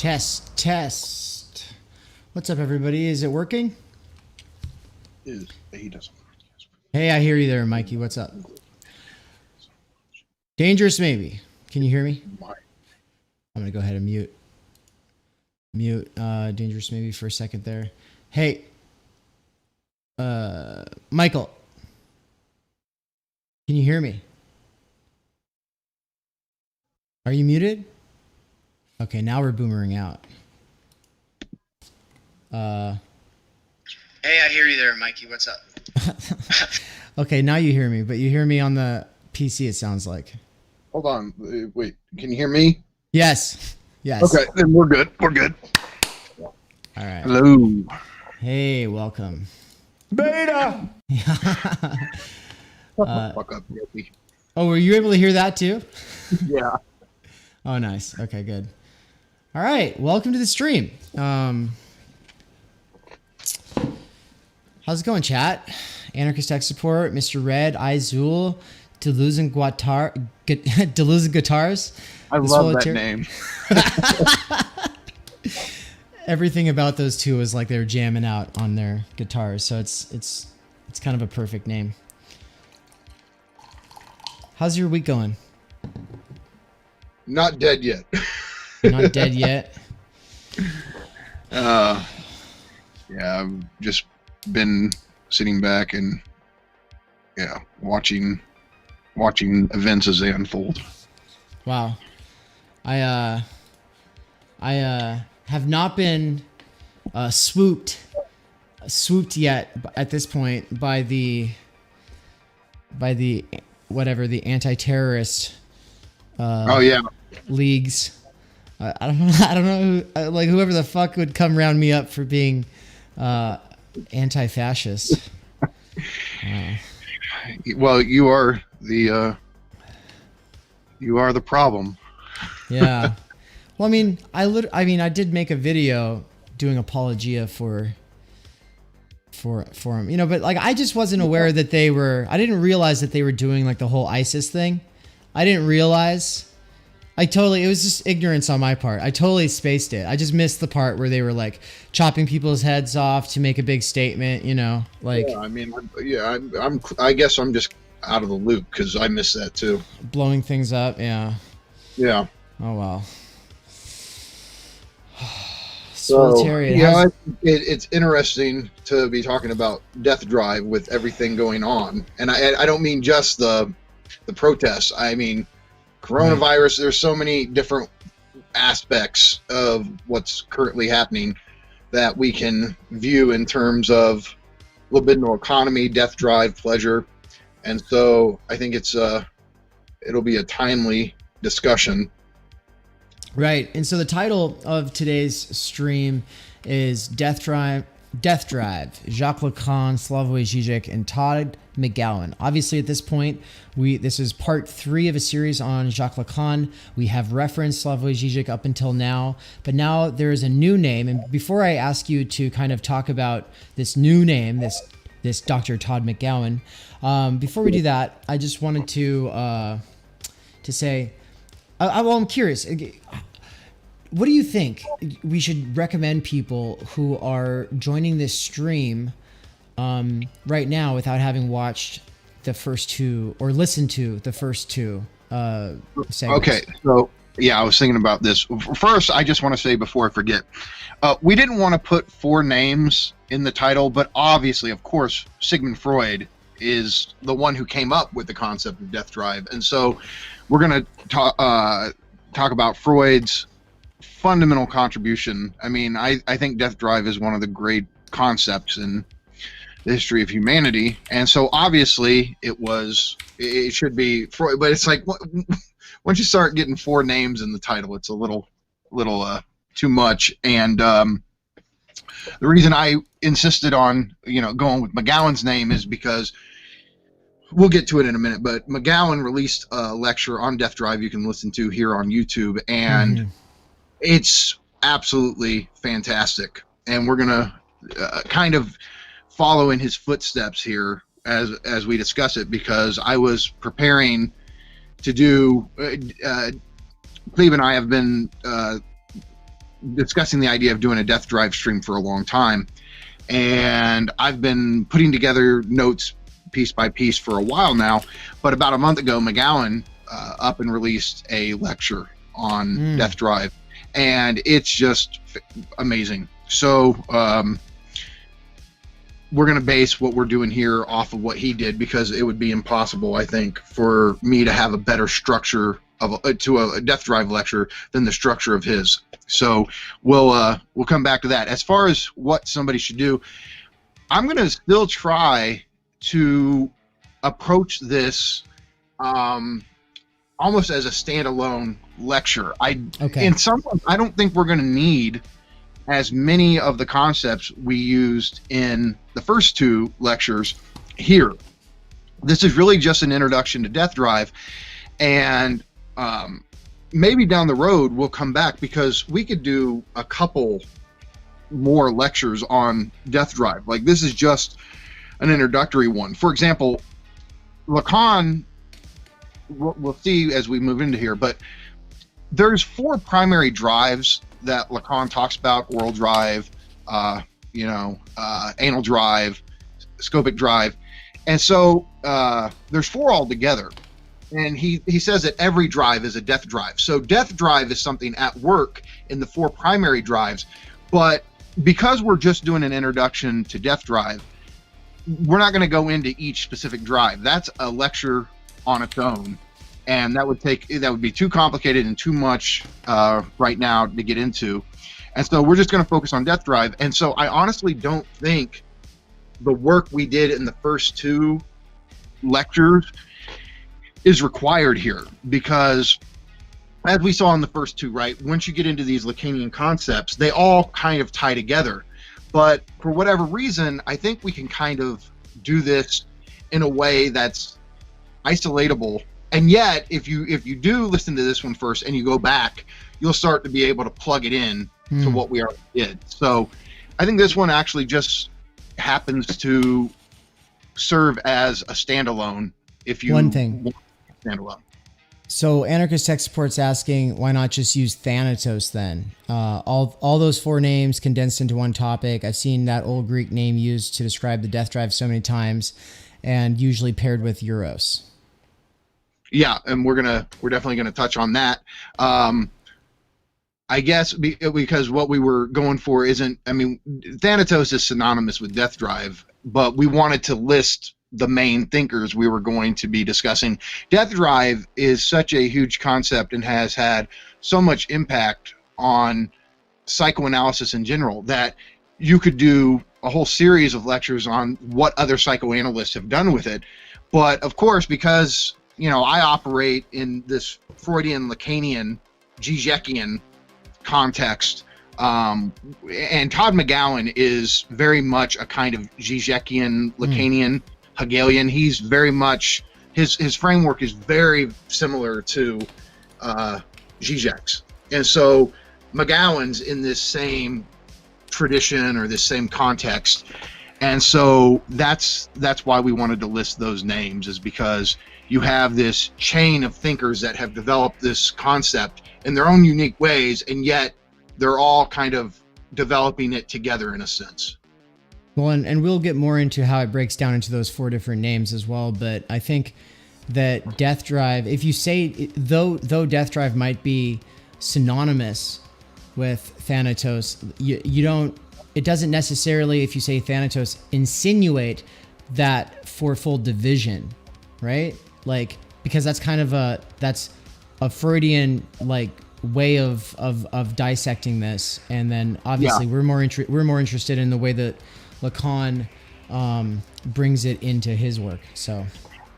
Test, test. What's up, everybody? Is it working? He doesn't. Hey, I hear you there, Mikey. What's up? Dangerous, maybe. Can you hear me? I'm going to go ahead and mute. Dangerous, maybe, for a second there. Hey, Michael. Can you hear me? Are you muted? Okay, now we're boomering out. Hey, I hear you there, Mikey. What's up? Okay, now you hear me, but you hear me on the PC, it sounds like. Hold on. Wait, can you hear me? Yes. Yes. Okay, then we're good. We're good. All right. Hello. Hey, welcome. Beta. Fuck up, Yippee. Oh, were you able to hear that too? Yeah. Oh, nice. Okay, good. All right, welcome to the stream. How's it going, chat? Anarchist Tech Support, Mr. Red, Izul, Deleuze and Guitars. I love that name. Everything about those two is like they're jamming out on their guitars, so it's kind of a perfect name. How's your week going? Not dead yet. Not dead yet. Yeah, I've just been sitting back and watching events as they unfold. Wow. I have not been swooped yet at this point by the whatever the anti-terrorist leagues. I don't know like whoever the fuck would come round me up for being anti-fascist. Well, you are the problem. Yeah. Well, I mean, I did make a video doing apologia for him, you know, but like I just wasn't aware that I didn't realize that they were doing like the whole ISIS thing. I didn't realize. It was just ignorance on my part. I totally spaced it. I just missed the part where they were like chopping people's heads off to make a big statement, you know, like. Yeah, I mean, I guess I'm just out of the loop because I missed that too. Blowing things up, yeah. Yeah. Oh wow. So, yeah, it's interesting to be talking about Death Drive with everything going on, and I don't mean just the protests. I mean coronavirus. Right. There's so many different aspects of what's currently happening that we can view in terms of libidinal economy, death drive, pleasure, and so I think it'll be a timely discussion. Right. And so the title of today's stream is Death Drive, Jacques Lacan, Slavoj Zizek, and Todd McGowan. Obviously, at this point, this is part 3 of a series on Jacques Lacan. We have referenced Slavoj Zizek up until now, but now there is a new name. And before I ask you to kind of talk about this new name, this Dr. Todd McGowan, before we do that, I just wanted to say, I'm curious. What do you think we should recommend people who are joining this stream right now without having watched the first 2 or listened to the first 2 segments? Okay, so yeah, I was thinking about this. First, I just want to say before I forget, we didn't want to put 4 names in the title, but obviously, of course, Sigmund Freud is the one who came up with the concept of death drive, and so we're going to talk about Freud's fundamental contribution. I mean, I think death drive is one of the great concepts in the history of humanity, and so obviously it should be Freud, but it's like once you start getting 4 names in the title, it's a little too much. And the reason I insisted on going with McGowan's name is because we'll get to it in a minute, but McGowan released a lecture on death drive you can listen to here on YouTube, and it's absolutely fantastic. And we're gonna kind of follow in his footsteps here as we discuss it, because I was preparing to do Cleve and I have been discussing the idea of doing a death drive stream for a long time, and I've been putting together notes piece by piece for a while now. But about a month ago, McGowan up and released a lecture on death drive, and it's just amazing. So we're going to base what we're doing here off of what he did, because it would be impossible, I think, for me to have a better structure to a death drive lecture than the structure of his. So we'll come back to that. As far as what somebody should do, I'm going to still try to approach this almost as a standalone lecture. In some ways, I don't think we're going to need as many of the concepts we used in the first two lectures here. This is really just an introduction to death drive, and maybe down the road we'll come back, because we could do a couple more lectures on death drive. Like, this is just an introductory one. For example, Lacan, we'll see as we move into here, but there's 4 primary drives that Lacan talks about: oral drive, anal drive, scopic drive. And so there's 4 altogether. And he says that every drive is a death drive. So death drive is something at work in the 4 primary drives. But because we're just doing an introduction to death drive, we're not going to go into each specific drive. That's a lecture on its own. And that would be too complicated and too much right now to get into. And so we're just going to focus on death drive. And so I honestly don't think the work we did in the first 2 lectures is required here, because as we saw in the first 2, right, once you get into these Lacanian concepts, they all kind of tie together. But for whatever reason, I think we can kind of do this in a way that's isolatable. And yet, if you do listen to this one first and you go back, you'll start to be able to plug it in to what we already did. So I think this one actually just happens to serve as a standalone. If you one thing standalone. So Anarchist Tech Support's asking, why not just use Thanatos then? All those 4 names condensed into one topic. I've seen that old Greek name used to describe the death drive so many times, and usually paired with Euros. Yeah, and we're definitely gonna touch on that. I guess because what we were going for isn't, Thanatos is synonymous with death drive, but we wanted to list the main thinkers we were going to be discussing. Death drive is such a huge concept and has had so much impact on psychoanalysis in general that you could do a whole series of lectures on what other psychoanalysts have done with it. But of course, because I operate in this Freudian, Lacanian, Zizekian context, and Todd McGowan is very much a kind of Zizekian, Lacanian, Hegelian. He's very much, his framework is very similar to Zizek's. And so McGowan's in this same tradition or this same context. And so that's why we wanted to list those names, is because you have this chain of thinkers that have developed this concept in their own unique ways, and yet they're all kind of developing it together in a sense. Well, and we'll get more into how it breaks down into those 4 different names as well. But I think that death drive, if you say, though death drive might be synonymous with Thanatos, it doesn't necessarily, if you say Thanatos, insinuate that 4-fold division, right? Like, because that's kind of that's a Freudian way of dissecting this. And then obviously we're more interested in the way that Lacan brings it into his work. So,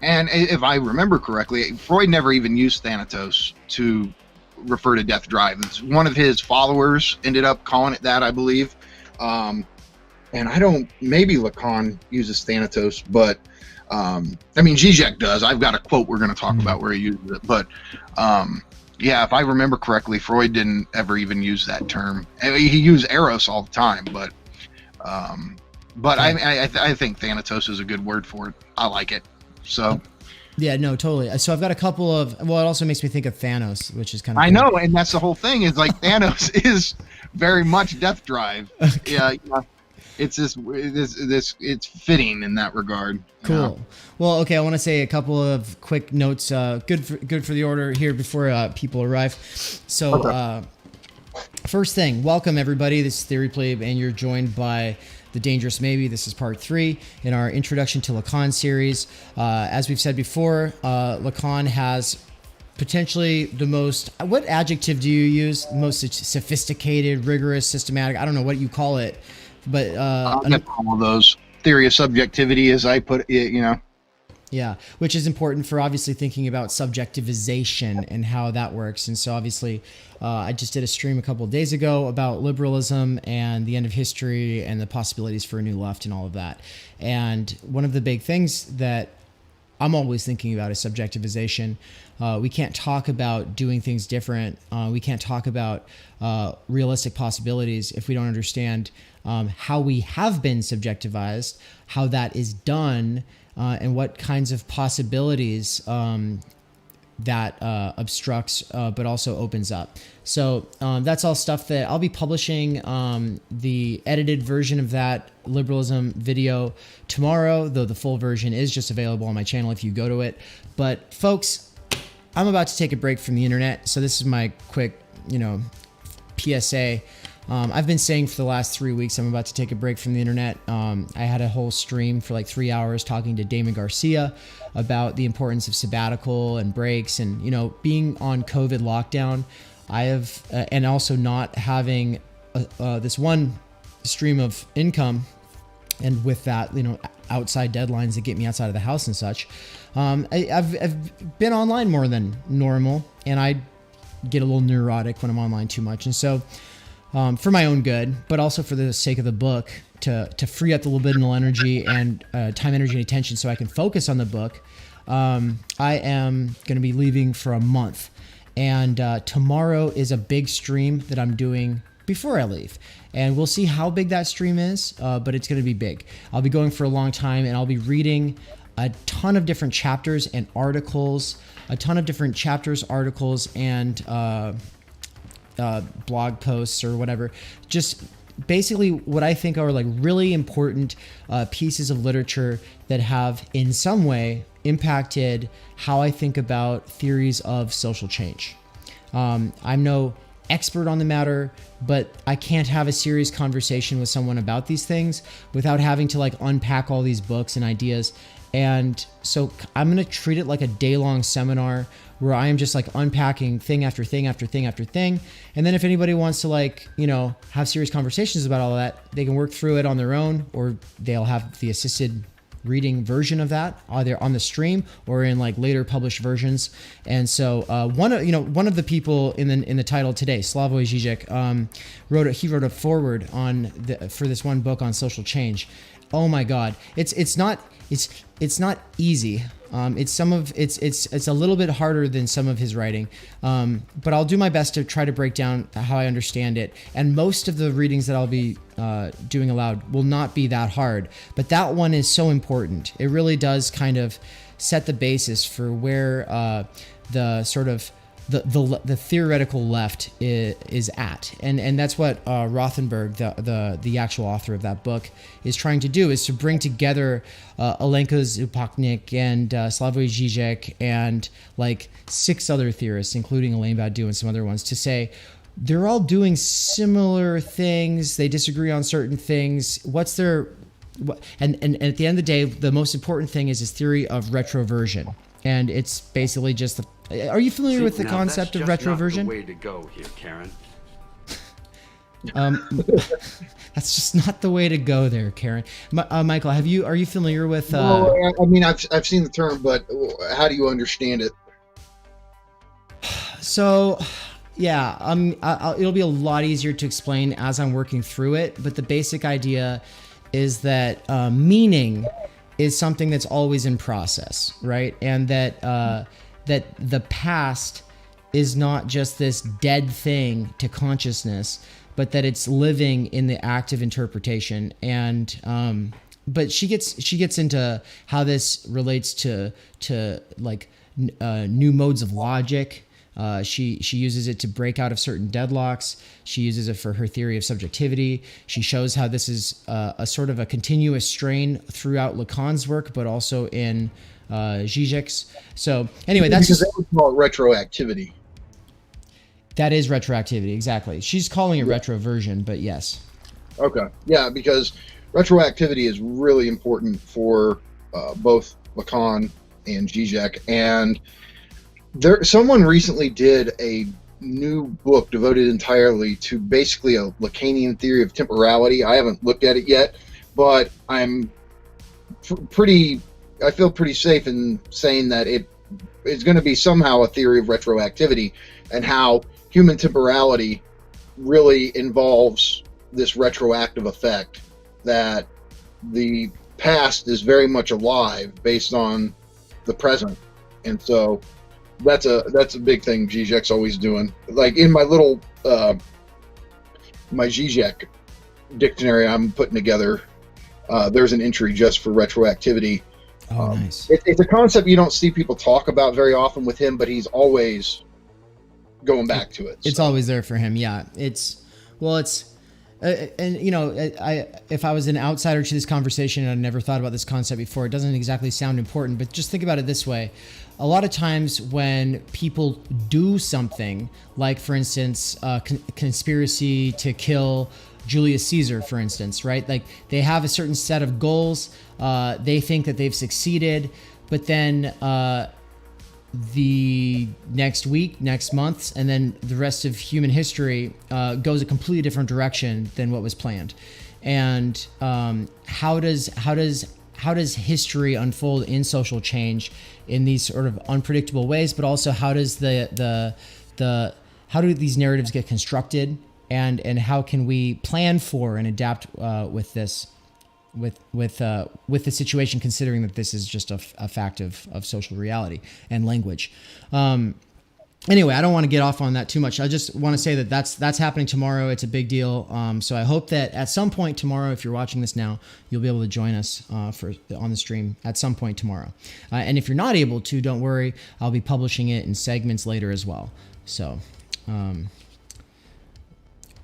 and if I remember correctly, Freud never even used Thanatos to refer to death drive. It's one of his followers ended up calling it that, I believe. And maybe Lacan uses Thanatos, but Zizek does. I've got a quote we're going to talk about where he uses it, but if I remember correctly, Freud didn't ever even use that term. He used eros all the time, but I think Thanatos is a good word for it. I like it. So yeah, no, totally. So I've got a couple of, it also makes me think of Thanos, which is kind of I know, and that's the whole thing, is like Thanos is very much Death Drive. Yeah, it's it's fitting in that regard. Cool. Well, okay. I want to say a couple of quick notes. Good for the order here before people arrive. So, first thing, welcome everybody. This is Theory Plebe, and you're joined by The Dangerous Maybe. This is part 3 in our Introduction to Lacan series. As we've said before, Lacan has potentially the most, what adjective do you use? Most sophisticated, rigorous, systematic. I don't know what you call it, but I'll get all of those. Theory of subjectivity, as I put it, Yeah, which is important for obviously thinking about subjectivization and how that works. And so obviously, I just did a stream a couple of days ago about liberalism and the end of history and the possibilities for a new left and all of that. And one of the big things that I'm always thinking about is subjectivization. We can't talk about doing things different. We can't talk about realistic possibilities if we don't understand how we have been subjectivized, how that is done, and what kinds of possibilities that obstructs, but also opens up. So that's all stuff that I'll be publishing the edited version of that liberalism video tomorrow, though the full version is just available on my channel if you go to it. But folks, I'm about to take a break from the internet. So this is my quick, PSA. I've been saying for the last 3 weeks, I'm about to take a break from the internet. I had a whole stream for like 3 hours talking to Damon Garcia about the importance of sabbatical and breaks and, being on COVID lockdown. I have, and also not having this one stream of income. And with that, outside deadlines that get me outside of the house and such. I've been online more than normal, and I get a little neurotic when I'm online too much. And so, for my own good, but also for the sake of the book, to free up the libidinal energy and time, energy, and attention so I can focus on the book, I am going to be leaving for a month. And tomorrow is a big stream that I'm doing before I leave. And we'll see how big that stream is, but it's going to be big. I'll be going for a long time, and I'll be reading a ton of different chapters and articles, and blog posts or whatever. Just basically what I think are like really important pieces of literature that have in some way impacted how I think about theories of social change. I'm no expert on the matter, but I can't have a serious conversation with someone about these things without having to like unpack all these books and ideas. And so I'm going to treat it like a day-long seminar where I am just like unpacking thing after thing after thing after thing. And then if anybody wants to have serious conversations about all of that, they can work through it on their own, or they'll have the assisted reading version of that either on the stream or in like later published versions. And so one of the people in the title today, Slavoj Zizek, wrote a foreword for this one book on social change. Oh my God, it's not easy. It's a little bit harder than some of his writing, but I'll do my best to try to break down how I understand it. And most of the readings that I'll be doing aloud will not be that hard, but that one is so important. It really does kind of set the basis for where the sort of the theoretical left is at, and that's what Rothenberg, the actual author of that book, is trying to do, is to bring together Alenka Zupaknik and Slavoj Zizek and like 6 other theorists, including Elaine Badiou and some other ones, to say they're all doing similar things. They disagree on certain things. And at the end of the day, the most important thing is this theory of retroversion. And it's basically just are you familiar with the concept of retroversion? That's the way to go here, Karen. That's just not the way to go there, Karen. Michael, are you familiar with? Well, I mean, I've seen the term, but how do you understand it? So, yeah, it'll be a lot easier to explain as I'm working through it. But the basic idea is that meaning is something that's always in process, right? And that the past is not just this dead thing to consciousness, but that it's living in the act of interpretation. And but she gets into how this relates to like new modes of logic, She uses it to break out of certain deadlocks. She uses it for her theory of subjectivity. She shows how this is a sort of a continuous strain throughout Lacan's work, but also in Zizek's. So anyway, that's because they would call it retroactivity. That is retroactivity, exactly. She's calling it retroversion, but yes. Okay, yeah, because retroactivity is really important for both Lacan and Zizek, and someone recently did a new book devoted entirely to basically a Lacanian theory of temporality. I haven't looked at it yet, but I feel pretty safe in saying that it is going to be somehow a theory of retroactivity, and how human temporality really involves this retroactive effect, that the past is very much alive based on the present. And so that's a big thing Zizek's always doing. Like in my little my Zizek dictionary I'm putting together, there's an entry just for retroactivity. Oh, nice. It's a concept you don't see people talk about very often with him, but he's always going back to it. It's always there for him. Yeah. And you know, if I was an outsider to this conversation and I'd never thought about this concept before, it doesn't exactly sound important, but just think about it this way. A lot of times when people do something, like for instance, conspiracy to kill Julius Caesar, for instance, right? Like they have a certain set of goals. They think that they've succeeded, but then the next week, next month, and then the rest of human history goes a completely different direction than what was planned. And how does history unfold in social change in these sort of unpredictable ways? But also, how does how do these narratives get constructed, and how can we plan for and adapt with this? With the situation, considering that this is just a fact of social reality and language. Anyway, I don't want to get off on that too much. I just want to say that that's happening tomorrow. It's a big deal. So I hope that at some point tomorrow, if you're watching this now, you'll be able to join us on the stream at some point tomorrow. And if you're not able to, don't worry. I'll be publishing it in segments later as well. So.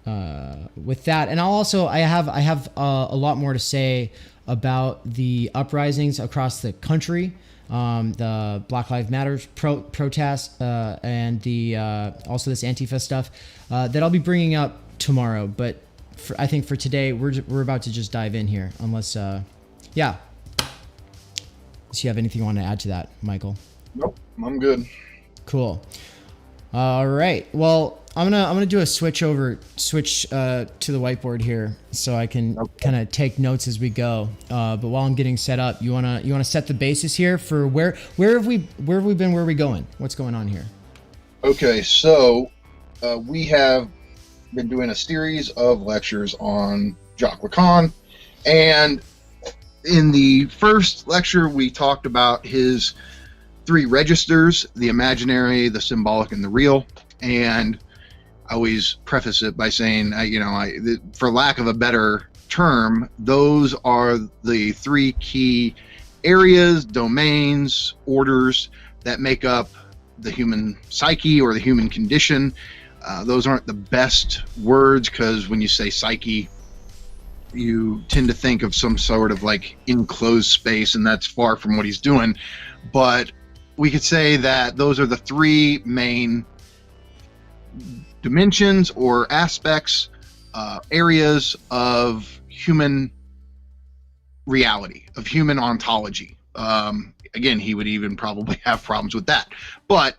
With that, and I have a lot more to say about the uprisings across the country, the Black Lives Matter protests, and the also this Antifa stuff that I'll be bringing up tomorrow. But I think for today, we're about to just dive in here. Unless, do you have anything you want to add to that, Michael? Nope, I'm good. Cool. All right. Well, I'm gonna do a switch to the whiteboard here, so I can kind of take notes as we go. But while I'm getting set up, you wanna set the basis here for where have we been? Where are we going? What's going on here? Okay, so we have been doing a series of lectures on Jacques Lacan, and in the first lecture we talked about his three registers: the imaginary, the symbolic, and the real. And I always preface it by saying, for lack of a better term, those are the three key areas, domains, orders that make up the human psyche or the human condition. Those aren't the best words, because when you say psyche, you tend to think of some sort of like enclosed space, and that's far from what he's doing. But we could say that those are the three main dimensions or aspects, areas of human reality, of human ontology. Again, he would even probably have problems with that. But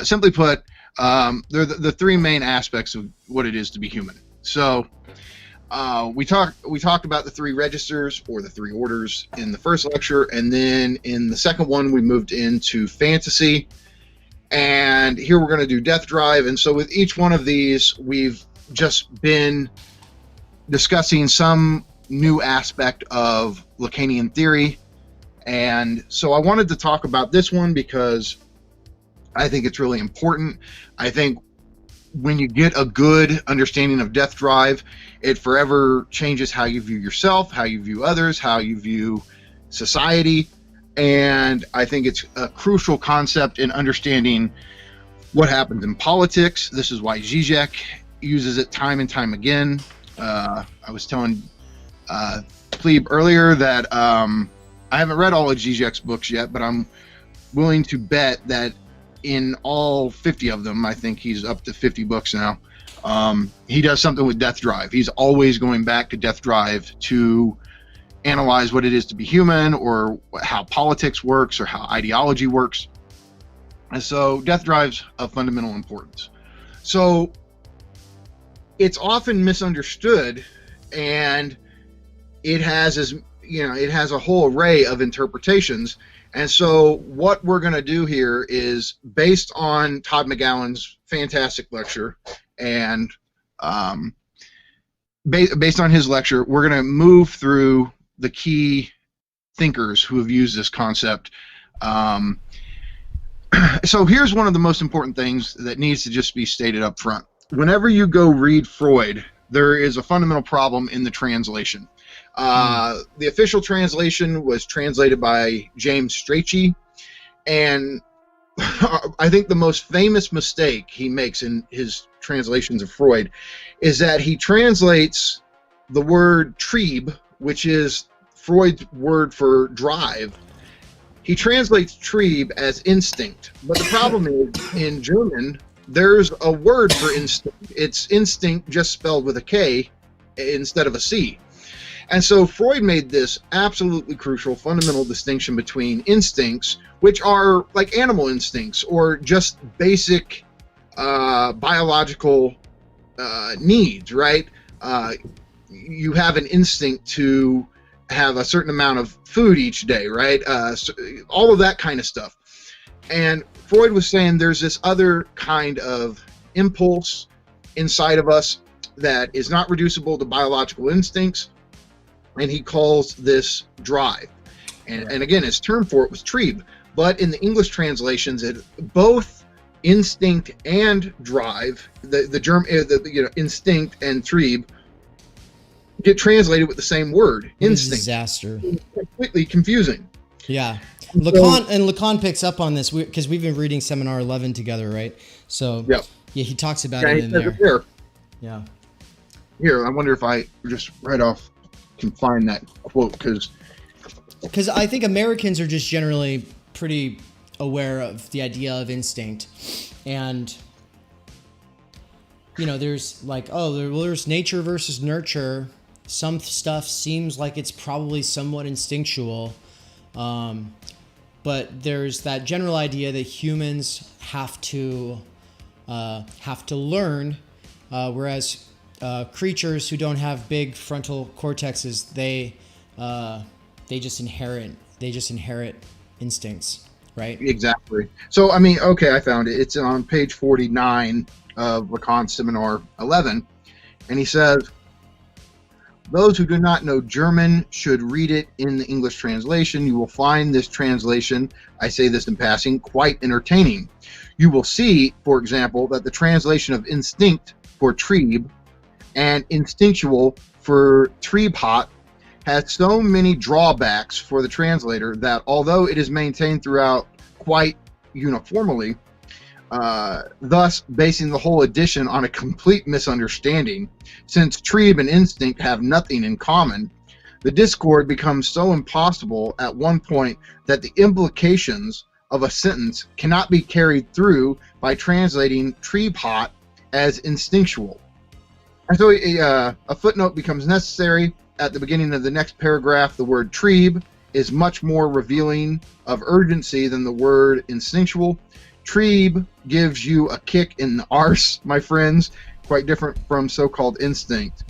simply put, they're the three main aspects of what it is to be human. So we talked about the three registers or the three orders in the first lecture, and then in the second one we moved into fantasy, and here we're going to do death drive. And so with each one of these, we've just been discussing some new aspect of Lacanian theory. And so I wanted to talk about this one because I think it's really important. I think when you get a good understanding of death drive, it forever changes how you view yourself, how you view others, how you view society. And I think it's a crucial concept in understanding what happens in politics. This is why Zizek uses it time and time again. I was telling Plebe earlier that I haven't read all of Zizek's books yet, but I'm willing to bet that in all 50 of them, I think he's up to 50 books now, he does something with Death Drive. He's always going back to Death Drive to analyze what it is to be human, or how politics works, or how ideology works. And so Death Drive's of fundamental importance. So it's often misunderstood, and it has it has a whole array of interpretations. And so what we're going to do here is, based on Todd McGowan's fantastic lecture, and based on his lecture, we're going to move through the key thinkers who have used this concept. So here's one of the most important things that needs to just be stated up front. Whenever you go read Freud, there is a fundamental problem in the translation. The official translation was translated by James Strachey, and I think the most famous mistake he makes in his translations of Freud is that he translates the word Trieb, which is Freud's word for drive. He translates Trieb as instinct, but the problem is, in German, there's a word for instinct. It's instinct, just spelled with a K instead of a C. And so Freud made this absolutely crucial fundamental distinction between instincts, which are like animal instincts or just basic biological needs, right? You have an instinct to have a certain amount of food each day, right? So all of that kind of stuff. And Freud was saying there's this other kind of impulse inside of us that is not reducible to biological instincts, and he calls this drive. And again, his term for it was Trieb. But in the English translations, both instinct and drive, the German, instinct and Trieb, get translated with the same word, instinct. Disaster. It's completely confusing. Yeah. Lacan picks up on this because we've been reading Seminar 11 together, right? So yeah, he talks about it in there. Yeah. Here, I wonder if I just right off can find that quote, because I think Americans are just generally pretty aware of the idea of instinct, and there's like, there's nature versus nurture. Some stuff seems like it's probably somewhat instinctual, but there's that general idea that humans have to learn, whereas creatures who don't have big frontal cortexes, they just inherit instincts, right? Exactly. So I mean, okay, I found it. It's on page 49 of Lacan's Seminar 11, and he says, those who do not know German should read it in the English translation. You will find this translation, I say this in passing, quite entertaining. You will see, for example, that the translation of instinct for Trieb and instinctual for Triebhat has so many drawbacks for the translator that, although it is maintained throughout quite uniformly, thus basing the whole edition on a complete misunderstanding, since Trieb and instinct have nothing in common, the discord becomes so impossible at one point that the implications of a sentence cannot be carried through by translating Triebhat as instinctual. And so a footnote becomes necessary. At the beginning of the next paragraph, the word Trieb is much more revealing of urgency than the word instinctual. Trieb gives you a kick in the arse, my friends, quite different from so-called instinct.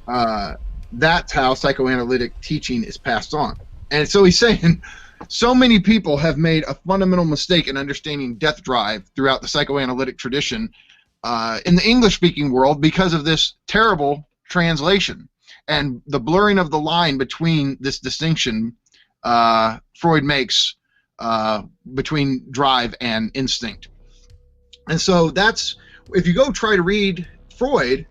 That's how psychoanalytic teaching is passed on. And so he's saying, so many people have made a fundamental mistake in understanding death drive throughout the psychoanalytic tradition in the English-speaking world because of this terrible translation and the blurring of the line between this distinction Freud makes between drive and instinct. And so that's, if you go try to read Freud,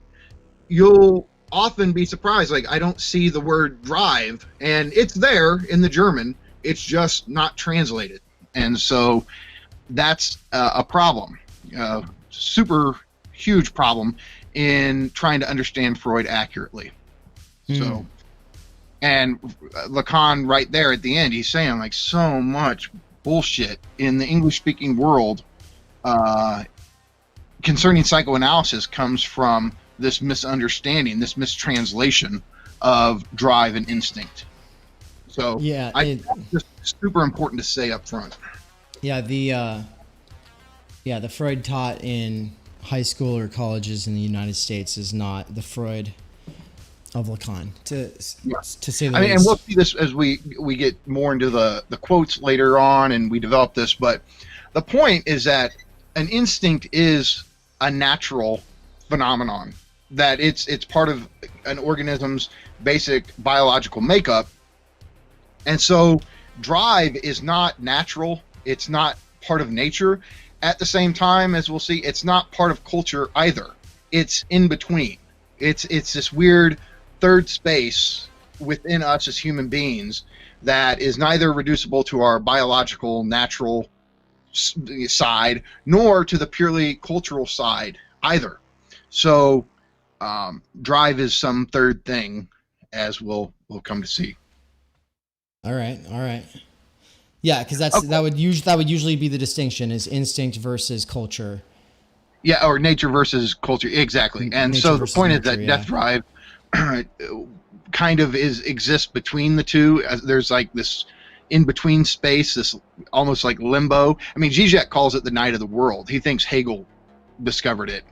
you'll often be surprised. Like, I don't see the word drive, and it's there in the German, it's just not translated. And so that's a problem. super huge problem in trying to understand Freud accurately. So, and Lacan right there at the end, he's saying like so much bullshit in the English-speaking world concerning psychoanalysis comes from this misunderstanding, this mistranslation of drive and instinct. So it's just super important to say up front. Yeah, the Freud taught in high school or colleges in the United States is not the Freud of Lacan, to say the least. And we'll see this as we get more into the quotes later on and we develop this, but the point is that an instinct is a natural phenomenon, that it's part of an organism's basic biological makeup. And so drive is not natural, it's not part of nature. At the same time, as we'll see, it's not part of culture either. It's in between. It's this weird third space within us as human beings that is neither reducible to our biological, natural side, nor to the purely cultural side either. So drive is some third thing, as we'll come to see. All right. Yeah, because that would usually be the distinction, is instinct versus culture. Yeah, or nature versus culture, exactly. And nature so the point nature, is that death drive kind of exists between the two. There's like this in between space, this almost like limbo. I mean, Zizek calls it the night of the world. He thinks Hegel discovered it.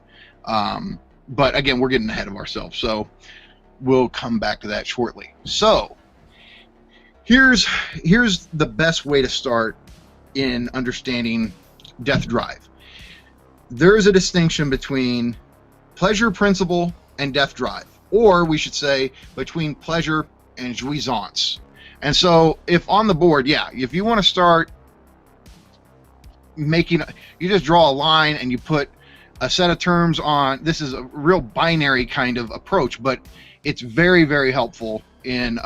But again, we're getting ahead of ourselves, so we'll come back to that shortly. So here's the best way to start in understanding death drive. There is a distinction between pleasure principle and death drive, or we should say between pleasure and jouissance. And so if on the board, if you want to start you just draw a line and you put a set of terms on. This is a real binary kind of approach, but it's very, very helpful in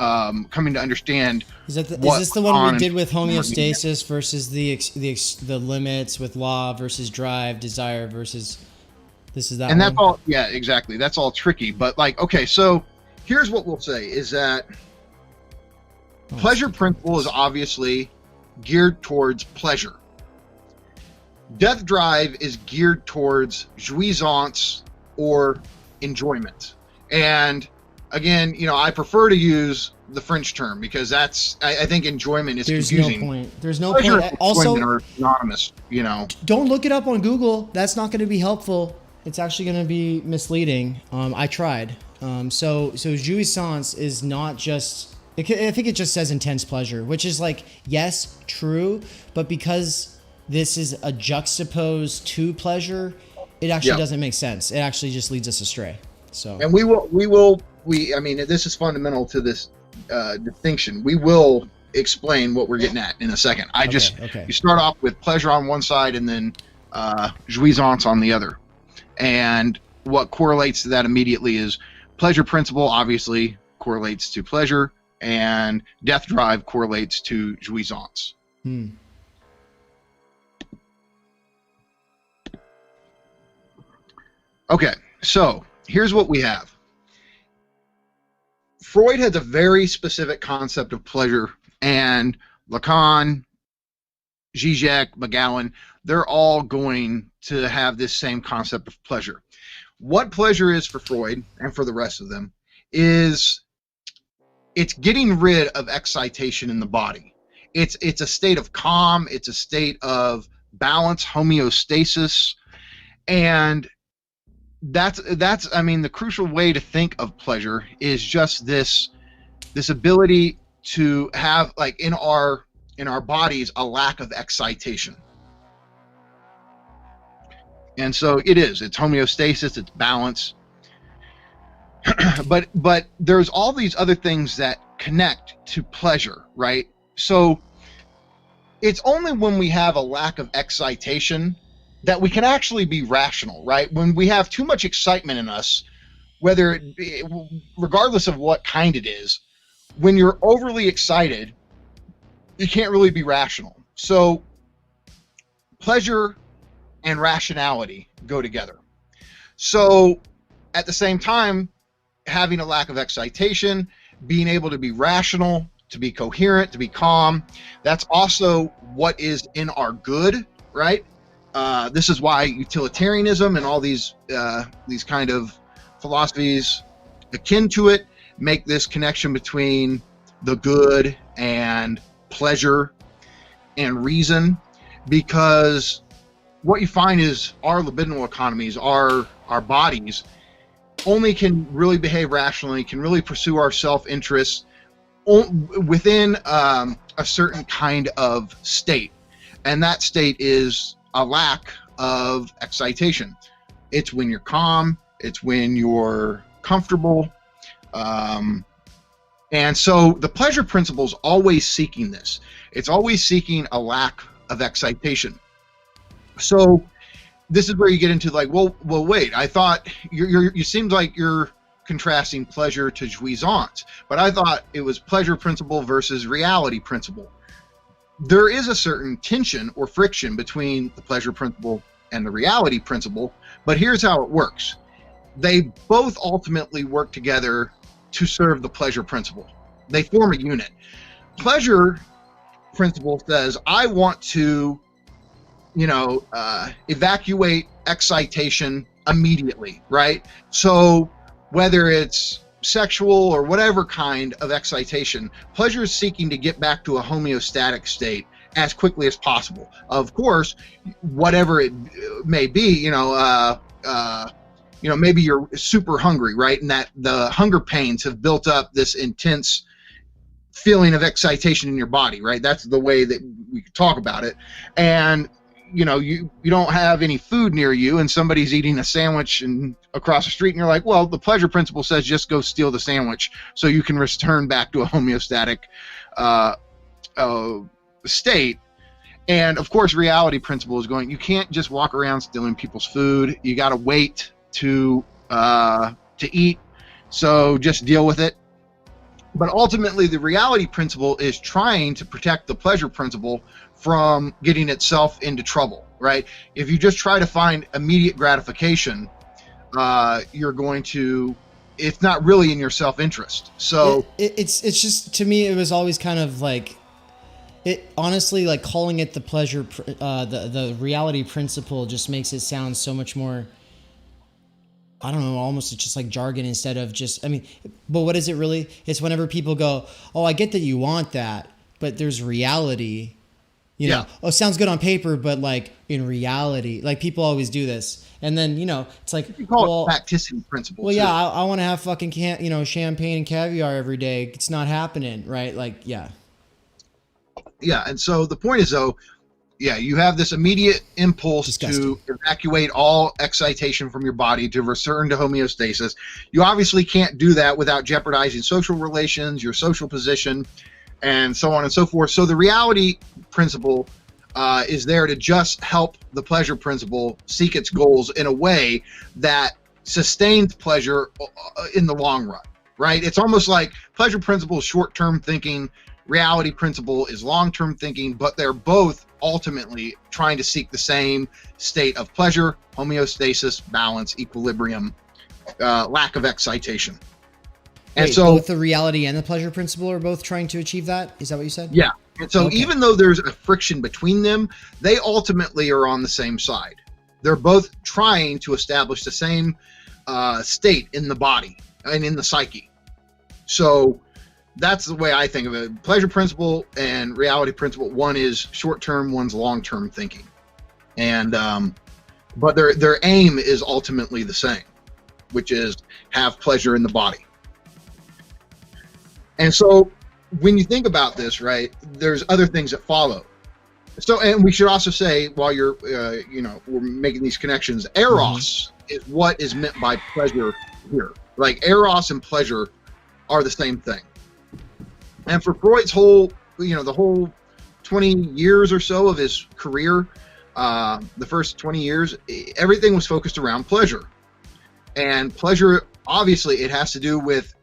coming to understand. Is this the one we did with homeostasis versus the limits with law versus drive, desire versus this is that? And that's all. Yeah, exactly. That's all tricky. But okay, so here's what we'll say is that pleasure principle is obviously geared towards pleasure. Death drive is geared towards jouissance or enjoyment. And again, I prefer to use the French term because that's, I think enjoyment is confusing. There's no point. Also, are synonymous, Don't look it up on Google. That's not going to be helpful. It's actually going to be misleading. I tried. So jouissance is not just, I think it just says intense pleasure, which is yes, true, but because this is a juxtaposed to pleasure, it actually doesn't make sense. It actually just leads us astray. So, and I mean, this is fundamental to this distinction. We will explain what we're getting at in a second. You start off with pleasure on one side and then jouissance on the other. And what correlates to that immediately is pleasure principle obviously correlates to pleasure, and death drive correlates to jouissance. Okay, so here's what we have. Freud has a very specific concept of pleasure, and Lacan, Zizek, McGowan, they're all going to have this same concept of pleasure. What pleasure is for Freud, and for the rest of them, is it's getting rid of excitation in the body. It's a state of calm, it's a state of balance, homeostasis, and that's I mean, the crucial way to think of pleasure is just this ability to have in our bodies a lack of excitation. And so it's homeostasis, it's balance. but there's all these other things that connect to pleasure, right? So it's only when we have a lack of excitation that we can actually be rational, right? When we have too much excitement in us, regardless of what kind it is, when you're overly excited, you can't really be rational. So pleasure and rationality go together. So at the same time, having a lack of excitation, being able to be rational, to be coherent, to be calm, that's also what is in our good, right? This is why utilitarianism and all these kind of philosophies akin to it make this connection between the good and pleasure and reason, because what you find is our libidinal economies, our bodies, only can really behave rationally, can really pursue our self-interest within a certain kind of state. And that state is a lack of excitation. It's when you're calm, it's when you're comfortable. And so the pleasure principle is always seeking this. It's always seeking a lack of excitation. So this is where you get into like, well, wait, I thought you seemed like you're contrasting pleasure to jouissance, but I thought it was pleasure principle versus reality principle. There is a certain tension or friction between the pleasure principle and the reality principle, but here's how it works. They both ultimately work together to serve the pleasure principle. They form a unit. Pleasure principle says, I want to evacuate excitation immediately, right? So whether it's sexual or whatever kind of excitation, pleasure is seeking to get back to a homeostatic state as quickly as possible. Of course, whatever it may be, maybe you're super hungry, right? And that the hunger pains have built up this intense feeling of excitation in your body, right? That's the way that we could talk about it. And you don't have any food near you, and somebody's eating a sandwich and across the street, and you're like, well, the pleasure principle says just go steal the sandwich so you can return back to a homeostatic state. And of course, reality principle is going, you can't just walk around stealing people's food. You got to wait to eat. So just deal with it. But ultimately, the reality principle is trying to protect the pleasure principle from getting itself into trouble, right? If you just try to find immediate gratification, you're going to, it's not really in your self-interest. So it's just, to me, it was always kind of like, it honestly, like calling it the pleasure, the reality principle just makes it sound so much more, I don't know, almost it's just like jargon instead of just, but what is it really? It's whenever people go, oh, I get that you want that, but there's reality, oh, sounds good on paper, but like in reality, like people always do this. And then, it's like, you call it practicing principle. Well, yeah, I want to have fucking champagne and caviar every day. It's not happening, right? Like, yeah. Yeah. And so the point is, though, yeah, you have this immediate impulse to evacuate all excitation from your body, to return to homeostasis. You obviously can't do that without jeopardizing social relations, your social position, and so on and so forth. So the reality principle is there to just help the pleasure principle seek its goals in a way that sustains pleasure in the long run, right? It's almost like pleasure principle is short-term thinking, reality principle is long-term thinking, but they're both ultimately trying to seek the same state of pleasure, homeostasis, balance, equilibrium, lack of excitation. And so both the reality and the pleasure principle are both trying to achieve that? Is that what you said? Yeah. And so even though there's a friction between them, they ultimately are on the same side. They're both trying to establish the same state in the body and in the psyche. So that's the way I think of it. Pleasure principle and reality principle, one is short-term, one's long-term thinking. And but their aim is ultimately the same, which is have pleasure in the body. And so when you think about this, right, there's other things that follow. So, and we should also say, while you're, we're making these connections, eros is what is meant by pleasure here. Like eros and pleasure are the same thing. And for Freud's whole, the whole 20 years or so of his career, the first 20 years, everything was focused around pleasure. And pleasure, obviously, it has to do with,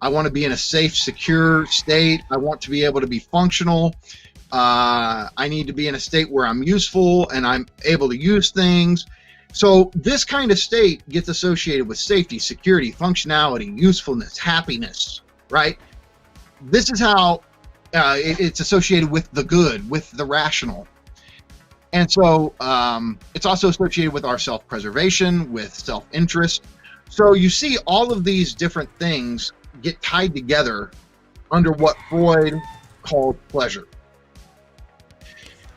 I want to be in a safe, secure state. I want to be able to be functional. I need to be in a state where I'm useful and I'm able to use things. So this kind of state gets associated with safety, security, functionality, usefulness, happiness, right? This is how it's associated with the good, with the rational. And so it's also associated with our self-preservation, with self-interest. So you see all of these different things get tied together under what Freud called pleasure.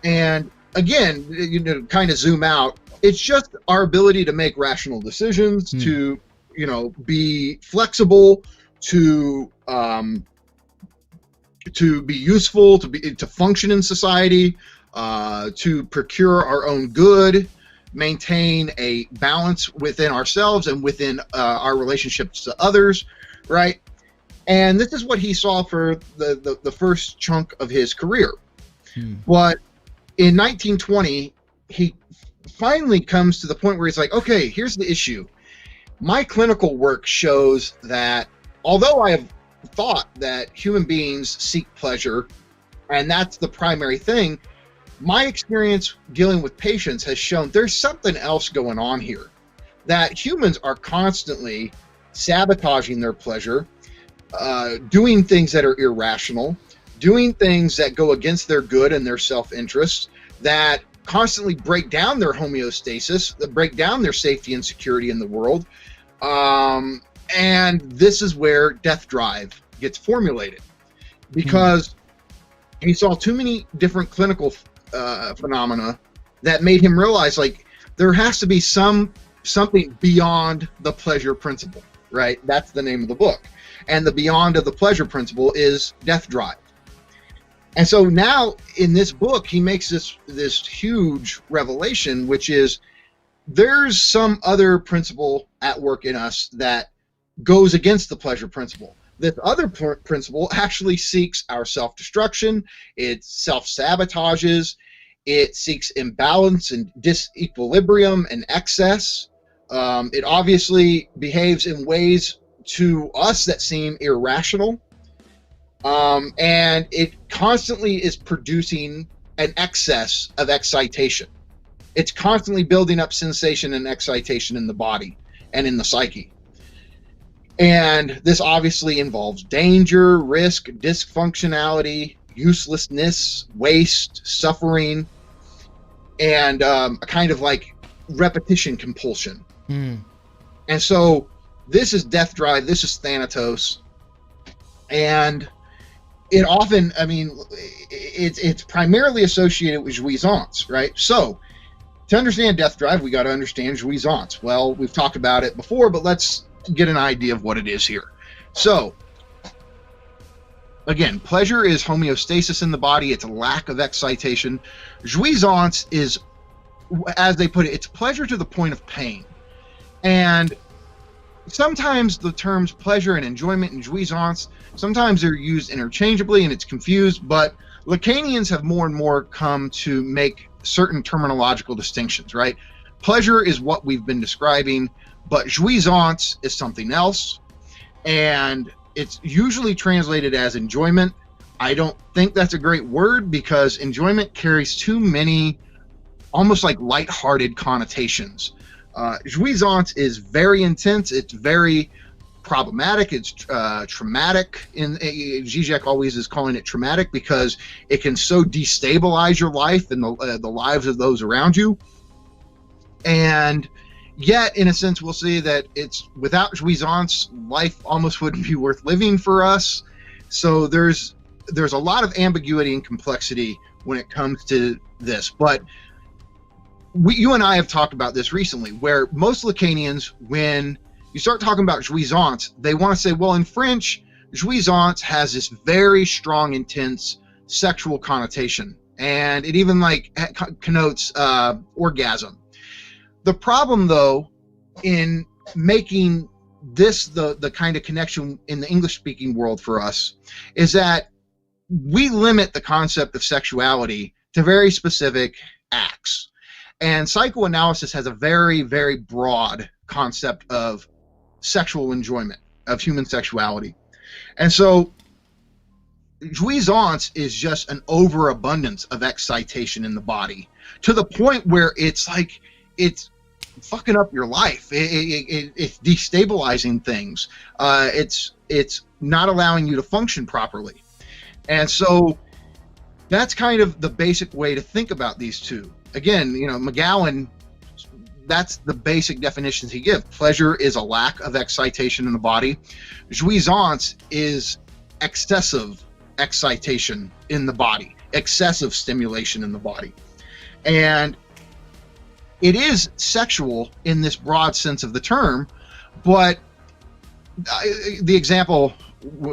And again, you know, kind of zoom out, it's just our ability to make rational decisions, to, you know, be flexible, to be useful, to function in society, to procure our own good, maintain a balance within ourselves and within our relationships to others, right? And this is what he saw for the first chunk of his career. But in 1920, he finally comes to the point where he's like, okay, here's the issue. My clinical work shows that although I have thought that human beings seek pleasure, and that's the primary thing, my experience dealing with patients has shown there's something else going on here, that humans are constantly sabotaging their pleasure, doing things that are irrational, doing things that go against their good and their self-interest, that constantly break down their homeostasis, that break down their safety and security in the world. And this is where death drive gets formulated, because he saw too many different clinical phenomena that made him realize, like, there has to be something beyond the pleasure principle, right? That's the name of the book. And the beyond of the pleasure principle is death drive. And so now in this book, he makes this huge revelation, which is there's some other principle at work in us that goes against the pleasure principle. This other principle actually seeks our self-destruction. It self-sabotages. It seeks imbalance and disequilibrium and excess. It obviously behaves in ways to us that seem irrational. And it constantly is producing an excess of excitation. It's constantly building up sensation and excitation in the body and in the psyche. And this obviously involves danger, risk, dysfunctionality, uselessness, waste, suffering, and a kind of like repetition compulsion. And so this is death drive, this is Thanatos. And it often, I mean, it's primarily associated with jouissance, right? So to understand death drive, we got to understand jouissance. Well, we've talked about it before, but let's get an idea of what it is here. So again, pleasure is homeostasis in the body. It's a lack of excitation. Jouissance is, as they put it, it's pleasure to the point of pain. And sometimes the terms pleasure and enjoyment and jouissance, sometimes they're used interchangeably and it's confused, but Lacanians have more and more come to make certain terminological distinctions, right? Pleasure is what we've been describing, but jouissance is something else, and it's usually translated as enjoyment. I don't think that's a great word, because enjoyment carries too many almost like lighthearted connotations. Jouissance is very intense. It's very problematic. It's traumatic. Zizek always is calling it traumatic because it can so destabilize your life and the lives of those around you. And yet, in a sense, we'll see that it's without jouissance, life almost wouldn't be worth living for us. So there's a lot of ambiguity and complexity when it comes to this. But you and I have talked about this recently, where most Lacanians, when you start talking about jouissance, they want to say, well, in French, jouissance has this very strong, intense sexual connotation, and it even like connotes orgasm. The problem, though, in making this the kind of connection in the English-speaking world for us, is that we limit the concept of sexuality to very specific acts. And psychoanalysis has a very, very broad concept of sexual enjoyment, of human sexuality. And so jouissance is just an overabundance of excitation in the body, to the point where it's like it's fucking up your life. It's destabilizing things. It's not allowing you to function properly. And so that's kind of the basic way to think about these two. Again, McGowan, that's the basic definitions he gives. Pleasure is a lack of excitation in the body. Jouissance is excessive excitation in the body, excessive stimulation in the body. And it is sexual in this broad sense of the term, but the example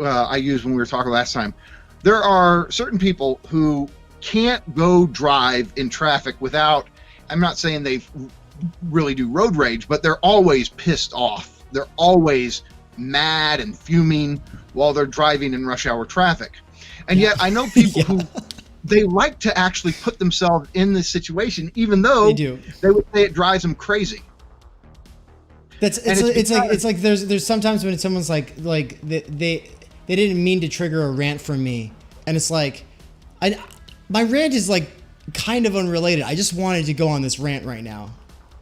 I used when we were talking last time, there are certain people who can't go drive in traffic without, I'm not saying they really do road rage, but they're always pissed off. They're always mad and fuming while they're driving in rush hour traffic. And yet I know people who they like to actually put themselves in this situation, even though they would say it drives them crazy. It's like there's sometimes when someone's like they didn't mean to trigger a rant from me, and it's like my rant is like kind of unrelated. I just wanted to go on this rant right now.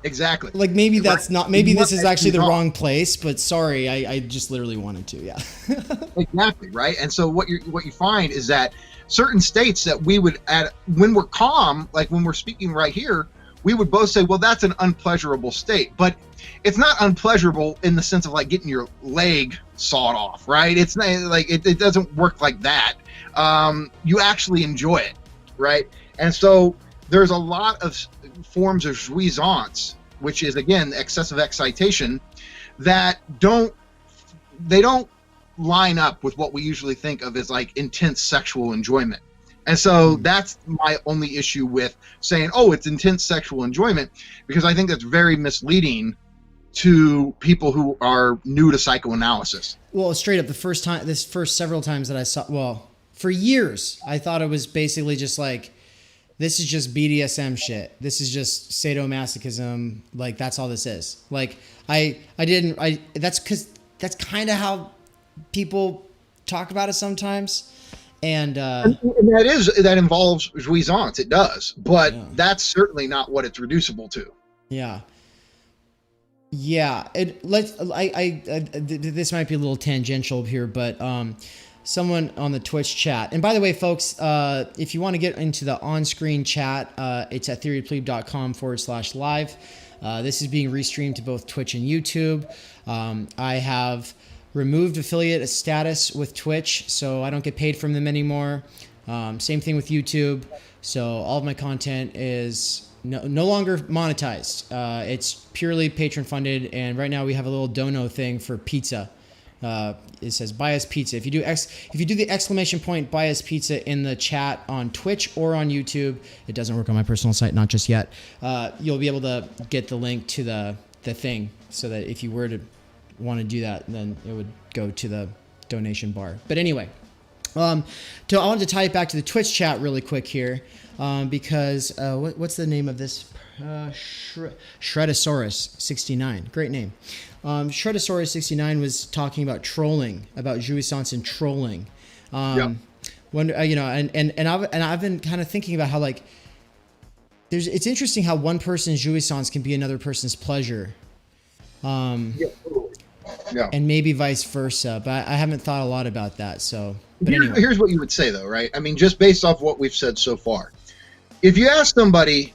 Exactly. Like maybe that's not, maybe this is actually the wrong place, but sorry, I just literally wanted to. Yeah. Exactly. Right. And so what you find is that certain states that we would when we're calm, like when we're speaking right here, we would both say, well, that's an unpleasurable state, but it's not unpleasurable in the sense of like getting your leg sawed off, right? It's not like it doesn't work like that. You actually enjoy it, right? And so there's a lot of forms of jouissance, which is again excessive excitation, that don't line up with what we usually think of as like intense sexual enjoyment. And so that's my only issue with saying, oh, it's intense sexual enjoyment, because I think that's very misleading to people who are new to psychoanalysis. Well, straight up, the first several times that I saw, well, for years, I thought it was basically just like, this is just BDSM shit. This is just sadomasochism. Like, that's all this is. Like, that's because that's kind of how people talk about it sometimes. And that involves jouissance. It does, but that's certainly not what it's reducible to. Yeah. This might be a little tangential here, but someone on the Twitch chat, and by the way, folks, if you want to get into the on-screen chat, it's at theoryofplebe.com/live. This is being restreamed to both Twitch and YouTube. I have removed affiliate status with Twitch, so I don't get paid from them anymore. Same thing with YouTube. So all of my content is no longer monetized. It's purely patron funded, and right now we have a little dono thing for pizza. It says buy us pizza. If you do the exclamation point buy us pizza in the chat on Twitch or on YouTube, it doesn't work on my personal site, not just yet. You'll be able to get the link to the thing, so that if you were to want to do that, then it would go to the donation bar. But anyway, I wanted to tie it back to the Twitch chat really quick here, because what's the name of this? Shredosaurus 69, great name. Shredosaurus 69 was talking about trolling, about jouissance and trolling. And I've been kind of thinking about how like it's interesting how one person's jouissance can be another person's pleasure. And maybe vice versa, but I haven't thought a lot about that. So, but anyway. Here's what you would say, though, right? I mean, just based off what we've said so far, if you ask somebody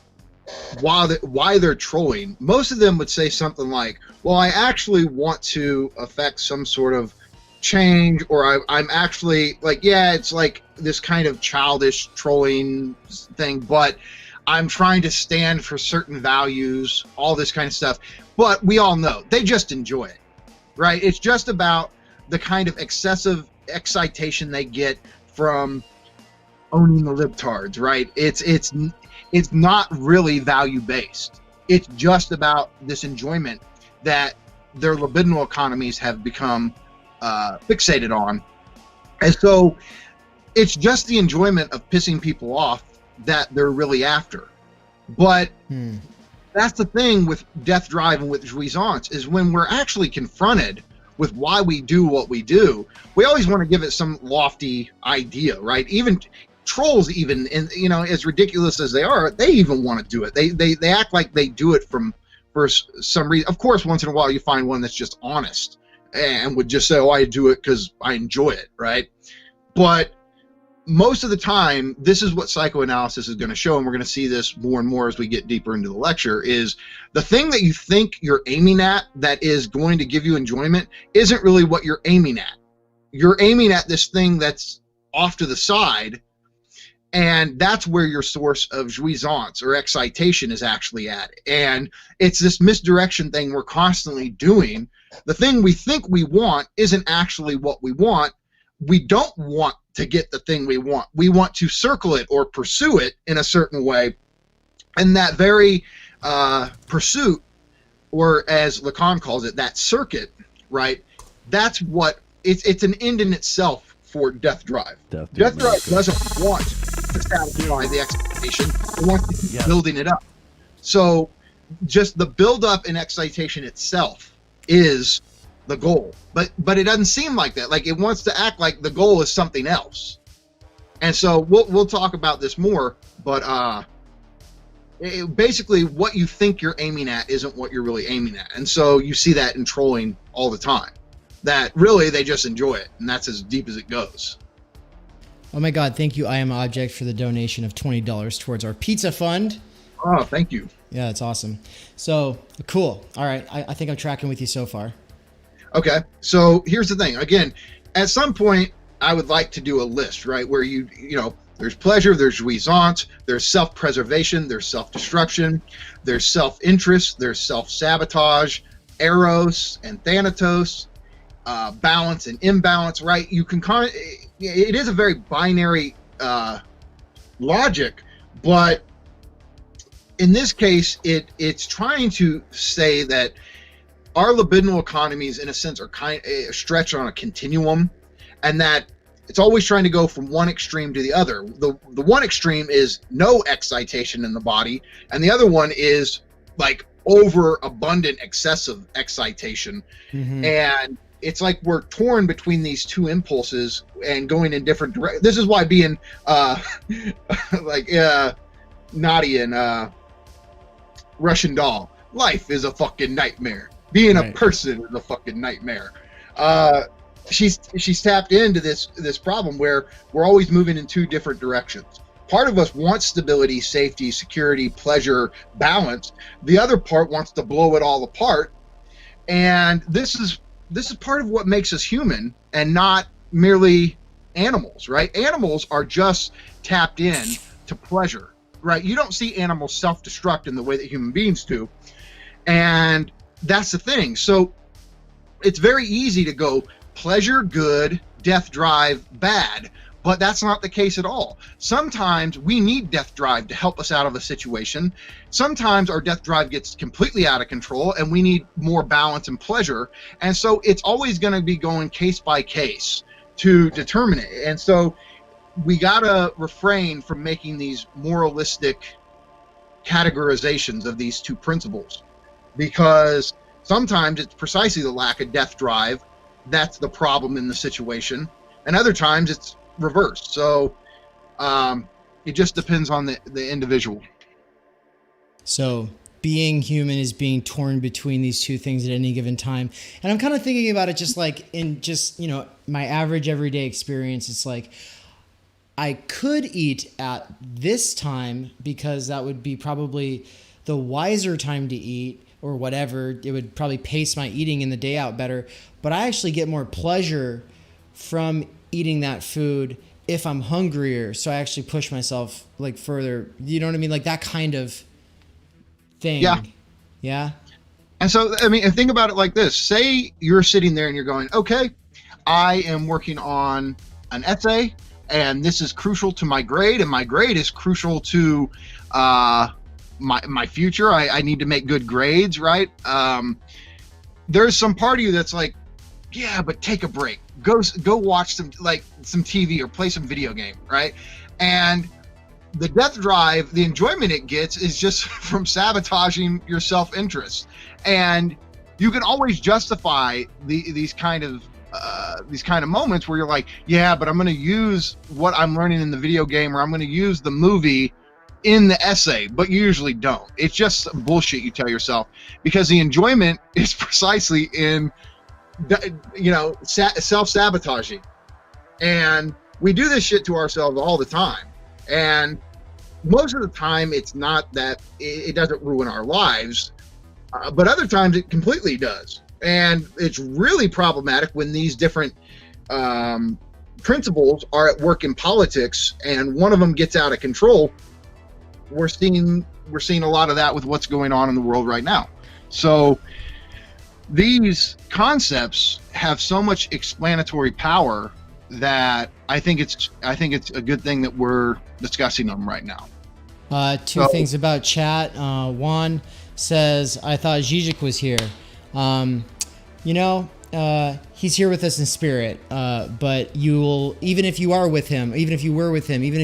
why they're trolling, most of them would say something like, "Well, I actually want to affect some sort of change, or I'm actually like, yeah, it's like this kind of childish trolling thing, but I'm trying to stand for certain values, all this kind of stuff." But we all know they just enjoy it. Right? It's just about the kind of excessive excitation they get from owning the libtards, right? It's not really value-based. It's just about this enjoyment that their libidinal economies have become fixated on. And so it's just the enjoyment of pissing people off that they're really after. But that's the thing with death drive and with jouissance, is when we're actually confronted with why we do what we do, we always want to give it some lofty idea, right? Even trolls, even, and you know, as ridiculous as they are, they even want to do it. They act like they do it for some reason. Of course, once in a while you find one that's just honest and would just say, oh, I do it because I enjoy it, right? But most of the time, this is what psychoanalysis is going to show, and we're going to see this more and more as we get deeper into the lecture, is the thing that you think you're aiming at that is going to give you enjoyment isn't really what you're aiming at. You're aiming at this thing that's off to the side, and that's where your source of jouissance or excitation is actually at. And it's this misdirection thing we're constantly doing. The thing we think we want isn't actually what we want. We don't want to get the thing we want. We want to circle it or pursue it in a certain way. And that very pursuit, or as Lacan calls it, that circuit, right? That's what it's an end in itself for death drive. Death drive doesn't want to satisfy the expectation. It wants to keep building it up. So just the build up and excitation itself is the goal, but it doesn't seem like that. Like, it wants to act like the goal is something else. And so we'll talk about this more, but basically what you think you're aiming at isn't what you're really aiming at. And so you see that in trolling all the time, that really they just enjoy it, and that's as deep as it goes. Oh my God, thank you, I Am Object, for the donation of $20 towards our pizza fund. Oh, thank you. Yeah, it's awesome. So cool. All right, I think I'm tracking with you so far. Okay, so here's the thing. Again, at some point, I would like to do a list, right, where you know, there's pleasure, there's jouissance, there's self-preservation, there's self-destruction, there's self-interest, there's self-sabotage, eros and thanatos, balance and imbalance, right? You can it is a very binary logic, but in this case, it's trying to say that our libidinal economies, in a sense, are stretched on a continuum, and that it's always trying to go from one extreme to the other. The one extreme is no excitation in the body, and the other one is like overabundant, excessive excitation. Mm-hmm. And it's like we're torn between these two impulses and going in different directions. This is why being like naughty and Russian doll, life is a fucking nightmare. Being a person is a fucking nightmare. She's tapped into this problem where we're always moving in two different directions. Part of us wants stability, safety, security, pleasure, balance. The other part wants to blow it all apart. And this is part of what makes us human and not merely animals, right? Animals are just tapped in to pleasure, right? You don't see animals self-destruct in the way that human beings do. And that's the thing. So it's very easy to go pleasure good, death drive bad, but that's not the case at all. Sometimes we need death drive to help us out of a situation. Sometimes our death drive gets completely out of control and we need more balance and pleasure. And so it's always going to be going case by case to determine it. And so we got to refrain from making these moralistic categorizations of these two principles, because sometimes it's precisely the lack of death drive that's the problem in the situation, and other times it's reversed. So it just depends on the individual. So being human is being torn between these two things at any given time. And I'm kind of thinking about it just like in just, you know, my average everyday experience. It's like I could eat at this time because that would be probably the wiser time to eat, or whatever. It would probably pace my eating in the day out better. But I actually get more pleasure from eating that food if I'm hungrier. So I actually push myself like further. You know what I mean? Like that kind of thing. Yeah. Yeah. And so, I mean, think about it like this. Say you're sitting there and you're going, okay, I am working on an essay, and this is crucial to my grade, and my grade is crucial to my future. I need to make good grades, right? There's some part of you that's like, yeah, but take a break. Go watch some TV or play some video game, right? And the death drive, the enjoyment it gets is just from sabotaging your self-interest. And you can always justify these kind of moments where you're like, yeah, but I'm going to use what I'm learning in the video game, or I'm going to use the movie in the essay, but you usually don't. It's just bullshit you tell yourself, because the enjoyment is precisely in, self-sabotaging. And we do this shit to ourselves all the time. And most of the time it's not that it doesn't ruin our lives, but other times it completely does. And it's really problematic when these different principles are at work in politics, and one of them gets out of control. We're seeing a lot of that with what's going on in the world right now. So these concepts have so much explanatory power that I think it's a good thing that we're discussing them right now. Two things about chat. Juan says, I thought Zizek was here. He's here with us in spirit, but even if you were with him, even if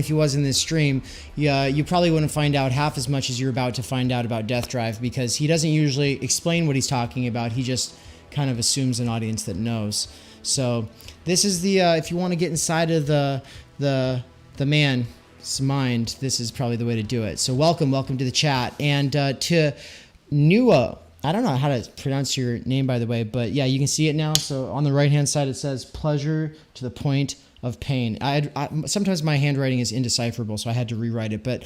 he was in this stream, you probably wouldn't find out half as much as you're about to find out about Death Drive, because he doesn't usually explain what he's talking about. He just kind of assumes an audience that knows. So this is if you want to get inside of the man's mind, this is probably the way to do it. So welcome to the chat. And to Nuo, I don't know how to pronounce your name, by the way, but yeah, you can see it now. So on the right-hand side, it says pleasure to the point of pain. Sometimes my handwriting is indecipherable, so I had to rewrite it. But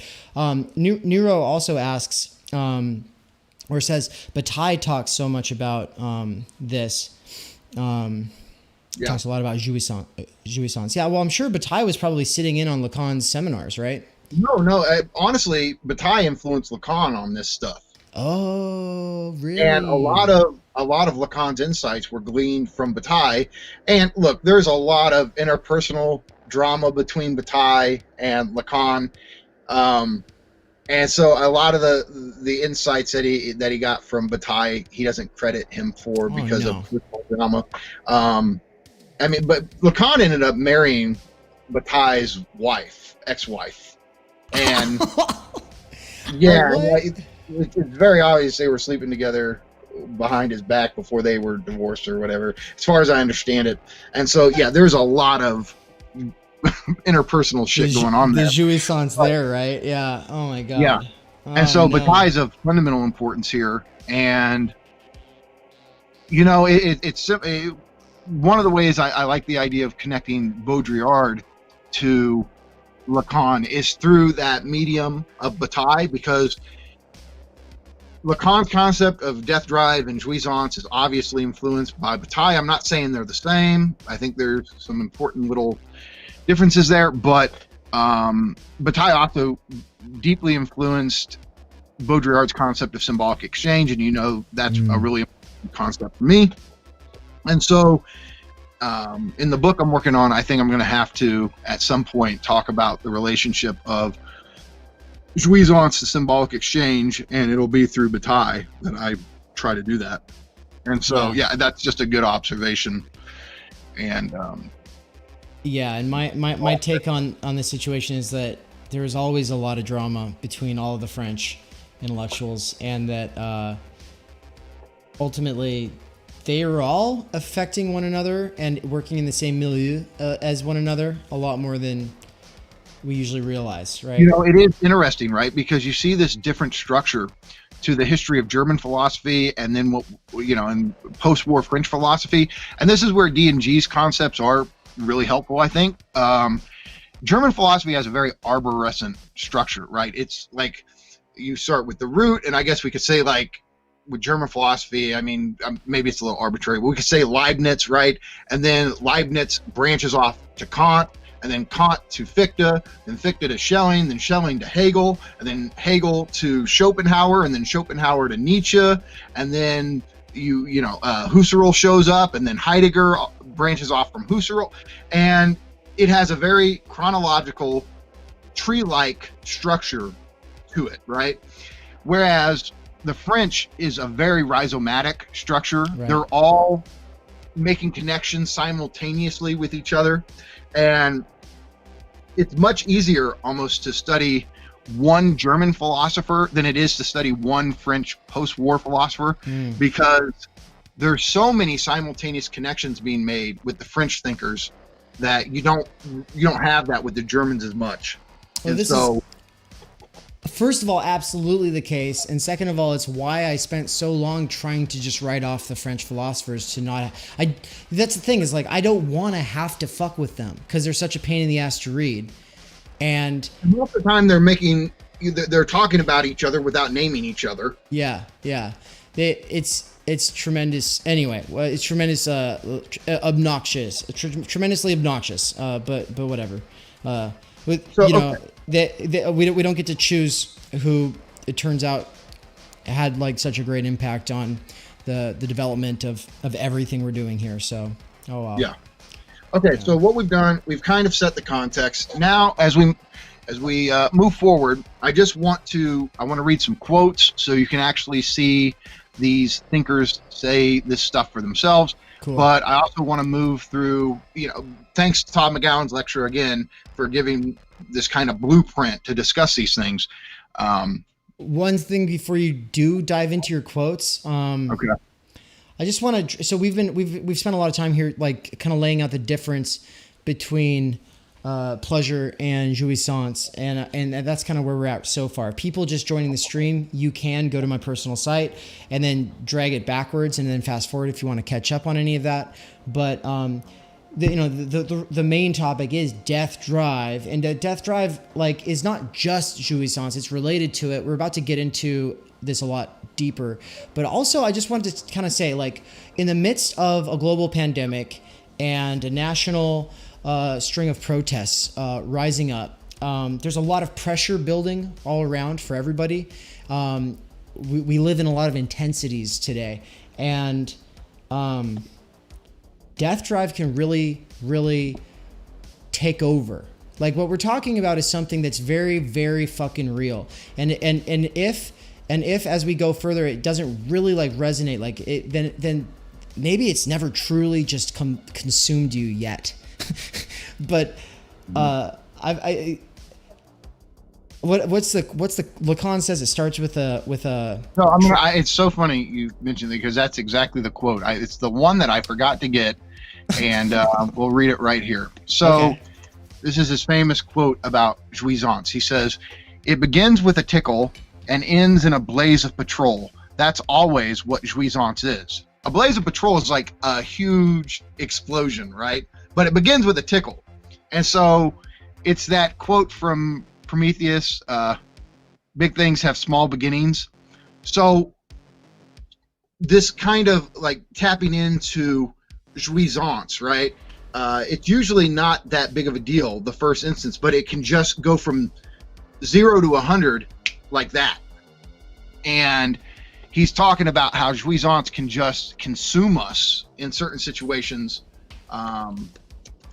Nero also asks, or says, Bataille talks so much about this. Talks a lot about jouissance. Yeah, well, I'm sure Bataille was probably sitting in on Lacan's seminars, right? No. Honestly, Bataille influenced Lacan on this stuff. Oh, really? And a lot of Lacan's insights were gleaned from Bataille. And look, there's a lot of interpersonal drama between Bataille and Lacan, and so a lot of the insights that he got from Bataille, he doesn't credit him for because of drama. But Lacan ended up marrying Bataille's ex-wife, and it's very obvious they were sleeping together behind his back before they were divorced or whatever, as far as I understand it. And so, yeah, there's a lot of interpersonal shit going on there. The jouissance there, right? Yeah. Oh my God. Yeah. And so Bataille is of fundamental importance here. And, it's one of the ways I like the idea of connecting Baudrillard to Lacan is through that medium of Bataille, because Lacan's concept of death drive and jouissance is obviously influenced by Bataille. I'm not saying they're the same. I think there's some important little differences there, but Bataille also deeply influenced Baudrillard's concept of symbolic exchange, and that's a really important concept for me. And so in the book I'm working on, I think I'm going to have to, at some point, talk about the relationship of jouissance to symbolic exchange, and it'll be through Bataille that I try to do that. And so, that's just a good observation. And and my take on the situation is that there is always a lot of drama between all of the French intellectuals, and that ultimately they are all affecting one another and working in the same milieu as one another a lot more than we usually realize, right? It is interesting, right? Because you see this different structure to the history of German philosophy, and then and post-war French philosophy. And this is where D&G's concepts are really helpful, I think. German philosophy has a very arborescent structure, right? It's like you start with the root, and I guess we could say, like, with German philosophy, maybe it's a little arbitrary, but we could say Leibniz, right? And then Leibniz branches off to Kant, and then Kant to Fichte, then Fichte to Schelling, then Schelling to Hegel, and then Hegel to Schopenhauer, and then Schopenhauer to Nietzsche, and then Husserl shows up, and then Heidegger branches off from Husserl, and it has a very chronological, tree-like structure to it, right? Whereas the French is a very rhizomatic structure. Right. They're all making connections simultaneously with each other, and it's much easier almost to study one German philosopher than it is to study one French post-war philosopher, because there's so many simultaneous connections being made with the French thinkers that you don't have that with the Germans as much. Well, this is, first of all, absolutely the case, and second of all, it's why I spent so long trying to just write off the French philosophers. That's the thing, is like I don't want to have to fuck with them because they're such a pain in the ass to read, and most of the time they're talking about each other without naming each other. Yeah. It's tremendous. Anyway, it's tremendous, obnoxious, tremendously obnoxious. But whatever. We don't get to choose who it turns out had like such a great impact on the development of everything we're doing here. So, oh wow. Yeah. Okay. Yeah. So what we've done, we've kind of set the context. Now, as we move forward, I want to read some quotes so you can actually see these thinkers say this stuff for themselves. Cool. But I also want to move through, thanks to Todd McGowan's lecture again for giving this kind of blueprint to discuss these things. One thing before you do dive into your quotes, okay. I just want to. So we've spent a lot of time here, like kind of laying out the difference between pleasure and jouissance, and that's kind of where we're at so far. People just joining the stream, you can go to my personal site and then drag it backwards and then fast forward if you want to catch up on any of that. But the main topic is death drive, and death drive like is not just jouissance; it's related to it. We're about to get into this a lot deeper, but also I just wanted to kind of say, like, in the midst of a global pandemic and a national string of protests rising up, there's a lot of pressure building all around for everybody. We live in a lot of intensities today, and death drive can really, really take over. Like, what we're talking about is something that's very, very fucking real. And if as we go further, it doesn't really like resonate, like it, then maybe it's never truly just consumed you yet. But what's the Lacan says it starts with a. No, it's so funny you mentioned it because that's exactly the quote. It's the one that I forgot to get, and we'll read it right here. So, okay. This is his famous quote about jouissance. He says, "It begins with a tickle and ends in a blaze of petrol. That's always what jouissance is. A blaze of petrol is like a huge explosion, right? But it begins with a tickle." And so it's that quote from Prometheus, big things have small beginnings. So this kind of like tapping into jouissance, right? It's usually not that big of a deal, the first instance, but it can just go from 0 to 100 like that. And he's talking about how jouissance can just consume us in certain situations. And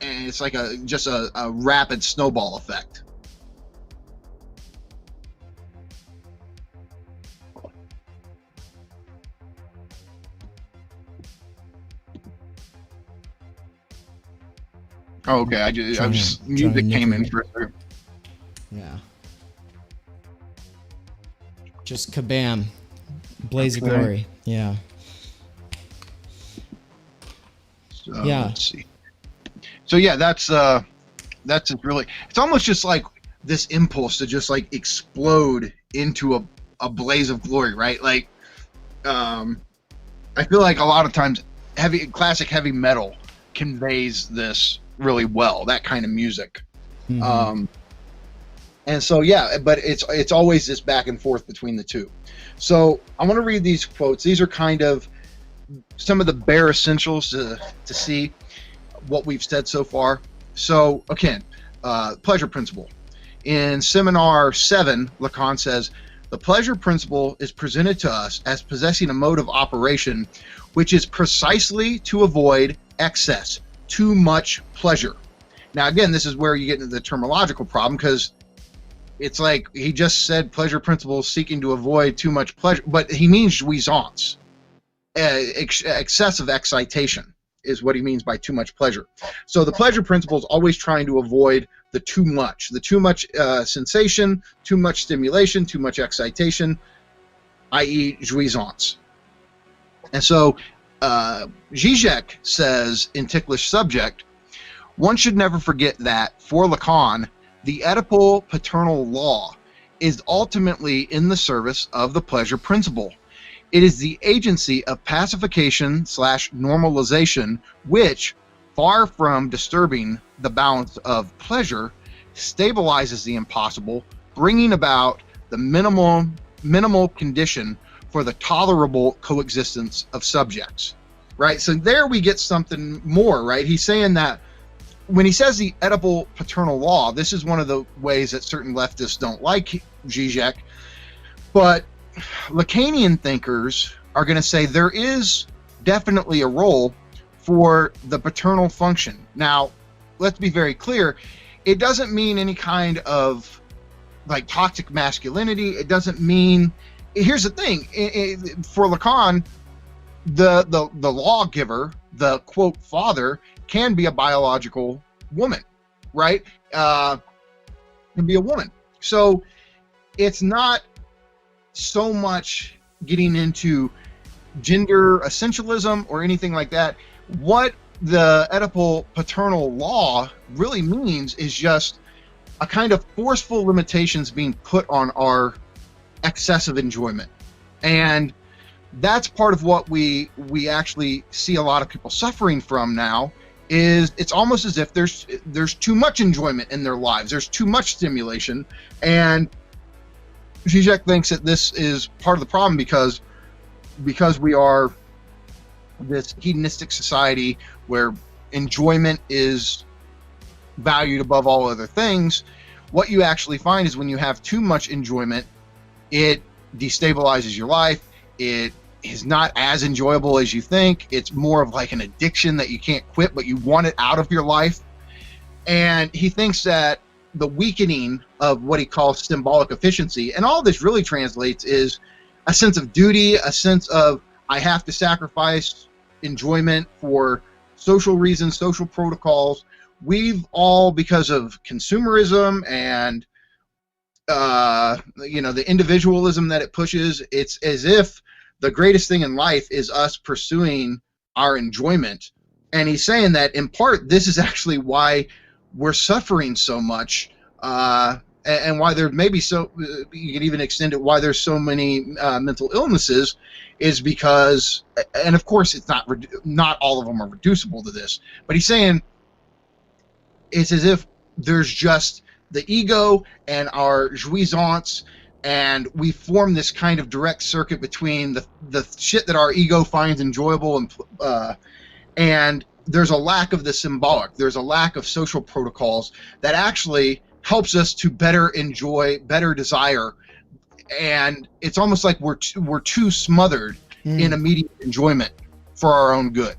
it's like just a rapid snowball effect. Oh, okay. Music came in for a second. Yeah. Just kabam. Blaze of glory. Yeah. So, yeah. Let's see. So yeah, that's really. It's almost just like this impulse to just like explode into a blaze of glory, right? Like, I feel like a lot of times classic heavy metal conveys this really well. That kind of music. Mm-hmm. And so yeah, but it's always this back and forth between the two. So I want to read these quotes. These are kind of some of the bare essentials to see what we've said so far. So again, pleasure principle. In seminar 7, Lacan says, the pleasure principle is presented to us as possessing a mode of operation which is precisely to avoid excess, too much pleasure. Now again, this is where you get into the terminological problem, because it's like he just said pleasure principle seeking to avoid too much pleasure, but he means jouissance. Excessive excitation is what he means by too much pleasure. So the pleasure principle is always trying to avoid the too much sensation, too much stimulation, too much excitation, i.e. jouissance. And so Zizek says in Ticklish Subject, one should never forget that, for Lacan, the Oedipal paternal law is ultimately in the service of the pleasure principle. It is the agency of pacification/normalization which, far from disturbing the balance of pleasure, stabilizes the impossible, bringing about the minimal condition for the tolerable coexistence of subjects. Right? So there we get something more, right? He's saying that when he says the Oedipal paternal law, this is one of the ways that certain leftists don't like Zizek, but Lacanian thinkers are going to say there is definitely a role for the paternal function. Now, let's be very clear. It doesn't mean any kind of like toxic masculinity. It doesn't mean, here's the thing, for Lacan, the lawgiver, the quote father, can be a biological woman, right? Can be a woman. So it's not so much getting into gender essentialism or anything like that. What the Oedipal paternal law really means is just a kind of forceful limitations being put on our excessive enjoyment. And that's part of what we actually see a lot of people suffering from now. Is it's almost as if there's too much enjoyment in their lives. There's too much stimulation, and Zizek thinks that this is part of the problem because we are this hedonistic society where enjoyment is valued above all other things. What you actually find is when you have too much enjoyment, it destabilizes your life. It is not as enjoyable as you think. It's more of like an addiction that you can't quit, but you want it out of your life. And he thinks that the weakening of what he calls symbolic efficiency, and all this really translates is a sense of duty, a sense of I have to sacrifice enjoyment for social reasons, social protocols. We've all, because of consumerism and the individualism that it pushes, it's as if the greatest thing in life is us pursuing our enjoyment. And he's saying that in part, this is actually why we're suffering so much, and why there may be so, you can even extend it, why there's so many mental illnesses, is because, and of course it's not all of them are reducible to this, but he's saying it's as if there's just the ego and our jouissance, and we form this kind of direct circuit between the shit that our ego finds enjoyable and there's a lack of the symbolic. There's a lack of social protocols that actually helps us to better enjoy, better desire, and it's almost like we're too smothered in immediate enjoyment for our own good.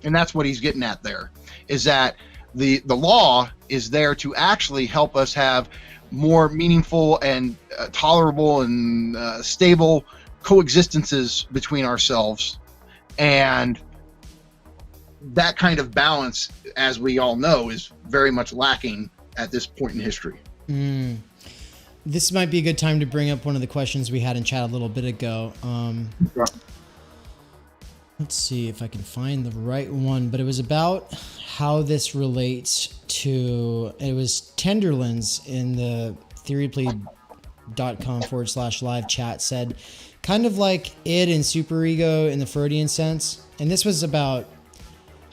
And that's what he's getting at there, is that the law is there to actually help us have more meaningful and tolerable and stable coexistences between ourselves. And that kind of balance, as we all know, is very much lacking at this point in history. This might be a good time to bring up one of the questions we had in chat a little bit ago. Let's see if I can find the right one, but it was about how this relates to, it was Tenderlands in the theoryplay.com/live chat said, kind of like id and superego in the Freudian sense. And this was about,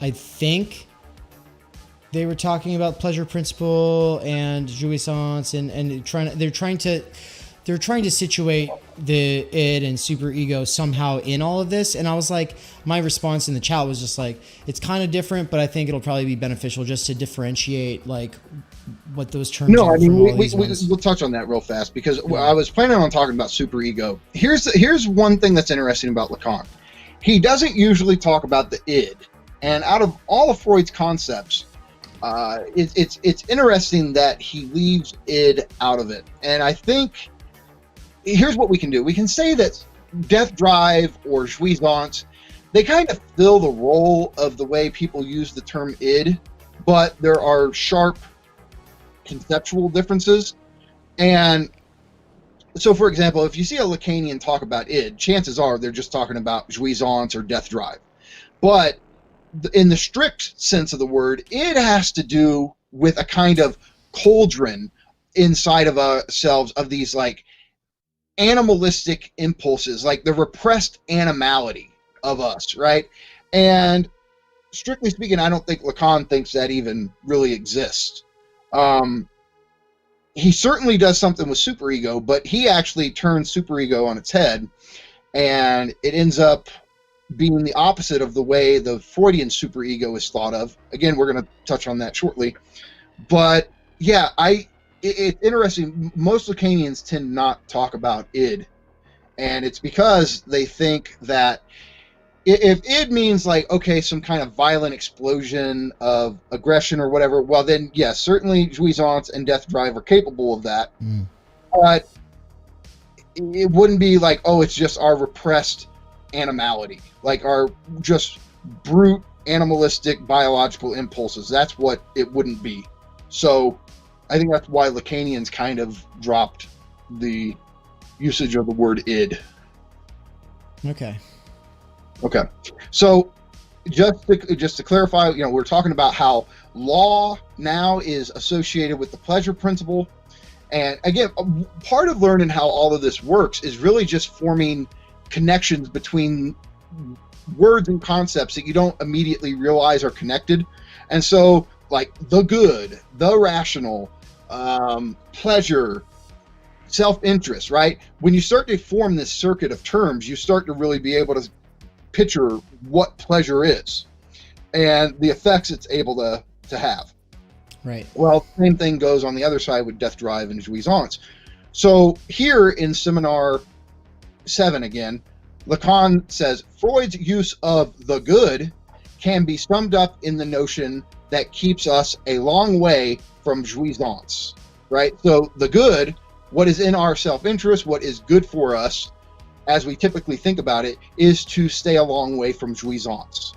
I think they were talking about pleasure principle and jouissance and they're trying to situate the id and superego somehow in all of this. And I was like, my response in the chat was just like, it's kind of different, but I think it'll probably be beneficial just to differentiate like what those terms are. No, I mean, we'll touch on that real fast because I was planning on talking about superego. Here's one thing that's interesting about Lacan. He doesn't usually talk about the id. And out of all of Freud's concepts, it's interesting that he leaves id out of it. And I think here's what we can do. We can say that death drive or jouissance, they kind of fill the role of the way people use the term id, but there are sharp conceptual differences. And so for example, if you see a Lacanian talk about id, chances are they're just talking about jouissance or death drive. But in the strict sense of the word, it has to do with a kind of cauldron inside of ourselves of these like animalistic impulses, like the repressed animality of us, right? And strictly speaking, I don't think Lacan thinks that even really exists. He certainly does something with superego, but he actually turns superego on its head, and it ends up being the opposite of the way the Freudian superego is thought of. Again, we're going to touch on that shortly. But yeah, it's interesting. Most Lacanians tend not to talk about id, and it's because they think that if id means like, okay, some kind of violent explosion of aggression or whatever, well then yes, certainly jouissance and death drive are capable of that. But it wouldn't be like, oh, it's just our repressed animality, like our just brute animalistic biological impulses. That's what it wouldn't be. So I think that's why Lacanians kind of dropped the usage of the word id. Okay. So just to clarify, we're talking about how law now is associated with the pleasure principle. And again, part of learning how all of this works is really just forming connections between words and concepts that you don't immediately realize are connected. And so like the good, the rational, pleasure, self-interest, right? When you start to form this circuit of terms, you start to really be able to picture what pleasure is and the effects it's able to have. Right. Well, same thing goes on the other side with death drive and jouissance. So here in Seminar 7 again, Lacan says Freud's use of the good can be summed up in the notion that keeps us a long way from jouissance, right? So the good, what is in our self-interest, what is good for us, as we typically think about it, is to stay a long way from jouissance.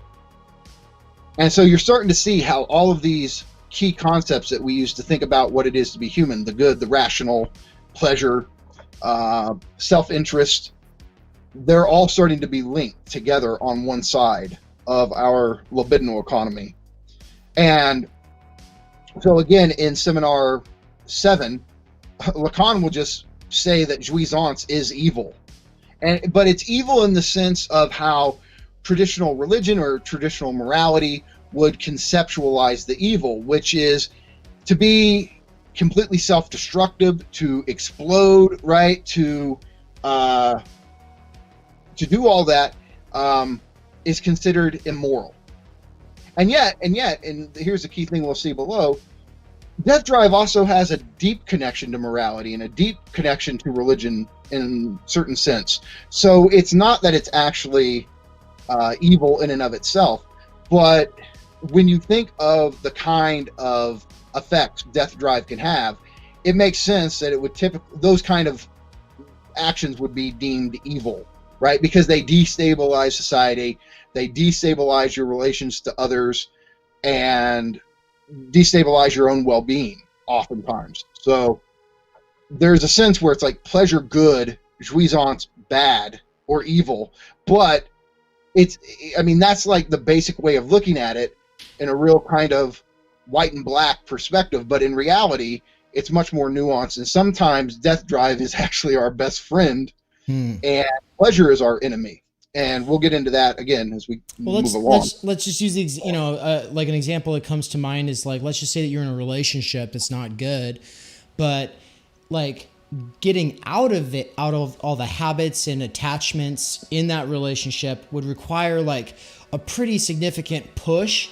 And so you're starting to see how all of these key concepts that we use to think about what it is to be human, the good, the rational, pleasure, self-interest, they're all starting to be linked together on one side of our libidinal economy. And so again, in Seminar 7, Lacan will just say that jouissance is evil. But it's evil in the sense of how traditional religion or traditional morality would conceptualize the evil, which is to be completely self-destructive, to explode, right? To do all that is considered immoral. And yet, and here's the key thing we'll see below, death drive also has a deep connection to morality and a deep connection to religion in a certain sense. So it's not that it's actually evil in and of itself, but when you think of the kind of effects death drive can have, it makes sense that it would those kind of actions would be deemed evil, right? Because they destabilize society, they destabilize your relations to others, and destabilize your own well-being oftentimes. So there's a sense where it's like pleasure good, jouissance bad or evil, but that's like the basic way of looking at it in a real kind of white and black perspective. But in reality, it's much more nuanced, and sometimes death drive is actually our best friend and pleasure is our enemy. And we'll get into that again as we move along. Let's just use like an example that comes to mind is like, let's just say that you're in a relationship that's not good, but like getting out of all the habits and attachments in that relationship would require like a pretty significant push.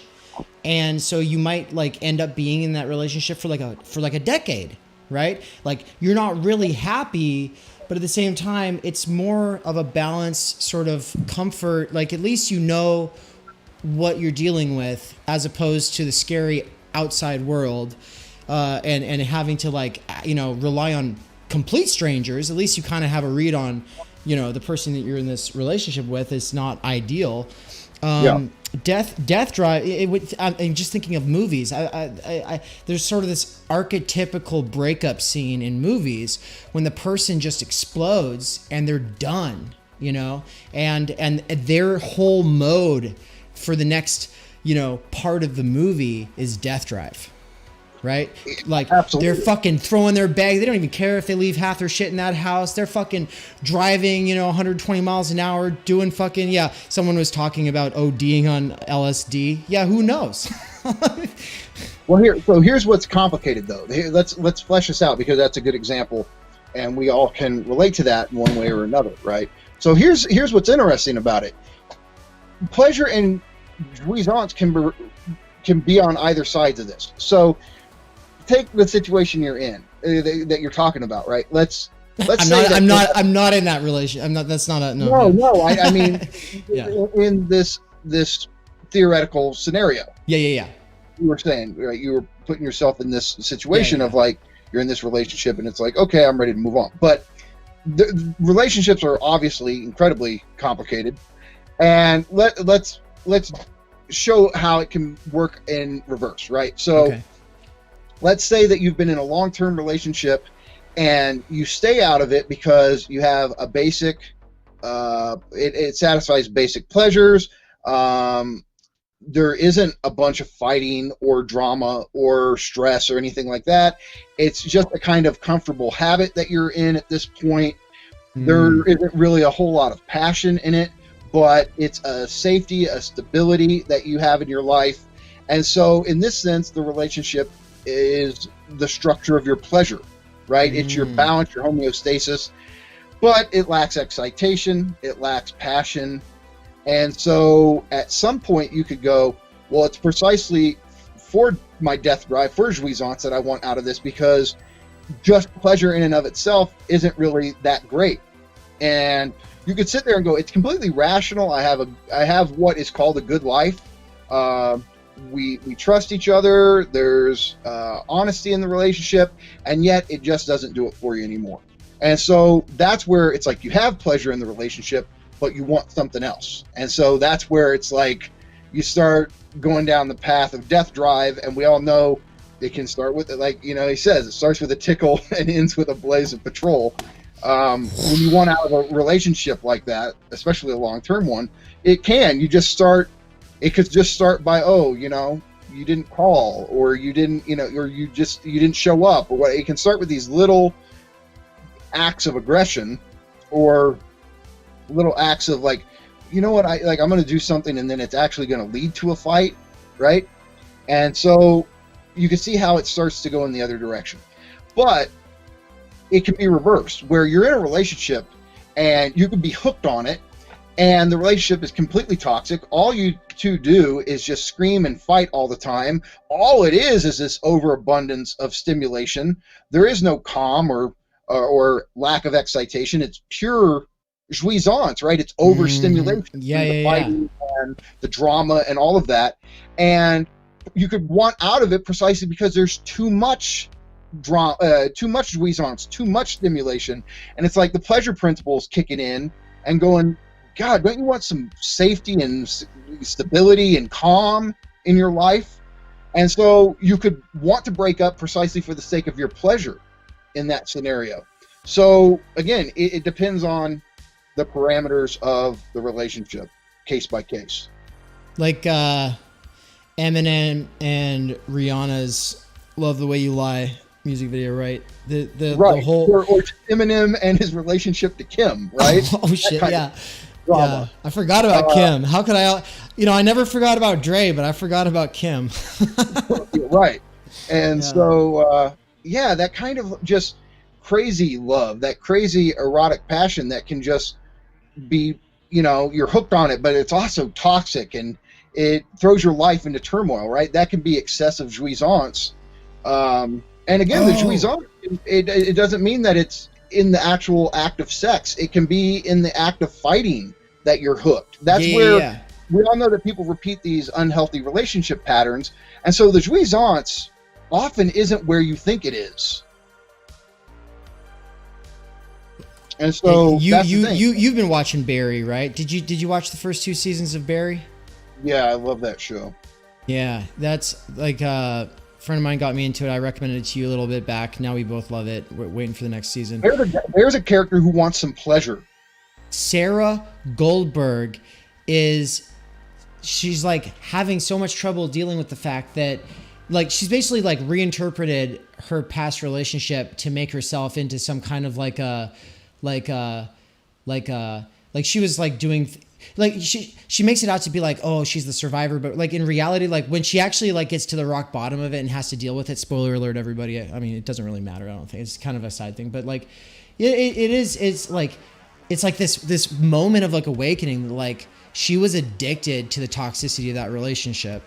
And so you might like end up being in that relationship for like a decade, right? Like you're not really happy, but at the same time, it's more of a balanced sort of comfort. Like at least you know what you're dealing with, as opposed to the scary outside world, and having to rely on complete strangers. At least you kind of have a read on the person that you're in this relationship with is not ideal. Yeah. Death drive. I'm just thinking of movies. There's sort of this archetypical breakup scene in movies when the person just explodes and they're done, and their whole mode for the next, part of the movie is death drive. Right? Like, absolutely. They're fucking throwing their bag. They don't even care if they leave half their shit in that house. They're fucking driving, 120 miles an hour, doing fucking, someone was talking about ODing on LSD. Yeah, who knows? Well, here's what's complicated though. Let's flesh this out, because that's a good example and we all can relate to that in one way or another, right? So here's what's interesting about it. Pleasure and jouissance can be on either sides of this. So take the situation you're in that you're talking about, right? Let's say I'm not in that relationship. I'm not. That's not a no. No. I mean, in this theoretical scenario. Yeah. You were saying, right? You were putting yourself in this situation of like you're in this relationship and it's like, okay, I'm ready to move on. But the relationships are obviously incredibly complicated, and let's show how it can work in reverse, right? So let's say that you've been in a long-term relationship and you stay out of it because you have a basic it satisfies basic pleasures. There isn't a bunch of fighting or drama or stress or anything like that. It's just a kind of comfortable habit that you're in at this point. There isn't really a whole lot of passion in it, but it's a safety, a stability that you have in your life. And so in this sense, the relationship is the structure of your pleasure, right? It's your balance, your homeostasis, but it lacks excitation, it lacks passion. And so at some point you could go, well, it's precisely for my death drive, for jouissance, that I want out of this, because just pleasure in and of itself isn't really that great. And you could sit there and go, it's completely rational. I have what is called a good life. We trust each other. There's honesty in the relationship, and yet it just doesn't do it for you anymore. And so that's where it's like you have pleasure in the relationship, but you want something else. And so that's where it's like you start going down the path of death drive, and we all know it can start with, like, he says, it starts with a tickle and ends with a blaze of petrol. When you want out of a relationship like that, especially a long-term one, it could just start by, you didn't call, or you didn't, or you didn't show up, or what. It can start with these little acts of aggression, or little acts of like, I'm going to do something, and then it's actually going to lead to a fight, right? And so you can see how it starts to go in the other direction. But it can be reversed, where you're in a relationship and you could be hooked on it, and the relationship is completely toxic. All you two do is just scream and fight all the time. All it is this overabundance of stimulation. There is no calm or lack of excitation. It's pure jouissance, right? It's overstimulation. The fighting and the drama and all of that. And you could want out of it precisely because there's too much drama, too much jouissance, too much stimulation. And it's like the pleasure principles kicking in and going, God, don't you want some safety and stability and calm in your life? And so you could want to break up precisely for the sake of your pleasure in that scenario. So again, it depends on the parameters of the relationship, case by case. Like Eminem and Rihanna's "Love the Way You Lie" music video, right? The whole or Eminem and his relationship to Kim, right? Oh shit, yeah. Yeah, I forgot about Kim. How could I? I never forgot about Dre, but I forgot about Kim. Right, and so that kind of just crazy love, that crazy erotic passion that can just be, you're hooked on it, but it's also toxic and it throws your life into turmoil, right? That can be excessive jouissance. And again, the jouissance, it doesn't mean that it's in the actual act of sex. It can be in the act of fighting that you're hooked. That's where we all know that people repeat these unhealthy relationship patterns. And so the jouissance often isn't where you think it is. And so you've been watching Barry, right? Did you watch the first 2 seasons of Barry? Yeah, I love that show. Yeah, that's like a friend of mine got me into it. I recommended it to you a little bit back. Now we both love it. We're waiting for the next season. There's a character who wants some pleasure. Sarah Goldberg she's like having so much trouble dealing with the fact that like she's basically like reinterpreted her past relationship to make herself into some kind of like she was like doing like she makes it out to be like, oh, she's the survivor, but like in reality, like when she actually like gets to the rock bottom of it and has to deal with it, spoiler alert everybody, I mean it doesn't really matter, I don't think, it's kind of a side thing, but like it's like this moment of like awakening, like she was addicted to the toxicity of that relationship,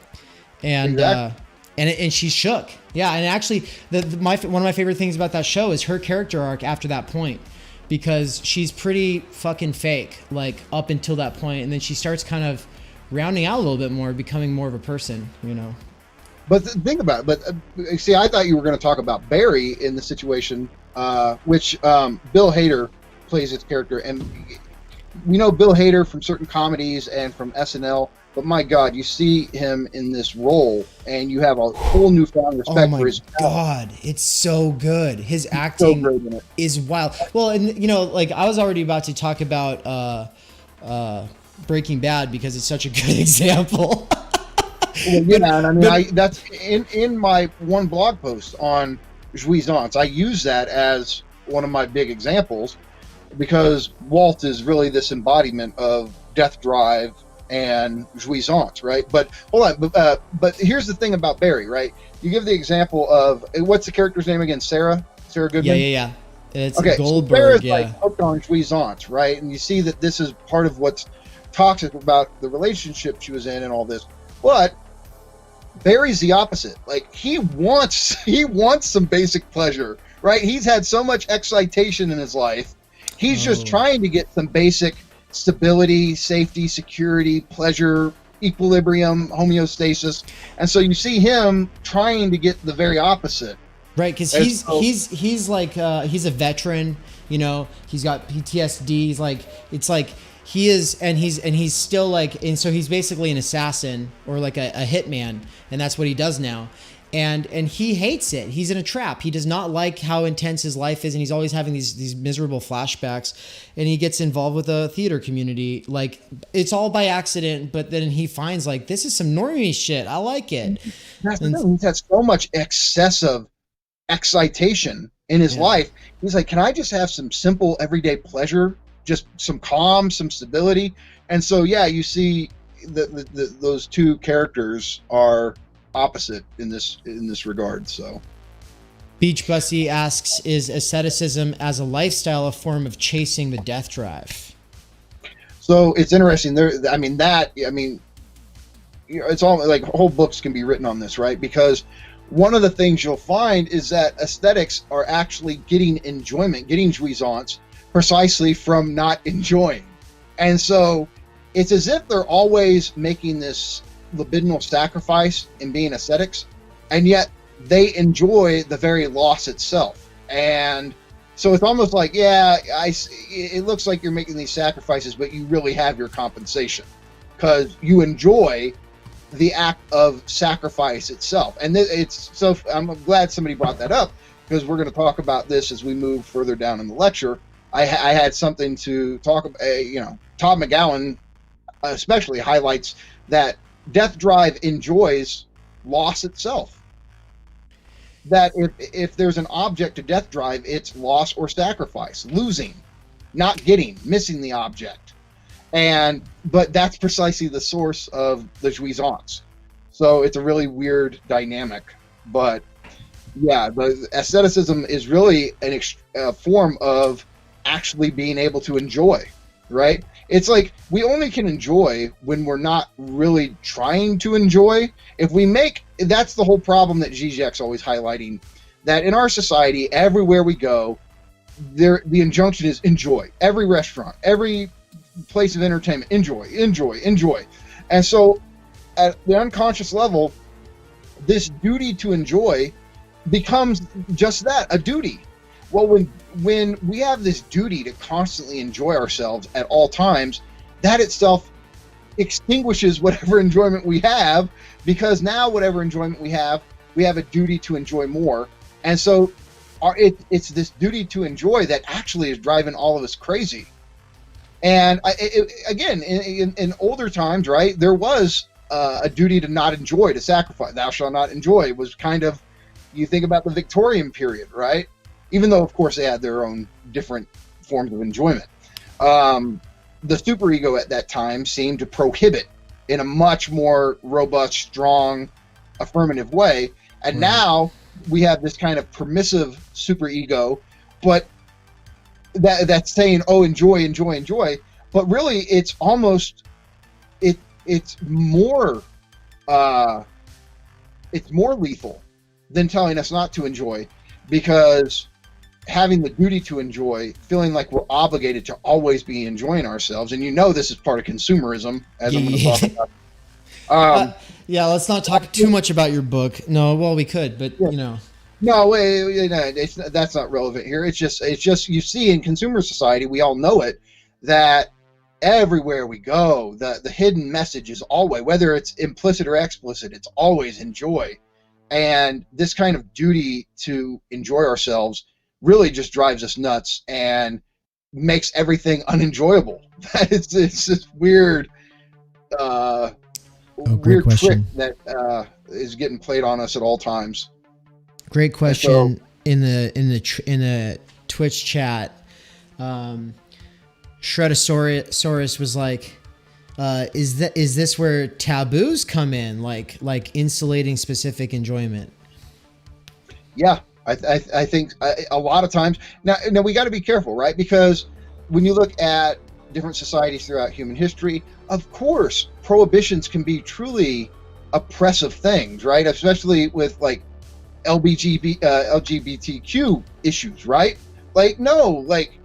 and exactly. And she's shook. Yeah, and actually one of my favorite things about that show is her character arc after that point, because she's pretty fucking fake like up until that point, and then she starts kind of rounding out a little bit more, becoming more of a person, you know. But think about it. But see, I thought you were going to talk about Barry in the situation, which Bill Hader plays its character, and we know Bill Hader from certain comedies and from SNL. But my God, you see him in this role, and you have a whole newfound respect for his talent. Oh my God, it's so good. His acting is wild. Well, and you know, like I was already about to talk about Breaking Bad because it's such a good example. Well, yeah, and I mean, that's in my one blog post on jouissance. I use that as one of my big examples because Walt is really this embodiment of death drive and jouissance, right? But hold on, but here's the thing about Barry, right? You give the example of what's the character's name again? Sarah Goodman. Yeah. It's okay, Goldberg. So Sarah's yeah, like hooked on jouissance, right? And you see that this is part of what's toxic about the relationship she was in and all this. But Barry's the opposite. Like he wants some basic pleasure, right? He's had so much excitation in his life. He's just trying to get some basic stability, safety, security, pleasure, equilibrium, homeostasis. And so you see him trying to get the very opposite. Right, because he's like he's a veteran, you know, he's got PTSD, he's like, it's like he is, and he's still like, and so he's basically an assassin or like a hitman, and that's what he does now. And he hates it. He's in a trap. He does not like how intense his life is, and he's always having these miserable flashbacks. And he gets involved with a theater community. Like it's all by accident, but then he finds like this is some normie shit. I like it. He's had so much excessive excitation in his life. He's like, can I just have some simple everyday pleasure, just some calm, some stability? And so you see those two characters are opposite in this regard. So Beach Bussy asks, is asceticism as a lifestyle a form of chasing the death drive? So it's interesting there. I mean, it's all like whole books can be written on this, right? Because one of the things you'll find is that aesthetics are actually getting enjoyment, getting jouissance precisely from not enjoying. And so it's as if they're always making this libidinal sacrifice in being ascetics, and yet they enjoy the very loss itself. And so it's almost like, it looks like you're making these sacrifices, but you really have your compensation because you enjoy the act of sacrifice itself. And it's so I'm glad somebody brought that up because we're going to talk about this as we move further down in the lecture. I had something to talk about. Todd McGowan especially highlights that death drive enjoys loss itself. That if there's an object to death drive, it's loss or sacrifice, losing, not getting, missing the object. But that's precisely the source of the jouissance. So it's a really weird dynamic. But the asceticism is really a form of actually being able to enjoy, right? It's like we only can enjoy when we're not really trying to enjoy. That's the whole problem that Zizek's always highlighting, that in our society, everywhere we go, the injunction is enjoy. Every restaurant, every place of entertainment, enjoy. And so at the unconscious level, this duty to enjoy becomes just that, a duty. Well, when we have this duty to constantly enjoy ourselves at all times, that itself extinguishes whatever enjoyment we have, because now whatever enjoyment we have a duty to enjoy more. And so it's this duty to enjoy that actually is driving all of us crazy. And again, in older times, right, there was a duty to not enjoy, to sacrifice. Thou shalt not enjoy was kind of, you think about the Victorian period, right? Even though, of course, they had their own different forms of enjoyment. The superego at that time seemed to prohibit in a much more robust, strong, affirmative way. And now we have this kind of permissive superego, but that's saying, oh, enjoy, enjoy, enjoy. But really, it's almost, it's more lethal than telling us not to enjoy, because having the duty to enjoy, feeling like we're obligated to always be enjoying ourselves, and this is part of consumerism, as I'm going to talk about. Yeah, let's not talk too much about your book. No, well, we could, but No, that's not relevant here. It's just you see in consumer society, we all know it, that everywhere we go, the hidden message is always, whether it's implicit or explicit, it's always enjoy. And this kind of duty to enjoy ourselves really just drives us nuts and makes everything unenjoyable. It's this weird, weird trick that is getting played on us at all times. Great question. In the Twitch chat, Shredosaurus was like, is this where taboos come in, like insulating specific enjoyment? Yeah, I think a lot of times now we got to be careful, right? Because when you look at different societies throughout human history, of course, prohibitions can be truly oppressive things, right? Especially with like LGBTQ issues, right? Like, no, like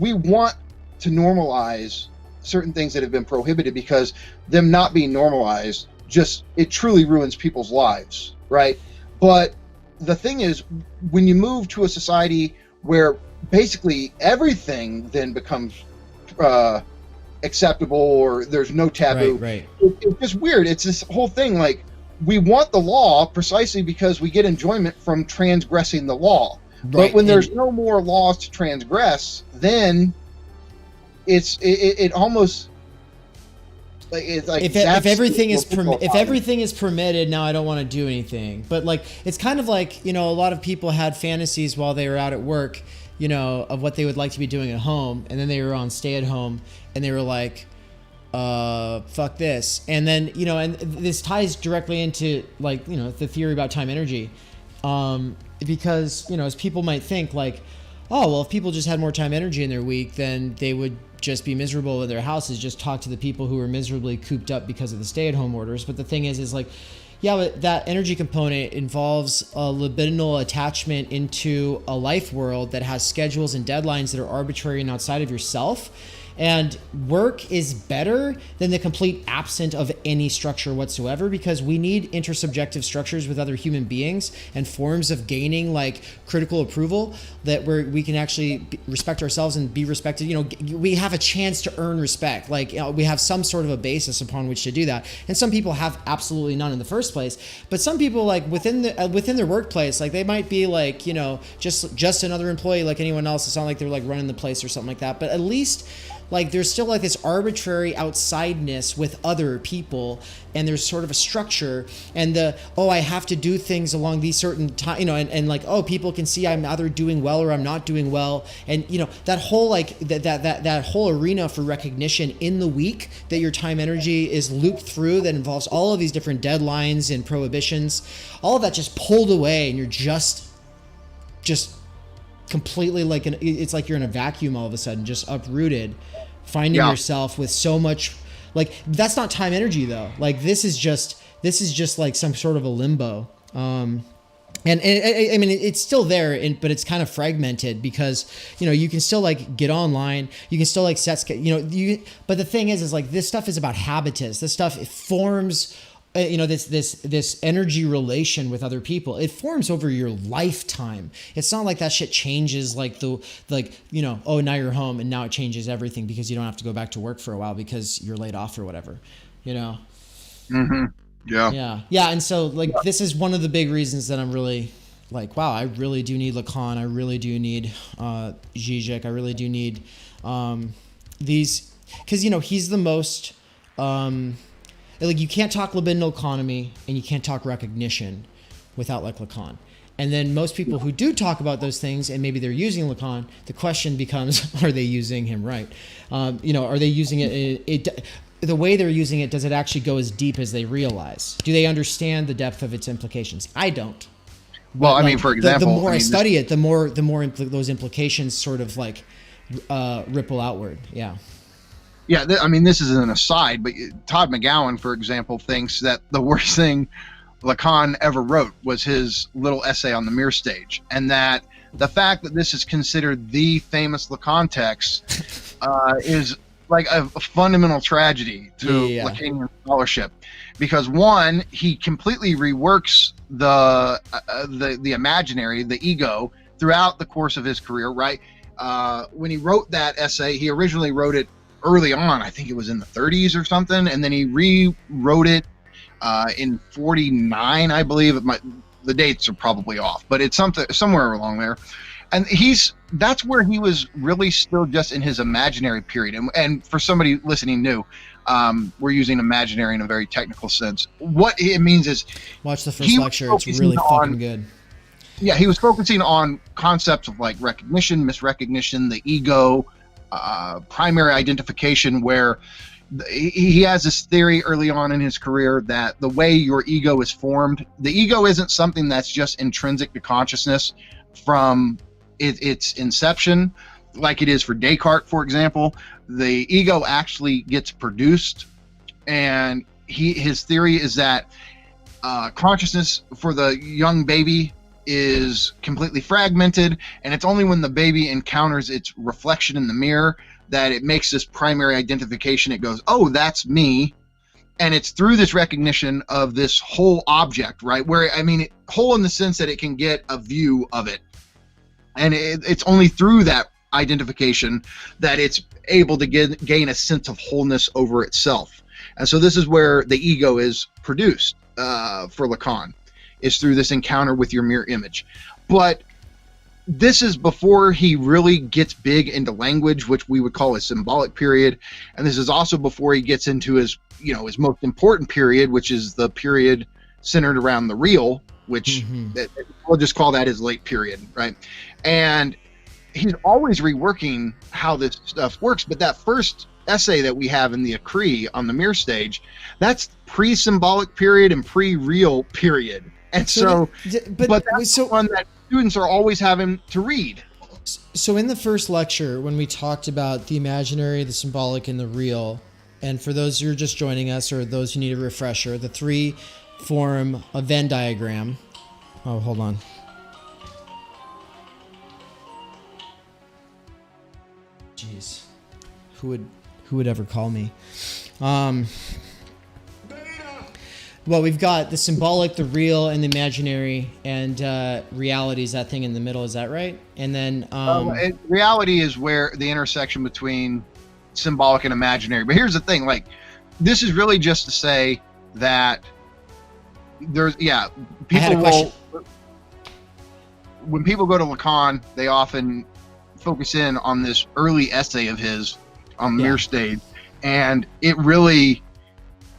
we want to normalize certain things that have been prohibited, because them not being normalized it truly ruins people's lives, right? But the thing is, when you move to a society where basically everything then becomes acceptable, or there's no taboo, right. It's just weird. It's this whole thing, like, we want the law precisely because we get enjoyment from transgressing the law. Right. But when there's no more laws to transgress, then it almost it's like if everything is permitted, now I don't want to do anything. But like, it's kind of like, a lot of people had fantasies while they were out at work, of what they would like to be doing at home, and then they were on stay at home and they were like, fuck this. And then, and this ties directly into like, the theory about time energy. Because, as people might think like, oh, well, if people just had more time energy in their week, then they would just be miserable in their houses. Just talk to the people who are miserably cooped up because of the stay-at-home orders. But the thing is like, yeah, but that energy component involves a libidinal attachment into a life world that has schedules and deadlines that are arbitrary and outside of yourself. And work is better than the complete absence of any structure whatsoever, because we need intersubjective structures with other human beings and forms of gaining like critical approval that we can actually respect ourselves and be respected. We have a chance to earn respect. Like, we have some sort of a basis upon which to do that. And some people have absolutely none in the first place. But some people, like within their workplace, like they might be like, just another employee like anyone else. It's not like they're like running the place or something like that. But at least, like, there's still like this arbitrary outsideness with other people, and there's sort of a structure, and I have to do things along these certain time, and like, people can see I'm either doing well or I'm not doing well, and that whole like that whole arena for recognition in the week that your time energy is looped through, that involves all of these different deadlines and prohibitions, all of that just pulled away, and you're just completely like it's like you're in a vacuum all of a sudden, just uprooted, finding yourself with so much, like, that's not time energy though. Like, this is just like some sort of a limbo. And I mean, it's still there, but it's kind of fragmented, because, you can still like get online, you can still like set, but the thing is like, this stuff is about habitus. This stuff, it forms this energy relation with other people. It forms over your lifetime. It's not like that shit changes oh, now you're home and now it changes everything because you don't have to go back to work for a while because you're laid off or whatever, Mm-hmm. Yeah. And so this is one of the big reasons that I'm really like, wow, I really do need Lacan. I really do need Zizek. I really do need these, because he's the most you can't talk libidinal economy and you can't talk recognition without Lacan. And then most people who do talk about those things and maybe they're using Lacan, the question becomes, are they using him right? Are they using it the way they're using it, does it actually go as deep as they realize? Do they understand the depth of its implications? I don't. Well, for example, the more I study it, the more those implications sort of ripple outward. Yeah. Yeah, this is an aside, but Todd McGowan, for example, thinks that the worst thing Lacan ever wrote was his little essay on the mirror stage, and that the fact that this is considered the famous Lacan text is like a fundamental tragedy to Lacanian scholarship, because one, he completely reworks the imaginary, the ego, throughout the course of his career. Right, when he wrote that essay, he originally wrote it early on, I think it was in the 30s or something, and then he rewrote it in 49, I believe. The dates are probably off, but it's somewhere along there. And that's where he was really still just in his imaginary period. And for somebody listening new, we're using imaginary in a very technical sense. What it means is, watch the first lecture. It's really fucking good. Yeah, he was focusing on concepts of like recognition, misrecognition, the ego, primary identification, where he has this theory early on in his career that the way your ego is formed, the ego isn't something that's just intrinsic to consciousness from its inception, like it is for Descartes, for example. The ego actually gets produced, and his theory is that consciousness for the young baby is completely fragmented, and it's only when the baby encounters its reflection in the mirror that it makes this primary identification. It goes, oh, that's me. And it's through this recognition of this whole object, right? Where, whole in the sense that it can get a view of it. And it's only through that identification that it's able to gain a sense of wholeness over itself. And so this is where the ego is produced for Lacan, is through this encounter with your mirror image. But this is before he really gets big into language, which we would call a symbolic period. And this is also before he gets into his most important period, which is the period centered around the real, which we'll just call that his late period, right? And he's always reworking how this stuff works. But that first essay that we have in the Acree on the mirror stage, that's pre-symbolic period and pre-real period. And so that's the one that students are always having to read. So in the first lecture, when we talked about the imaginary, the symbolic, and the real, and for those who are just joining us or those who need a refresher, the three form a Venn diagram. Oh, hold on. Jeez. Who would ever call me? Well, we've got the symbolic, the real, and the imaginary, and reality is that thing in the middle. Is that right? And then reality is where the intersection between symbolic and imaginary. But here's the thing: this is really just to say that there's people will. When people go to Lacan, they often focus in on this early essay of his on the mirror stage, and it really.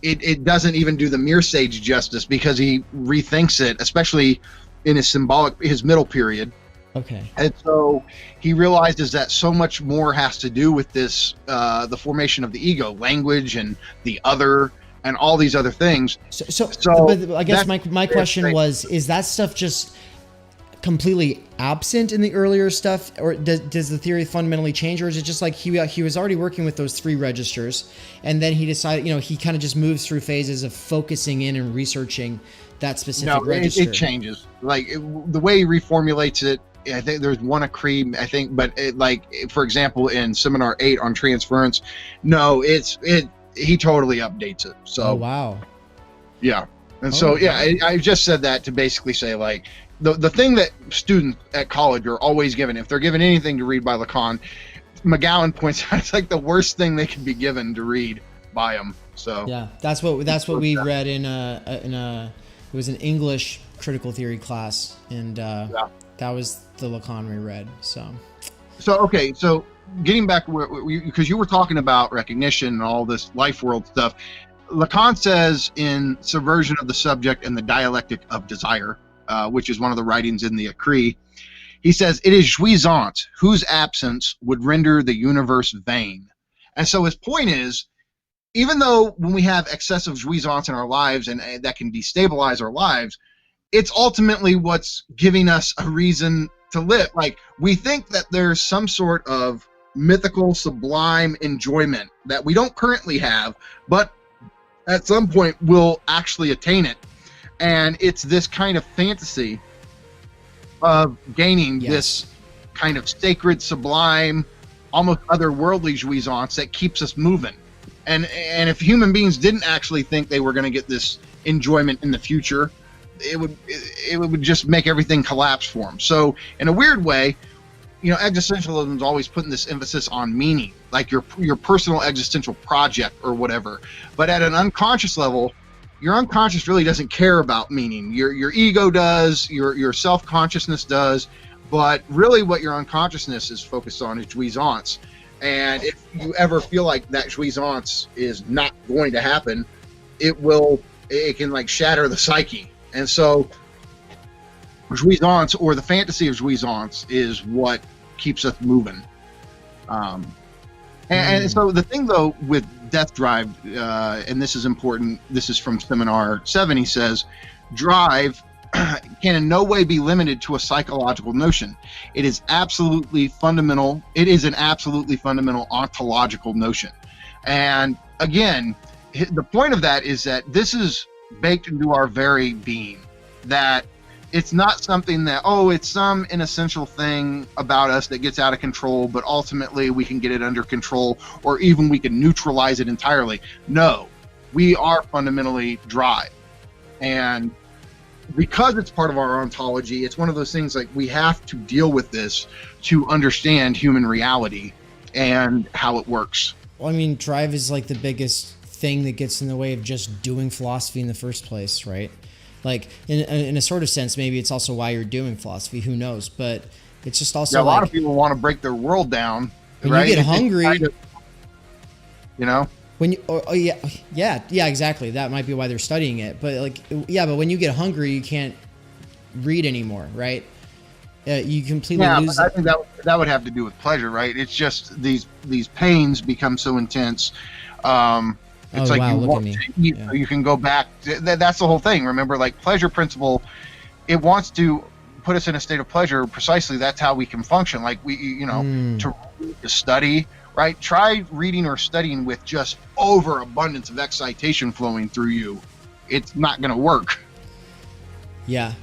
It doesn't even do the mirror stage justice because he rethinks it, especially in his middle period. Okay. And so he realizes that so much more has to do with this, the formation of the ego, language, and the other, and all these other things. So but I guess my question was, is that stuff just completely absent in the earlier stuff, or does the theory fundamentally change, or is it just like he was already working with those three registers, and then he decided, he kind of just moves through phases of focusing in and researching that specific register? It changes. The way he reformulates it, I think there's one Acree, but for example, in Seminar 8 on transference, he totally updates it. So. Oh, wow. Yeah. And so, yeah, I just said that to basically say, like, the thing that students at college are always given, if they're given anything to read by Lacan, McGowan points out it's like the worst thing they could be given to read by him. So yeah, that's what we read in it was an English critical theory class, and that was the Lacan we read. So okay, so getting back because you were talking about recognition and all this life world stuff, Lacan says in Subversion of the Subject and the Dialectic of Desire, which is one of the writings in the Acree, he says, it is jouissance whose absence would render the universe vain. And so his point is, even though when we have excessive jouissance in our lives and that can destabilize our lives, it's ultimately what's giving us a reason to live. Like, we think that there's some sort of mythical, sublime enjoyment that we don't currently have, but at some point we'll actually attain it. And it's this kind of fantasy of gaining this kind of sacred, sublime, almost otherworldly jouissance that keeps us moving. And if human beings didn't actually think they were going to get this enjoyment in the future, it would just make everything collapse for them. So in a weird way, you know, existentialism is always putting this emphasis on meaning, like your personal existential project or whatever. But at an unconscious level, your unconscious really doesn't care about meaning. Your ego does, your self-consciousness does, but really what your unconsciousness is focused on is jouissance. And if you ever feel like that jouissance is not going to happen, it can like shatter the psyche. And so jouissance, or the fantasy of jouissance, is what keeps us moving. And so the thing, though, with death drive, and this is important, this is from Seminar 7, he says, drive can in no way be limited to a psychological notion. It is absolutely fundamental. It is an absolutely fundamental ontological notion. And again, the point of that is that this is baked into our very being, that it's not something that, it's some inessential thing about us that gets out of control, but ultimately we can get it under control, or even we can neutralize it entirely. No, we are fundamentally drive. And because it's part of our ontology, it's one of those things, like, we have to deal with this to understand human reality and how it works. Well, I mean, drive is like the biggest thing that gets in the way of just doing philosophy in the first place, right? Like, in a sort of sense, maybe it's also why you're doing philosophy. Who knows? But it's just also, a lot of people want to break their world down. When right? you get hungry, kind of, you know. When you, yeah, exactly. That might be why they're studying it. But but when you get hungry, you can't read anymore, right? You completely lose. But I think that would have to do with pleasure, right? It's just these pains become so intense. It's like you want to eat, so you can go back. That's the whole thing. Remember, like, pleasure principle, it wants to put us in a state of pleasure. Precisely, that's how we can function. Like, to study, right? Try reading or studying with just overabundance of excitation flowing through you. It's not going to work. Yeah.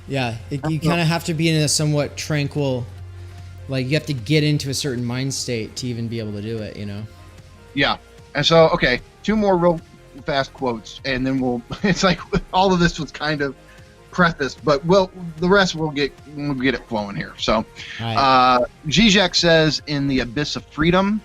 You kind of have to be in a somewhat tranquil, like, you have to get into a certain mind state to even be able to do it, you know? Yeah. And so, okay, 2 more real fast quotes, and then it's like all of this was kind of prefaced, but the rest we'll get it flowing here. So, right. Zizek says in The Abyss of Freedom,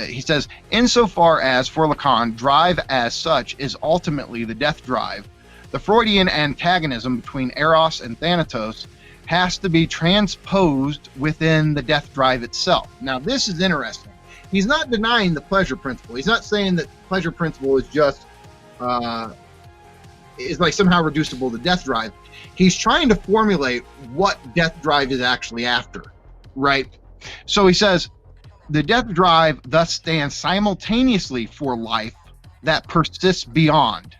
he says, insofar as for Lacan, drive as such is ultimately the death drive, the Freudian antagonism between Eros and Thanatos has to be transposed within the death drive itself. Now, this is interesting. He's not denying the pleasure principle. He's not saying that pleasure principle is just is like somehow reducible to death drive. He's trying to formulate what death drive is actually after, right? So he says, the death drive thus stands simultaneously for life that persists beyond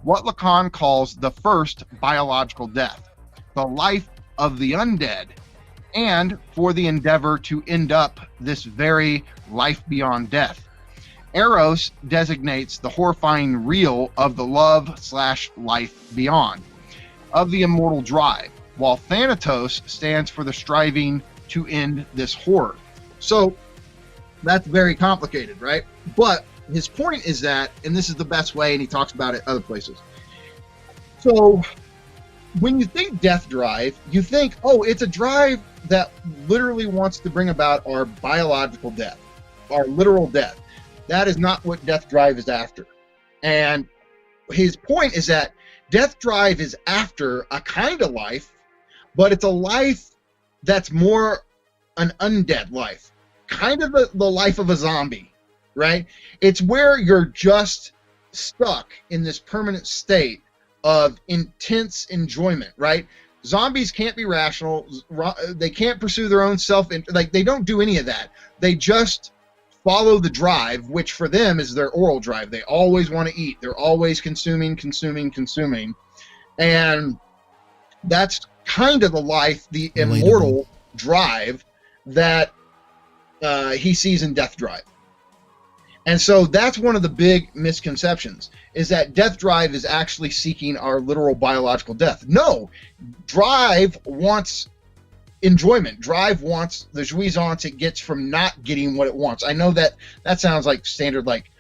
what Lacan calls the first biological death, the life of the undead, and for the endeavor to end up this very life beyond death. Eros designates the horrifying real of the love/life beyond, of the immortal drive, while Thanatos stands for the striving to end this horror. So that's very complicated, right? But his point is that, and this is the best way, and he talks about it other places. So when you think death drive, you think, oh, it's a drive that literally wants to bring about our biological death, our literal death. That is not what death drive is after. And his point is that death drive is after a kind of life, but it's a life that's more an undead life, kind of the life of a zombie, right? It's where you're just stuck in this permanent state of intense enjoyment, right? Zombies can't be rational. They can't pursue their own like they don't do any of that. They just follow the drive, which for them is their oral drive. They always want to eat. They're always consuming. And that's kind of the life, the immortal drive that he sees in death drive. And so that's one of the big misconceptions, is that death drive is actually seeking our literal biological death. No, drive wants enjoyment. Drive wants the jouissance it gets from not getting what it wants. I know that sounds like standard, like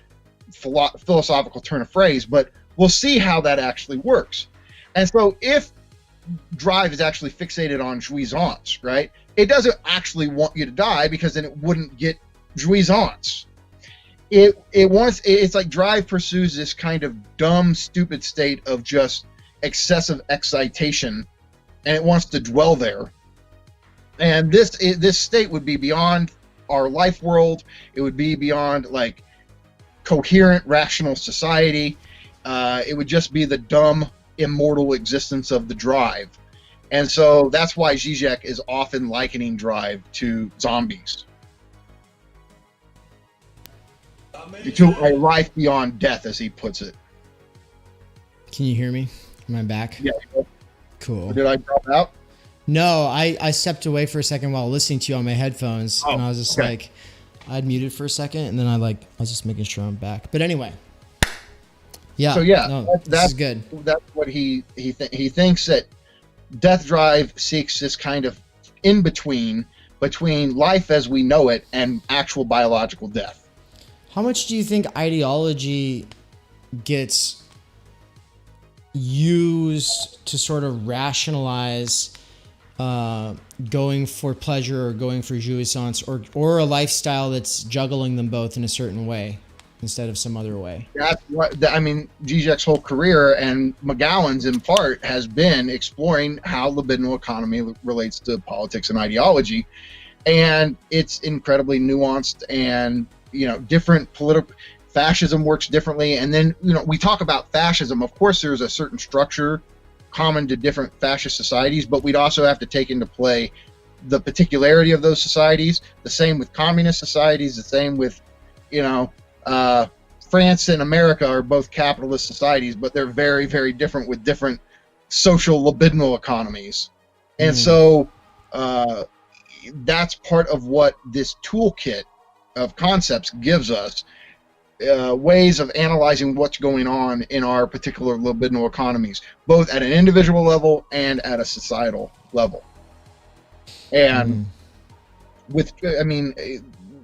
philosophical turn of phrase, but we'll see how that actually works. And so if drive is actually fixated on jouissance, right, it doesn't actually want you to die, because then it wouldn't get jouissance. It's like drive pursues this kind of dumb, stupid state of just excessive excitation, and it wants to dwell there. And this state would be beyond our life world. It would be beyond like coherent, rational society. It would just be the dumb, immortal existence of the drive. And so that's why Zizek is often likening drive to zombies, to a life beyond death, as he puts it. Can you hear me? Am I back? Yeah. Cool. Did I drop out? No, I stepped away for a second while listening to you on my headphones, and I was just like, I'd muted for a second, and then I was just making sure I'm back. But anyway, yeah. So yeah, no, this is good. That's what he thinks, that death drive seeks this kind of in between life as we know it and actual biological death. How much do you think ideology gets used to sort of rationalize going for pleasure or going for jouissance, or a lifestyle that's juggling them both in a certain way instead of some other way? That's what Zizek's whole career, and McGowan's in part, has been exploring how libidinal economy relates to politics and ideology, and it's incredibly nuanced, and different political. Fascism works differently, and then we talk about fascism. Of course, there's a certain structure common to different fascist societies, but we'd also have to take into play the particularity of those societies. The same with communist societies. The same with, France and America are both capitalist societies, but they're very, very different with different social libidinal economies. And so that's part of what this toolkit of concepts gives us. Ways of analyzing what's going on in our particular libidinal economies, both at an individual level and at a societal level. And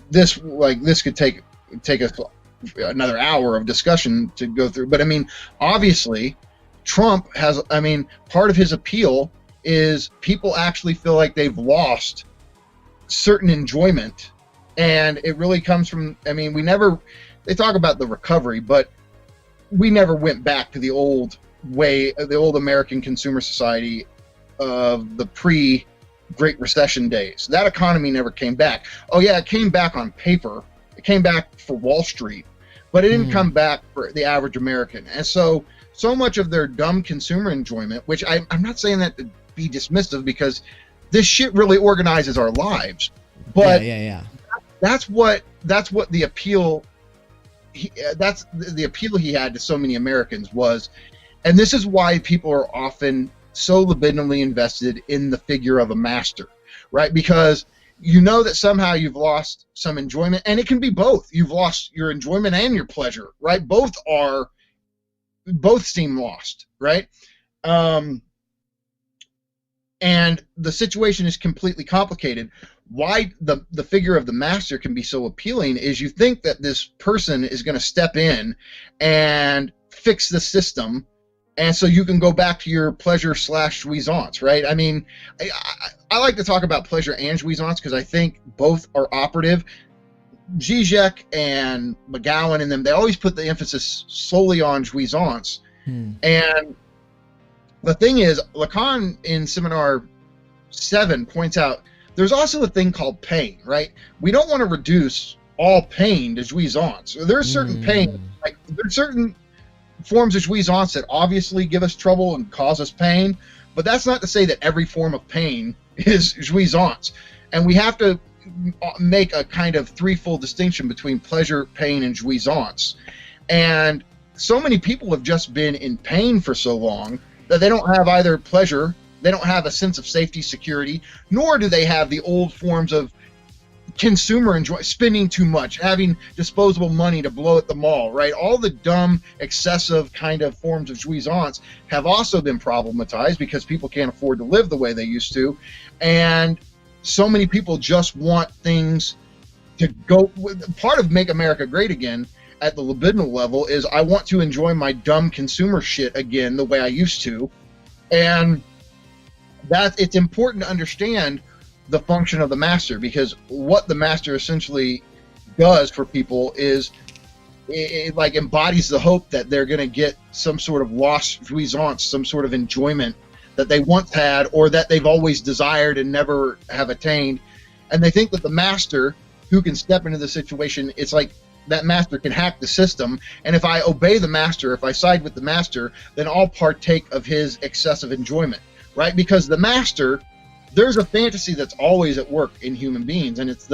this could take us another hour of discussion to go through. But obviously, Trump has. Part of his appeal is people actually feel like they've lost certain enjoyment, and it really comes from. We never. They talk about the recovery, but we never went back to the old way, the old American consumer society of the pre-Great Recession days. That economy never came back. Oh yeah, it came back on paper. It came back for Wall Street, but it didn't come back for the average American. And so much of their dumb consumer enjoyment, which I'm not saying that to be dismissive, because this shit really organizes our lives. But that's what the appeal. That's the appeal he had to so many Americans was, and this is why people are often so libidinally invested in the figure of a master, right? Because that somehow you've lost some enjoyment, and it can be both. You've lost your enjoyment and your pleasure, right? Both seem lost, right? And And the situation is completely complicated. Why the figure of the master can be so appealing is you think that this person is going to step in and fix the system, and so you can go back to your pleasure / jouissance, right? I mean, I like to talk about pleasure and jouissance because I think both are operative. Zizek and McGowan and them, they always put the emphasis solely on jouissance. And the thing is, Lacan in Seminar 7 points out there's also a thing called pain, right? We don't want to reduce all pain to jouissance. There's certain pain, like there's certain forms of jouissance that obviously give us trouble and cause us pain, but that's not to say that every form of pain is jouissance. And we have to make a kind of threefold distinction between pleasure, pain, and jouissance. And so many people have just been in pain for so long that they don't have either pleasure, they don't have a sense of safety, security, nor do they have the old forms of consumer enjoy, spending too much, having disposable money to blow at the mall, right? All the dumb, excessive kind of forms of jouissance have also been problematized because people can't afford to live the way they used to. And so many people just want things to go. Part of Make America Great Again at the libidinal level is I want to enjoy my dumb consumer shit again the way I used to. And that it's important to understand the function of the master, because what the master essentially does for people is it like embodies the hope that they're going to get some sort of lost jouissance, some sort of enjoyment that they once had or that they've always desired and never have attained. And they think that the master who can step into the situation, it's like that master can hack the system, and if I obey the master, if I side with the master, then I'll partake of his excessive enjoyment, right? Because the master, there's a fantasy that's always at work in human beings, and it's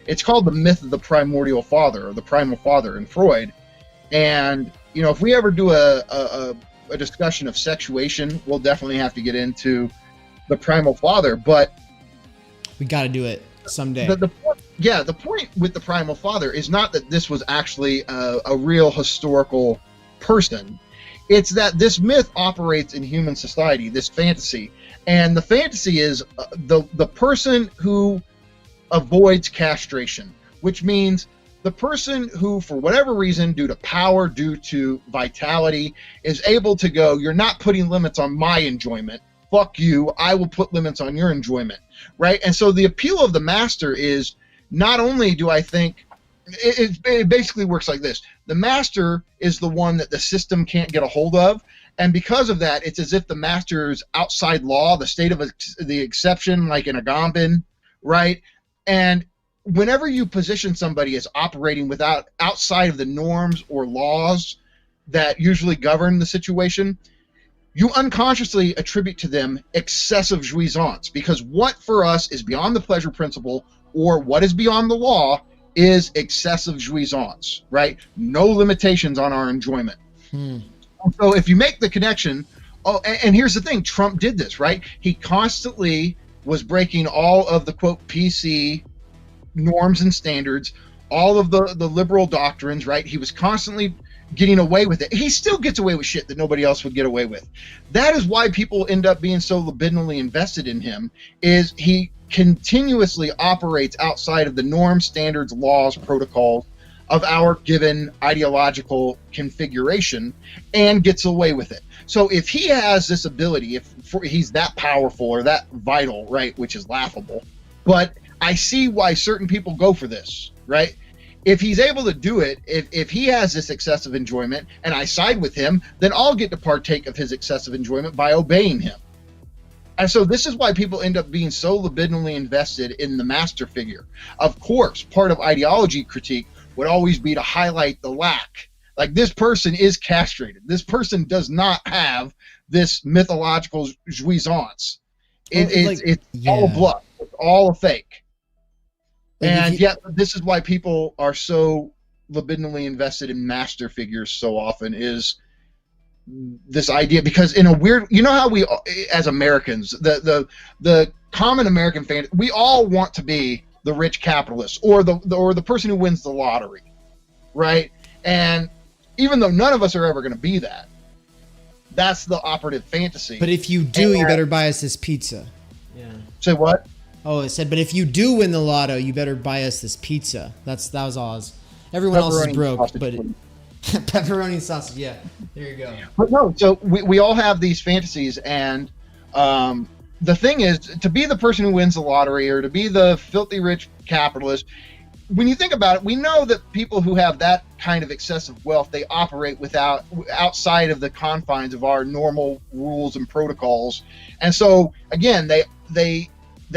it's called the myth of the primordial father, or the primal father in Freud. And you know, if we ever do a discussion of sexuation, we'll definitely have to get into the primal father, but we got to do it someday. The point with the primal father is not that this was actually a real historical person. It's that this myth operates in human society, this fantasy. And the fantasy is the person who avoids castration, which means the person who, for whatever reason, due to power, due to vitality, is able to go, you're not putting limits on my enjoyment. Fuck you. I will put limits on your enjoyment, right? And so the appeal of the master is not only do I think it basically works like this. The master is the one that the system can't get a hold of. And because of that, it's as if the master is outside law, the state of the exception, like in Agamben, right? And whenever you position somebody as operating outside of the norms or laws that usually govern the situation, you unconsciously attribute to them excessive jouissance, because what for us is beyond the pleasure principle, or what is beyond the law, is excessive jouissance, right? No limitations on our enjoyment. So if you make the connection, and here's the thing, Trump did this, right? He constantly was breaking all of the, quote, PC norms and standards, all of the liberal doctrines, right? He was constantly getting away with it. He still gets away with shit that nobody else would get away with. That is why people end up being so libidinally invested in him, is he continuously operates outside of the norms, standards, laws, protocols of our given ideological configuration and gets away with it. So if he has this ability, if he's that powerful or that vital, right, which is laughable, but I see why certain people go for this, right? If he's able to do it, if he has this excessive enjoyment and I side with him, then I'll get to partake of his excessive enjoyment by obeying him. And so this is why people end up being so libidinally invested in the master figure. Of course, part of ideology critique would always be to highlight the lack. Like, this person is castrated. This person does not have this mythological jouissance. It's all a bluff. It's all a fake. And yet, this is why people are so libidinally invested in master figures so often, is this idea, because in a weird, you know how we as Americans, the common American fan, we all want to be the rich capitalist or the person who wins the lottery, right? And even though none of us are ever going to be that, That's the operative fantasy. But if you do, you better buy us this pizza. Yeah. Say what? Oh, it said, but if you do win the lotto, you better buy us this pizza. That was Oz. Everyone else is broke, but pepperoni sausage. Yeah, there you go. But no, so we all have these fantasies, and the thing is, to be the person who wins the lottery or to be the filthy rich capitalist, when you think about it, we know that people who have that kind of excessive wealth, they operate outside of the confines of our normal rules and protocols. And so again, they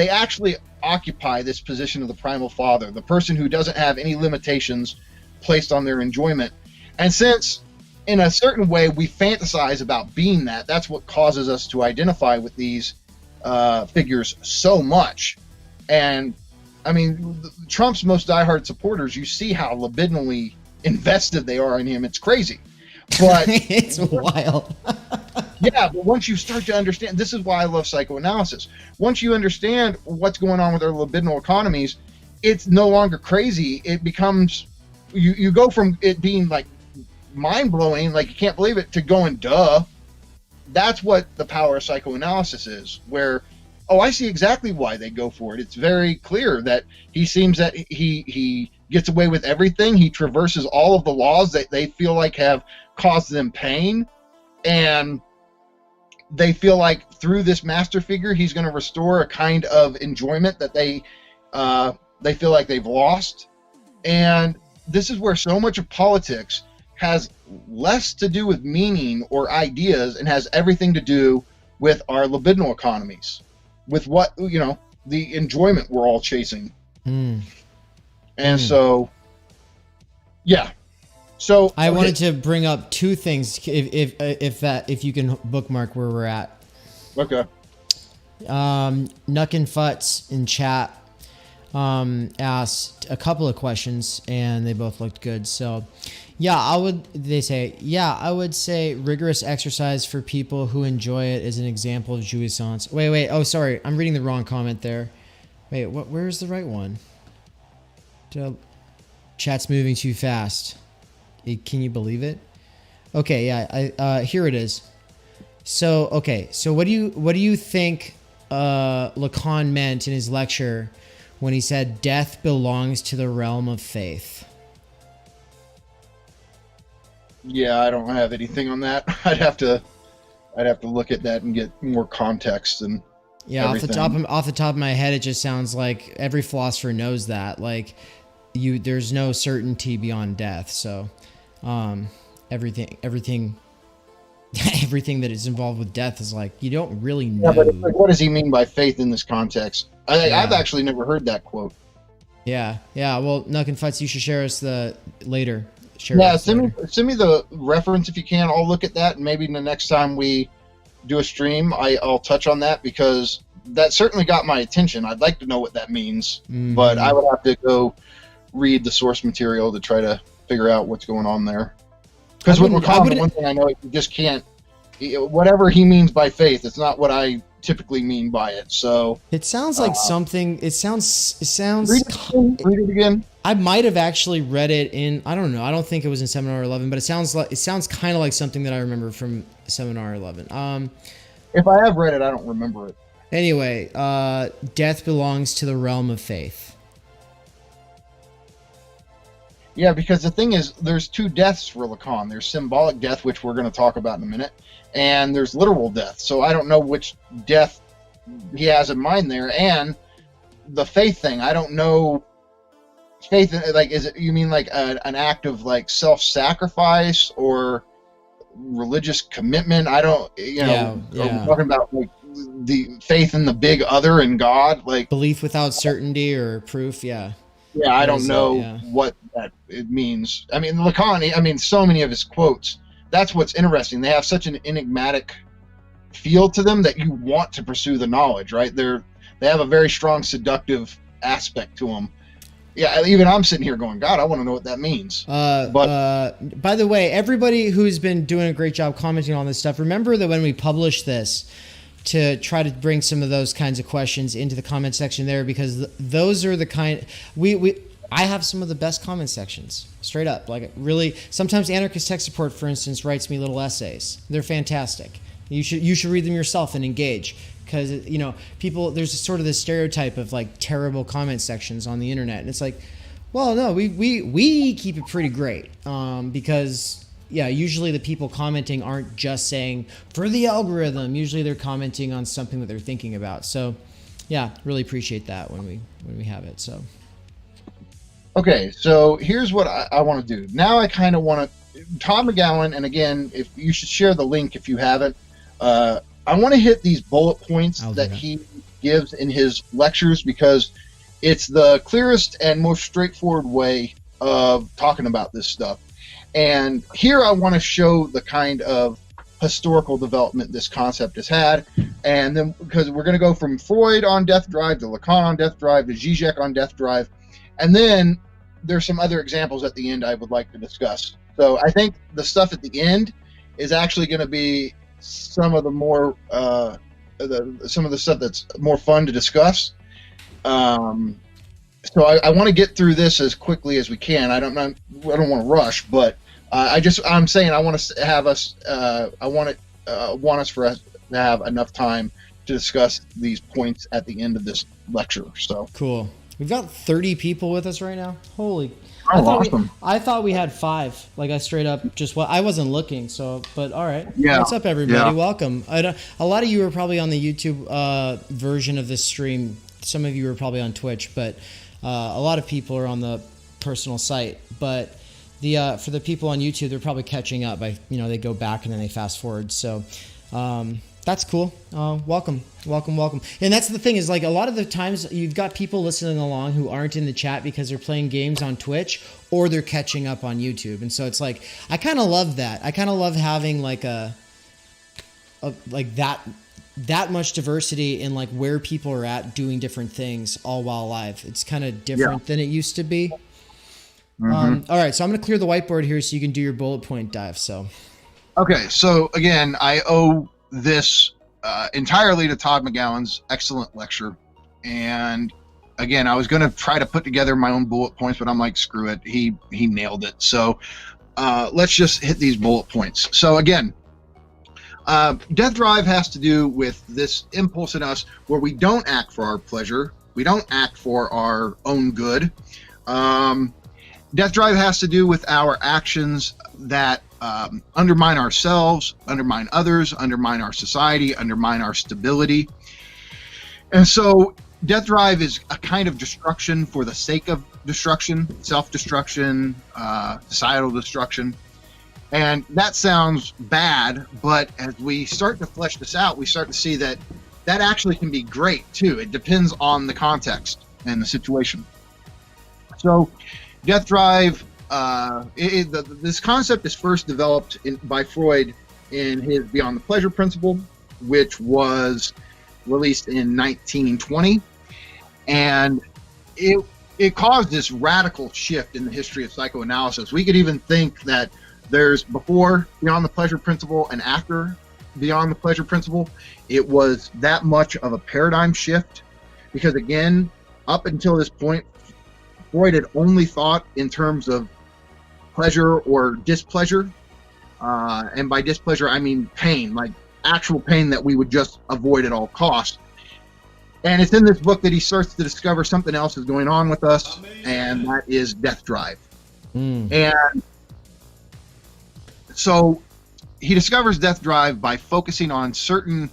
actually occupy this position of the primal father, the person who doesn't have any limitations placed on their enjoyment. And since in a certain way we fantasize about being that, that's what causes us to identify with these figures so much. And I mean, Trump's most diehard supporters, you see how libidinally invested they are in him. It's crazy. But it's wild. Yeah, but once you start to understand, this is why I love psychoanalysis. Once you understand what's going on with our libidinal economies, it's no longer crazy. It becomes, you go from it being like mind-blowing, like you can't believe it, to going, duh. That's what the power of psychoanalysis is, where, oh, I see exactly why they go for it. It's very clear that he seems that he gets away with everything. He traverses all of the laws that they feel like have caused them pain, and they feel like through this master figure, he's going to restore a kind of enjoyment that they feel like they've lost. And this is where so much of politics has less to do with meaning or ideas and has everything to do with our libidinal economies, with what, you know, the enjoyment we're all chasing. And so, yeah. So I wanted to bring up two things, if you can bookmark where we're at. Okay. Nuck and Futz in chat asked a couple of questions, and they both looked good. So, yeah, I would say rigorous exercise for people who enjoy it is an example of jouissance. Wait. Oh, sorry. I'm reading the wrong comment there. Wait, where's the right one? Chat's moving too fast. Can you believe it? Okay, yeah, here it is. So, okay, so what do you think Lacan meant in his lecture when he said death belongs to the realm of faith? Yeah, I don't have anything on that. I'd have to look at that and get more context and everything. Off the top of my head, it just sounds like every philosopher knows that. Like, there's no certainty beyond death. So, everything that is involved with death is like, you don't really know. Yeah, but like, what does he mean by faith in this context? I've actually never heard that quote. Yeah. Well, Nuck and Futz, you should share us later. Send me the reference if you can. I'll look at that, and maybe the next time we do a stream, I'll touch on that, because that certainly got my attention. I'd like to know what that means, but I would have to go read the source material to try to figure out what's going on there. Because with Lacan, one thing I know, you just can't. Whatever he means by faith, it's not what I typically mean by it. So it sounds like something. It sounds. Read it again. I might have actually read it in. I don't know. I don't think it was in Seminar 11, but it sounds kind of like something that I remember from Seminar 11. If I have read it, I don't remember it. Anyway, death belongs to the realm of faith. Yeah, because the thing is, there's two deaths for Lacan. There's symbolic death, which we're going to talk about in a minute, and there's literal death. So I don't know which death he has in mind there. And the faith thing, I don't know. Faith, like, is it, you mean like an act of like self-sacrifice or religious commitment? I don't, are we talking about like the faith in the big other and God, like belief without certainty or proof? Yeah, I don't know what that it means. I mean, Lacan, so many of his quotes, that's what's interesting. They have such an enigmatic feel to them that you want to pursue the knowledge, right? They have a very strong seductive aspect to them. Yeah, even I'm sitting here going, God, I want to know what that means. By the way, everybody who's been doing a great job commenting on this stuff, remember that when we publish this, to try to bring some of those kinds of questions into the comment section there, because those are the kind I have some of the best comment sections, straight up. Like, really, sometimes Anarchist Tech Support, for instance, writes me little essays. They're fantastic. You should read them yourself and engage, because people, there's sort of this stereotype of like terrible comment sections on the internet, and it's like, well, no, we keep it pretty great, because usually the people commenting aren't just saying for the algorithm. Usually they're commenting on something that they're thinking about. So really appreciate that when we have it. So okay, so here's what I want to do now. I kind of want to Todd McGowan, and again, if you should share the link if you haven't. I want to hit these bullet points that he gives in his lectures, because it's the clearest and most straightforward way of talking about this stuff. And here I want to show the kind of historical development this concept has had. And then, because we're going to go from Freud on death drive to Lacan on death drive to Zizek on death drive. And then there's some other examples at the end I would like to discuss. So I think the stuff at the end is actually going to be some of the more some of the stuff that's more fun to discuss. So I want to get through this as quickly as we can. I don't want to rush, but I'm saying I want to have us. I want us to have enough time to discuss these points at the end of this lecture. So cool. We've got 30 people with us right now. Holy. Awesome. I thought we had 5. Like, I straight up I wasn't looking. So, but all right. Yeah. What's up, everybody? Yeah. Welcome. A lot of you are probably on the YouTube version of this stream. Some of you are probably on Twitch, but a lot of people are on the personal site. But for the people on YouTube, they're probably catching up by they go back and then they fast forward. So that's cool. Welcome. And that's the thing, is like a lot of the times you've got people listening along who aren't in the chat because they're playing games on Twitch or they're catching up on YouTube. And so it's like, I kind of love that. I kind of love having like like that much diversity in like where people are at doing different things all while live. It's kind of different than it used to be. Mm-hmm. All right. So I'm going to clear the whiteboard here so you can do your bullet point dive. So, okay. So again, I owe this entirely to Todd McGowan's excellent lecture. And again, I was going to try to put together my own bullet points, but I'm like, screw it. He nailed it. So let's just hit these bullet points. So again, death drive has to do with this impulse in us where we don't act for our pleasure. We don't act for our own good. Death drive has to do with our actions that undermine ourselves, undermine others, undermine our society, undermine our stability. And so death drive is a kind of destruction for the sake of destruction, self-destruction, societal destruction. And that sounds bad, but as we start to flesh this out, we start to see that that actually can be great too. It depends on the context and the situation. So death drive, this concept is first developed by Freud in his Beyond the Pleasure Principle, which was released in 1920. And it caused this radical shift in the history of psychoanalysis. We could even think that there's before Beyond the Pleasure Principle and after Beyond the Pleasure Principle. It was that much of a paradigm shift because, again, up until this point, Freud had only thought in terms of pleasure or displeasure. And by displeasure, I mean pain, like actual pain that we would just avoid at all costs. And it's in this book that he starts to discover something else is going on with us, and that is death drive. And so he discovers death drive by focusing on certain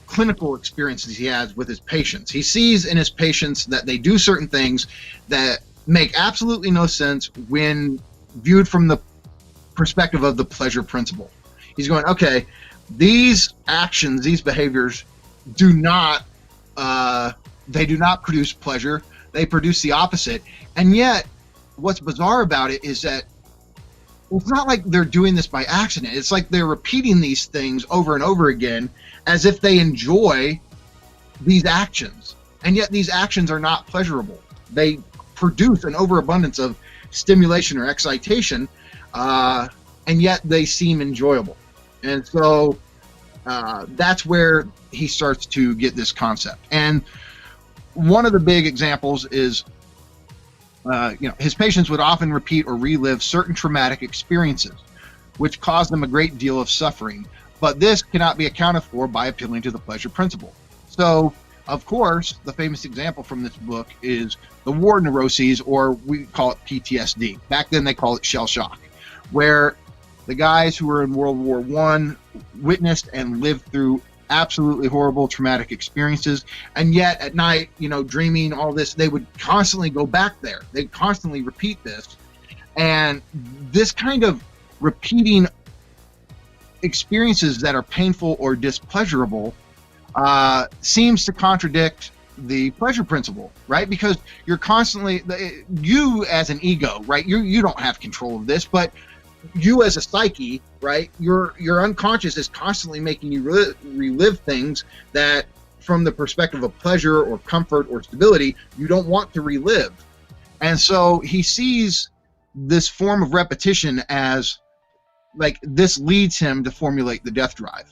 clinical experiences he has with his patients. He sees in his patients that they do certain things that make absolutely no sense when viewed from the perspective of the pleasure principle. He's going, okay, these actions, these behaviors do not produce pleasure. They produce the opposite. And yet what's bizarre about it is that it's not like they're doing this by accident. It's like they're repeating these things over and over again as if they enjoy these actions. And yet these actions are not pleasurable. They produce an overabundance of stimulation or excitation, and yet they seem enjoyable. And so that's where he starts to get this concept. And one of the big examples is his patients would often repeat or relive certain traumatic experiences, which caused them a great deal of suffering. But this cannot be accounted for by appealing to the pleasure principle. So, of course, the famous example from this book is the war neuroses, or we call it PTSD. Back then they called it shell shock, where the guys who were in World War I witnessed and lived through absolutely horrible traumatic experiences, and yet at night, dreaming all this, they would constantly go back there. They'd constantly repeat this. And this kind of repeating experiences that are painful or displeasurable seems to contradict the pleasure principle, right? Because you're constantly, you as an ego, right? You don't have control of this, but you as a psyche, right? Your unconscious is constantly making you relive things that, from the perspective of pleasure or comfort or stability, you don't want to relive. And so he sees this form of repetition as like this leads him to formulate the death drive.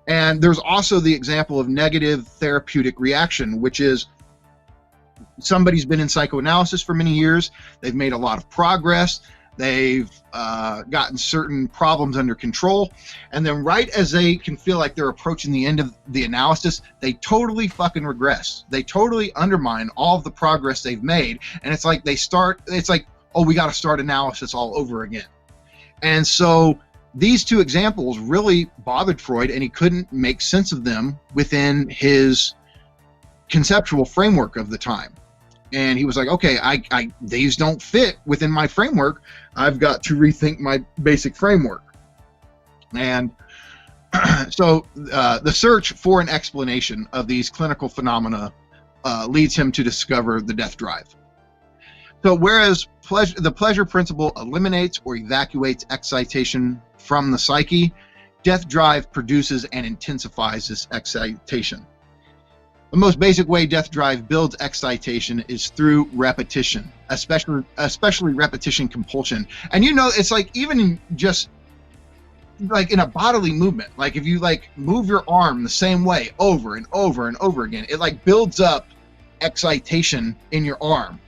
And there's also the example of negative therapeutic reaction, which is somebody's been in psychoanalysis for many years. They've made a lot of progress. They've gotten certain problems under control. And then right as they can feel like they're approaching the end of the analysis, they totally fucking regress. They totally undermine all of the progress they've made. And it's like oh, we got to start analysis all over again. And so these two examples really bothered Freud, and he couldn't make sense of them within his conceptual framework of the time. And he was like, okay, these don't fit within my framework. I've got to rethink my basic framework. And so the search for an explanation of these clinical phenomena leads him to discover the death drive. So whereas the pleasure principle eliminates or evacuates excitation from the psyche, death drive produces and intensifies this excitation. The most basic way death drive builds excitation is through repetition, especially repetition compulsion. And it's like even in just like in a bodily movement, like if you like move your arm the same way over and over and over again, it like builds up excitation in your arm.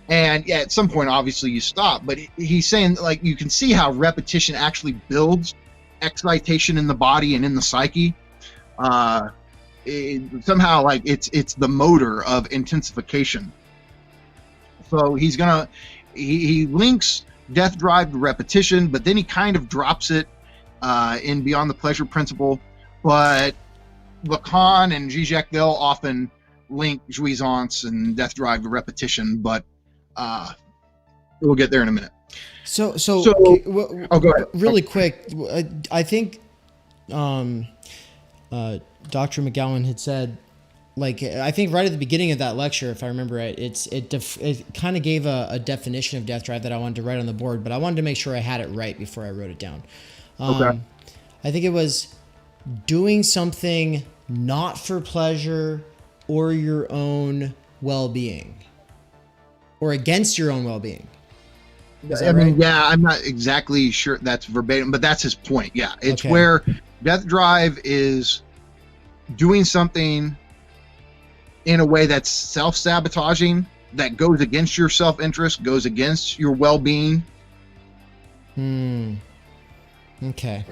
And yeah, at some point, obviously, you stop. But he's saying, like, you can see how repetition actually builds excitation in the body and in the psyche. Somehow, like, it's the motor of intensification. So he links death drive to repetition, but then he kind of drops it in Beyond the Pleasure Principle. But Lacan and Zizek, they'll often link jouissance and death drive to repetition, but we'll get there in a minute. So go ahead. Really quick, I think Dr. McGowan had said, like, I think right at the beginning of that lecture, if I remember right, it kind of gave a definition of death drive that I wanted to write on the board, but I wanted to make sure I had it right before I wrote it down. Okay. I think it was doing something not for pleasure or your own well-being. Or against your own well-being. Yeah, I'm not exactly sure that's verbatim, but that's his point. Yeah, it's okay. Where death drive is doing something in a way that's self-sabotaging, that goes against your self-interest, goes against your well-being. Okay.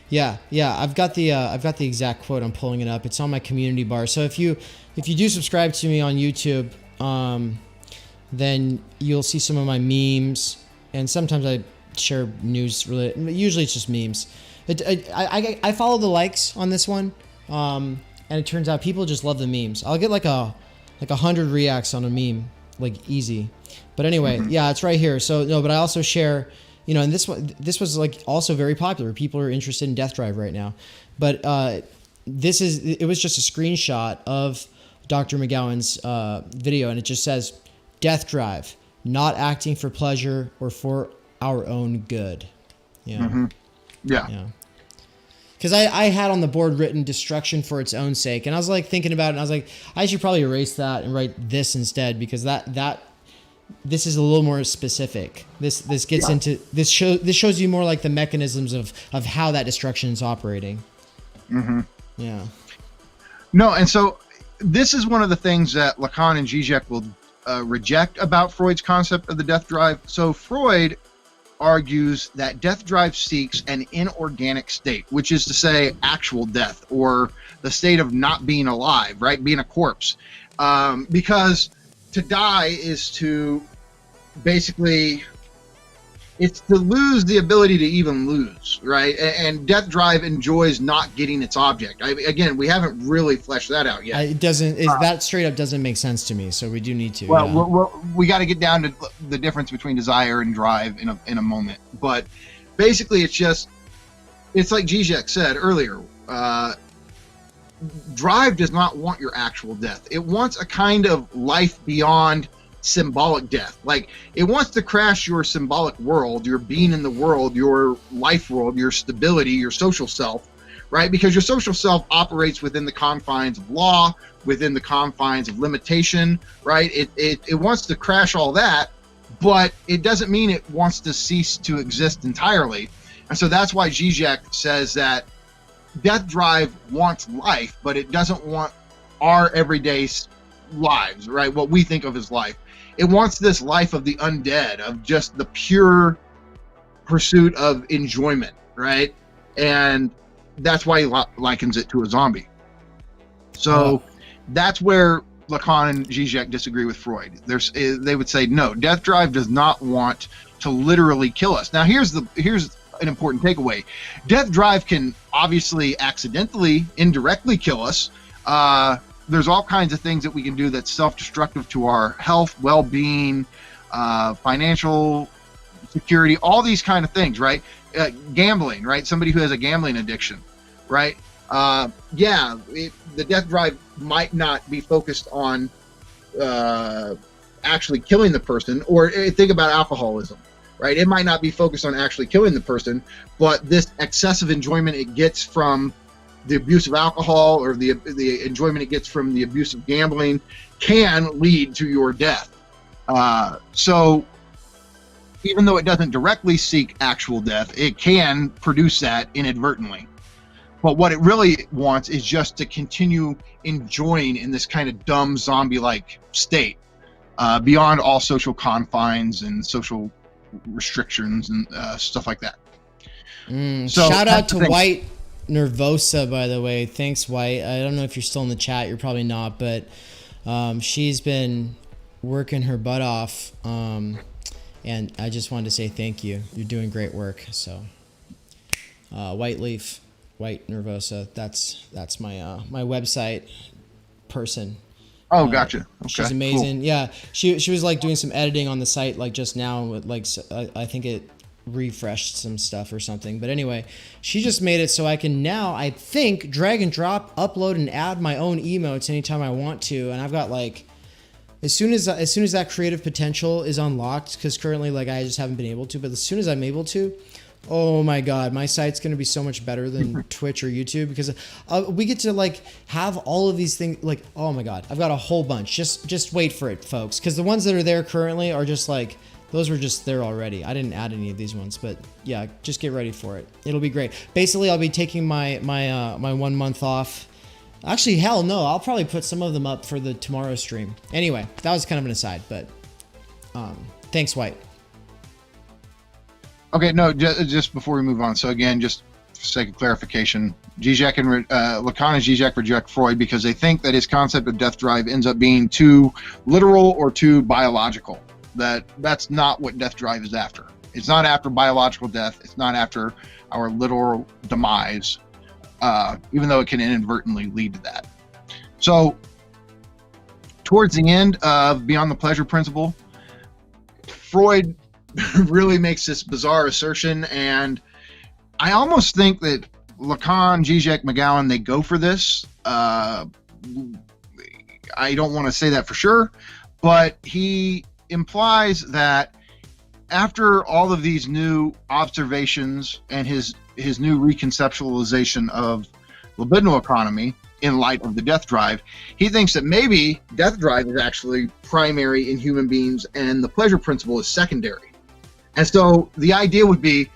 Yeah. I've got the exact quote. I'm pulling it up. It's on my community bar. So if you do subscribe to me on YouTube, then you'll see some of my memes, and sometimes I share news related. Usually it's just memes. I follow the likes on this one, and it turns out people just love the memes. I'll get like 100 reacts on a meme, like easy. But anyway, yeah, it's right here. So no, but I also share, and this was like also very popular. People are interested in death drive right now, but it was just a screenshot of Dr. McGowan's video, and it just says, death drive, not acting for pleasure or for our own good. Yeah. Mm-hmm. Yeah. Because I had on the board written destruction for its own sake. And I was like thinking about it, and I was like, I should probably erase that and write this instead, because this is a little more specific. This gets into this shows you more like the mechanisms of how that destruction is operating. Mm-hmm. Yeah. No, and so this is one of the things that Lacan and Zizek will reject about Freud's concept of the death drive. So Freud argues that death drive seeks an inorganic state, which is to say actual death, or the state of not being alive, right? Being a corpse. Because to die is to basically, it's to lose the ability to even lose, right? And death drive enjoys not getting its object. Again, we haven't really fleshed that out yet. It doesn't. That straight up doesn't make sense to me. So we do need to. Well, we got to get down to the difference between desire and drive in a moment. But basically, it's like Zizek said earlier. Drive does not want your actual death. It wants a kind of life beyond symbolic death. Like, it wants to crash your symbolic world, your being in the world, your life world, your stability, your social self, right? Because your social self operates within the confines of law, within the confines of limitation, right? It wants to crash all that, but it doesn't mean it wants to cease to exist entirely. And so that's why Zizek says that death drive wants life, but it doesn't want our everyday lives, right? What we think of as life. It wants this life of the undead, of just the pure pursuit of enjoyment, right? And that's why he likens it to a zombie. So that's where Lacan and Zizek disagree with Freud. They would say, no, death drive does not want to literally kill us. Now, here's an important takeaway. Death drive can obviously accidentally, indirectly kill us. There's all kinds of things that we can do that's self-destructive to our health, well-being, financial security, all these kind of things, right? Gambling, right? Somebody who has a gambling addiction, right? The death drive might not be focused on actually killing the person, or think about alcoholism, right? It might not be focused on actually killing the person, but this excessive enjoyment it gets from the abuse of alcohol, or the enjoyment it gets from the abuse of gambling, can lead to your death. So even though it doesn't directly seek actual death, it can produce that inadvertently. But what it really wants is just to continue enjoying in this kind of dumb zombie-like state, beyond all social confines and social restrictions and stuff like that. So shout out to White Nervosa, by the way. Thanks, White. I don't know if you're still in the chat. You're probably not, but she's been working her butt off, and I just wanted to say thank you. You're doing great work. So White Leaf, White Nervosa, that's my my website person. Oh, gotcha. Okay, she's amazing. Cool. Yeah, she was like doing some editing on the site like just now. With like I think it refreshed some stuff or something. But anyway, she just made it so I can now, I think, drag and drop, upload and add my own emotes anytime I want to. And I've got like, as soon as that creative potential is unlocked, because currently like I just haven't been able to, but as soon as I'm able to, oh my God, my site's going to be so much better than Twitch or YouTube, because we get to like have all of these things. Like, oh my God, I've got a whole bunch. Just wait for it, folks. Because the ones that are there currently are just like, those were just there already. I didn't add any of these ones, but yeah, just get ready for it. It'll be great. Basically, I'll be taking my 1 month off. Actually, hell no, I'll probably put some of them up for the tomorrow stream. Anyway, that was kind of an aside, but thanks, White. Okay, no, just before we move on. So again, just for sake of clarification, Zizek and Lacan and Zizek reject Freud because they think that his concept of death drive ends up being too literal or too biological. That's not what death drive is after. It's not after biological death. It's not after our literal demise, even though it can inadvertently lead to that. So towards the end of Beyond the Pleasure Principle, Freud really makes this bizarre assertion, and I almost think that Lacan, Zizek, McGowan, they go for this. I don't want to say that for sure, but he implies that after all of these new observations and his new reconceptualization of libidinal economy in light of the death drive, he thinks that maybe death drive is actually primary in human beings and the pleasure principle is secondary. And so the idea would be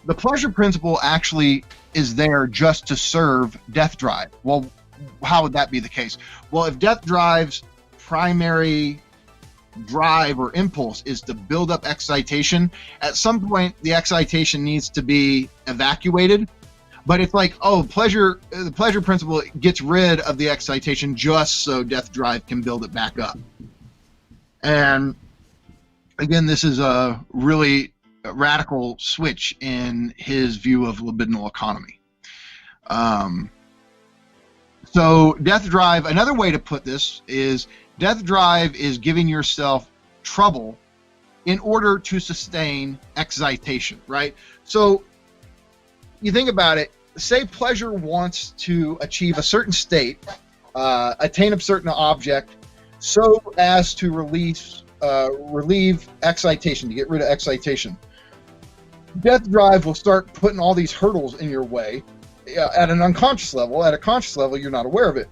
the pleasure principle actually is there just to serve death drive. Well, how would that be the case? Well, if death drive's primary drive or impulse is to build up excitation. At some point, the excitation needs to be evacuated. But it's like, the pleasure principle gets rid of the excitation just so death drive can build it back up. And again, this is a really radical switch in his view of libidinal economy. So death drive, another way to put this is death drive is giving yourself trouble in order to sustain excitation, right? So you think about it, say pleasure wants to achieve a certain state, attain a certain object, so as to relieve excitation, to get rid of excitation. Death drive will start putting all these hurdles in your way at an unconscious level. At a conscious level, you're not aware of it.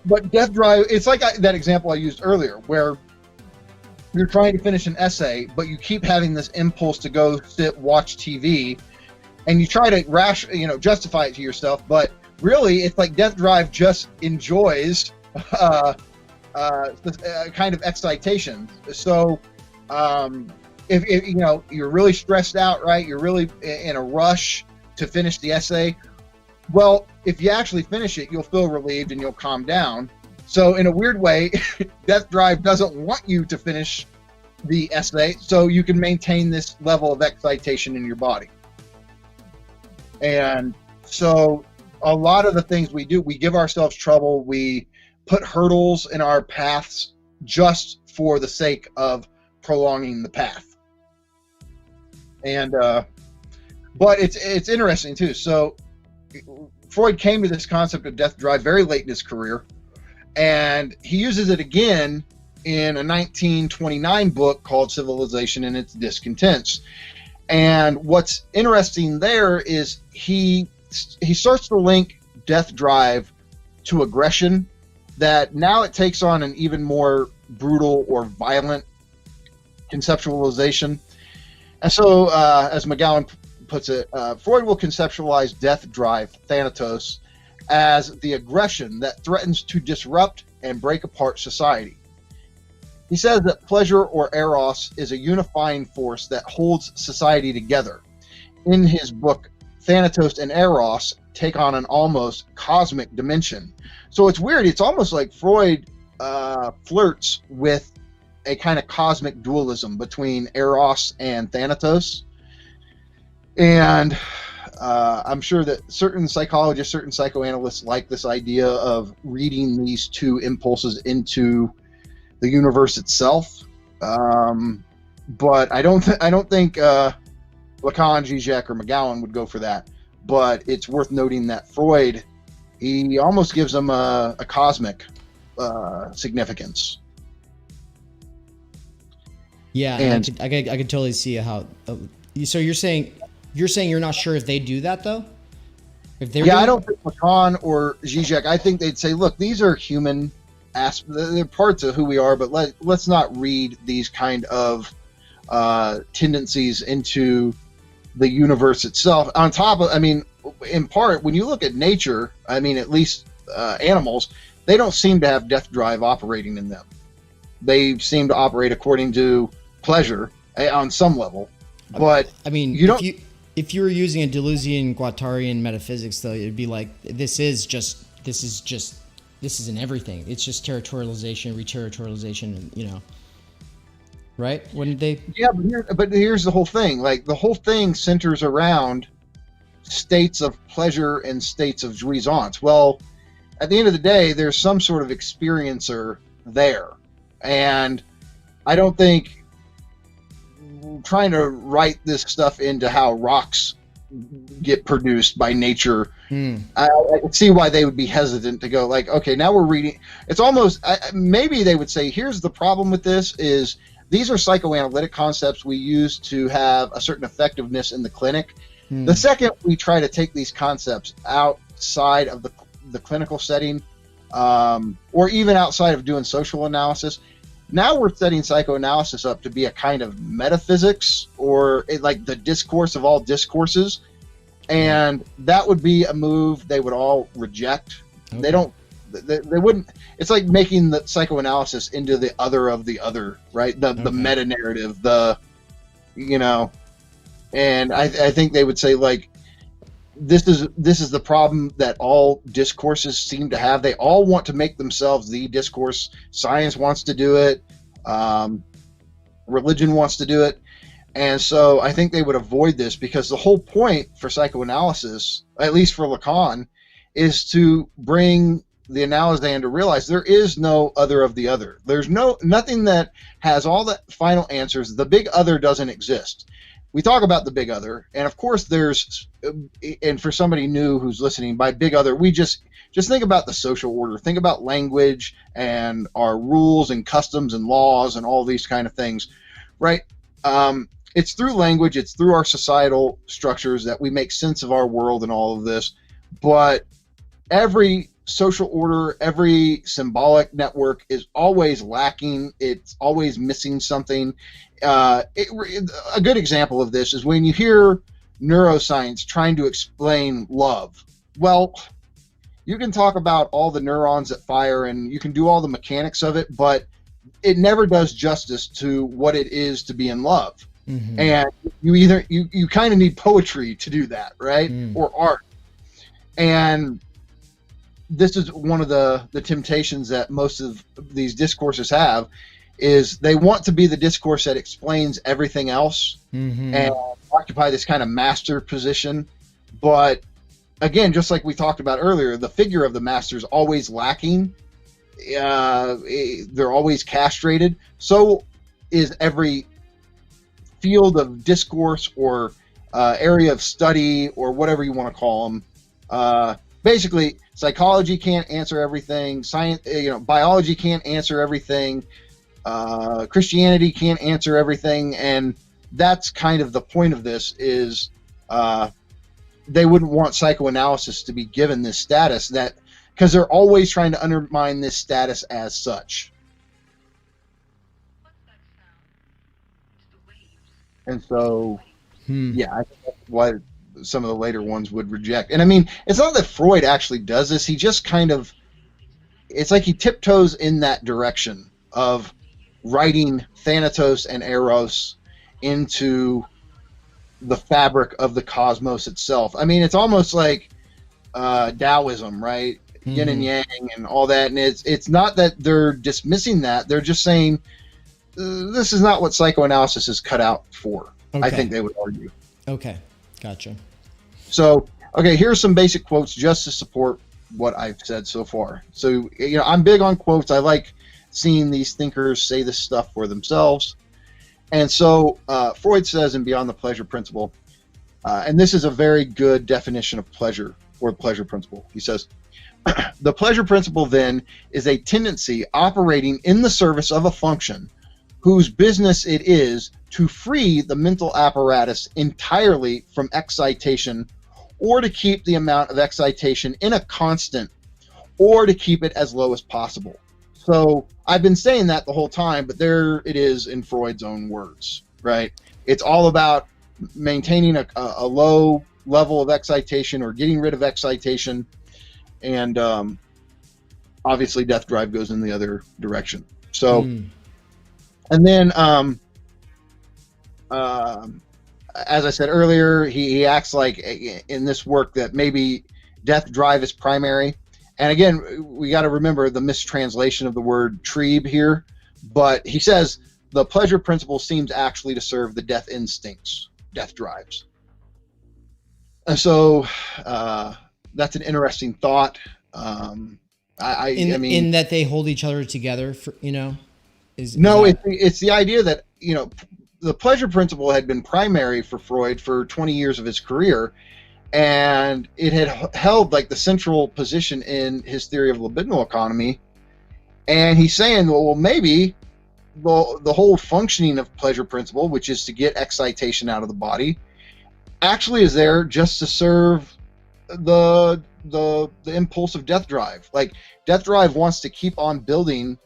But death drive, it's like that example I used earlier, where you're trying to finish an essay, but you keep having this impulse to go sit, watch TV, and you try to justify it to yourself, but really, it's like death drive just enjoys kind of excitation. So, if you're really stressed out, right? You're really in a rush to finish the essay. Well, if you actually finish it, you'll feel relieved and you'll calm down. So, in a weird way, death drive doesn't want you to finish the essay, so you can maintain this level of excitation in your body. And so, a lot of the things we do, we give ourselves trouble. We put hurdles in our paths just for the sake of prolonging the path. And but it's interesting too. So Freud came to this concept of death drive very late in his career, and he uses it again in a 1929 book called Civilization and Its Discontents. And what's interesting there is he starts to link death drive to aggression, that now it takes on an even more brutal or violent conceptualization. And so, as McGowan puts it, Freud will conceptualize death drive, thanatos, as the aggression that threatens to disrupt and break apart society. He says that pleasure, or eros, is a unifying force that holds society together. In his book, Thanatos and Eros take on an almost cosmic dimension. So it's weird. It's almost like Freud flirts with a kind of cosmic dualism between Eros and Thanatos. And I'm sure that certain psychologists, certain psychoanalysts like this idea of reading these two impulses into the universe itself. But I don't think Lacan, Zizek, or McGowan would go for that. But it's worth noting that Freud, he almost gives them a cosmic significance. Yeah, and I could totally see how. So you're saying you're not sure if they do that though? If they're I don't think Lacan or Zizek. I think they'd say, look, these are human aspects. They're parts of who we are, but let's not read these kind of tendencies into the universe itself. On top of, in part, when you look at nature, at least animals, they don't seem to have death drive operating in them. They seem to operate according to pleasure on some level. But if you were using a Deleuzian Guattarian metaphysics, though, it'd be like this isn't everything. It's just territorialization, reterritorialization, right? Wouldn't they? Yeah, but here's the whole thing. Like, the whole thing centers around states of pleasure and states of jouissance. Well, at the end of the day, there's some sort of experiencer there. And I don't think trying to write this stuff into how rocks get produced by nature, I can see why they would be hesitant to go like, okay, now we're reading. It's almost, maybe they would say, here's the problem with this is these are psychoanalytic concepts we use to have a certain effectiveness in the clinic. The second we try to take these concepts outside of the clinical setting, or even outside of doing social analysis, now we're setting psychoanalysis up to be a kind of metaphysics, or like the discourse of all discourses. And that would be a move they would all reject. Okay. They wouldn't. It's like making the psychoanalysis into the other of the other, right? The meta narrative, and I think they would say like this is the problem that all discourses seem to have. They all want to make themselves the discourse. Science wants to do it. Religion wants to do it. And so I think they would avoid this because the whole point for psychoanalysis, at least for Lacan, is to bring the analysan to realize there is no other of the other. There's nothing that has all the final answers. The big other doesn't exist. We talk about the big other, and of course and for somebody new who's listening, by big other, we just think about the social order. Think about language and our rules and customs and laws and all these kind of things, right? It's through language, it's through our societal structures that we make sense of our world and all of this. But every social order, every symbolic network is always lacking. It's always missing something. A good example of this is when you hear neuroscience trying to explain love. Well, you can talk about all the neurons that fire and you can do all the mechanics of it, but it never does justice to what it is to be in love. Mm-hmm. And you kind of need poetry to do that, right? Or art. And this is one of the temptations that most of these discourses have, is they want to be the discourse that explains everything else and occupy this kind of master position. But again, just like we talked about earlier, the figure of the master is always lacking. They're always castrated. So is every field of discourse or area of study or whatever you want to call them. Basically, psychology can't answer everything. Science, biology can't answer everything. Christianity can't answer everything, and that's kind of the point of this. Is they wouldn't want psychoanalysis to be given this status, that because they're always trying to undermine this status as such. And so, yeah, I think that's why some of the later ones would reject. And I mean, it's not that Freud actually does this. He just kind of, it's like he tiptoes in that direction of writing Thanatos and Eros into the fabric of the cosmos itself. I mean, it's almost like Taoism, right? Yin and yang and all that. And it's not that they're dismissing that. They're just saying, this is not what psychoanalysis is cut out for. Okay. I think they would argue. Okay, gotcha. So, okay, here's some basic quotes just to support what I've said so far. So, I'm big on quotes. I like seeing these thinkers say this stuff for themselves. And so, Freud says in Beyond the Pleasure Principle, and this is a very good definition of pleasure, or pleasure principle. He says, the pleasure principle then is a tendency operating in the service of a function whose business it is to free the mental apparatus entirely from excitation, or to keep the amount of excitation in a constant, or to keep it as low as possible. So I've been saying that the whole time, but there it is in Freud's own words, right? It's all about maintaining a low level of excitation or getting rid of excitation. And obviously death drive goes in the other direction. So, and then, as I said earlier, he acts like in this work that maybe death drive is primary. And again, we got to remember the mistranslation of the word trieb here. But he says the pleasure principle seems actually to serve the death instincts, death drives. And so that's an interesting thought. I mean, in that they hold each other together, it's the idea that, the pleasure principle had been primary for Freud for 20 years of his career, and it had held like the central position in his theory of libidinal economy. And he's saying, well, maybe the whole functioning of pleasure principle, which is to get excitation out of the body, actually is there just to serve the impulse of death drive. Like, death drive wants to keep on building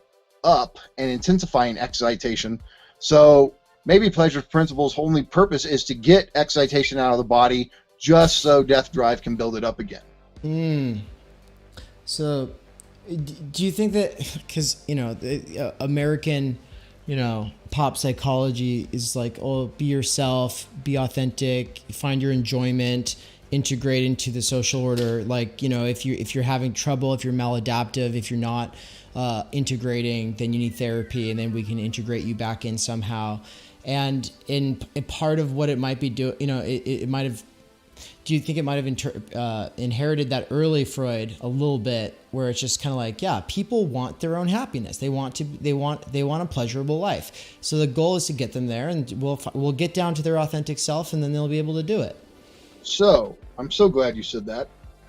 up and intensifying excitation. So maybe pleasure principle's only purpose is to get excitation out of the body just so death drive can build it up again. So Do you think that because the American pop psychology is like, oh, be yourself, be authentic, find your enjoyment, integrate into the social order. Like, if you're having trouble, if you're maladaptive, if you're not integrating, then you need therapy, and then we can integrate you back in somehow. And in part of what it might be doing, it might have. Do you think it might have inherited that early Freud a little bit, where it's just kind of like, yeah, people want their own happiness. They want a pleasurable life. So the goal is to get them there, and we'll get down to their authentic self, and then they'll be able to do it. So I'm so glad you said that.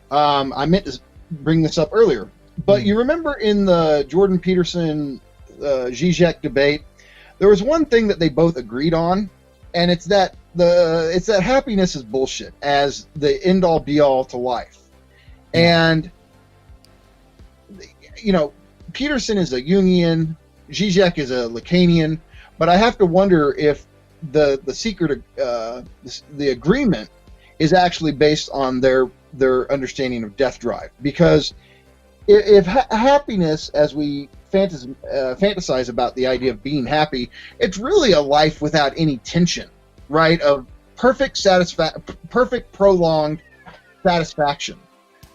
I meant to bring this up earlier, but you remember in the Jordan Peterson Zizek debate, there was one thing that they both agreed on, and it's that happiness is bullshit as the end all be all to life. And Peterson is a Jungian, Zizek is a Lacanian, but I have to wonder if the secret the agreement is actually based on their understanding of death drive. Because if happiness, as we fantasize about the idea of being happy, it's really a life without any tension, right? Of perfect prolonged satisfaction.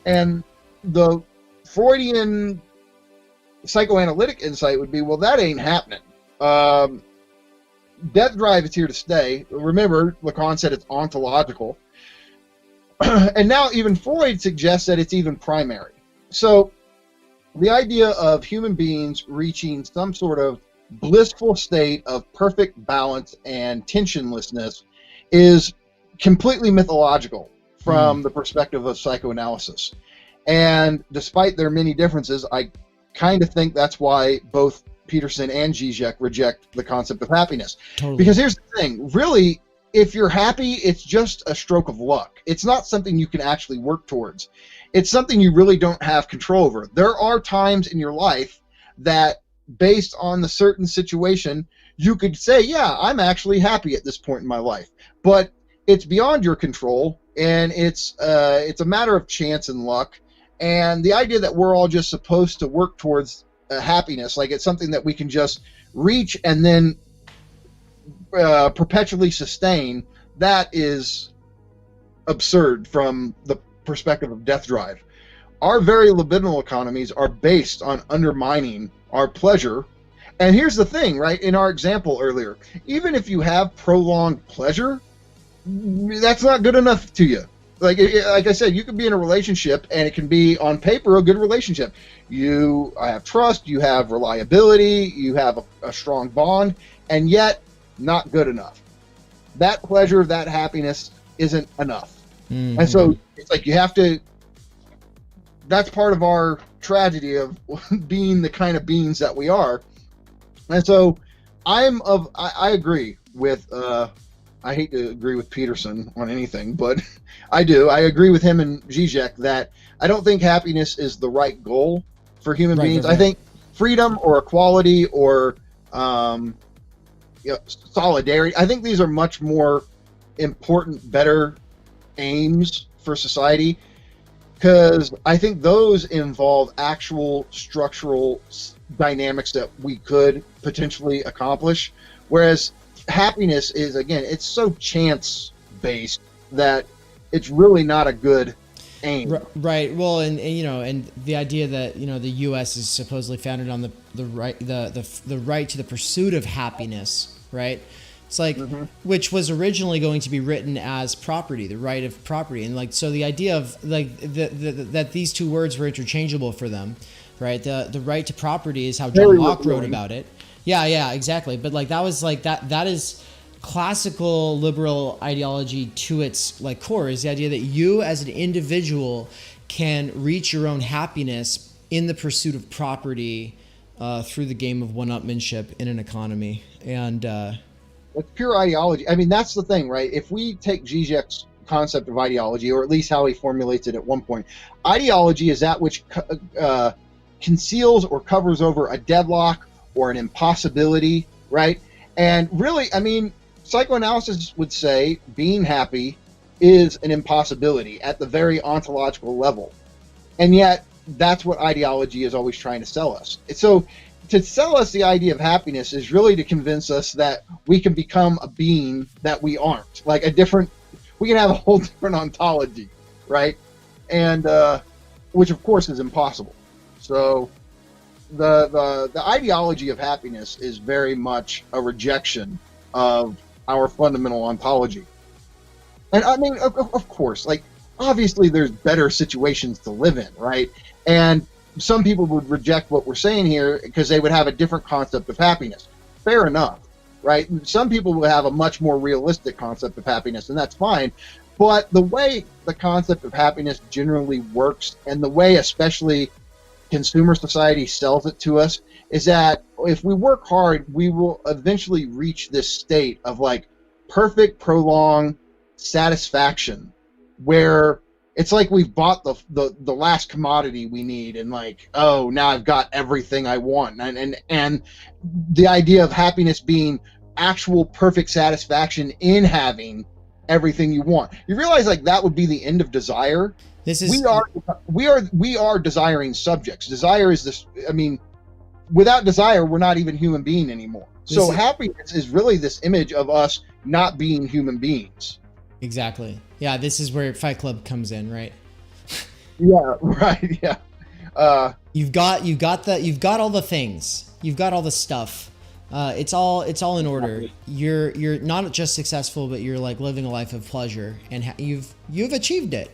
And the Freudian psychoanalytic insight would be, well, that ain't happening. Death drive is here to stay. Remember, Lacan said it's ontological. And now even Freud suggests that it's even primary. So the idea of human beings reaching some sort of blissful state of perfect balance and tensionlessness is completely mythological from the perspective of psychoanalysis. And despite their many differences, I kind of think that's why both Peterson and Zizek reject the concept of happiness. Totally. Because here's the thing, really, if you're happy, it's just a stroke of luck. It's not something you can actually work towards. It's something you really don't have control over. There are times in your life that, based on the certain situation, you could say, yeah, I'm actually happy at this point in my life. But it's beyond your control, and it's a matter of chance and luck. And the idea that we're all just supposed to work towards happiness, like it's something that we can just reach and then perpetually sustain, that is absurd from the perspective of death drive. Our very libidinal economies are based on undermining our pleasure. And here's the thing, right? In our example earlier, even if you have prolonged pleasure, that's not good enough to you. Like I said, you could be in a relationship and it can be on paper a good relationship. You have trust, you have reliability, you have a strong bond, and yet not good enough. That pleasure, that happiness isn't enough. Mm-hmm. And so it's like you have to, that's part of our tragedy of being the kind of beings that we are. And so I agree with, I hate to agree with Peterson on anything, but I do. I agree with him and Zizek that I don't think happiness is the right goal for human beings. Right. I think freedom or equality or solidarity, I think these are much more important, better aims for society, because I think those involve actual structural dynamics that we could potentially accomplish, whereas happiness is, again, it's so chance based that it's really not a good aim. Right. Well, and the idea that the U.S. is supposedly founded on the right to the pursuit of happiness, right? It's like, which was originally going to be written as property, the right of property, and like so the idea of like that these two words were interchangeable for them, right? The right to property is how John Locke wrote about it. Yeah, exactly. But like that was like that is classical liberal ideology to its like core, is the idea that you as an individual can reach your own happiness in the pursuit of property through the game of one-upmanship in an economy. And it's pure ideology. I mean, that's the thing, right? If we take Zizek's concept of ideology, or at least how he formulates it at one point, ideology is that which conceals or covers over a deadlock or an impossibility, right? And really, I mean, psychoanalysis would say being happy is an impossibility at the very ontological level. And yet, that's what ideology is always trying to sell us. So to sell us the idea of happiness is really to convince us that we can become a being that we aren't, like we can have a whole different ontology, right? And which of course is impossible. So the ideology of happiness is very much a rejection of our fundamental ontology. And I mean, of course, like, obviously there's better situations to live in, right? And some people would reject what we're saying here because they would have a different concept of happiness. Fair enough, right? Some people will have a much more realistic concept of happiness, and that's fine. But the way the concept of happiness generally works, and the way especially consumer society sells it to us, is that if we work hard, we will eventually reach this state of like perfect, prolonged satisfaction, where it's like we've bought the last commodity we need, and like, oh, now I've got everything I want. And the idea of happiness being actual perfect satisfaction in having everything you want. You realize like that would be the end of desire. We are desiring subjects. Desire is this, I mean, without desire, we're not even human being anymore. So happiness is really this image of us not being human beings. Exactly. Yeah, this is where Fight Club comes in, right? Yeah, right. Yeah. You've got all the things. You've got all the stuff. It's all in order. You're not just successful, but you're like living a life of pleasure, and you've achieved it.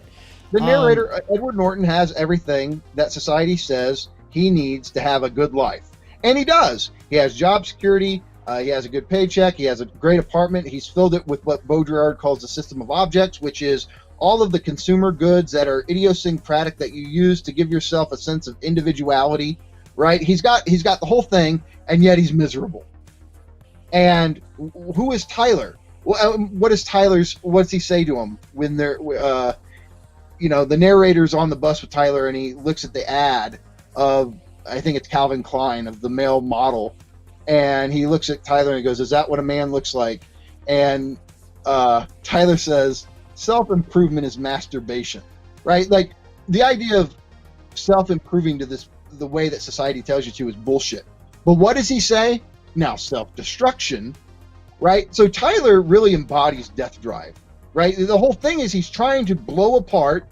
The narrator, Edward Norton, has everything that society says he needs to have a good life, and he does. He has job security. He has a good paycheck. He has a great apartment. He's filled it with what Baudrillard calls the system of objects, which is all of the consumer goods that are idiosyncratic that you use to give yourself a sense of individuality, right? He's got the whole thing, and yet he's miserable. And who is Tyler? What does he say to him when they're, the narrator's on the bus with Tyler, and he looks at the ad of, I think it's Calvin Klein, of the male model. And he looks at Tyler and he goes, "Is that what a man looks like?" And Tyler says, "Self-improvement is masturbation," right? Like, the idea of self-improving to the way that society tells you to is bullshit. But what does he say? Now, self-destruction, right? So Tyler really embodies death drive, right? The whole thing is he's trying to blow apart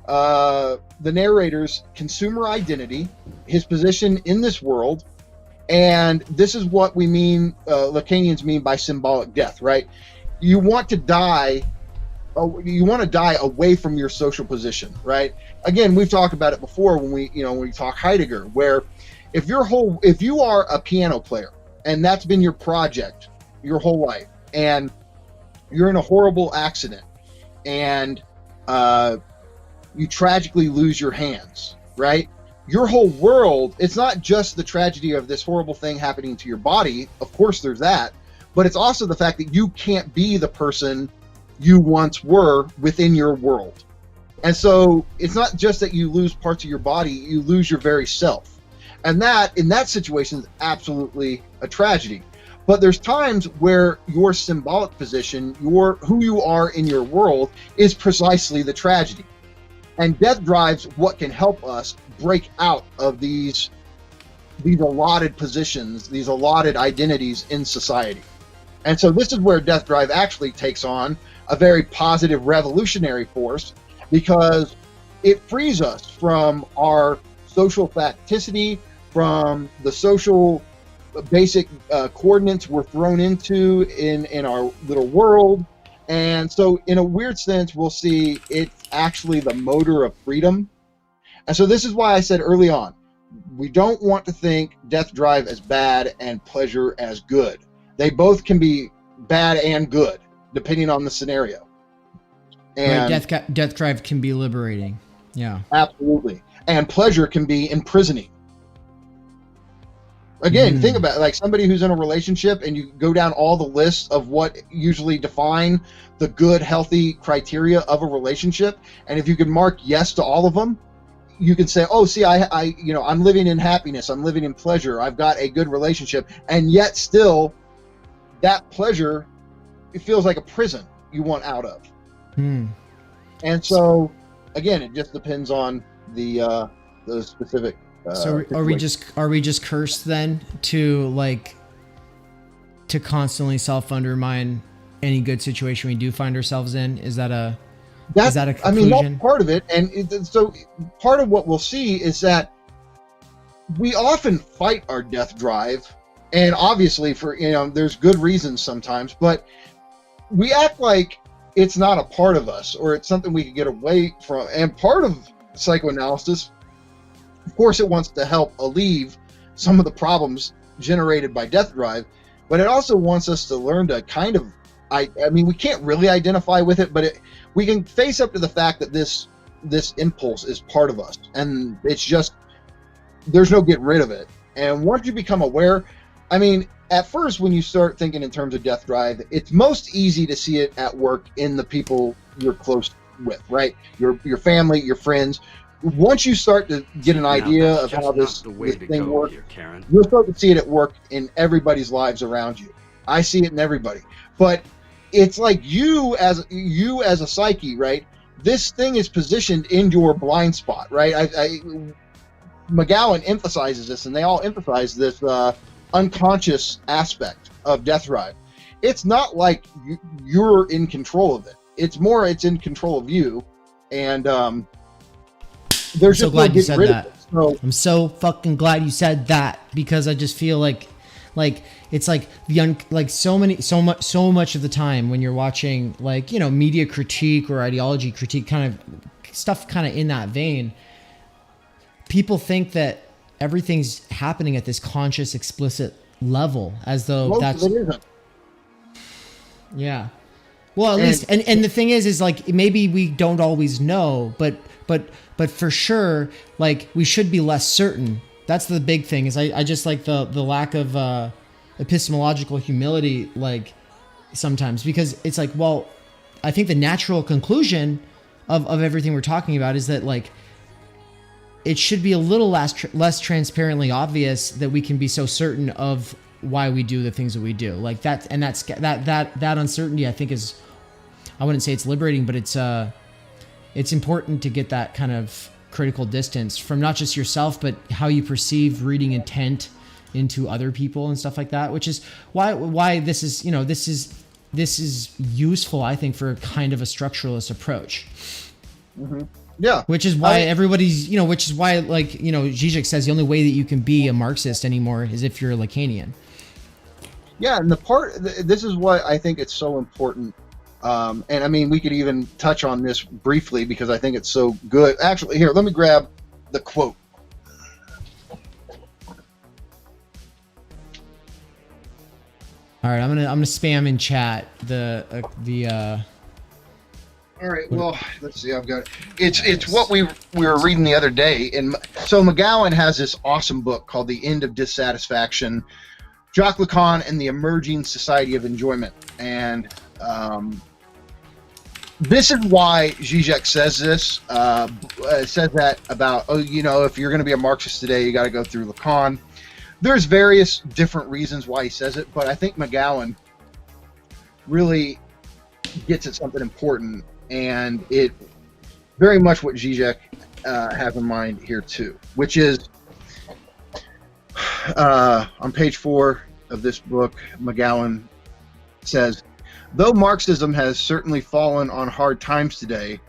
the narrator's consumer identity, his position in this world. And this is what we mean, Lacanians mean by symbolic death, right? You want to die away from your social position, right? Again, we've talked about it before when we talk Heidegger, where if you are a piano player and that's been your project your whole life, and you're in a horrible accident and you tragically lose your hands, right? Your whole world, it's not just the tragedy of this horrible thing happening to your body. Of course there's that, but it's also the fact that you can't be the person you once were within your world. And so it's not just that you lose parts of your body, you lose your very self. And that, in that situation, is absolutely a tragedy. But there's times where your symbolic position, who you are in your world, is precisely the tragedy. And death drives what can help us break out of these allotted positions, these allotted identities in society. And so this is where death drive actually takes on a very positive revolutionary force, because it frees us from our social facticity, from the social basic coordinates we're thrown into in our little world. And so in a weird sense, we'll see it's actually the motor of freedom. And so this is why I said early on, we don't want to think death drive as bad and pleasure as good. They both can be bad and good, depending on the scenario. And right, death drive can be liberating. Yeah. Absolutely. And pleasure can be imprisoning. Again, think about it, like somebody who's in a relationship, and you go down all the lists of what usually define the good, healthy criteria of a relationship. And if you can mark yes to all of them, you can say, oh, see, I'm living in happiness. I'm living in pleasure. I've got a good relationship. And yet still that pleasure, it feels like a prison you want out of. And so again, it just depends on the those specific. So are we just cursed then to constantly self-undermine any good situation we do find ourselves in? Is that a conclusion? I mean, that's part of it. And so part of what we'll see is that we often fight our death drive, and obviously there's good reasons sometimes, but we act like it's not a part of us or it's something we can get away from. And part of psychoanalysis, of course, it wants to help alleviate some of the problems generated by death drive, but it also wants us to learn to kind of, I mean, we can't really identify with it, but we can face up to the fact that this impulse is part of us, and it's just, there's no getting rid of it. And once you become aware, I mean, at first, when you start thinking in terms of death drive, it's most easy to see it at work in the people you're close with, right? Your family, your friends. Once you start to get an idea of how this thing works, you'll start to see it at work in everybody's lives around you. I see it in everybody. But it's like you as a psyche, right? This thing is positioned in your blind spot, right? McGowan emphasizes this, and they all emphasize this unconscious aspect of death drive. It's not like you're in control of it. It's in control of you, and there's so just glad no you said getting rid that. of it. So, I'm so fucking glad you said that, because I just feel like it's like so much of the time when you're watching media critique or ideology critique, kind of stuff kind of in that vein, people think that everything's happening at this conscious, explicit level, as though that's yeah. Well, at least, and the thing is like, maybe we don't always know, but for sure, like, we should be less certain. That's the big thing. Is I just like the lack of epistemological humility, like, sometimes, because it's like, well, I think the natural conclusion of everything we're talking about is that, like, it should be a little less transparently obvious that we can be so certain of why we do the things that we do, like that. And that uncertainty, I think, is, I wouldn't say it's liberating, but it's important to get that kind of critical distance from not just yourself, but how you perceive reading intent into other people and stuff like that, which is why this is, this is useful, I think, for kind of a structuralist approach. Mm-hmm. Yeah. Which is why Zizek says the only way that you can be a Marxist anymore is if you're a Lacanian. Yeah, and this is why I think it's so important. And I mean, we could even touch on this briefly because I think it's so good. Actually, here, let me grab the quote. All right, I'm gonna spam in chat the All right, well, let's see. I've got it. It's what we were reading the other day, and so McGowan has this awesome book called "The End of Dissatisfaction: Jacques Lacan and the Emerging Society of Enjoyment," and this is why Zizek says this. Says that about, if you're going to be a Marxist today, you got to go through Lacan. There's various different reasons why he says it, but I think McGowan really gets at something important, and it very much what Zizek has in mind here too, which is on page 4 of this book, McGowan says, though Marxism has certainly fallen on hard times today,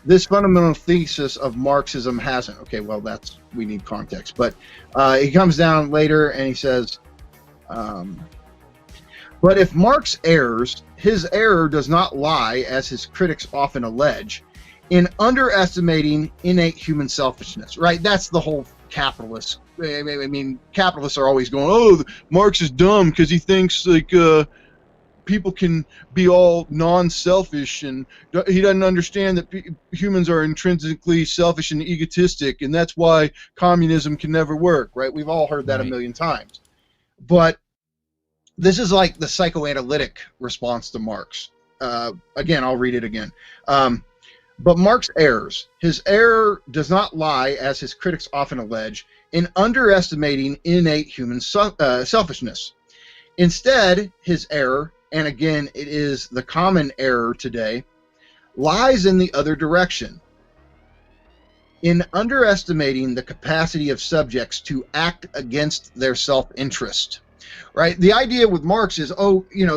this fundamental thesis of Marxism hasn't. Okay, well, we need context, but he comes down later and he says, but if Marx errs, his error does not lie, as his critics often allege, in underestimating innate human selfishness, right? That's the whole capitalist. I mean, capitalists are always going, oh, Marx is dumb because he thinks, like, people can be all non-selfish, and he doesn't understand that humans are intrinsically selfish and egotistic, and that's why communism can never work, right? We've all heard that a million times. But this is like the psychoanalytic response to Marx. Again, I'll read it again. But Marx errs. His error does not lie, as his critics often allege, in underestimating innate human selfishness. Instead, his error, and again, it is the common error today, lies in the other direction. in underestimating the capacity of subjects to act against their self-interest. Right? The idea with Marx is,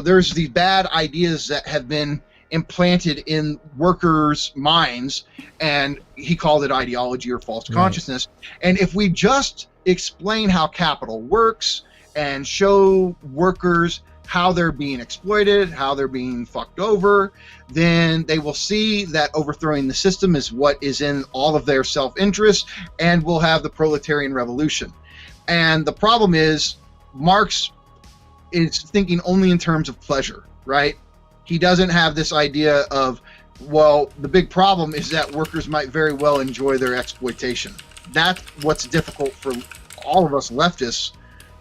there's these bad ideas that have been implanted in workers' minds, and he called it ideology or false consciousness. And if we just explain how capital works and show workers how they're being exploited, how they're being fucked over, then they will see that overthrowing the system is what is in all of their self-interest, and we'll have the proletarian revolution. And the problem is, Marx is thinking only in terms of pleasure, right? He doesn't have this idea of, well, the big problem is that workers might very well enjoy their exploitation. That's what's difficult for all of us leftists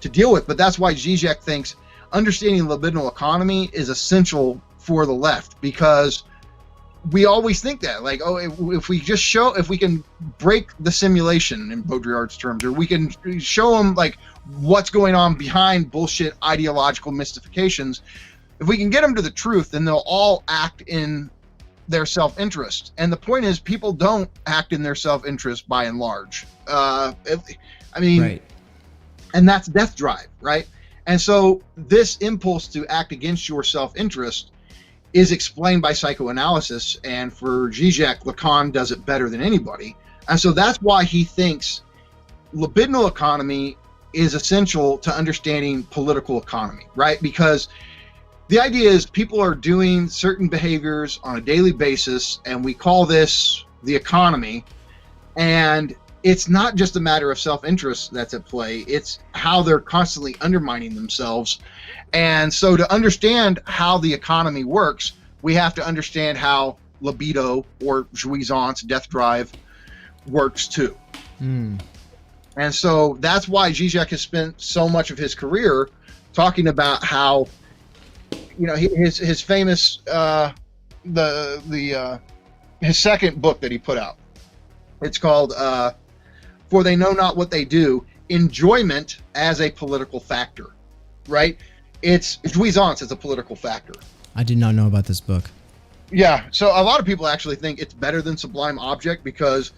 to deal with. But that's why Zizek thinks understanding libidinal economy is essential for the left, because we always think that, like, if we can break the simulation, in Baudrillard's terms, or we can show them like what's going on behind bullshit ideological mystifications, if we can get them to the truth, then they'll all act in their self-interest. And the point is, people don't act in their self-interest by and large. Right. And that's death drive, right? And so this impulse to act against your self-interest is explained by psychoanalysis, and for Zizek, Lacan does it better than anybody. And so that's why he thinks libidinal economy is essential to understanding political economy, right? Because the idea is people are doing certain behaviors on a daily basis, and we call this the economy. And it's not just a matter of self-interest that's at play, it's how they're constantly undermining themselves. And so to understand how the economy works, we have to understand how libido, or jouissance, death drive, works too. And so that's why Zizek has spent so much of his career talking about how, his famous his second book that he put out. It's called For They Know Not What They Do, Enjoyment as a Political Factor, right? It's jouissance as a political factor. I did not know about this book. Yeah, so a lot of people actually think it's better than Sublime Object because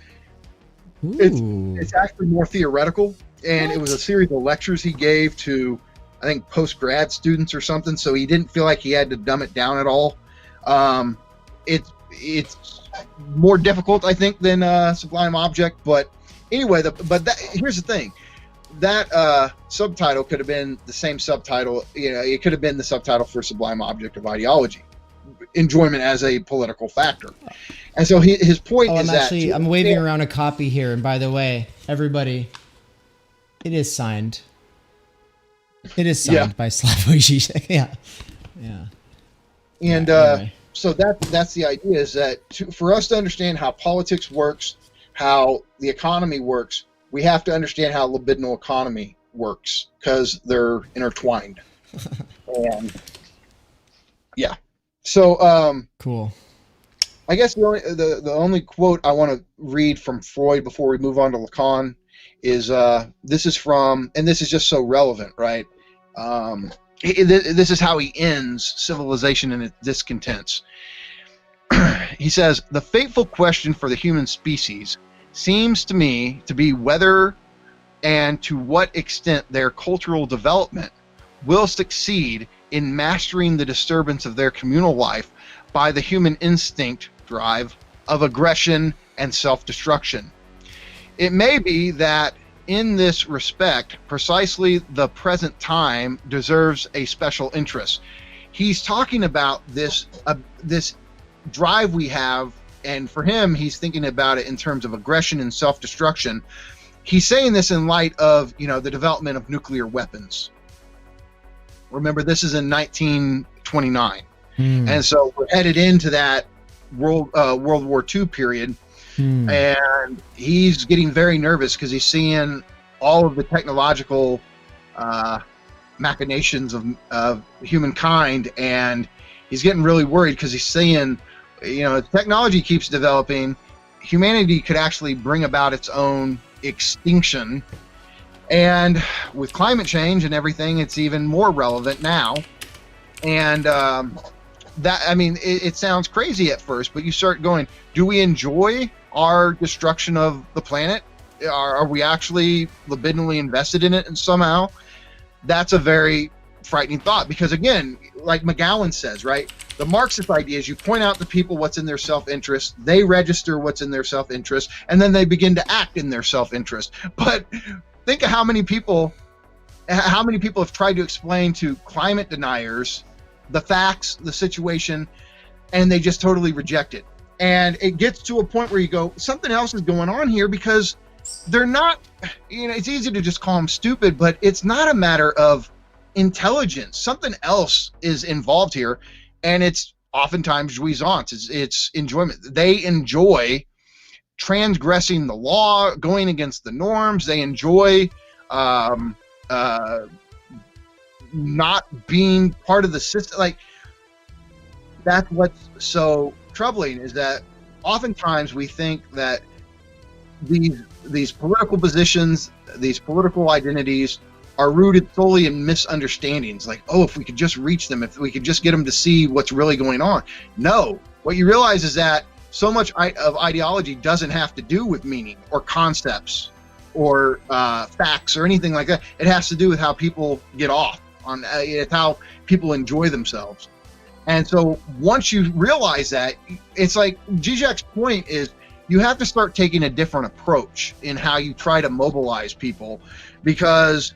it's actually more theoretical, and it was a series of lectures he gave to, I think, post-grad students or something, so he didn't feel like he had to dumb it down at all. It's more difficult, I think, than Sublime Object, but anyway, here's the thing. That subtitle could have been the same subtitle, it could have been the subtitle for Sublime Object of Ideology, Enjoyment as a Political Factor. And so his point is I'm waving around a copy here, and by the way, everybody, it is signed. It is signed by Slavoj Zizek. Yeah. And anyway. So that's the idea, is that for us to understand how politics works, how the economy works, we have to understand how libidinal economy works, because they're intertwined. And yeah. So cool. I guess the only quote I want to read from Freud before we move on to Lacan is this is from, and this is just so relevant, right? This is how he ends Civilization and its Discontents. He says, "The fateful question for the human species seems to me to be whether and to what extent their cultural development will succeed in mastering the disturbance of their communal life by the human instinct drive of aggression and self-destruction. It may be that in this respect, precisely the present time deserves a special interest." He's talking about this drive we have, and for him, he's thinking about it in terms of aggression and self-destruction. He's saying this in light of, the development of nuclear weapons. Remember, this is in 1929. And so we're headed into that World War II period. And he's getting very nervous because he's seeing all of the technological machinations of humankind, and he's getting really worried because he's seeing, technology keeps developing, humanity could actually bring about its own extinction, and with climate change and everything, it's even more relevant now. And it sounds crazy at first, but you start going, do we enjoy our destruction of the planet? Are we actually libidinally invested in it? And somehow that's a very frightening thought, because again, like McGowan says, right, the Marxist idea is you point out to people what's in their self-interest, they register what's in their self-interest, and then they begin to act in their self-interest. But think of how many people have tried to explain to climate deniers the facts, the situation, and they just totally reject it. And it gets to a point where you go, something else is going on here, because they're not, it's easy to just call them stupid, but it's not a matter of intelligence. Something else is involved here, and it's oftentimes jouissance. It's enjoyment. They enjoy transgressing the law, going against the norms. They enjoy not being part of the system. Like, that's what's so troubling, is that oftentimes we think that these political positions, these political identities are rooted solely in misunderstandings. Like, oh, if we could just reach them, if we could just get them to see what's really going on. No, what you realize is that so much of ideology doesn't have to do with meaning or concepts or facts or anything like that. It has to do with how people get off on it's how people enjoy themselves. And so once you realize that, it's like Zizek's point is, you have to start taking a different approach in how you try to mobilize people, because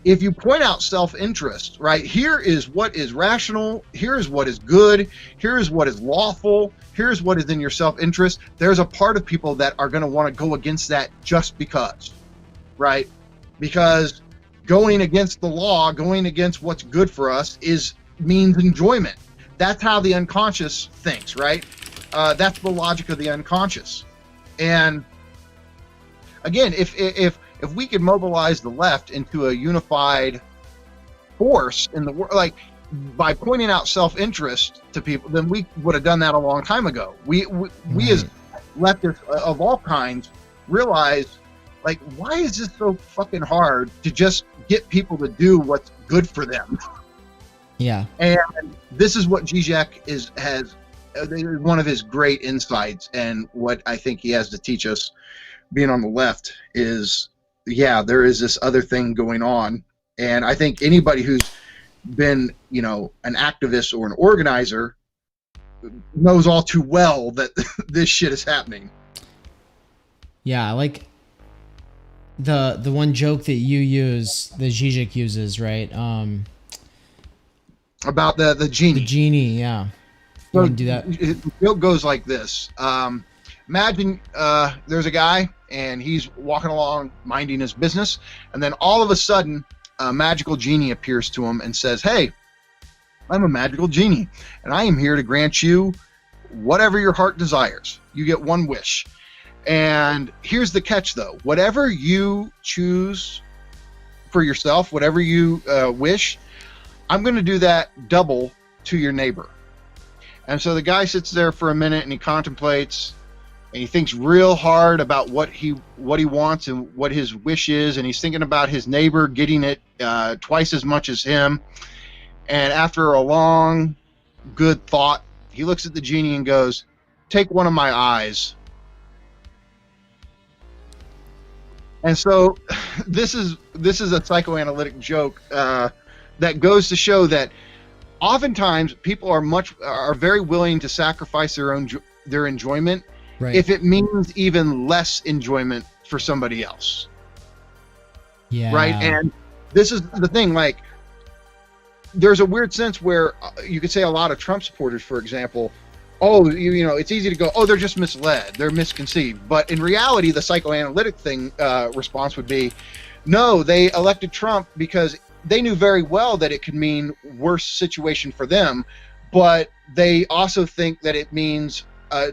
if you point out self-interest, right, here is what is rational, here is what is good, here is what is lawful, here's what is in your self-interest, there's a part of people that are going to want to go against that just because, right? Because going against the law, going against what's good for us means enjoyment. That's how the unconscious thinks, right? That's the logic of the unconscious. And again, if we could mobilize the left into a unified force in the world, like by pointing out self-interest to people, then we would have done that a long time ago. We as leftists of all kinds realize, like, why is this so fucking hard to just get people to do what's good for them? Yeah. And this is what Zizek has one of his great insights, and what I think he has to teach us being on the left is, yeah, there is this other thing going on. And I think anybody who's been, an activist or an organizer knows all too well that this shit is happening. Yeah, like the one joke that you use, that Zizek uses, right? About the genie. The genie, yeah. You So can do that. the joke goes like this. Imagine there's a guy, and he's walking along minding his business, and then all of a sudden a magical genie appears to him and says, "Hey, I'm a magical genie, and I am here to grant you whatever your heart desires. You get one wish. And here's the catch, though. Whatever you choose for yourself, whatever you wish, I'm going to do that double to your neighbor." And so the guy sits there for a minute, and he contemplates, and he thinks real hard about what he wants and what his wish is, and he's thinking about his neighbor getting it twice as much as him. And after a long, good thought, he looks at the genie and goes, "Take one of my eyes." And so this is a psychoanalytic joke that goes to show that oftentimes people are very willing to sacrifice their enjoyment, Right. if it means even less enjoyment for somebody else. Yeah. Right? And this is the thing, like, there's a weird sense where you could say a lot of Trump supporters, for example, it's easy to go, oh, they're just misled, they're misconceived. But in reality, the psychoanalytic response would be, no, they elected Trump because they knew very well that it could mean worse situation for them, but they also think that it means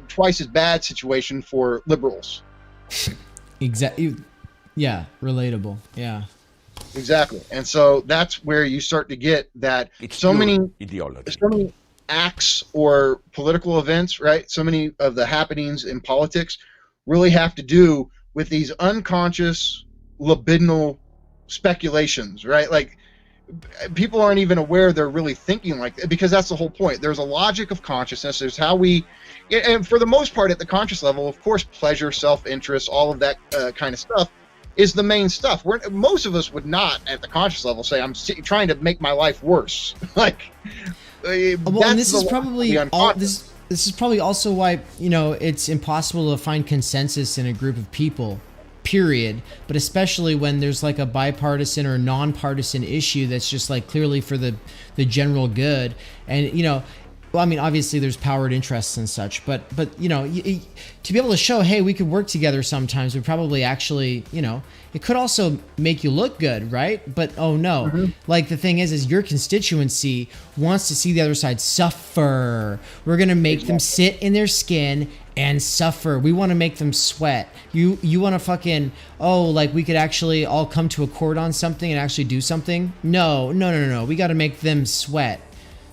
twice as bad situation for liberals. Exactly. Yeah. Relatable. Yeah. Exactly. And so that's where you start to get that so many acts or political events, right? So many of the happenings in politics really have to do with these unconscious libidinal speculations, right? Like, people aren't even aware they're really thinking like that, because that's the whole point. There's a logic of consciousness. There's how we, and for the most part at the conscious level, of course, pleasure, self-interest, all of that kind of stuff is the main stuff. Most of us would not at the conscious level say, I'm trying to make my life worse. Like, well, and this is probably this is probably also why, you know, it's impossible to find consensus in a group of people, period. But especially when there's like a bipartisan or nonpartisan issue that's just like clearly for the general good. And, you know, well, I mean, obviously there's powered interests and such, but you know, to be able to show, hey, we could work together sometimes, would probably actually, you know, it could also make you look good, right? But oh no, like the thing is your constituency wants to see the other side suffer. We're gonna make them sit in their skin and suffer. We want to make them sweat. You want to fucking, oh, like we could actually all come to accord on something and actually do something? No. We got to make them sweat.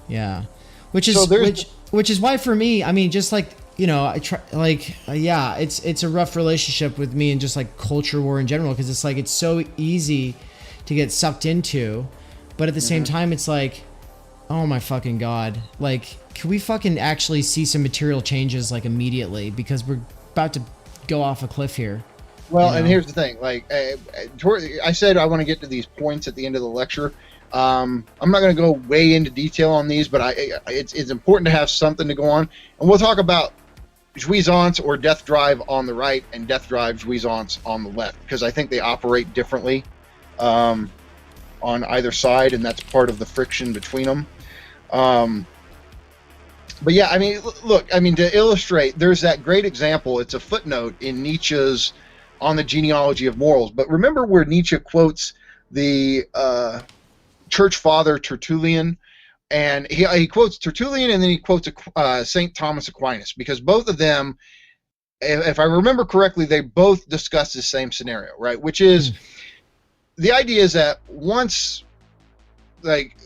Yeah. Which is why for me, I mean, just like, you know, I try like, yeah, it's a rough relationship with me and just like culture war in general. Cause it's like, it's so easy to get sucked into, but at the same time, it's like, oh my fucking God. Like, can we fucking actually see some material changes like immediately? Because we're about to go off a cliff here. Well, and here's the thing, like I said, I want to get to these points at the end of the lecture. I'm not going to go way into detail on these, but it's important to have something to go on. And we'll talk about jouissance or death drive on the right and death drive jouissance on the left, because I think they operate differently on either side, and that's part of the friction between them. But yeah, I mean, look, I mean, to illustrate, there's that great example. It's a footnote in Nietzsche's On the Genealogy of Morals. But remember where Nietzsche quotes the church father Tertullian, and he quotes Tertullian, and then he quotes St. Thomas Aquinas, because both of them, if I remember correctly, they both discuss the same scenario, right? Which is the idea is that once, like,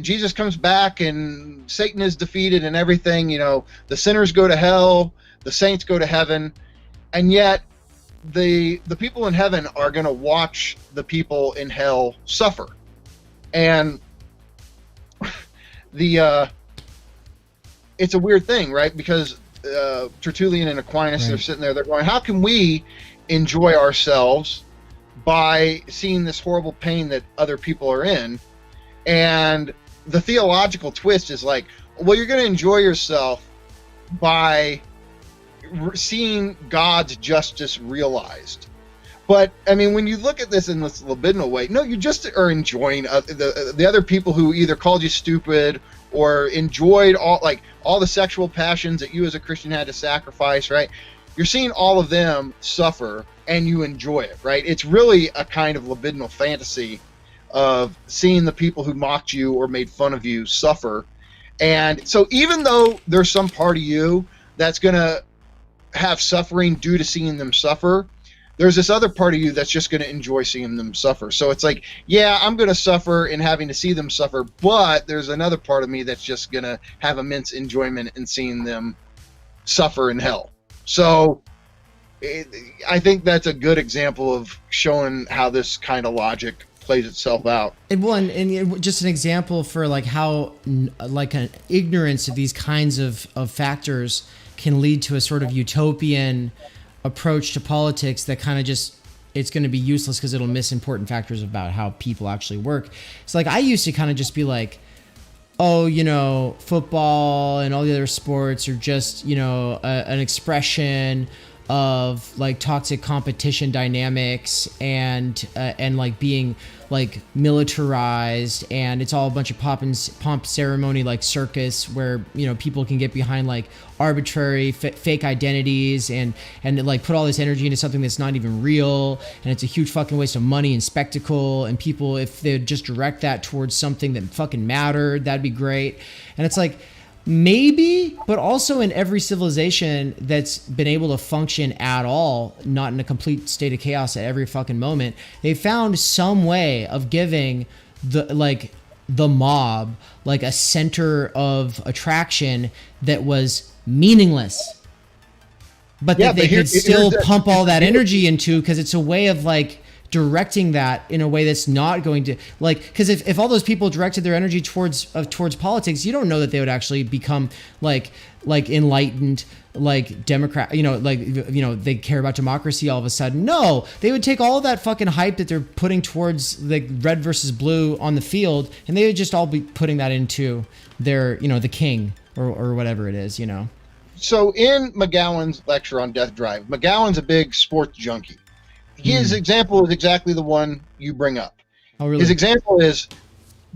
Jesus comes back and Satan is defeated and everything, you know, the sinners go to hell, the saints go to heaven, and yet the people in heaven are going to watch the people in hell suffer. And it's a weird thing, right? Because Tertullian and Aquinas, they're sitting there, they're going, how can we enjoy ourselves by seeing this horrible pain that other people are in? And the theological twist is like, well, you're going to enjoy yourself by seeing God's justice realized. But I mean, when you look at this in this libidinal way, no, you just are enjoying the other people who either called you stupid or enjoyed all the sexual passions that you as a Christian had to sacrifice, right? You're seeing all of them suffer and you enjoy it, right? It's really a kind of libidinal fantasy of seeing the people who mocked you or made fun of you suffer. And so even though there's some part of you that's going to have suffering due to seeing them suffer, there's this other part of you that's just going to enjoy seeing them suffer. So it's like, yeah, I'm going to suffer in having to see them suffer, but there's another part of me that's just going to have immense enjoyment in seeing them suffer in hell. So I think that's a good example of showing how this kind of logic plays itself out. And just an example for like how like an ignorance of these kinds of factors can lead to a sort of utopian approach to politics that kind of just, it's going to be useless because it'll miss important factors about how people actually work. So like I used to kind of just be like, oh, you know, football and all the other sports are just, you know, an expression of like toxic competition dynamics and like being like militarized, and it's all a bunch of pomp ceremony like circus where, you know, people can get behind like arbitrary fake identities and like put all this energy into something that's not even real, and it's a huge fucking waste of money and spectacle, and people, if they'd just direct that towards something that fucking mattered, that'd be great. And it's like, maybe, but also in every civilization that's been able to function at all, not in a complete state of chaos at every fucking moment, they found some way of giving the mob like a center of attraction that was meaningless, but that they could still pump all that energy into, because it's a way of like directing that in a way that's not going to, like, because if all those people directed their energy towards politics, you don't know that they would actually become like enlightened, like Democrat, they care about democracy all of a sudden. No, they would take all of that fucking hype that they're putting towards the red versus blue on the field, and they would just all be putting that into their, the king or whatever it is, So in McGowan's lecture on Death Drive, McGowan's a big sports junkie. His example is exactly the one you bring up. Oh, really? His example is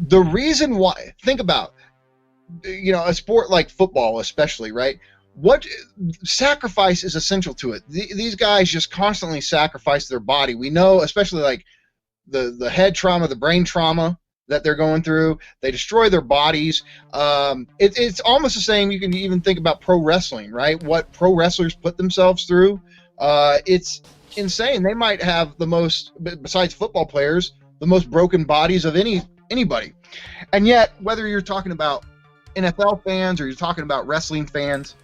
the reason why, think about, a sport like football especially, right? What sacrifice is essential to it? These guys just constantly sacrifice their body. We know, especially like the head trauma, the brain trauma that they're going through. They destroy their bodies. It's almost the same. You can even think about pro wrestling, right? What pro wrestlers put themselves through. It's insane. They might have the most, besides football players, the most broken bodies of anybody. And yet, whether you're talking about NFL fans or you're talking about wrestling fans,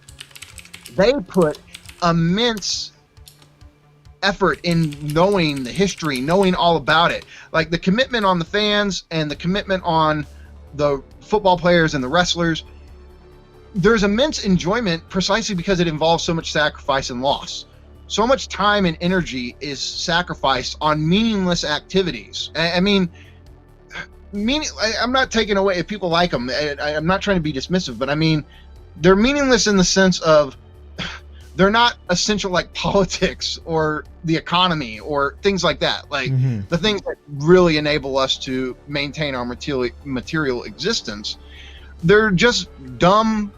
they put immense effort in knowing the history, knowing all about it. Like the commitment on the fans and the commitment on the football players and the wrestlers, there's immense enjoyment precisely because it involves so much sacrifice and loss. So much time and energy is sacrificed on meaningless activities. I'm not taking away if people like them. I'm not trying to be dismissive, but I mean, they're meaningless in the sense of they're not essential like politics or the economy or things like that. Like the things that really enable us to maintain our material existence. They're just dumb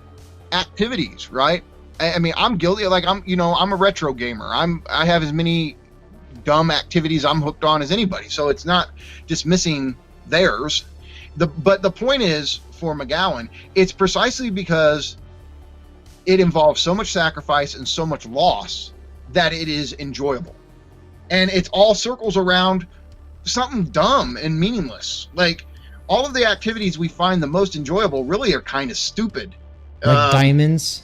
activities, right? I mean, I'm guilty. Like I'm a retro gamer. I have as many dumb activities I'm hooked on as anybody. So it's not dismissing theirs. But the point is, for McGowan, it's precisely because it involves so much sacrifice and so much loss that it is enjoyable. And it all circles around something dumb and meaningless. Like all of the activities we find the most enjoyable really are kind of stupid. Like diamonds?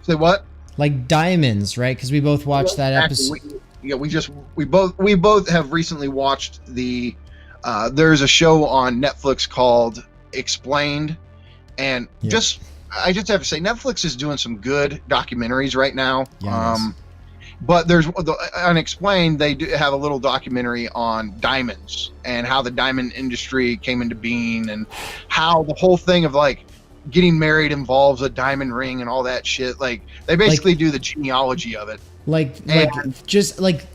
Say what? Like diamonds, right? Because we both watched that episode. We both have recently watched the there's a show on Netflix called Explained, and I just have to say Netflix is doing some good documentaries right now. Yes. But there's the Unexplained. They do have a little documentary on diamonds and how the diamond industry came into being, and how the whole thing of like getting married involves a diamond ring and all that shit. Like they basically do the genealogy of it. Just like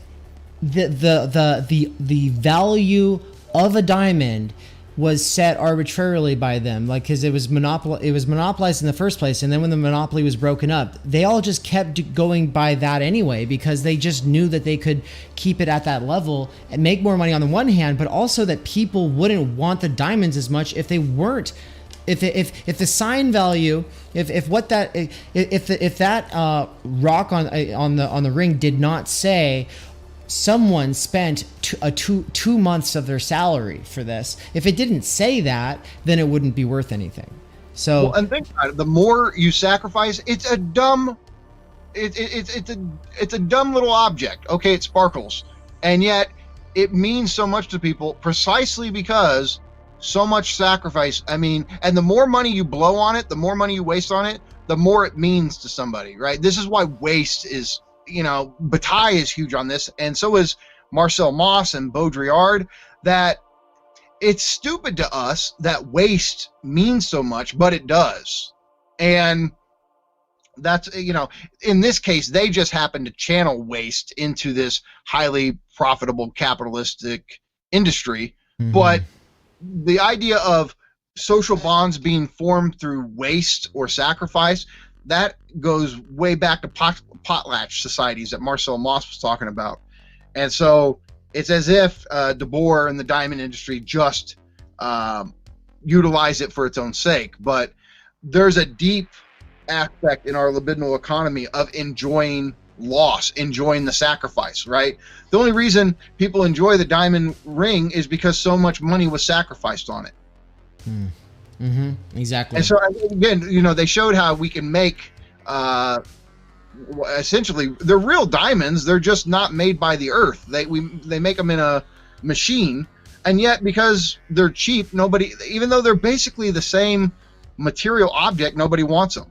the value of a diamond was set arbitrarily by them, like because it was monopolized in the first place, and then when the monopoly was broken up, they all just kept going by that anyway, because they just knew that they could keep it at that level and make more money on the one hand, but also that people wouldn't want the diamonds as much if they weren't. If the sign value, if that rock on the ring did not say someone spent two months of their salary for this, if it didn't say that, then it wouldn't be worth anything. So, well, and think about it, the more you sacrifice, it's a dumb little object. Okay, it sparkles, and yet it means so much to people precisely because so much sacrifice. I mean, and the more money you blow on it, the more money you waste on it, the more it means to somebody, right? This is why waste is, Bataille is huge on this, and so is Marcel Mauss and Baudrillard, that it's stupid to us that waste means so much, but it does. And that's, in this case, they just happen to channel waste into this highly profitable capitalistic industry. But the idea of social bonds being formed through waste or sacrifice, that goes way back to potlatch societies that Marcel Mauss was talking about. And so it's as if De Boer and the diamond industry just utilize it for its own sake. But there's a deep aspect in our libidinal economy of enjoying loss, enjoying the sacrifice, right? The only reason people enjoy the diamond ring is because so much money was sacrificed on it. Exactly. And so again, they showed how we can make essentially they're real diamonds. They're just not made by the earth. They make them in a machine, and yet because they're cheap, nobody, even though they're basically the same material object, nobody wants them.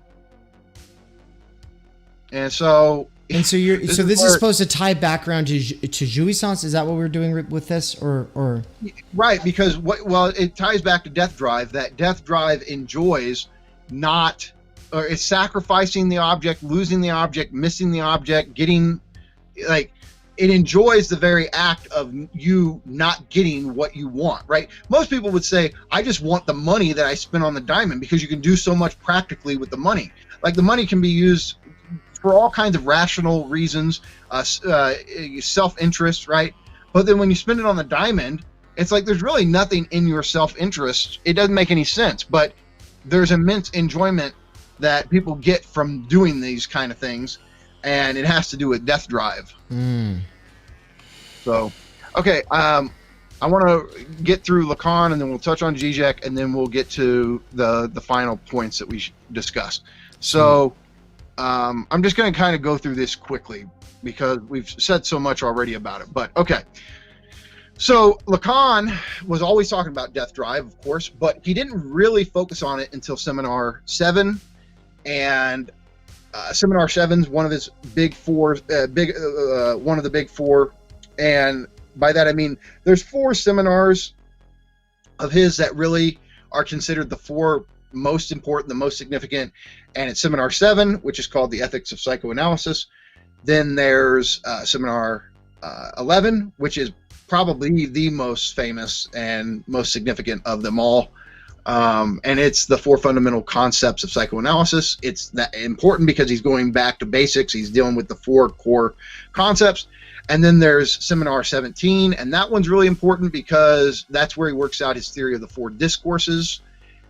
And so this is supposed to tie back around to jouissance. Is that what we're doing with this, or right? Because it ties back to death drive. That death drive enjoys not, or it's sacrificing the object, losing the object, missing the object, getting, like, it enjoys the very act of you not getting what you want, right? Most people would say, I just want the money that I spent on the diamond, because you can do so much practically with the money. Like, the money can be used for all kinds of rational reasons, self-interest, right? But then when you spend it on the diamond, it's like there's really nothing in your self-interest. It doesn't make any sense, but there's immense enjoyment that people get from doing these kind of things, and it has to do with death drive. So, okay, I want to get through Lacan, and then we'll touch on Zizek, and then we'll get to the final points that we discussed. So I'm just going to kind of go through this quickly because we've said so much already about it. But okay, so Lacan was always talking about death drive, of course, but he didn't really focus on it until Seminar 7. And Seminar 7 is one of his big four, one of the big four. And by that I mean there's 4 seminars of his that really are considered the 4 most important, the most significant, and it's Seminar 7, which is called The Ethics of Psychoanalysis. Then there's Seminar 11, which is probably the most famous and most significant of them all, and it's the 4 fundamental concepts of psychoanalysis. It's that important because he's going back to basics. He's dealing with the 4 core concepts. And then there's Seminar 17, and that one's really important because that's where he works out his theory of the 4 discourses.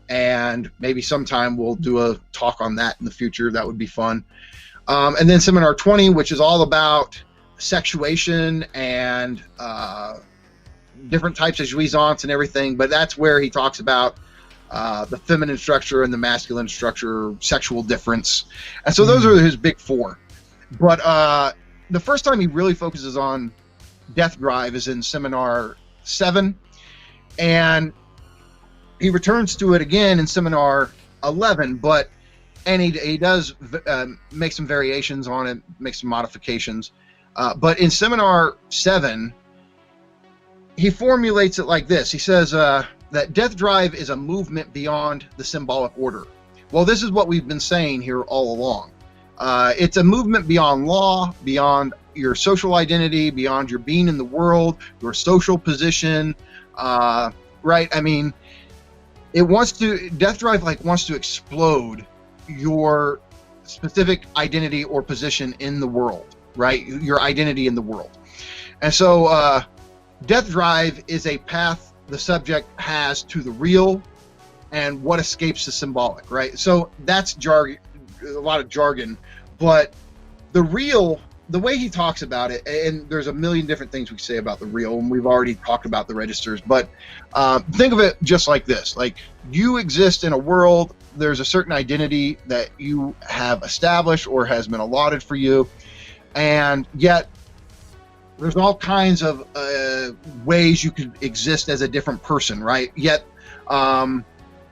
And maybe sometime we'll do a talk on that in the future. That would be fun. And then Seminar 20, which is all about sexuation and different types of jouissance and everything. But that's where he talks about the feminine structure and the masculine structure, sexual difference. And so those are his big 4. But the first time he really focuses on death drive is in Seminar 7. And he returns to it again in Seminar 11, and he does make some variations on it, make some modifications. But in Seminar 7, he formulates it like this. He says that death drive is a movement beyond the symbolic order. Well, this is what we've been saying here all along. It's a movement beyond law, beyond your social identity, beyond your being in the world, your social position, right? I mean, death drive wants to explode your specific identity or position in the world, right? Your identity in the world. And so death drive is a path the subject has to the real and what escapes the symbolic, right? So that's jargon, a lot of jargon, but the real, the way he talks about it, and there's a million different things we say about the real, and we've already talked about the registers, but think of it just like this. Like, you exist in a world, there's a certain identity that you have established or has been allotted for you, and yet there's all kinds of ways you could exist as a different person, right? Yet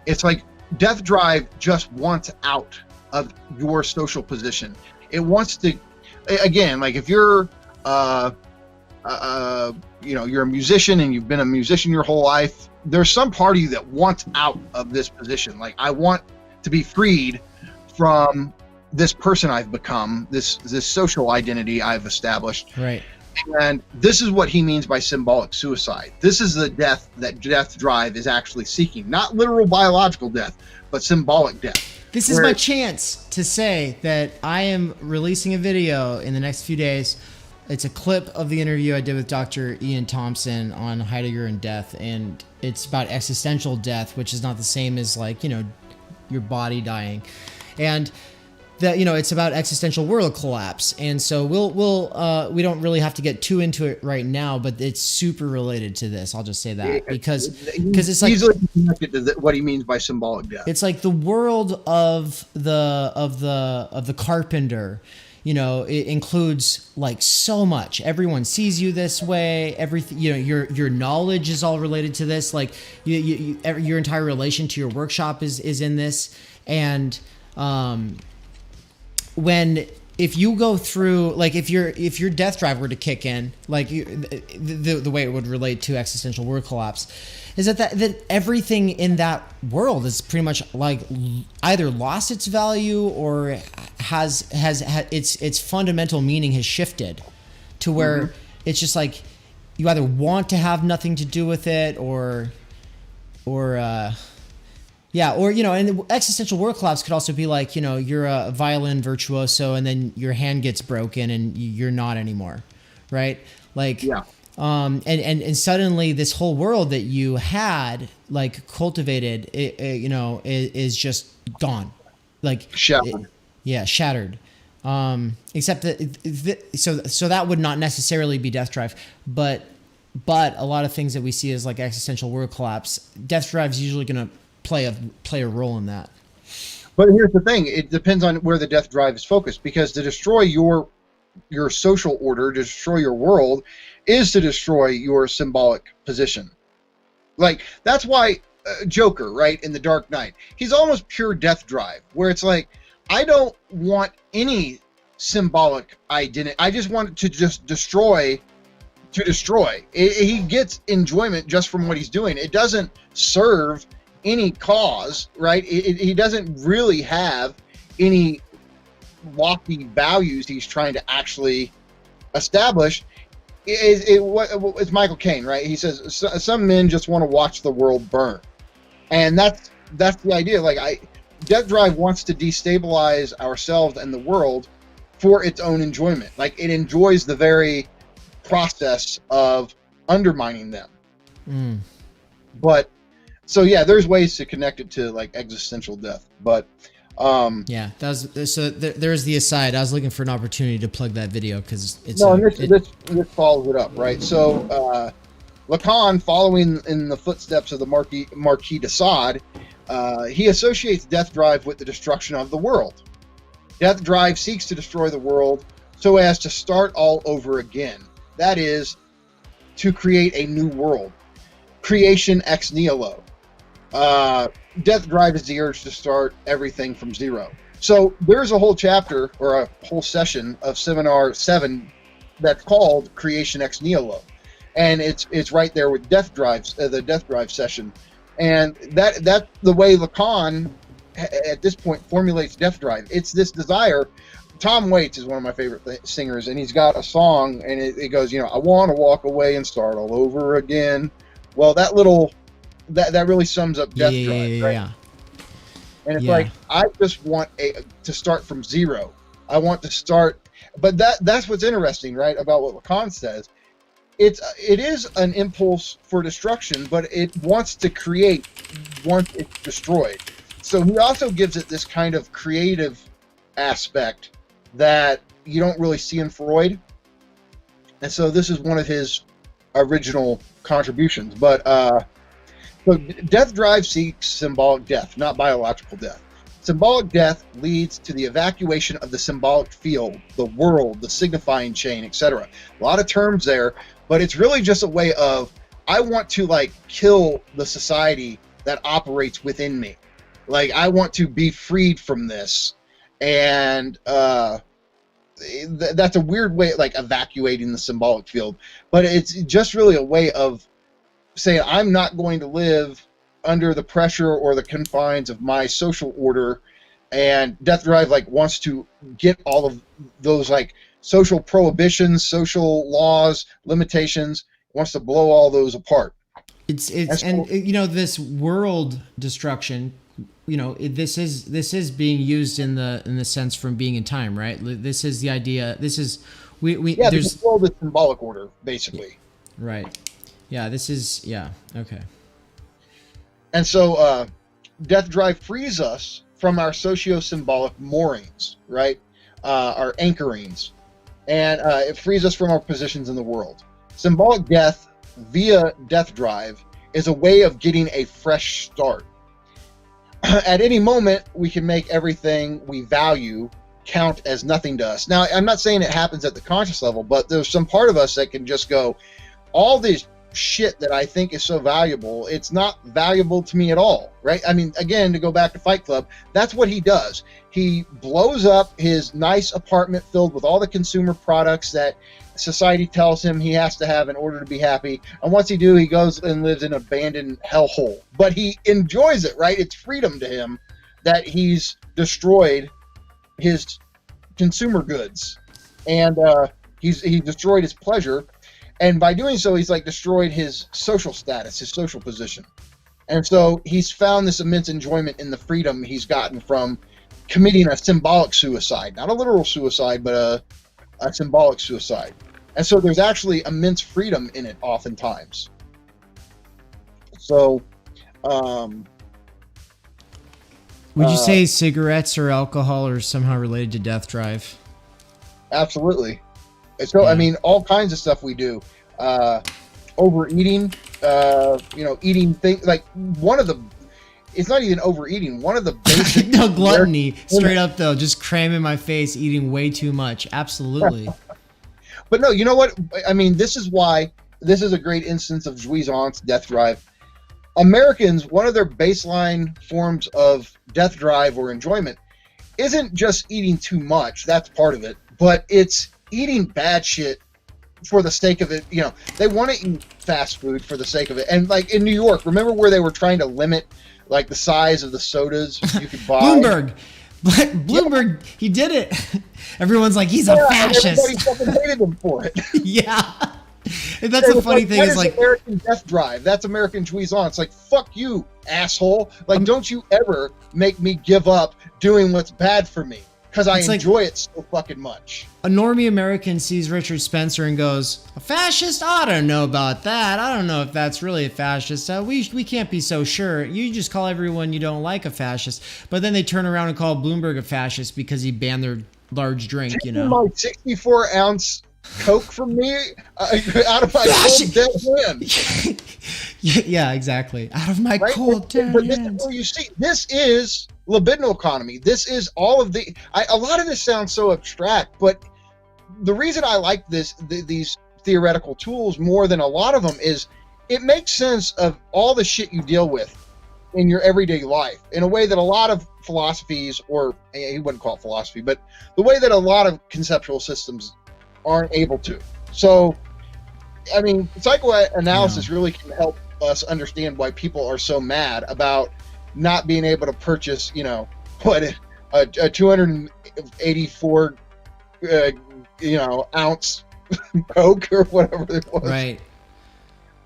it's like death drive just wants out of your social position. It wants to, again, like if you're you're a musician and you've been a musician your whole life, there's some part of you that wants out of this position. Like, I want to be freed from this person I've become, this social identity I've established. Right. And this is what he means by symbolic suicide. This is the death that death drive is actually seeking. Not literal biological death, but symbolic death. This is my chance to say that I am releasing a video in the next few days. It's a clip of the interview I did with Dr. Ian Thompson on Heidegger and death, and it's about existential death, which is not the same as, like, your body dying. And that, it's about existential world collapse. And so we don't really have to get too into it right now, but it's super related to this. I'll just say that because it's like easily connected to what he means by symbolic death. It's like the world of the carpenter it includes like so much. Everyone sees you this way. Everything, your knowledge is all related to this. Like your entire relation to your workshop is in this. And if you go through, like if your death drive were to kick in, like the way it would relate to existential world collapse, is that everything in that world is pretty much like either lost its value or has its fundamental meaning has shifted to where it's just like you either want to have nothing to do with it or and existential world collapse could also be like, you're a violin virtuoso and then your hand gets broken and you're not anymore, right? Like, yeah. And suddenly this whole world that you had like cultivated, is just gone, like shattered. Shattered. Except that so that would not necessarily be death drive, but a lot of things that we see as like existential world collapse, death drive is usually going to play a role in that. But here's the thing: it depends on where the death drive is focused. Because to destroy your social order, to destroy your world, is to destroy your symbolic position. Like that's why Joker, right, in The Dark Knight, he's almost pure death drive, where it's like, I don't want any symbolic identity. I just want to just destroy. To destroy. He gets enjoyment just from what he's doing. It doesn't serve any cause, right? He doesn't really have any lofty values he's trying to actually establish. It's Michael Caine, right? He says some men just want to watch the world burn, and that's the idea. Like death drive wants to destabilize ourselves and the world for its own enjoyment. Like it enjoys the very process of undermining them. But so yeah, there's ways to connect it to like existential death. But yeah, there's the aside. I was looking for an opportunity to plug that video because it's this follows it up, right? So Lacan, following in the footsteps of the Marquis de Sade, he associates death drive with the destruction of the world. Death drive seeks to destroy the world so as to start all over again. That is, to create a new world. Creation ex nihilo. Death drive is the urge to start everything from zero. So there's a whole chapter or a whole session of Seminar 7 that's called Creation ex nihilo. And it's right there with death drives, the death drive session. And that's the way Lacan, at this point, formulates death drive. It's this desire. Tom Waits is one of my favorite singers, and he's got a song, and it goes, I want to walk away and start all over again. Well, that really sums up death drive, right? Yeah. And it's like, I just want to start from zero. I want to start, but that's what's interesting, right, about what Lacan says. It is an impulse for destruction, but it wants to create once it's destroyed. So he also gives it this kind of creative aspect that you don't really see in Freud. And so this is one of his original contributions. But so death drive seeks symbolic death, not biological death. Symbolic death leads to the evacuation of the symbolic field, the world, the signifying chain, etc. A lot of terms there, but it's really just a way of, I want to like kill the society that operates within me. Like I want to be freed from this. And that's a weird way, like evacuating the symbolic field, but it's just really a way of saying, I'm not going to live under the pressure or the confines of my social order. And death drive like wants to get all of those like social prohibitions, social laws, limitations, wants to blow all those apart. This world destruction, this is being used in the sense from being in time, right? This is the idea. This is there's the world is symbolic order, basically. Right. Yeah. This is okay. And so, death drive frees us from our socio-symbolic moorings, right? Our anchorings, and it frees us from our positions in the world. Symbolic death via death drive is a way of getting a fresh start. At any moment, we can make everything we value count as nothing to us. Now, I'm not saying it happens at the conscious level, but there's some part of us that can just go, all this shit that I think is so valuable, it's not valuable to me at all, right? I mean, again, to go back to Fight Club, that's what he does. He blows up his nice apartment filled with all the consumer products that society tells him he has to have in order to be happy. And once he do, he goes and lives in an abandoned hellhole. But he enjoys it, right? It's freedom to him that he's destroyed his consumer goods. And he destroyed his pleasure. And by doing so, he's like destroyed his social status, his social position. And so he's found this immense enjoyment in the freedom he's gotten from committing a symbolic suicide, not a literal suicide, but a symbolic suicide. And so there's actually immense freedom in it oftentimes. So, would you say cigarettes or alcohol are somehow related to death drive? Absolutely. So, yeah. I mean, all kinds of stuff we do. Overeating, eating things like it's not even overeating. One of the basic no, gluttony, straight up though, just cram in my face, eating way too much. Absolutely. But no, you know what? I mean, this is why this is a great instance of jouissance, death drive. Americans, one of their baseline forms of death drive or enjoyment isn't just eating too much. That's part of it. But it's eating bad shit for the sake of it. You know, they want to eat fast food for the sake of it. And like in New York, remember where they were trying to limit like the size of the sodas you could buy? Bloomberg, he did it. Everyone's like, he's a fascist. Everybody fucking hated him for it. Yeah. And that's the funny thing is like American death drive. That's American jouissance. It's like, fuck you, asshole. Like, don't you ever make me give up doing what's bad for me because I enjoy it so fucking much. A normie American sees Richard Spencer and goes, a fascist? I don't know about that. I don't know if that's really a fascist. We can't be so sure. You just call everyone you don't like a fascist. But then they turn around and call Bloomberg a fascist because he banned their large drink, you know. My 64-ounce Coke from me out of my cold dead hand. Yeah, exactly. Out of my cold dead hand. This is where you see, this is libidinal economy. This is all of the. A lot of this sounds so abstract, but the reason I like these theoretical tools more than a lot of them is it makes sense of all the shit you deal with in your everyday life in a way that a lot of philosophies, or he wouldn't call it philosophy, but the way that a lot of conceptual systems aren't able to. So, I mean, psychoanalysis really can help us understand why people are so mad about not being able to purchase, a 284, ounce Coke or whatever it was. Right.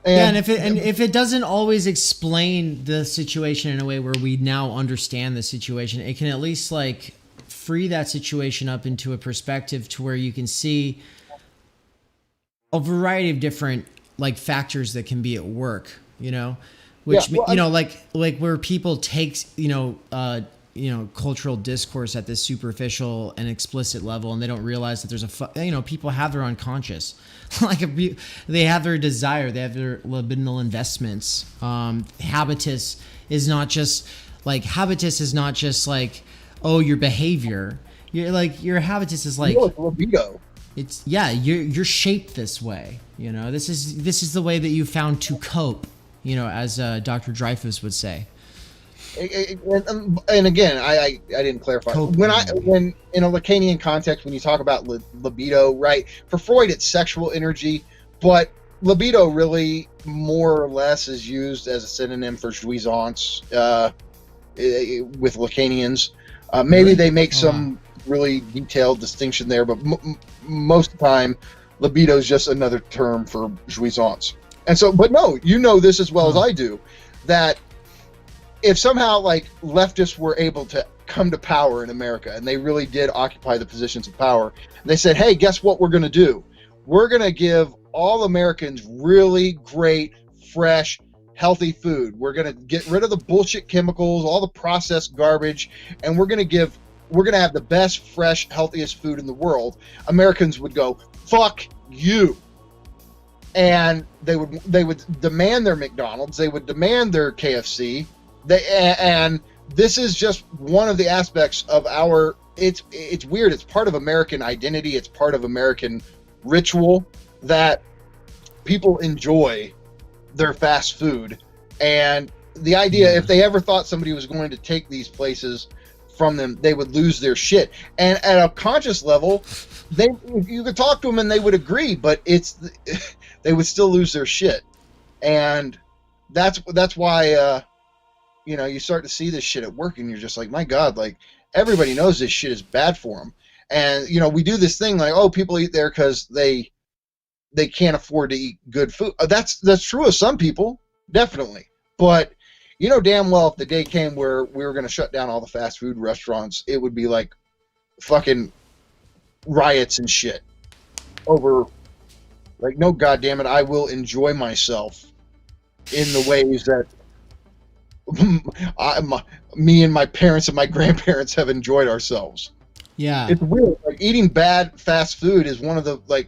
And if it doesn't always explain the situation in a way where we now understand the situation, it can at least like free that situation up into a perspective to where you can see a variety of different like factors that can be at work, which like where people take cultural discourse at this superficial and explicit level, and they don't realize that there's people have their unconscious, like they have their desire, they have their libidinal investments. Habitus is not just like your behavior. Your habitus is like libido. It's you're shaped this way. This is the way that you found to cope. As Dr. Dreyfus would say. And again, I didn't clarify. When in a Lacanian context, when you talk about libido, right? For Freud, it's sexual energy, but libido really more or less is used as a synonym for jouissance with Lacanians. Maybe they make some really detailed distinction there, but most of the time, libido is just another term for jouissance. And so, but no, this as well as I do, that if somehow like leftists were able to come to power in America and they really did occupy the positions of power, and they said, hey, guess what we're going to do? We're going to give all Americans really great, fresh, healthy food. We're going to get rid of the bullshit chemicals, all the processed garbage, and we're going to have the best, fresh, healthiest food in the world. Americans would go, fuck you. And they would demand their McDonald's, they would demand their KFC. And this is just one of the aspects of our it's weird. It's part of American identity. It's part of American ritual that people enjoy their fast food. And the idea, if they ever thought somebody was going to take these places from them, they would lose their shit. And at a conscious level, you could talk to them and they would agree, but they would still lose their shit. And that's why you start to see this shit at work, and you're just like, my God, like, everybody knows this shit is bad for them. And we do this thing like, oh, people eat there because they can't afford to eat good food. That's true of some people, definitely. But damn well, if the day came where we were going to shut down all the fast food restaurants, it would be like fucking riots and shit over, like, no, goddamn it, I will enjoy myself in the ways that me and my parents and my grandparents have enjoyed ourselves. Yeah, it's weird. Like, eating bad fast food is one of the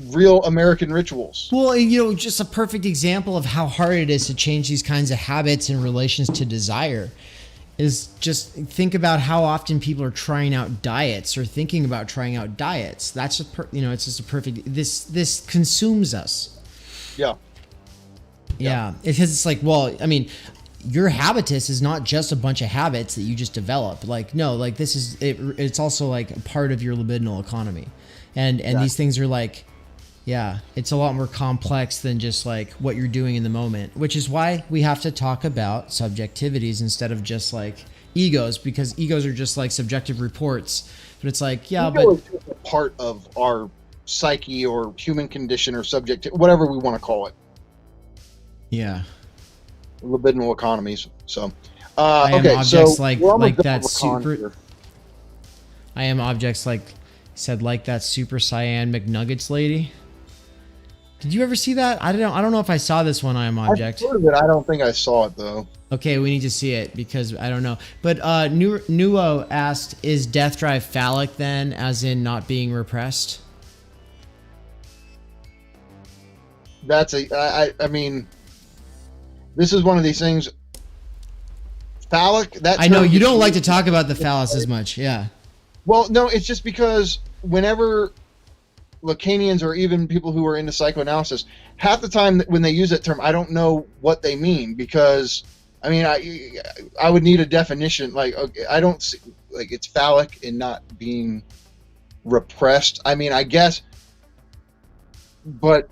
real American rituals. Well, just a perfect example of how hard it is to change these kinds of habits in relations to desire is just think about how often people are trying out diets or thinking about trying out diets. That's just it's just a perfect. This consumes us. Yeah. Yeah, because it's like, well, I mean, your habitus is not just a bunch of habits that you just develop. Like, no, like, this is it's also like a part of your libidinal economy, and these things are like, yeah, it's a lot more complex than just like what you're doing in the moment, which is why we have to talk about subjectivities instead of just like egos, because egos are just like subjective reports. But it's like, yeah, ego is just a part of our psyche or human condition or subject, whatever we want to call it. Yeah. Libidinal economies. So, I am okay, objects so like that super. Here. I am objects like that Super Cyan McNuggets lady. Did you ever see that? I don't know if I saw this one. I am object. I've heard of it. I don't think I saw it though. Okay, we need to see it because I don't know. But Nuo asked, "Is death drive phallic then, as in not being repressed?" That's I mean, this is one of these things. Phallic. That I know you don't like to talk about the phallus as much. Yeah. Well, no, it's just because whenever Lacanians or even people who are into psychoanalysis, half the time when they use that term, I don't know what they mean, because I mean, I would need a definition. Like, okay, I don't see, like, it's phallic and not being repressed. I mean, I guess, but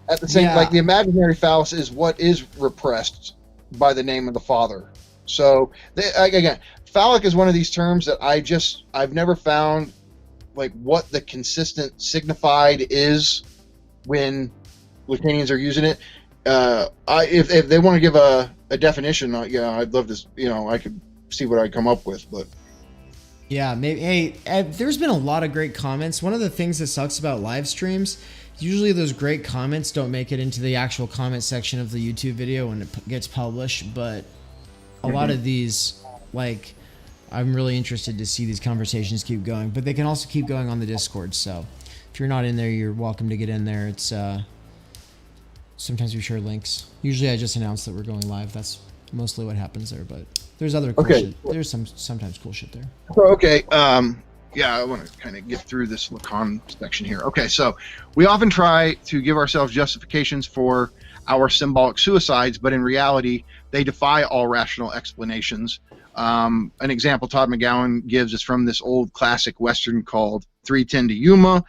at the same, like, the imaginary phallus is what is repressed by the name of the Father. So again, phallic is one of these terms that I've never found like what the consistent signified is when Lacanians are using it. If they want to give a definition, I'd love to. I could see what I'd come up with, but. Yeah, maybe. Hey, there's been a lot of great comments. One of the things that sucks about live streams, usually those great comments don't make it into the actual comment section of the YouTube video when it gets published, but a lot of these, like, I'm really interested to see these conversations keep going, but they can also keep going on the Discord. So if you're not in there, you're welcome to get in there. It's sometimes we share links. Usually I just announce that we're going live. That's mostly what happens there, but there's other cool shit. There's sometimes cool shit there. Okay. Yeah, I want to kind of get through this Lacan section here. Okay, so we often try to give ourselves justifications for our symbolic suicides, but in reality, they defy all rational explanations. An example Todd McGowan gives is from this old classic Western called 3:10 to Yuma,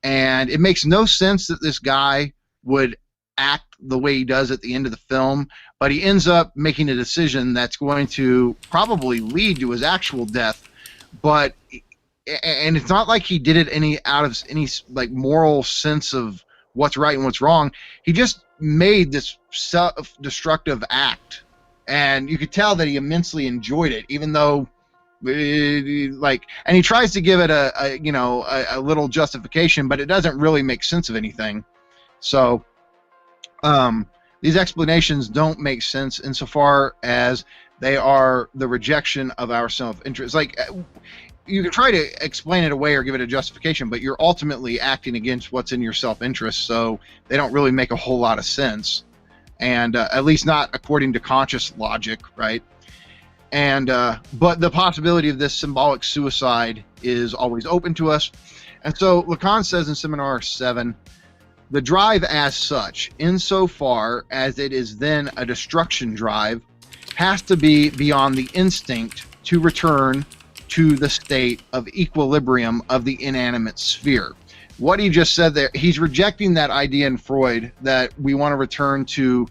and it makes no sense that this guy would act the way he does at the end of the film, but he ends up making a decision that's going to probably lead to his actual death. But and it's not like he did it out of any like moral sense of what's right and what's wrong. He just made this self-destructive act, and you could tell that he immensely enjoyed it, even though and he tries to give it a little justification, but it doesn't really make sense of anything. So these explanations don't make sense insofar as they are the rejection of our self-interest. Like, you can try to explain it away or give it a justification, but you're ultimately acting against what's in your self-interest, so they don't really make a whole lot of sense, and at least not according to conscious logic, right? And but the possibility of this symbolic suicide is always open to us. And so Lacan says in Seminar 7, the drive as such, insofar as it is then a destruction drive, has to be beyond the instinct to return to the state of equilibrium of the inanimate sphere. What he just said there, he's rejecting that idea in Freud that we want to return to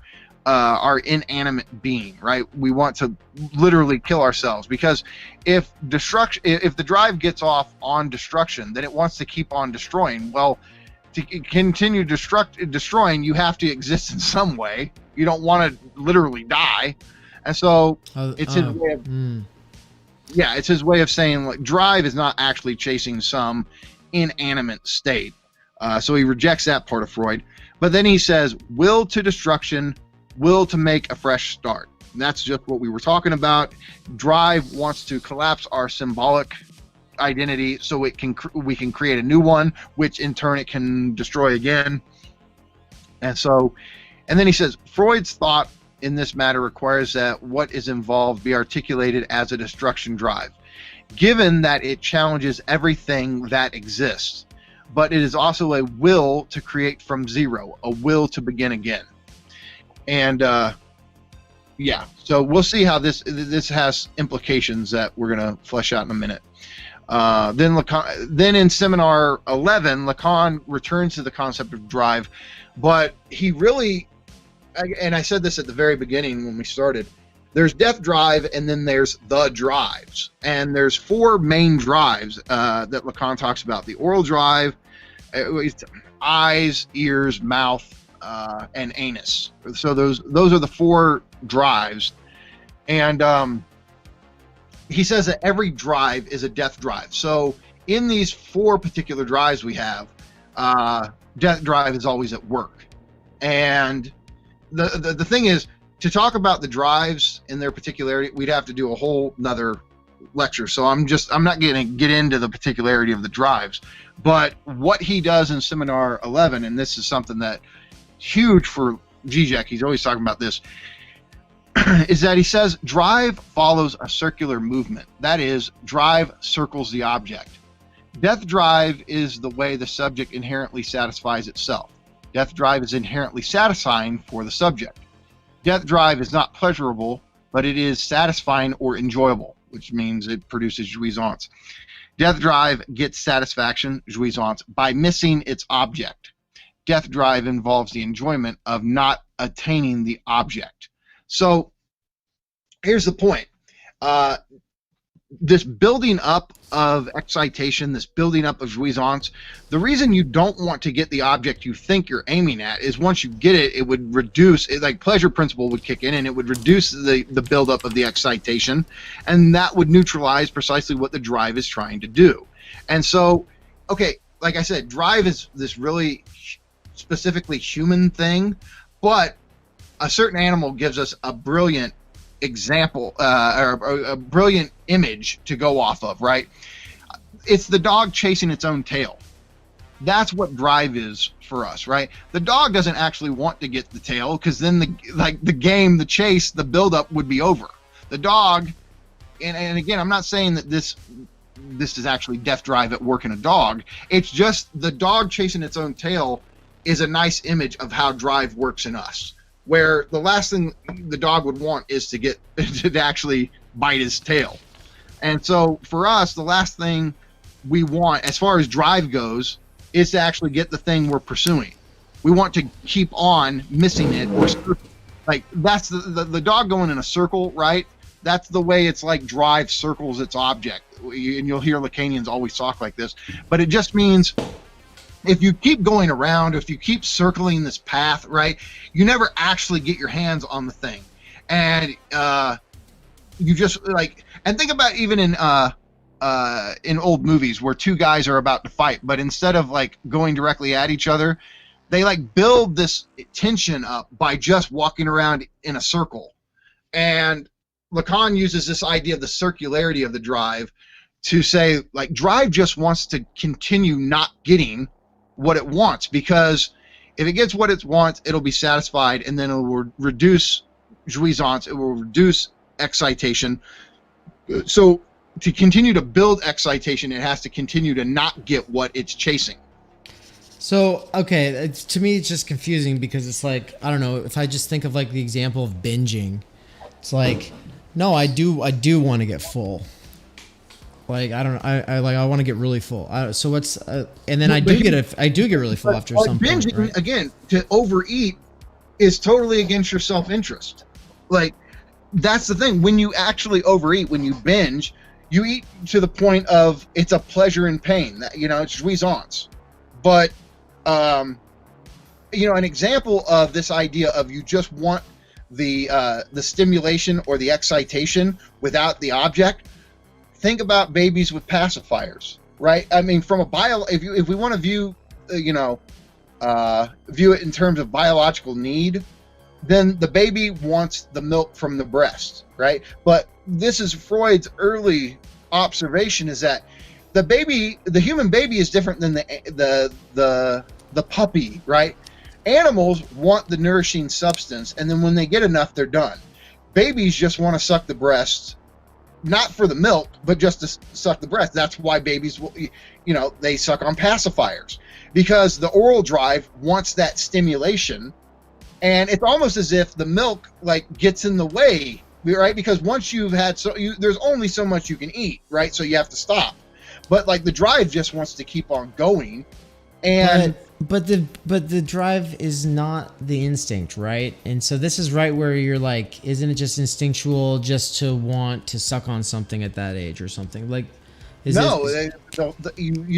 our inanimate being, right? We want to literally kill ourselves, because if the drive gets off on destruction, then it wants to keep on destroying. Well, to continue destroying, you have to exist in some way. You don't want to literally die, and so it's his way of it's his way of saying, like, drive is not actually chasing some inanimate state. So he rejects that part of Freud. But then he says, will to destruction, will to make a fresh start. And that's just what we were talking about. Drive wants to collapse our symbolic identity so we can create a new one, which in turn it can destroy again. And then he says, Freud's thought in this matter requires that what is involved be articulated as a destruction drive, given that it challenges everything that exists, but it is also a will to create from zero, a will to begin again. And so we'll see how this has implications that we're going to flesh out in a minute. Then in Seminar 11, Lacan returns to the concept of drive, but he really, and I said this at the very beginning when we started, there's death drive, and then there's the drives. And there's 4 main drives that Lacan talks about. The oral drive, eyes, ears, mouth, and anus. So those are the 4 drives. And he says that every drive is a death drive. So in these 4 particular drives we have, death drive is always at work. And the thing is, to talk about the drives in their particularity, we'd have to do a whole nother lecture. So I'm not going to get into the particularity of the drives. But what he does in Seminar 11, and this is something that huge for Zizek, he's always talking about this, is that he says drive follows a circular movement. That is, drive circles the object. Death drive is the way the subject inherently satisfies itself. Death drive is inherently satisfying for the subject. Death drive is not pleasurable, but it is satisfying or enjoyable, which means it produces jouissance. Death drive gets satisfaction, jouissance, by missing its object. Death drive involves the enjoyment of not attaining the object. So here's the point. This building up of excitation, this building up of jouissance, the reason you don't want to get the object you think you're aiming at is once you get it, it would reduce, like pleasure principle would kick in, and it would reduce the buildup of the excitation, and that would neutralize precisely what the drive is trying to do. And so, okay, like I said, drive is this really specifically human thing, but a certain animal gives us a brilliant example, or a brilliant image to go off of, right? It's the dog chasing its own tail. That's what drive is for us, right? The dog doesn't actually want to get the tail, because then the game, the chase, the buildup would be over. The dog, and again, I'm not saying that this is actually death drive at work in a dog. It's just the dog chasing its own tail is a nice image of how drive works in us, where the last thing the dog would want is to actually bite his tail. And so for us, the last thing we want, as far as drive goes, is to actually get the thing we're pursuing. We want to keep on missing it, or like that's the dog going in a circle, right? That's the way it's like drive circles its object. And you'll hear Lacanians always talk like this, but it just means if you keep going around, if you keep circling this path, right, you never actually get your hands on the thing. And you just like, and think about even in old movies where 2 guys are about to fight, but instead of like going directly at each other, they like build this tension up by just walking around in a circle. And Lacan uses this idea of the circularity of the drive to say, like, drive just wants to continue not getting what it wants, because if it gets what it wants, it'll be satisfied, and then it will reduce jouissance, it will reduce excitation, So to continue to build excitation, it has to continue to not get what it's chasing. So, okay, to me it's just confusing because it's like, I don't know, if I just think of like the example of binging, it's like, no, I do want to get full. Like, I don't know, I want to get really full. So what's and then I do get really full after some binging, point, right? again, to overeat is totally against your self-interest. Like, that's the thing. When you actually overeat, when you binge, you eat to the point of it's a pleasure and pain. You know, it's jouissance. But you know, an example of this idea of you just want the stimulation or the excitation without the object. Think about babies with pacifiers, right? I mean, from a if we want to view, view it in terms of biological need, then the baby wants the milk from the breast, right? But this is Freud's early observation, is that the human baby is different than the puppy, right? Animals want the nourishing substance, and then when they get enough, they're done. Babies just want to suck the breast, not for the milk, but just to suck the breast. That's why babies will, they suck on pacifiers, because the oral drive wants that stimulation, and it's almost as if the milk gets in the way, right? Because once you've had there's only so much you can eat, right? So you have to stop. But the drive just wants to keep on going, and but the drive is not the instinct, right? And so this is right where you're like, isn't it just instinctual just to want to suck on something at that age or something? You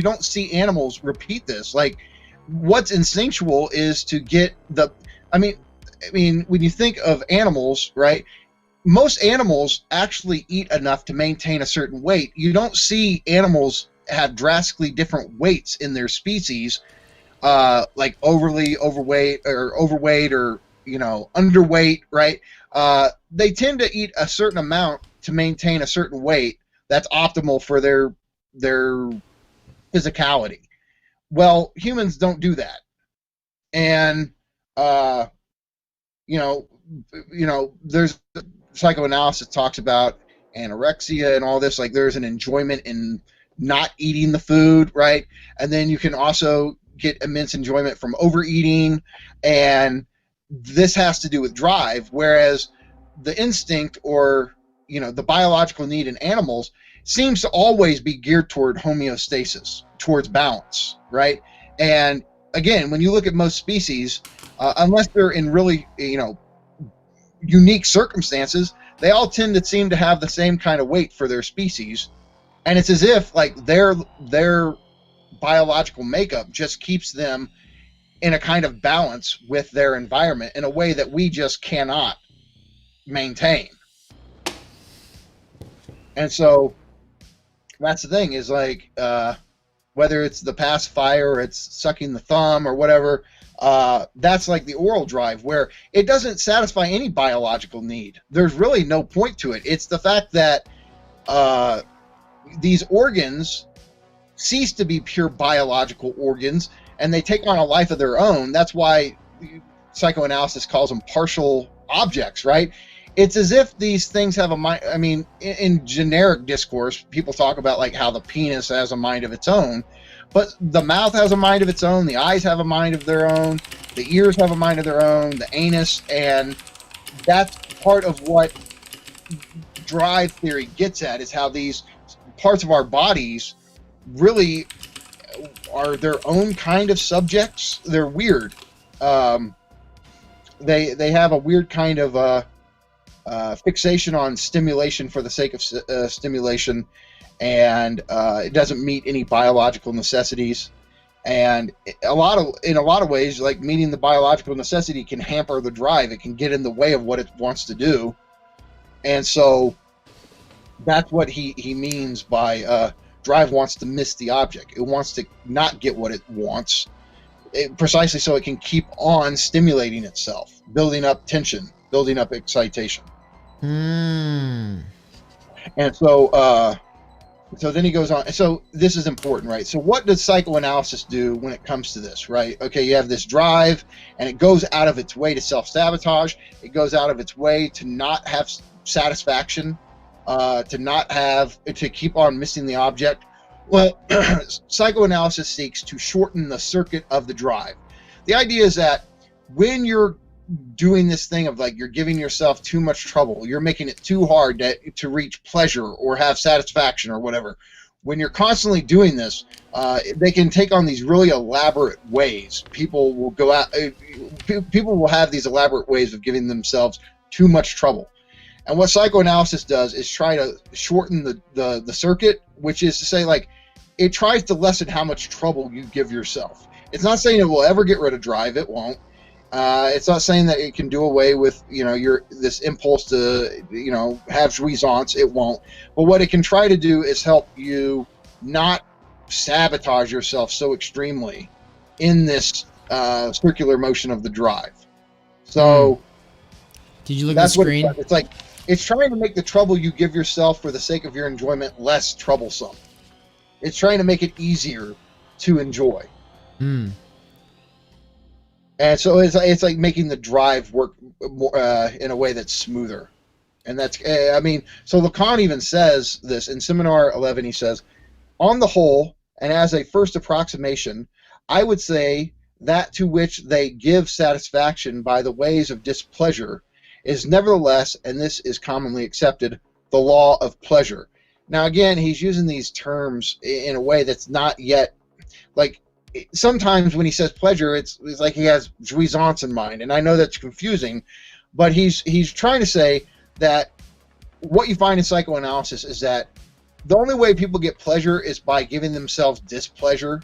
don't see animals repeat this. Like, what's instinctual is to get the. I mean, when you think of animals, right? Most animals actually eat enough to maintain a certain weight. You don't see animals have drastically different weights in their species, like overly overweight or underweight, right? They tend to eat a certain amount to maintain a certain weight that's optimal for their physicality. Well, humans don't do that, and there's psychoanalysis talks about anorexia and all this. Like, there's an enjoyment in not eating the food, right? And then you can also get immense enjoyment from overeating, and this has to do with drive, whereas the instinct or the biological need in animals seems to always be geared toward homeostasis, towards balance, right? And again, when you look at most species, unless they're in really unique circumstances, they all tend to seem to have the same kind of weight for their species, and it's as if their biological makeup just keeps them in a kind of balance with their environment in a way that we just cannot maintain. And so that's the thing, is whether it's the pacifier or it's sucking the thumb or whatever, that's like the oral drive, where it doesn't satisfy any biological need. There's really no point to it. It's the fact that these organs cease to be pure biological organs, and they take on a life of their own. That's why psychoanalysis calls them partial objects, right? It's as if these things have a mind. I mean, in generic discourse, people talk about how the penis has a mind of its own, but the mouth has a mind of its own, the eyes have a mind of their own, the ears have a mind of their own, the anus, and that's part of what drive theory gets at, is how these parts of our bodies really are their own kind of subjects. They're weird. They have a weird kind of fixation on stimulation for the sake of stimulation, and it doesn't meet any biological necessities. And in a lot of ways, meeting the biological necessity can hamper the drive. It can get in the way of what it wants to do. And so that's what he means by drive wants to miss the object. It wants to not get what it wants, precisely so it can keep on stimulating itself, building up tension, building up excitation. And so then he goes on. So this is important, right? So what does psychoanalysis do when it comes to this, right? Okay, you have this drive, and it goes out of its way to self-sabotage. It goes out of its way to not have satisfaction. to not have to keep on missing the object. Well, psychoanalysis seeks to shorten the circuit of the drive. The idea is that when you're doing this thing of like you're giving yourself too much trouble, you're making it too hard to reach pleasure or have satisfaction or whatever. When you're constantly doing this, they can take on these really elaborate ways. People will go out. People will have these elaborate ways of giving themselves too much trouble. And what psychoanalysis does is try to shorten the circuit, which is to say, like, it tries to lessen how much trouble you give yourself. It's not saying it will ever get rid of drive. It won't. It's not saying that it can do away with, this impulse to, have jouissance. It won't. But what it can try to do is help you not sabotage yourself so extremely in this circular motion of the drive. So, did you look at the screen? It's like it's trying to make the trouble you give yourself for the sake of your enjoyment less troublesome. It's trying to make it easier to enjoy. And so it's like making the drive work more, in a way that's smoother. And that's, so Lacan even says this in Seminar 11. He says, on the whole, and as a first approximation, I would say that to which they give satisfaction by the ways of displeasure is nevertheless, and this is commonly accepted, the law of pleasure. Now, again, he's using these terms in a way that's not yet, like, sometimes when he says pleasure, it's like he has jouissance in mind, and I know that's confusing, but he's trying to say that what you find in psychoanalysis is that the only way people get pleasure is by giving themselves displeasure,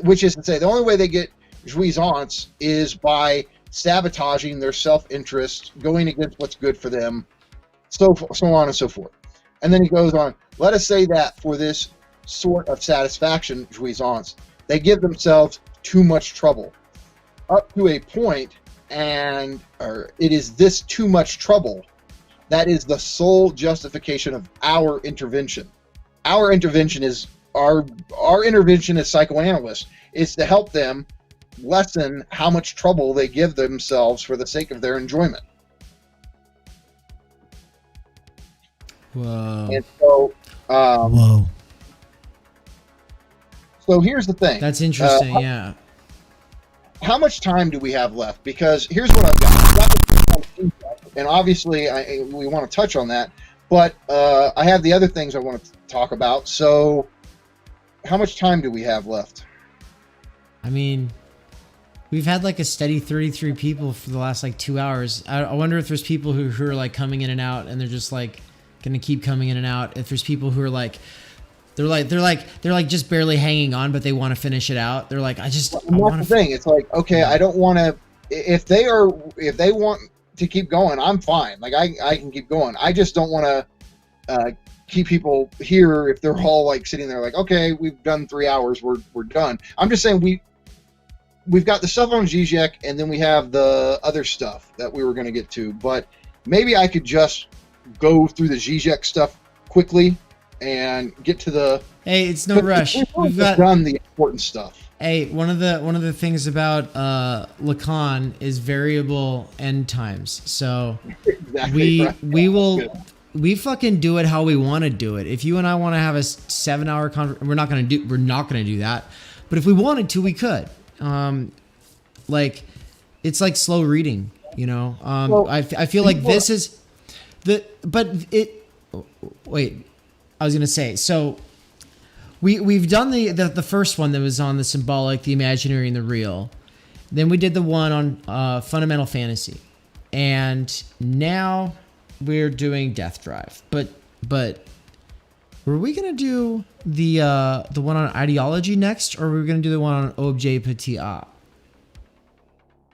which is to say the only way they get jouissance is by sabotaging their self-interest, going against what's good for them, so on and so forth. And then he goes on, let us say that for this sort of satisfaction, jouissance, they give themselves too much trouble up to a point, and it is this too much trouble that is the sole justification of our intervention. Our intervention is our intervention as psychoanalysts is to help them lessen how much trouble they give themselves for the sake of their enjoyment. Whoa. And so, whoa. So here's the thing. That's interesting, yeah. How much time do we have left? Because here's what I've got. And obviously, we want to touch on that. But I have the other things I want to talk about. So how much time do we have left? I mean, we've had like a steady 33 people for the last like 2 hours. I wonder if there's people who are like coming in and out, and they're just like going to keep coming in and out. If there's people who are like, they're like just barely hanging on, but they want to finish it out. They're like, That's the thing. It's like, okay, I don't want to. If they want to keep going, I'm fine. Like I can keep going. I just don't want to keep people here if they're all like sitting there like, okay, we've done 3 hours, we're done. I'm just saying we've got the stuff on Zizek, and then we have the other stuff that we were going to get to. But maybe I could just go through the Zizek stuff quickly and get to the. Hey, it's no rush. We've done the important stuff. Hey, one of the things about Lacan is variable end times. So Exactly. we fucking do it how we want to do it. If you and I want to have a 7-hour conversation, we're not gonna do that. But if we wanted to, we could. Like it's like slow reading, you know. I feel like this is wait, I was gonna say, so we've done the first one that was on the symbolic, the imaginary, and the real. Then we did the one on fundamental fantasy, and now we're doing Death Drive. But were we gonna do the one on ideology next, or were we gonna do the one on objet petit a?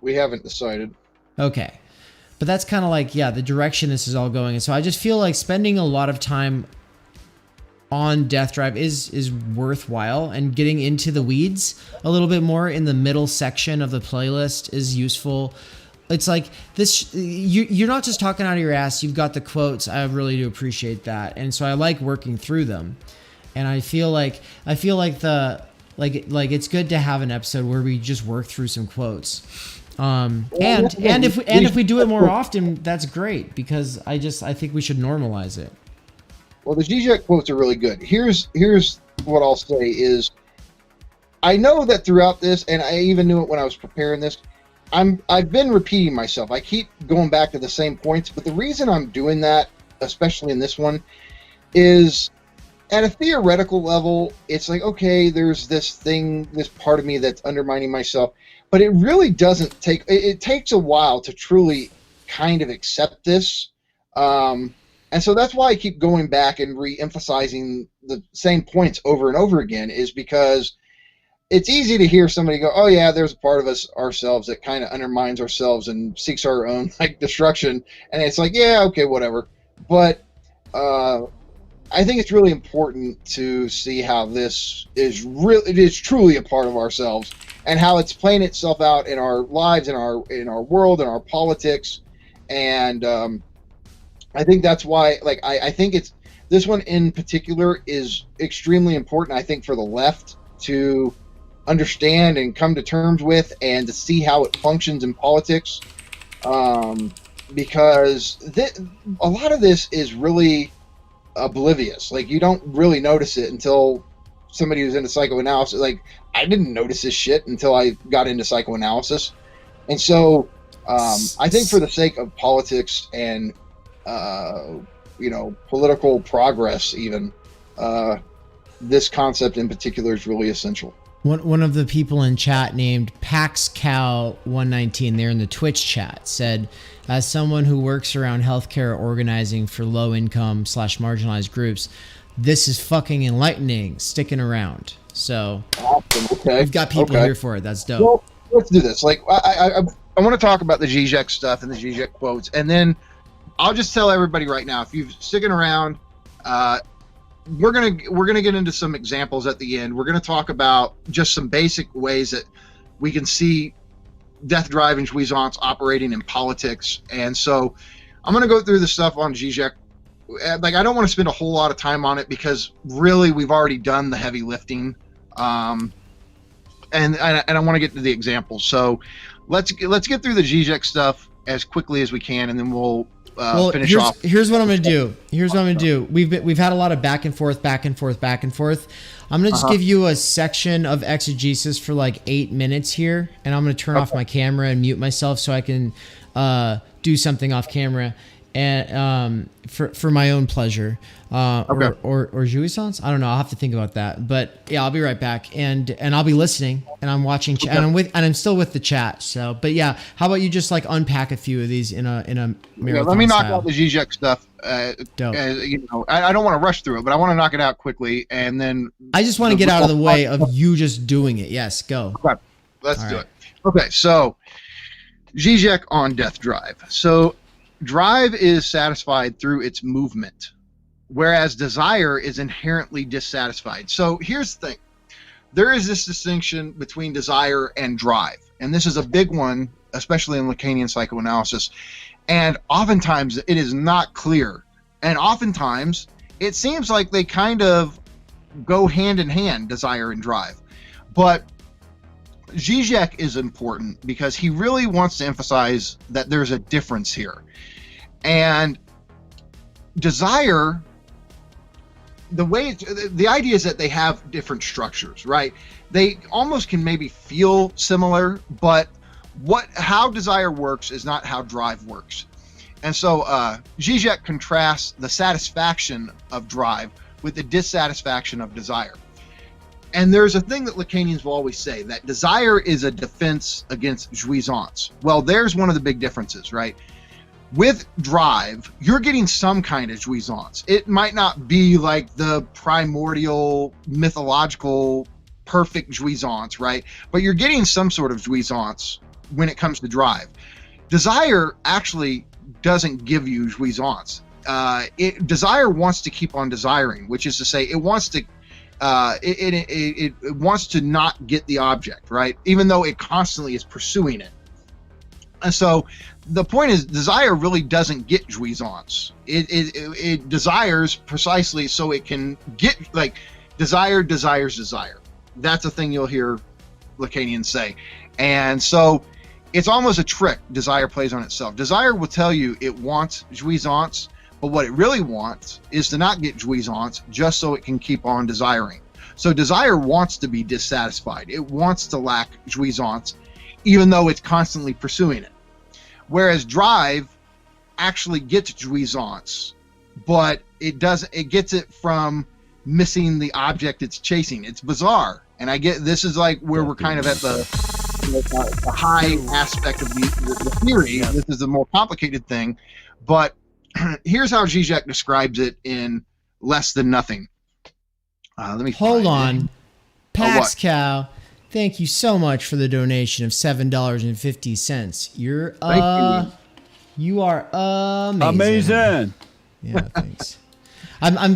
We haven't decided. Okay. But that's kind of like, yeah, the direction this is all going. And so I just feel like spending a lot of time on Death Drive is worthwhile, and getting into the weeds a little bit more in the middle section of the playlist is useful. It's like this, you're not just talking out of your ass. You've got the quotes. I really do appreciate that. And so I like working through them. And I feel like it's good to have an episode where we just work through some quotes. And if we do it more often, that's great, because I think we should normalize it. Well, the Zizek quotes are really good. Here's what I'll say is, I know that throughout this, and I even knew it when I was preparing this, I've been repeating myself. I keep going back to the same points, but the reason I'm doing that, especially in this one, is at a theoretical level, it's like, okay, there's this thing, this part of me that's undermining myself, but it really doesn't take, it takes a while to truly kind of accept this. And so that's why I keep going back and re-emphasizing the same points over and over again, is because it's easy to hear somebody go, oh yeah, there's a part of us ourselves that kind of undermines ourselves and seeks our own like destruction. And it's like, yeah, okay, whatever. But I think it's really important to see how this is it is truly a part of ourselves, and how it's playing itself out in our lives, in our world, in our politics. And I think that's why, like, I think it's, this one in particular is extremely important, I think, for the left to understand and come to terms with, and to see how it functions in politics, because a lot of this is really oblivious. Like, you don't really notice it until somebody who's into psychoanalysis. Like, I didn't notice this shit until I got into psychoanalysis. And so I think for the sake of politics and political progress even, this concept in particular is really essential. One of the people in chat named PaxCal119 there in the Twitch chat said, as someone who works around healthcare organizing for low income / marginalized groups, this is fucking enlightening, sticking around. So awesome. Okay. We've got people here for it. That's dope. Well, let's do this. Like, I want to talk about the Zizek stuff and the Zizek quotes, and then I'll just tell everybody right now, if you're sticking around, we're gonna get into some examples at the end. We're gonna talk about just some basic ways that we can see death drive and jouissance operating in politics. And so I'm gonna go through the stuff on Zizek. Like, I don't want to spend a whole lot of time on it, because really we've already done the heavy lifting. And I want to get to the examples. So let's get through the Zizek stuff as quickly as we can, and then we'll finish off. Here's what I'm gonna do. We've had a lot of back and forth. I'm gonna just give you a section of exegesis for like 8 minutes here, and I'm gonna turn off my camera and mute myself so I can do something off camera, and for my own pleasure, or jouissance. I don't know. I'll have to think about that. But yeah, I'll be right back, and I'll be listening, and I'm watching, and I'm still with the chat. So, but yeah, how about you just like unpack a few of these in a marathon let me knock style. out the Zizek stuff. Dope. I don't want to rush through it, but I want to knock it out quickly, and then I just want to get out of the way of you just doing it. Yes, go. Okay, let's do it. Okay, so Zizek on death drive. So drive is satisfied through its movement, whereas desire is inherently dissatisfied. So here's the thing. There is this distinction between desire and drive, and this is a big one, especially in Lacanian psychoanalysis. And oftentimes it is not clear. And oftentimes it seems like they kind of go hand in hand, desire and drive. But Zizek is important because he really wants to emphasize that there's a difference here. And desire, the idea is that they have different structures, right? They almost can maybe feel similar, but how desire works is not how drive works. And so Zizek contrasts the satisfaction of drive with the dissatisfaction of desire. And there's a thing that Lacanians will always say, that desire is a defense against jouissance. Well, there's one of the big differences, right? With drive, you're getting some kind of jouissance. It might not be like the primordial, mythological, perfect jouissance, right? But you're getting some sort of jouissance when it comes to drive. Desire actually doesn't give you jouissance. Desire wants to keep on desiring, which is to say, it wants to it wants to not get the object, right? Even though it constantly is pursuing it. And so the point is, desire really doesn't get jouissance. It desires precisely so it can get, like, desires. That's a thing you'll hear Lacanians say. And so it's almost a trick desire plays on itself. Desire will tell you it wants jouissance, But what it really wants is to not get jouissance just so it can keep on desiring. So desire wants to be dissatisfied. It wants to lack jouissance, even though it's constantly pursuing it. Whereas drive actually gets jouissance, but it gets it from missing the object it's chasing. It's bizarre. And I get, this is like where we're kind of at the high aspect of the theory. This is the more complicated thing. But here's how Zizek describes it in Less Than Nothing. Let me hold on. Pascal, thank you so much for the donation of $7.50. You are amazing. Yeah, thanks. I'm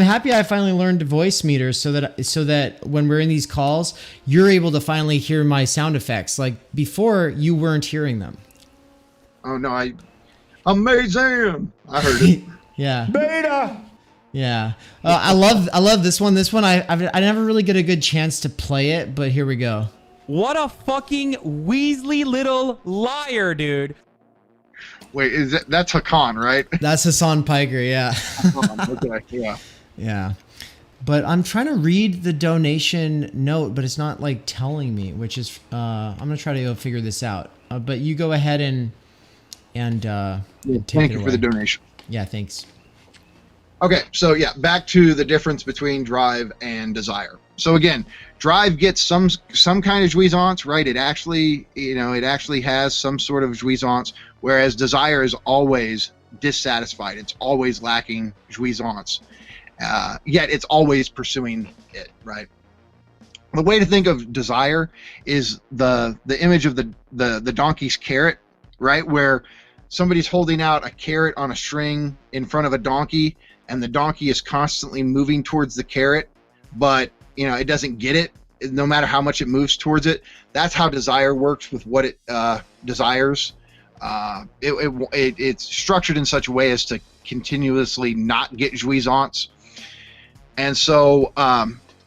happy I finally learned to voice meters so that when we're in these calls, you're able to finally hear my sound effects. Like before, you weren't hearing them. Oh no, amazing! I heard it. Yeah. Beta. Yeah. I love this one. This one I never really get a good chance to play it, but here we go. What a fucking Weasley little liar, dude. Wait, that's Hakan, right? That's Hassan Piker, yeah. Okay, yeah. Yeah. But I'm trying to read the donation note, but it's not like telling me, which is I'm gonna try to go figure this out. But you go ahead and take thank it you away. for the donation. Yeah, thanks. Okay, so yeah, back to the difference between drive and desire. So again, drive gets some kind of jouissance, right? It actually has some sort of jouissance, whereas desire is always dissatisfied. It's always lacking jouissance. Yet it's always pursuing it, right? The way to think of desire is the image of the donkey's carrot, right? Where somebody's holding out a carrot on a string in front of a donkey, and the donkey is constantly moving towards the carrot, but it doesn't get it no matter how much it moves towards it. That's how desire works with what it desires. It's structured in such a way as to continuously not get jouissance. And so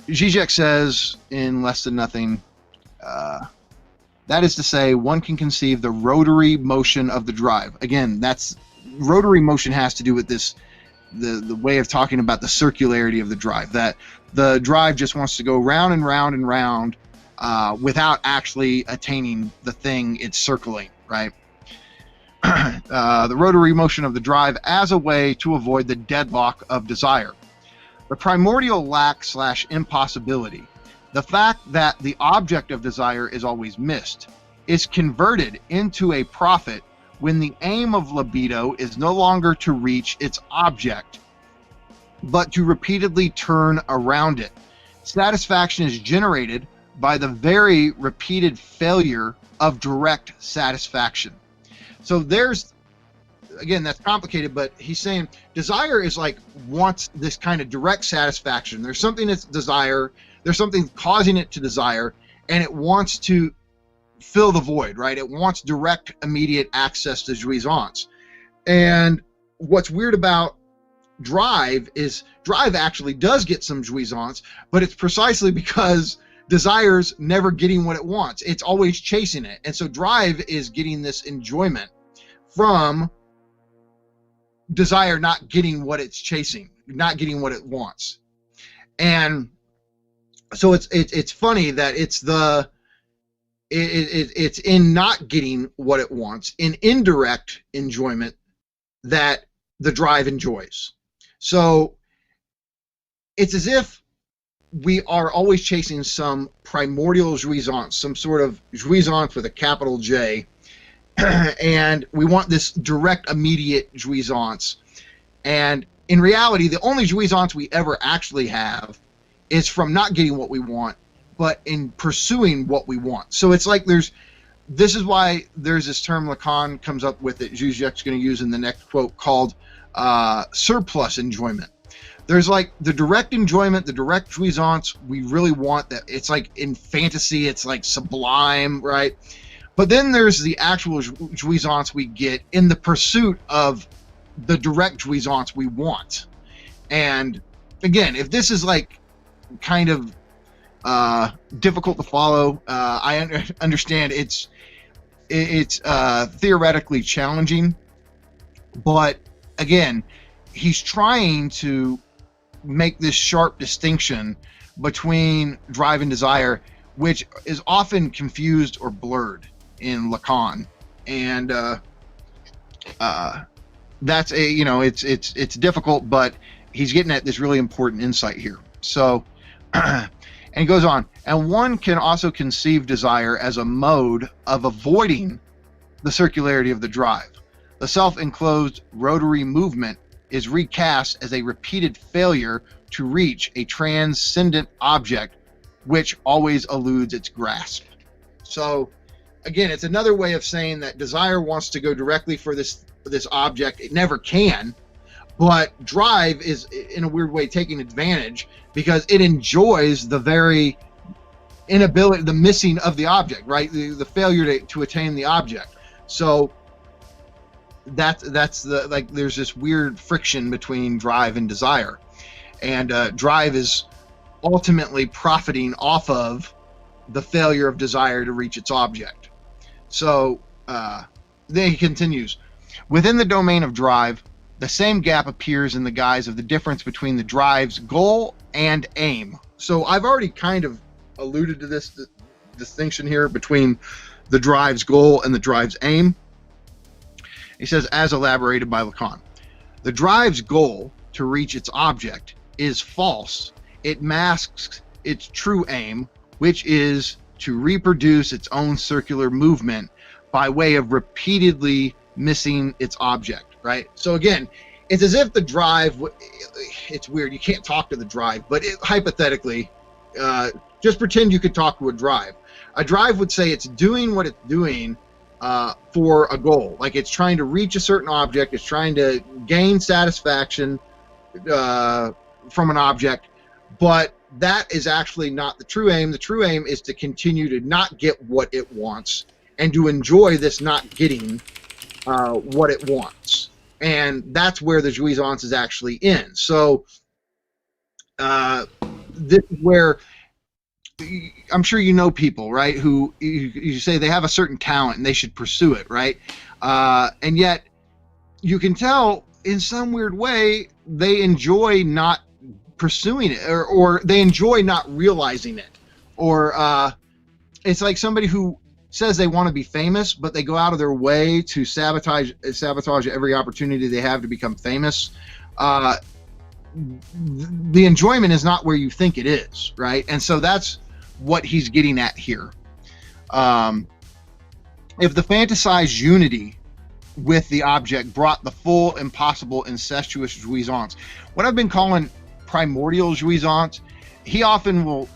Zizek says in Less Than Nothing, that is to say, one can conceive the rotary motion of the drive. Again, rotary motion has to do with this, the way of talking about the circularity of the drive, that the drive just wants to go round and round and round without actually attaining the thing it's circling, right? The rotary motion of the drive as a way to avoid the deadlock of desire. The primordial lack/impossibility, the fact that the object of desire is always missed, is converted into a profit when the aim of libido is no longer to reach its object, but to repeatedly turn around it. Satisfaction is generated by the very repeated failure of direct satisfaction. So again, that's complicated, but he's saying desire is like wants this kind of direct satisfaction. There's something that's desire, there's something causing it to desire, and it wants to fill the void, right? It wants direct, immediate access to jouissance. And what's weird about drive is drive actually does get some jouissance, but it's precisely because desire's never getting what it wants. It's always chasing it. And so drive is getting this enjoyment from desire not getting what it's chasing, not getting what it wants. And so it's funny that it's in not getting what it wants, in indirect enjoyment, that the drive enjoys. So it's as if we are always chasing some primordial jouissance, some sort of jouissance with a capital J, and we want this direct, immediate jouissance. And in reality, the only jouissance we ever actually have is from not getting what we want, but in pursuing what we want. So it's like this is why there's this term Lacan comes up with that Zizek's going to use in the next quote called surplus enjoyment. There's like the direct enjoyment, the direct jouissance we really want, that it's like in fantasy, it's like sublime, right? But then there's the actual jouissance we get in the pursuit of the direct jouissance we want. And again, if this is like kind of difficult to follow, I understand it's theoretically challenging, but again, he's trying to make this sharp distinction between drive and desire, which is often confused or blurred in Lacan. And that's it's difficult, but he's getting at this really important insight here. So, and he goes on, and one can also conceive desire as a mode of avoiding the circularity of the drive. The self-enclosed rotary movement is recast as a repeated failure to reach a transcendent object which always eludes its grasp. So again, it's another way of saying that desire wants to go directly for this object. It never can, but drive is in a weird way taking advantage because it enjoys the very inability, the missing of the object, right? The failure to attain the object. So that's the, like, there's this weird friction between drive and desire, and drive is ultimately profiting off of the failure of desire to reach its object. So then he continues, within the domain of drive, the same gap appears in the guise of the difference between the drive's goal and aim. So I've already kind of alluded to this distinction here between the drive's goal and the drive's aim. He says, as elaborated by Lacan, the drive's goal to reach its object is false. It masks its true aim, which is to reproduce its own circular movement by way of repeatedly missing its object, right? So again, it's as if the drive, it's weird, you can't talk to the drive, but hypothetically, just pretend you could talk to a drive. A drive would say it's doing what it's doing for a goal, like it's trying to reach a certain object, it's trying to gain satisfaction from an object, but that is actually not the true aim. The true aim is to continue to not get what it wants and to enjoy this not getting what it wants. And that's where the jouissance is actually in. So this is where I'm sure you know people, right, who you say they have a certain talent and they should pursue it, right? And yet you can tell in some weird way they enjoy not pursuing it, or they enjoy not realizing it. Or it's like somebody who says they want to be famous, but they go out of their way to sabotage every opportunity they have to become famous. The enjoyment is not where you think it is, right? And so that's what he's getting at here. If the fantasized unity with the object brought the full, impossible, incestuous jouissance, what I've been calling primordial jouissance, he often will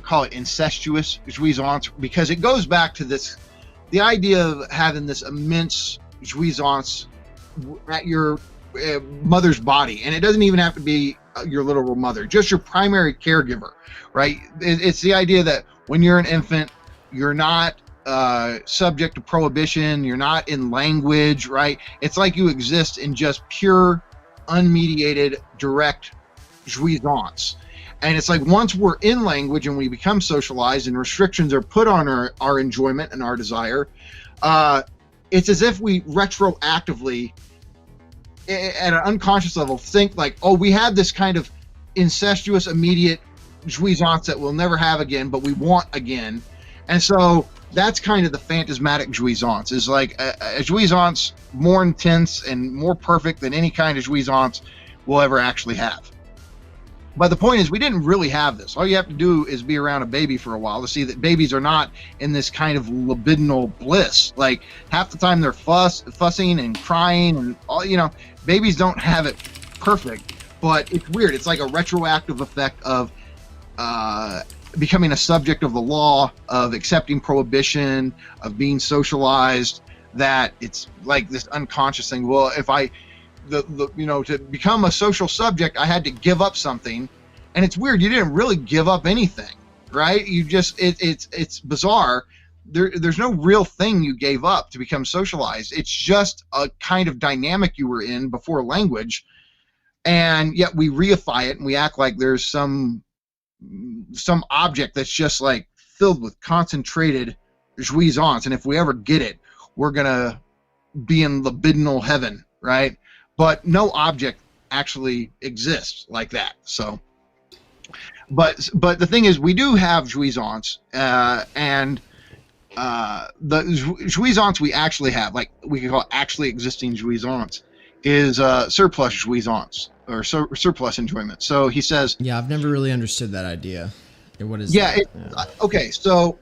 call it incestuous jouissance, because it goes back to the idea of having this immense jouissance at your mother's body. And it doesn't even have to be your literal mother, just your primary caregiver, right? It's the idea that when you're an infant, you're not subject to prohibition, you're not in language, right? It's like you exist in just pure, unmediated, direct jouissance. And it's like once we're in language and we become socialized and restrictions are put on our enjoyment and our desire, it's as if we retroactively, at an unconscious level, think like, oh, we had this kind of incestuous, immediate jouissance that we'll never have again, but we want again. And so that's kind of the phantasmatic jouissance, is like a jouissance more intense and more perfect than any kind of jouissance we'll ever actually have. But the point is, we didn't really have this. All you have to do is be around a baby for a while to see that babies are not in this kind of libidinal bliss. Like half the time they're fussing and crying and all, babies don't have it perfect, but it's weird. It's like a retroactive effect of becoming a subject of the law, of accepting prohibition, of being socialized, that it's like this unconscious thing. Well, if to become a social subject, I had to give up something. And it's weird, you didn't really give up anything, right? You just, it's bizarre. There's no real thing you gave up to become socialized. It's just a kind of dynamic you were in before language. And yet we reify it and we act like there's some object that's just like filled with concentrated jouissance. And if we ever get it, we're going to be in libidinal heaven, right? But no object actually exist like that. So, but the thing is, we do have jouissance, and the jouissance we actually have, like we could call actually existing jouissance, is surplus jouissance or surplus enjoyment. So he says, Yeah, I've never really understood that idea. What is yeah, that? okay, so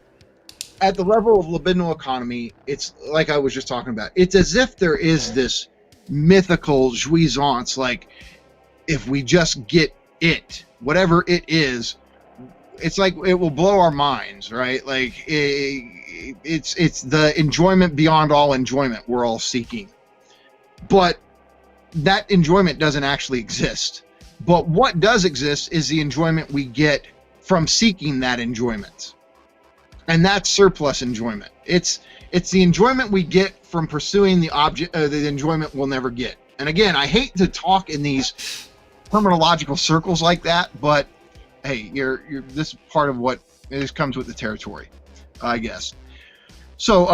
at the level of libidinal economy, it's like I was just talking about. It's as if there is this mythical jouissance, like if we just get it, whatever it is, it's like it will blow our minds, right? Like it's the enjoyment beyond all enjoyment we're all seeking. But that enjoyment doesn't actually exist. But what does exist is the enjoyment we get from seeking that enjoyment. And that's surplus enjoyment. It's the enjoyment we get from pursuing the object, the enjoyment we'll never get. And again, I hate to talk in these terminological circles like that, but hey, this is part of what this comes with the territory, I guess. So,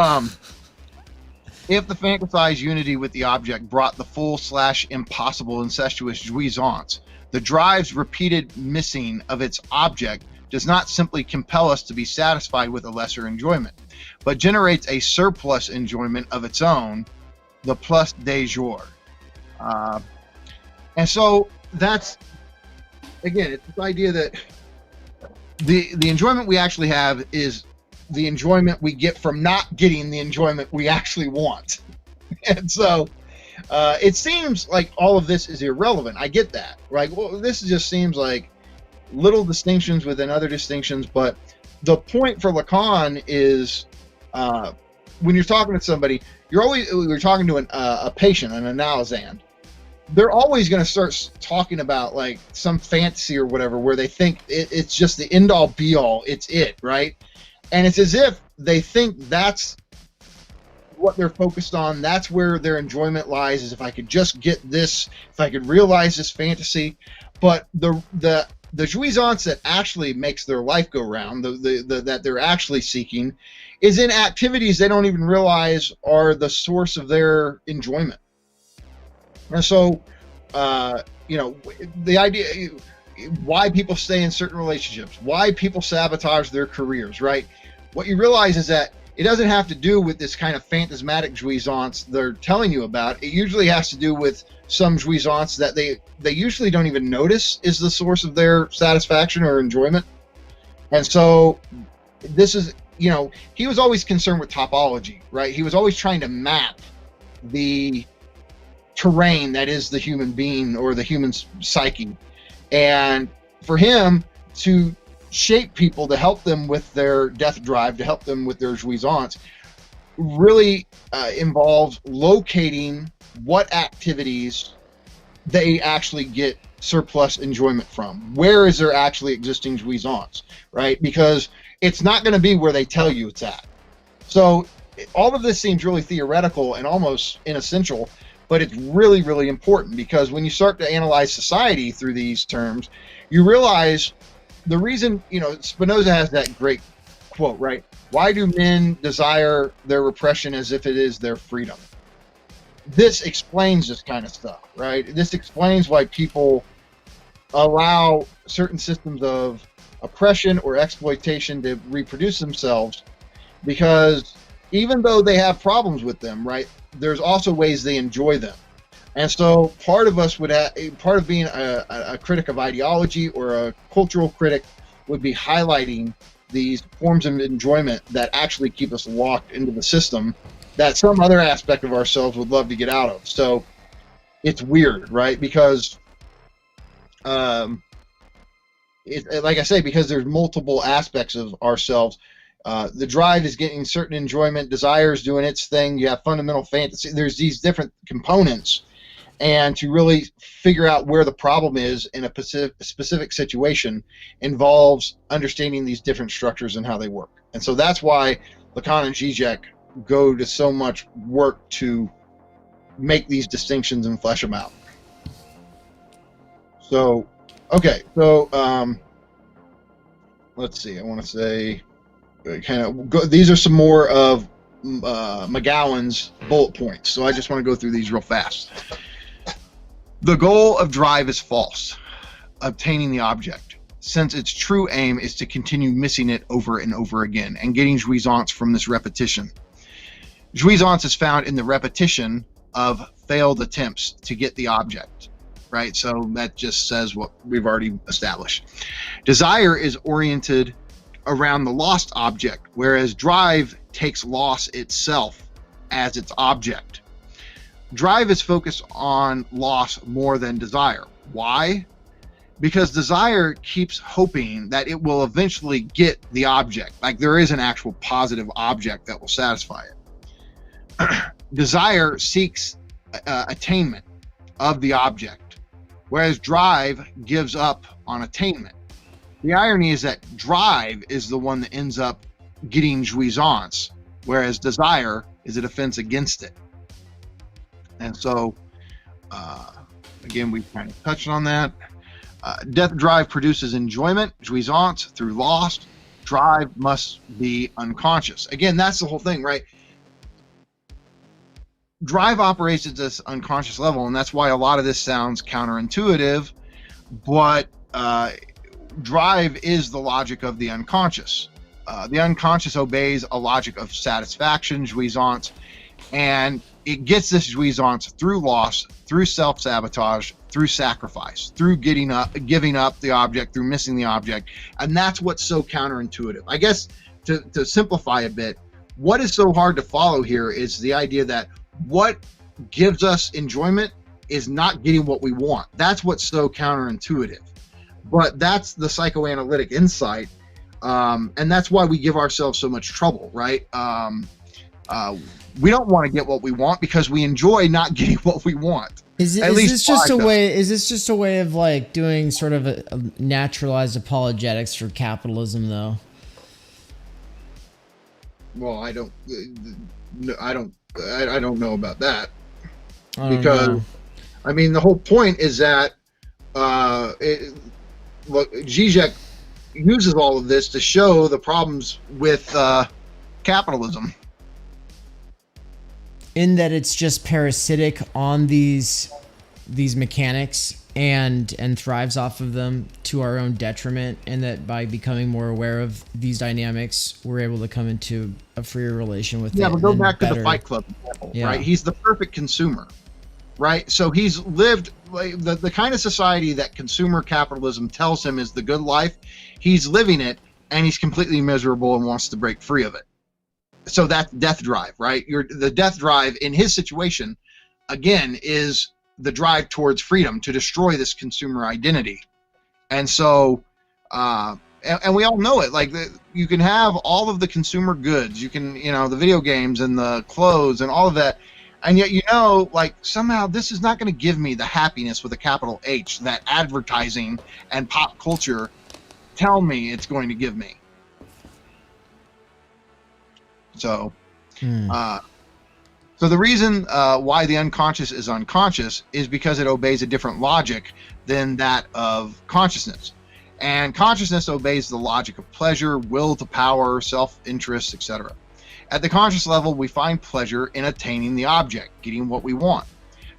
if the fantasized unity with the object brought the full/impossible incestuous jouissance, the drive's repeated missing of its object does not simply compel us to be satisfied with a lesser enjoyment, but generates a surplus enjoyment of its own, the plus de jour. And so that's, again, it's this idea that the enjoyment we actually have is the enjoyment we get from not getting the enjoyment we actually want. And so it seems like all of this is irrelevant. I get that, right? Well, this just seems like little distinctions within other distinctions, but the point for Lacan is when you're talking to somebody, you're talking to a patient, an analysand. They're always going to start talking about like some fantasy or whatever, where they think it's just the end all be all. It's it, right? And it's as if they think that's what they're focused on. That's where their enjoyment lies, is if I could just get this, if I could realize this fantasy. But the jouissance that actually makes their life go round, that they're actually seeking, is in activities they don't even realize are the source of their enjoyment. And so, the idea, why people stay in certain relationships, why people sabotage their careers, right? What you realize is that it doesn't have to do with this kind of phantasmatic jouissance they're telling you about. It usually has to do with some jouissance that they usually don't even notice is the source of their satisfaction or enjoyment. And so this is, he was always concerned with topology, right? He was always trying to map the terrain that is the human being or the human psyche. And for him to shape people, to help them with their death drive, to help them with their jouissance, really involves locating what activities they actually get surplus enjoyment from. Where is there actually existing jouissance, right? Because it's not going to be where they tell you it's at. So all of this seems really theoretical and almost inessential, but it's really, really important, because when you start to analyze society through these terms, you realize the reason, Spinoza has that great quote, right? Why do men desire their repression as if it is their freedom? This explains this kind of stuff, right? This explains why people allow certain systems of oppression or exploitation to reproduce themselves, because even though they have problems with them, right, there's also ways they enjoy them. And so part of us part of being a critic of ideology or a cultural critic would be highlighting these forms of enjoyment that actually keep us locked into the system that some other aspect of ourselves would love to get out of. So it's weird, right? Because like I say, because there's multiple aspects of ourselves. The drive is getting certain enjoyment, desire is doing its thing, you have fundamental fantasy, there's these different components, and to really figure out where the problem is in a specific situation involves understanding these different structures and how they work. And so that's why Lacan and Zizek go to so much work to make these distinctions and flesh them out. So, okay, so let's see, I want to say, these are some more of McGowan's bullet points. So I just want to go through these real fast. The goal of drive is false, obtaining the object, since its true aim is to continue missing it over and over again and getting jouissance from this repetition. Jouissance is found in the repetition of failed attempts to get the object, right? So that just says what we've already established. Desire is oriented around the lost object, whereas drive takes loss itself as its object. Drive is focused on loss more than desire. Why? Because desire keeps hoping that it will eventually get the object, like there is an actual positive object that will satisfy it. Desire seeks attainment of the object, whereas drive gives up on attainment. The irony is that drive is the one that ends up getting jouissance, whereas desire is a defense against it. And so, again, we kind of touched on that. Death drive produces enjoyment, jouissance through loss. Drive must be unconscious. Again, that's the whole thing, right? Drive operates at this unconscious level, and that's why a lot of this sounds counterintuitive, but drive is the logic of the unconscious. The unconscious obeys a logic of satisfaction, jouissance, and it gets this jouissance through loss, through self-sabotage, through sacrifice, through giving up the object, through missing the object. And that's what's so counterintuitive. I guess to simplify a bit, what is so hard to follow here is the idea that what gives us enjoyment is not getting what we want. That's what's so counterintuitive. But that's the psychoanalytic insight. And that's why we give ourselves so much trouble, right? We don't want to get what we want because we enjoy not getting what we want. Is this just a way of like doing sort of a naturalized apologetics for capitalism, though? Well, I don't know about that, because I mean the whole point is that Zizek uses all of this to show the problems with capitalism. In that it's just parasitic on these mechanics and thrives off of them to our own detriment, and that by becoming more aware of these dynamics, we're able to come into a freer relation with it. Yeah, but go back to the Fight Club example, right? He's the perfect consumer, right? So he's lived like the kind of society that consumer capitalism tells him is the good life. He's living it, and he's completely miserable and wants to break free of it. So that's death drive, right? The death drive in his situation, again, is the drive towards freedom, to destroy this consumer identity. And so, and we all know it, like you can have all of the consumer goods, you can, the video games and the clothes and all of that, and yet, like somehow this is not going to give me the happiness with a capital H that advertising and pop culture tell me it's going to give me. So, so the reason why the unconscious is unconscious is because it obeys a different logic than that of consciousness. And consciousness obeys the logic of pleasure, will to power, self-interest, etc. At the conscious level, we find pleasure in attaining the object, getting what we want.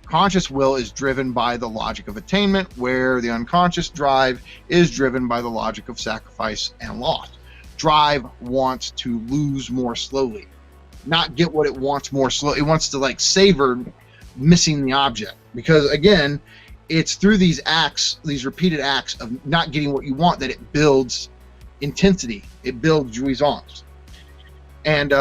Conscious will is driven by the logic of attainment, where the unconscious drive is driven by the logic of sacrifice and loss. Drive wants to lose more slowly, not get what it wants more slowly. It wants to like savor missing the object, because again, it's through these acts, these repeated acts of not getting what you want, that it builds intensity. It builds jouissance. And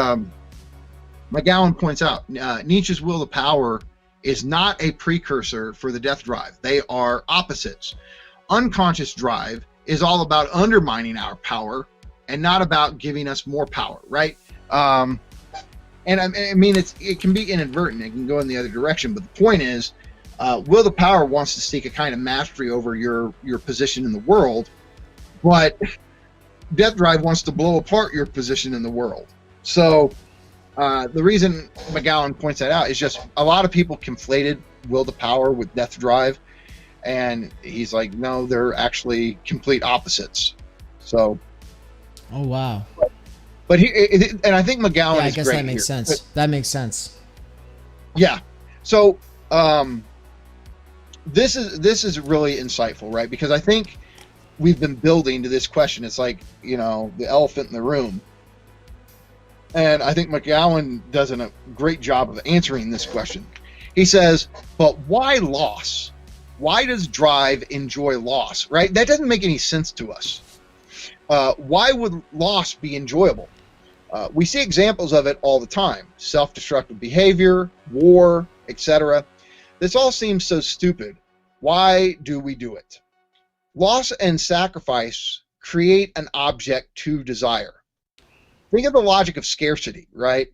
McGowan points out Nietzsche's will to power is not a precursor for the death drive. They are opposites. Unconscious drive is all about undermining our power and not about giving us more power, right? And I mean, it can be inadvertent. It can go in the other direction. But the point is, will to power wants to seek a kind of mastery over your position in the world, but death drive wants to blow apart your position in the world. So the reason McGowan points that out is just a lot of people conflated will to power with death drive, and he's like, no, they're actually complete opposites. So. Oh wow! But and I think McGowan. Yeah, I is guess great that makes sense. But, that makes sense. yeah. So this is really insightful, right? Because I think we've been building to this question. It's like, the elephant in the room. And I think McGowan does a great job of answering this question. He says, but why loss? Why does drive enjoy loss, right? That doesn't make any sense to us. Why would loss be enjoyable? We see examples of it all the time. Self-destructive behavior, war, etc. This all seems so stupid. Why do we do it? Loss and sacrifice create an object to desire. Think of the logic of scarcity, right?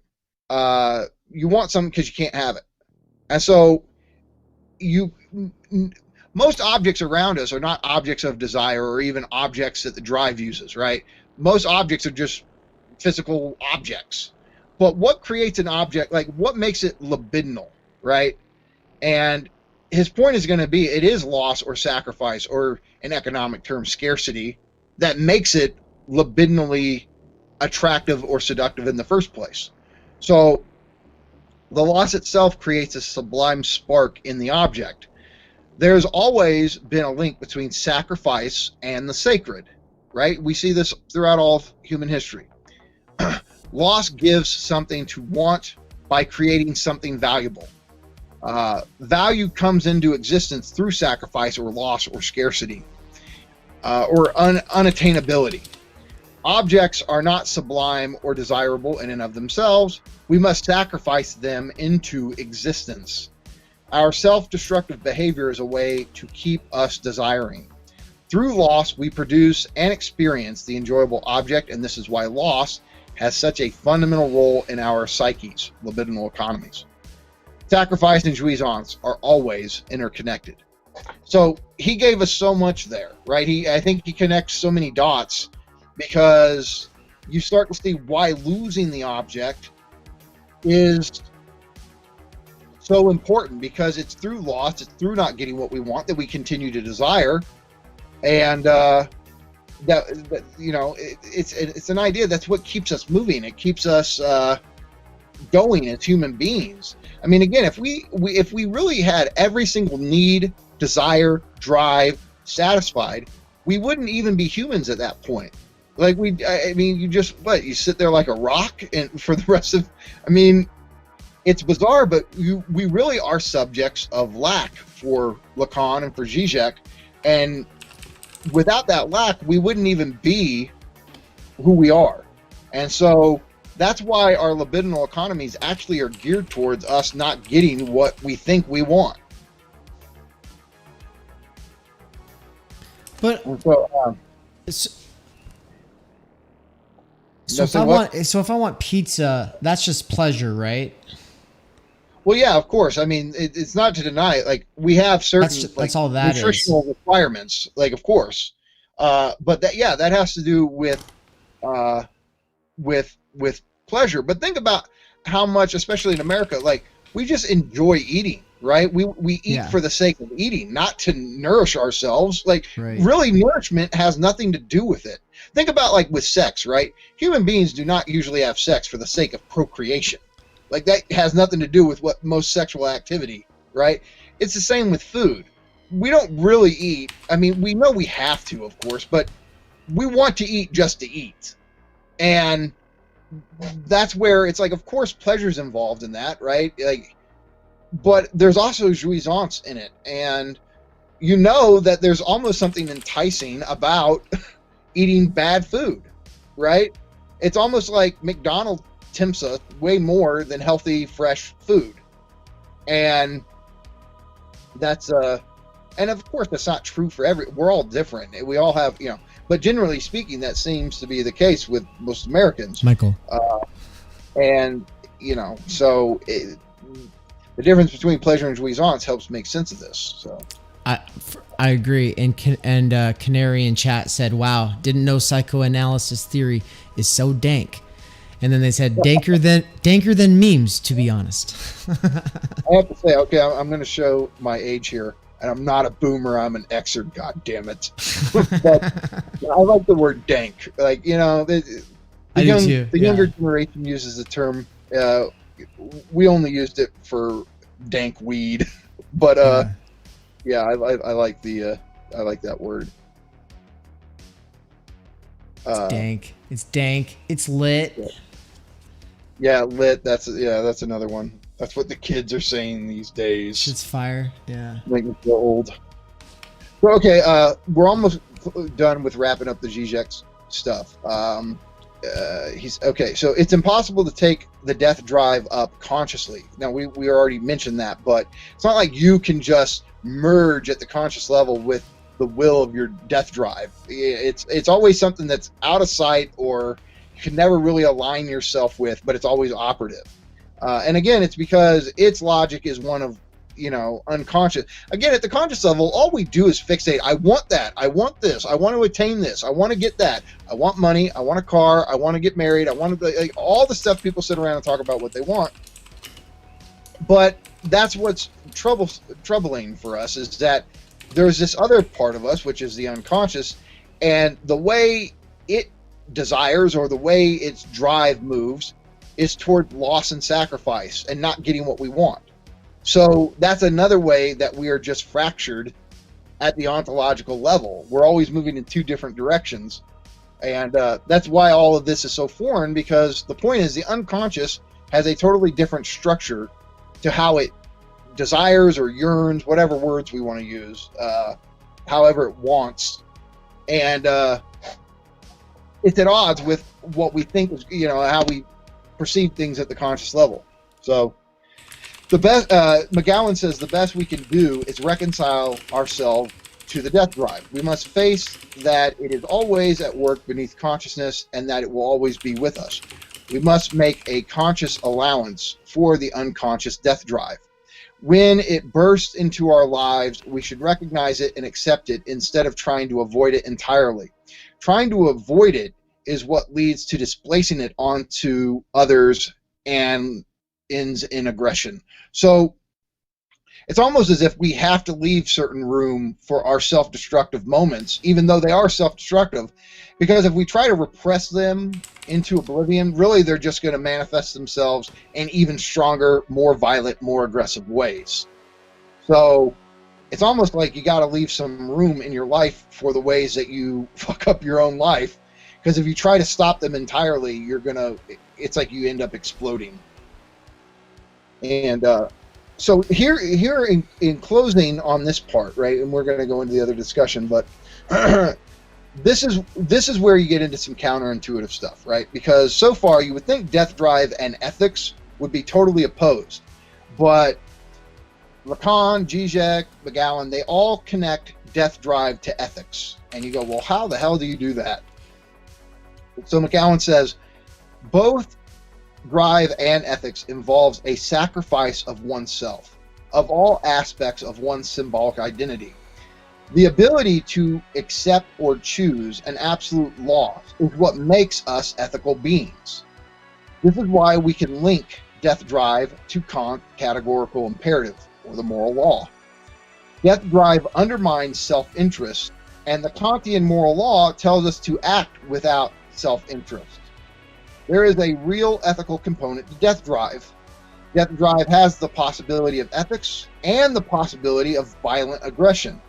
You want something because you can't have it. And so most objects around us are not objects of desire or even objects that the drive uses, right? Most objects are just physical objects. But what creates an object, like what makes it libidinal, right? And his point is going to be it is loss or sacrifice, or in economic terms, scarcity, that makes it libidinally attractive or seductive in the first place. So the loss itself creates a sublime spark in the object. There's always been a link between sacrifice and the sacred, right? We see this throughout all of human history. Loss gives something to want by creating something valuable. Value comes into existence through sacrifice or loss or scarcity, or unattainability. Objects are not sublime or desirable in and of themselves. We must sacrifice them into existence. Our self-destructive behavior is a way to keep us desiring. Through loss, we produce and experience the enjoyable object, and this is why loss has such a fundamental role in our psyches, libidinal economies. Sacrifice and jouissance are always interconnected. So he gave us so much there, right? I think he connects so many dots, because you start to see why losing the object is so important, because it's through loss, it's through not getting what we want that we continue to desire. And it's an idea that's what keeps us moving. It keeps us going as human beings. I mean, again, if we really had every single need, desire, drive satisfied, we wouldn't even be humans at that point. Like you sit there like a rock, and for the rest of, it's bizarre, but we really are subjects of lack for Lacan and for Zizek, and without that lack, we wouldn't even be who we are. And so that's why our libidinal economies actually are geared towards us not getting what we think we want. But so if I want pizza, that's just pleasure, right? Well, yeah, of course. It's not to deny it. Like, we have certain that's all that nutritional requirements, like, of course. But that has to do with pleasure. But think about how much, especially in America, like, we just enjoy eating, right? We eat for the sake of eating, not to nourish ourselves. Like, really, nourishment has nothing to do with it. Think about, like, with sex, right? Human beings do not usually have sex for the sake of procreation. Like, that has nothing to do with what most sexual activity, right? It's the same with food. We don't really eat. We know we have to, of course, but we want to eat just to eat. And that's where it's like, of course, pleasure's involved in that, right? Like, but there's also jouissance in it. And you know that there's almost something enticing about eating bad food, right? It's almost like McDonald's tempts us way more than healthy, fresh food. And that's and of course that's not true for we're all different. We all have, but generally speaking, that seems to be the case with most Americans. Michael. And so the difference between pleasure and jouissance helps make sense of this. So I agree. And Canary in chat said, "Wow, didn't know psychoanalysis theory is so dank." And then they said, danker than memes, to be honest. I have to say, okay, I'm going to show my age here, and I'm not a boomer. I'm an Xer. God damn it! But I like the word dank. Like, the younger generation uses the term. We only used it for dank weed, but Yeah, I like the I like that word. Dank. It's dank. It's lit. Yeah, lit. That's another one. That's what the kids are saying these days. Shit's fire. Yeah. Make me feel old. So, okay, we're almost done with wrapping up the Zizek stuff. He's okay. So it's impossible to take the death drive up consciously. Now we already mentioned that, but it's not like you can just merge at the conscious level with the will of your death drive. It's always something that's out of sight, or you can never really align yourself with, but it's always operative. And again, it's because its logic is one of, unconscious. Again, at the conscious level, all we do is fixate. I want that. I want this. I want to attain this. I want to get that. I want money. I want a car. I want to get married. I want to, all the stuff people sit around and talk about what they want. But that's what's troubling for us, is that there's this other part of us, which is the unconscious, and the way it desires, or the way its drive moves, is toward loss and sacrifice and not getting what we want. So that's another way that we are just fractured at the ontological level. We're always moving in two different directions. And that's why all of this is so foreign, because the point is the unconscious has a totally different structure to how it desires or yearns, whatever words we want to use, however it wants. And it's at odds with what we think is, how we perceive things at the conscious level. So the best, McGowan says, the best we can do is reconcile ourselves to the death drive. We must face that it is always at work beneath consciousness, and that it will always be with us. We must make a conscious allowance for the unconscious death drive. When it bursts into our lives, we should recognize it and accept it instead of trying to avoid it entirely. Trying to avoid it is what leads to displacing it onto others and ends in aggression. So it's almost as if we have to leave certain room for our self-destructive moments, even though they are self-destructive, because if we try to repress them into oblivion, really they're just going to manifest themselves in even stronger, more violent, more aggressive ways. So it's almost like you got to leave some room in your life for the ways that you fuck up your own life, because if you try to stop them entirely, it's like you end up exploding. And so here in closing on this part, right, and we're going to go into the other discussion, but this is where you get into some counterintuitive stuff, right? Because so far you would think death drive and ethics would be totally opposed, but Lacan, Zizek, McGowan, they all connect death drive to ethics. And you go, well, how the hell do you do that? So McGowan says, both drive and ethics involves a sacrifice of oneself, of all aspects of one's symbolic identity. The ability to accept or choose an absolute law is what makes us ethical beings. This is why we can link death drive to Kant's categorical imperative, or the moral law. Death drive undermines self-interest, and the Kantian moral law tells us to act without self-interest. There is a real ethical component to death drive. Death drive has the possibility of ethics and the possibility of violent aggression,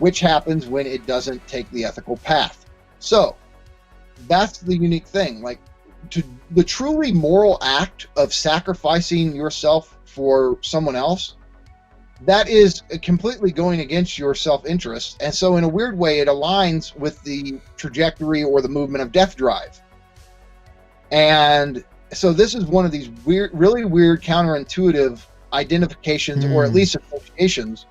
which happens when it doesn't take the ethical path. So that's the unique thing. Like, the truly moral act of sacrificing yourself for someone else, that is completely going against your self-interest. And so in a weird way, it aligns with the trajectory or the movement of death drive. And so this is one of these really weird counterintuitive identifications, or at least associations.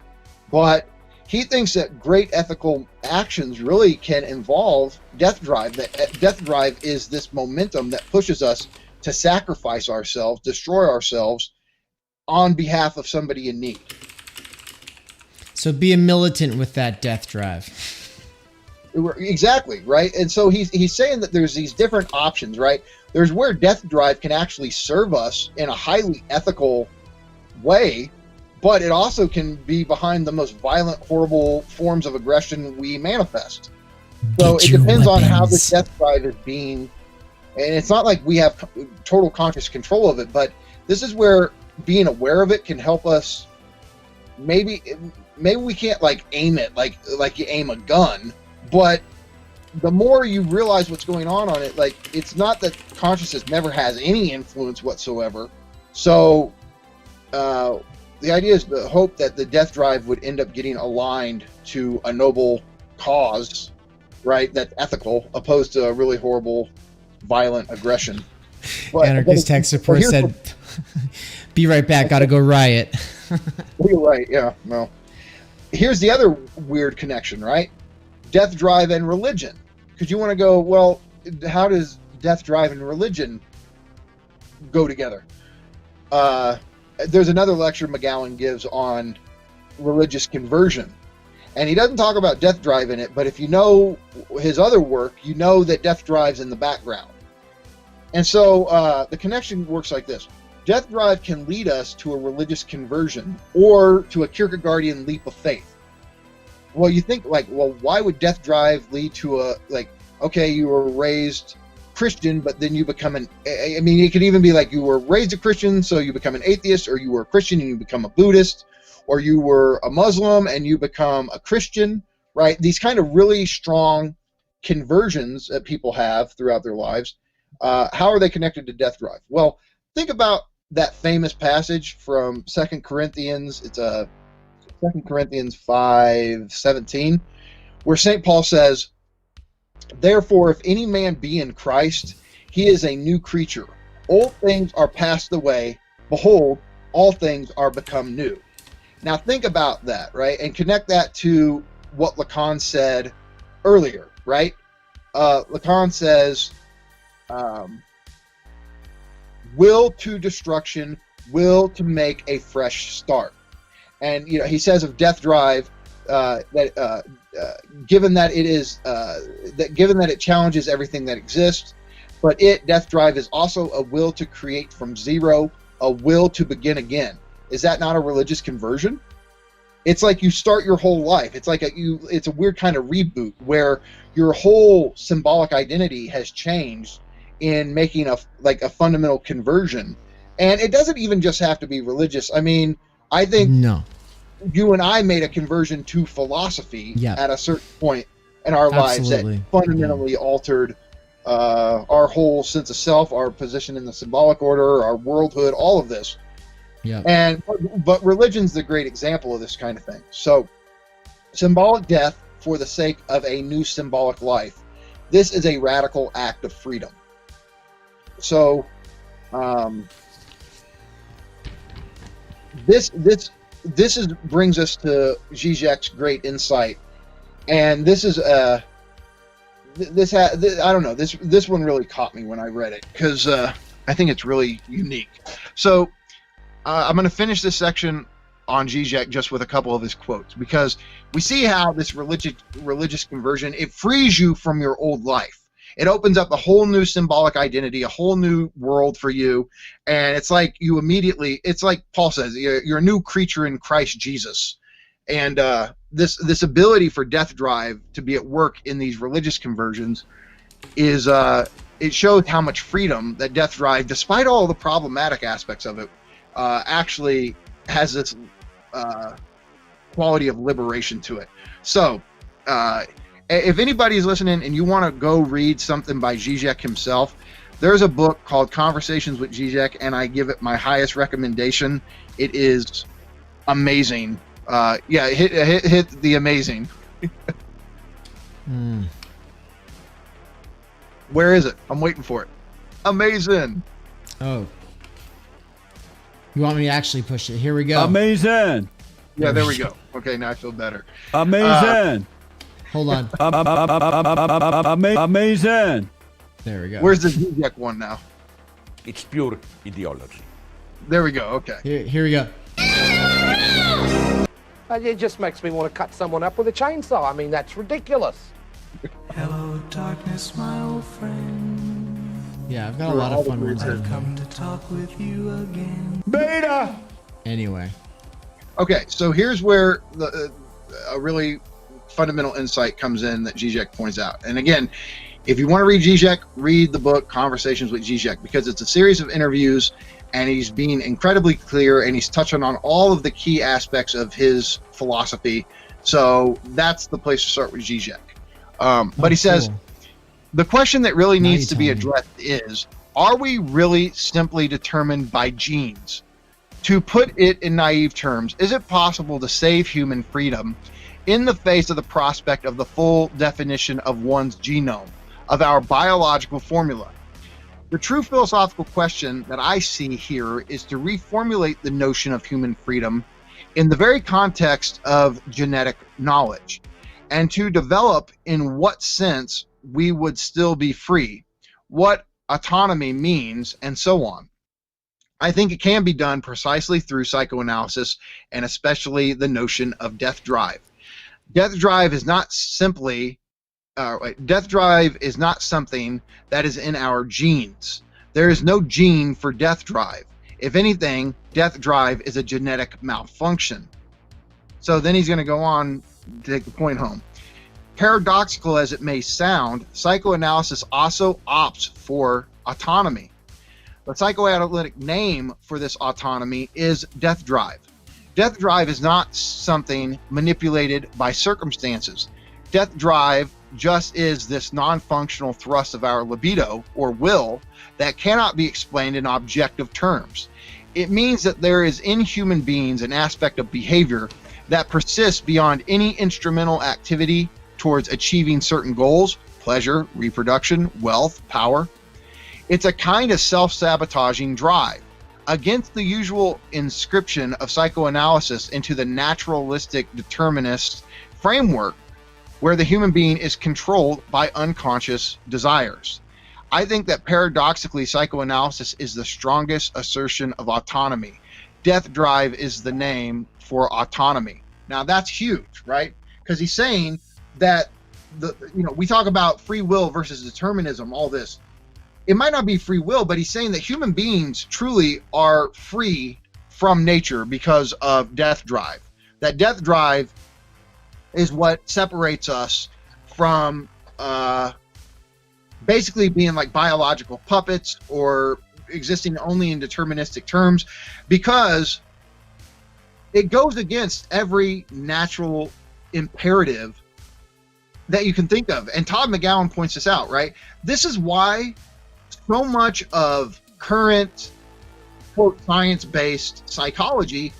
But he thinks that great ethical actions really can involve death drive. That death drive is this momentum that pushes us to sacrifice ourselves, destroy ourselves on behalf of somebody in need. So be a militant with that death drive. Exactly, right? And so he's saying that there's these different options, right? There's where death drive can actually serve us in a highly ethical way, but it also can be behind the most violent, horrible forms of aggression we manifest. So it depends on how the death drive is being, and it's not like we have total conscious control of it, but this is where being aware of it can help us maybe maybe we can't like aim it like you aim a gun, but the more you realize what's going on it, like it's not that consciousness never has any influence whatsoever. So the idea is the hope that the death drive would end up getting aligned to a noble cause, right? That's ethical, opposed to a really horrible, violent aggression. But, Anarchist tech support said, "Be right back. Got to go riot." You're right. Yeah. No. Here's the other weird connection, right? Death drive and religion. Because you want to go, well, how does death drive and religion go together? There's another lecture McGowan gives on religious conversion. And he doesn't talk about death drive in it, but if you know his other work, you know that death drive's in the background. And so the connection works like this. Death drive can lead us to a religious conversion or to a Kierkegaardian leap of faith. Well, you think like, well, why would death drive lead to a, like, okay, you were raised Christian, but then you become I mean, it could even be like you were raised a Christian, so you become an atheist, or you were a Christian and you become a Buddhist, or you were a Muslim and you become a Christian, right? These kind of really strong conversions that people have throughout their lives. How are they connected to death drive? Well, think about that famous passage from 2 Corinthians. It's 2 Corinthians 5:17, where St. Paul says, "Therefore, if any man be in Christ, he is a new creature. Old things are passed away. Behold, all things are become new." Now think about that, right? And connect that to what Lacan said earlier, right? Lacan says, will to destruction, will to make a fresh start. And he says of death drive that given that it is given that it challenges everything that exists, but death drive is also a will to create from zero, a will to begin again. Is that not a religious conversion? It's like you start your whole life. It's like it's a weird kind of reboot where your whole symbolic identity has changed in making a fundamental conversion. And it doesn't even just have to be religious. I mean, I think you and I made a conversion to philosophy at a certain point in our lives that fundamentally altered our whole sense of self, our position in the symbolic order, our worldhood, all of this. Yeah. But religion's the great example of this kind of thing. So, symbolic death for the sake of a new symbolic life. This is a radical act of freedom. So, this brings us to Zizek's great insight, and this is I don't know, this one really caught me when I read it because I think it's really unique. So I'm going to finish this section on Zizek just with a couple of his quotes, because we see how this religious conversion, it frees you from your old life. It opens up a whole new symbolic identity, a whole new world for you. And it's like you immediately, it's like Paul says, you're a new creature in Christ Jesus. And this ability for death drive to be at work in these religious conversions is, it shows how much freedom that death drive, despite all the problematic aspects of it, actually has this quality of liberation to it. So, if anybody's listening and you want to go read something by Zizek himself, there's a book called Conversations with Zizek, and I give it my highest recommendation. It is amazing. Hit the amazing. Where is it? I'm waiting for it. Amazing. Oh. You want me to actually push it? Here we go. Amazing. Yeah, there we go. Okay, now I feel better. Amazing. Hold on. Amazing. There we go. Where's the Zizek one now? It's pure ideology. There we go. Okay. Here we go. It just makes me want to cut someone up with a chainsaw. I mean, that's ridiculous. Hello, darkness, my old friend. Yeah, I've got a lot of fun ones. I've come to talk with you again. Beta. Anyway. Okay, so here's where a really fundamental insight comes in that Zizek points out. And again, if you want to read Zizek, read the book Conversations with Zizek, because it's a series of interviews and he's being incredibly clear, and he's touching on all of the key aspects of his philosophy. So that's the place to start with Zizek. But he says, the question that really Now needs you to be tell me. addressed is, are we really simply determined by genes? To put it in naive terms, is it possible to save human freedom in the face of the prospect of the full definition of one's genome, of our biological formula? The true philosophical question that I see here is to reformulate the notion of human freedom in the very context of genetic knowledge, and to develop in what sense we would still be free, what autonomy means, and so on. I think it can be done precisely through psychoanalysis, and especially the notion of death drive. Death drive is not simply death drive is not something that is in our genes. There is no gene for death drive. If anything, death drive is a genetic malfunction. So then he's going to go on to take the point home. Paradoxical as it may sound, psychoanalysis also opts for autonomy. The psychoanalytic name for this autonomy is death drive. Death drive is not something manipulated by circumstances. Death drive just is this non-functional thrust of our libido or will that cannot be explained in objective terms. It means that there is in human beings an aspect of behavior that persists beyond any instrumental activity towards achieving certain goals, pleasure, reproduction, wealth, power. It's a kind of self-sabotaging drive against the usual inscription of psychoanalysis into the naturalistic determinist framework where the human being is controlled by unconscious desires. I think that paradoxically, psychoanalysis is the strongest assertion of autonomy. Death drive is the name for autonomy. Now that's huge, right? Because he's saying that we talk about free will versus determinism, all this. It might not be free will, but he's saying that human beings truly are free from nature because of death drive. That death drive is what separates us from basically being like biological puppets or existing only in deterministic terms, because it goes against every natural imperative that you can think of. And Todd McGowan points this out, right? This is why so much of current, quote, science-based psychology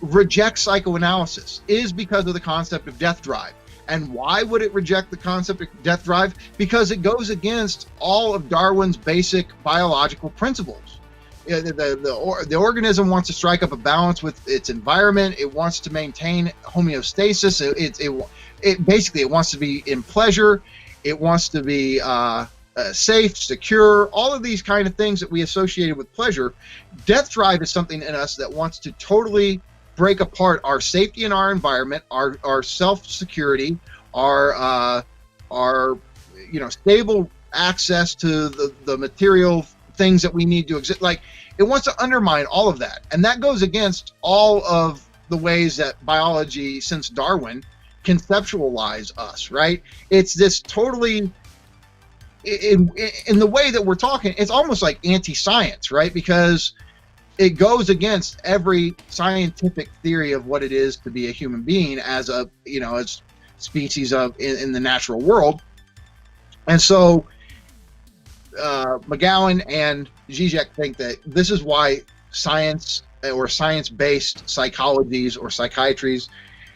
rejects psychoanalysis, is because of the concept of death drive. And why would it reject the concept of death drive? Because it goes against all of Darwin's basic biological principles. The organism wants to strike up a balance with its environment. It wants to maintain homeostasis. It basically wants to be in pleasure. It wants to be safe, secure, all of these kind of things that we associated with pleasure. Death drive is something in us that wants to totally break apart our safety in our environment, our self-security, our stable access to the material things that we need to exist. Like, it wants to undermine all of that, and that goes against all of the ways that biology since Darwin conceptualize us, right? It's this totally in the way that we're talking, it's almost like anti-science, right? Because it goes against every scientific theory of what it is to be a human being as a as species of in the natural world. And so McGowan and Zizek think that this is why science or science-based psychologies or psychiatries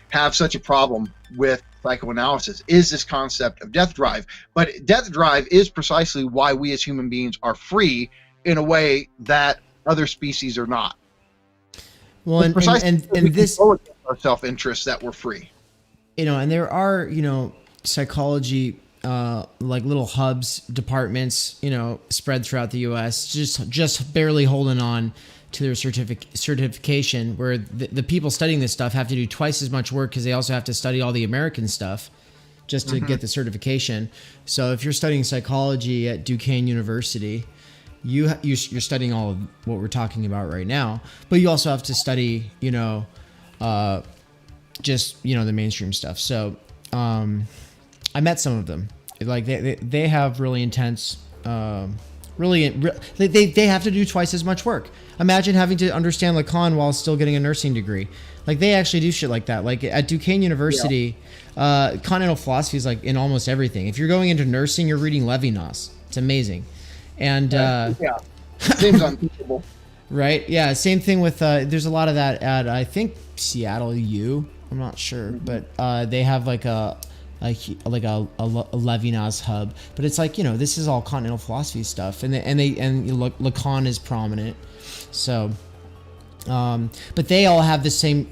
have such a problem with psychoanalysis, is this concept of death drive. But death drive is precisely why we as human beings are free in a way that other species are not. Well, and this our self-interest that we're free. And there are psychology like little hubs, departments, spread throughout the U.S. just barely holding on to their certification, where the people studying this stuff have to do twice as much work because they also have to study all the American stuff just to get the certification. So if you're studying psychology at Duquesne University, you're studying all of what we're talking about right now, but you also have to study, the mainstream stuff. So I met some of them. Like they have really intense They have to do twice as much work. Imagine having to understand Lacan while still getting a nursing degree. Like they actually do shit like that. Like at Duquesne University, continental philosophy is like in almost everything. If you're going into nursing, you're reading Levinas. It's amazing. And seems unthinkable. Right? Yeah. Same thing with there's a lot of that at I think Seattle U. I'm not sure, but they have like a Levinas hub. But it's like, you know, this is all continental philosophy stuff, and Lacan is prominent. So, but they all have the same.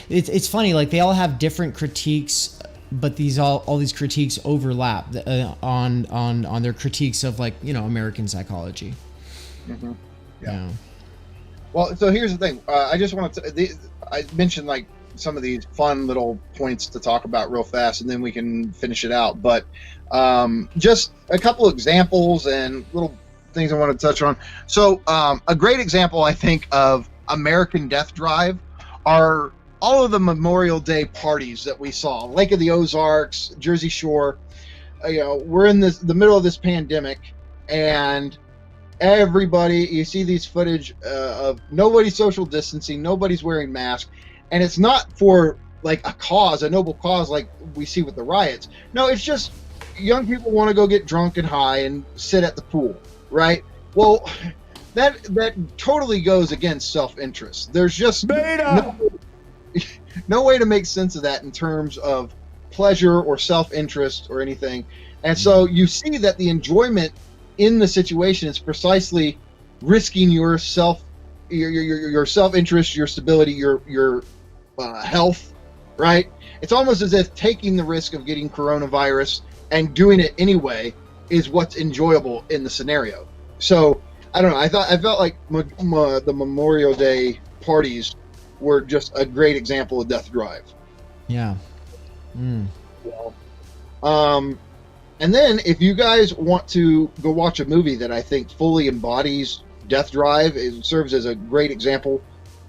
It's funny, like they all have different critiques, but all these critiques overlap on their critiques of, like, you know, American psychology. Mm-hmm. Yeah. Well, so here's the thing. I just wanted to. I mentioned like some of these fun little points to talk about real fast, and then we can finish it out. But just a couple examples and little things I want to touch on. So a great example, I think, of American death drive are all of the Memorial Day parties that we saw. Lake of the Ozarks, Jersey Shore. You know, we're in the middle of this pandemic, and everybody, you see these footage of nobody social distancing, nobody's wearing masks, and it's not for like a noble cause like we see with the riots. No, it's just young people want to go get drunk and high and sit at the pool, right? Well, that totally goes against self-interest. There's just no way to make sense of that in terms of pleasure or self-interest or anything. And so you see that the enjoyment in the situation is precisely risking your self-interest, your stability, your health, right? It's almost as if taking the risk of getting coronavirus and doing it anyway is what's enjoyable in the scenario. So I don't know. I felt like the Memorial Day parties were just a great example of death drive. Yeah. And then if you guys want to go watch a movie that I think fully embodies death drive, it serves as a great example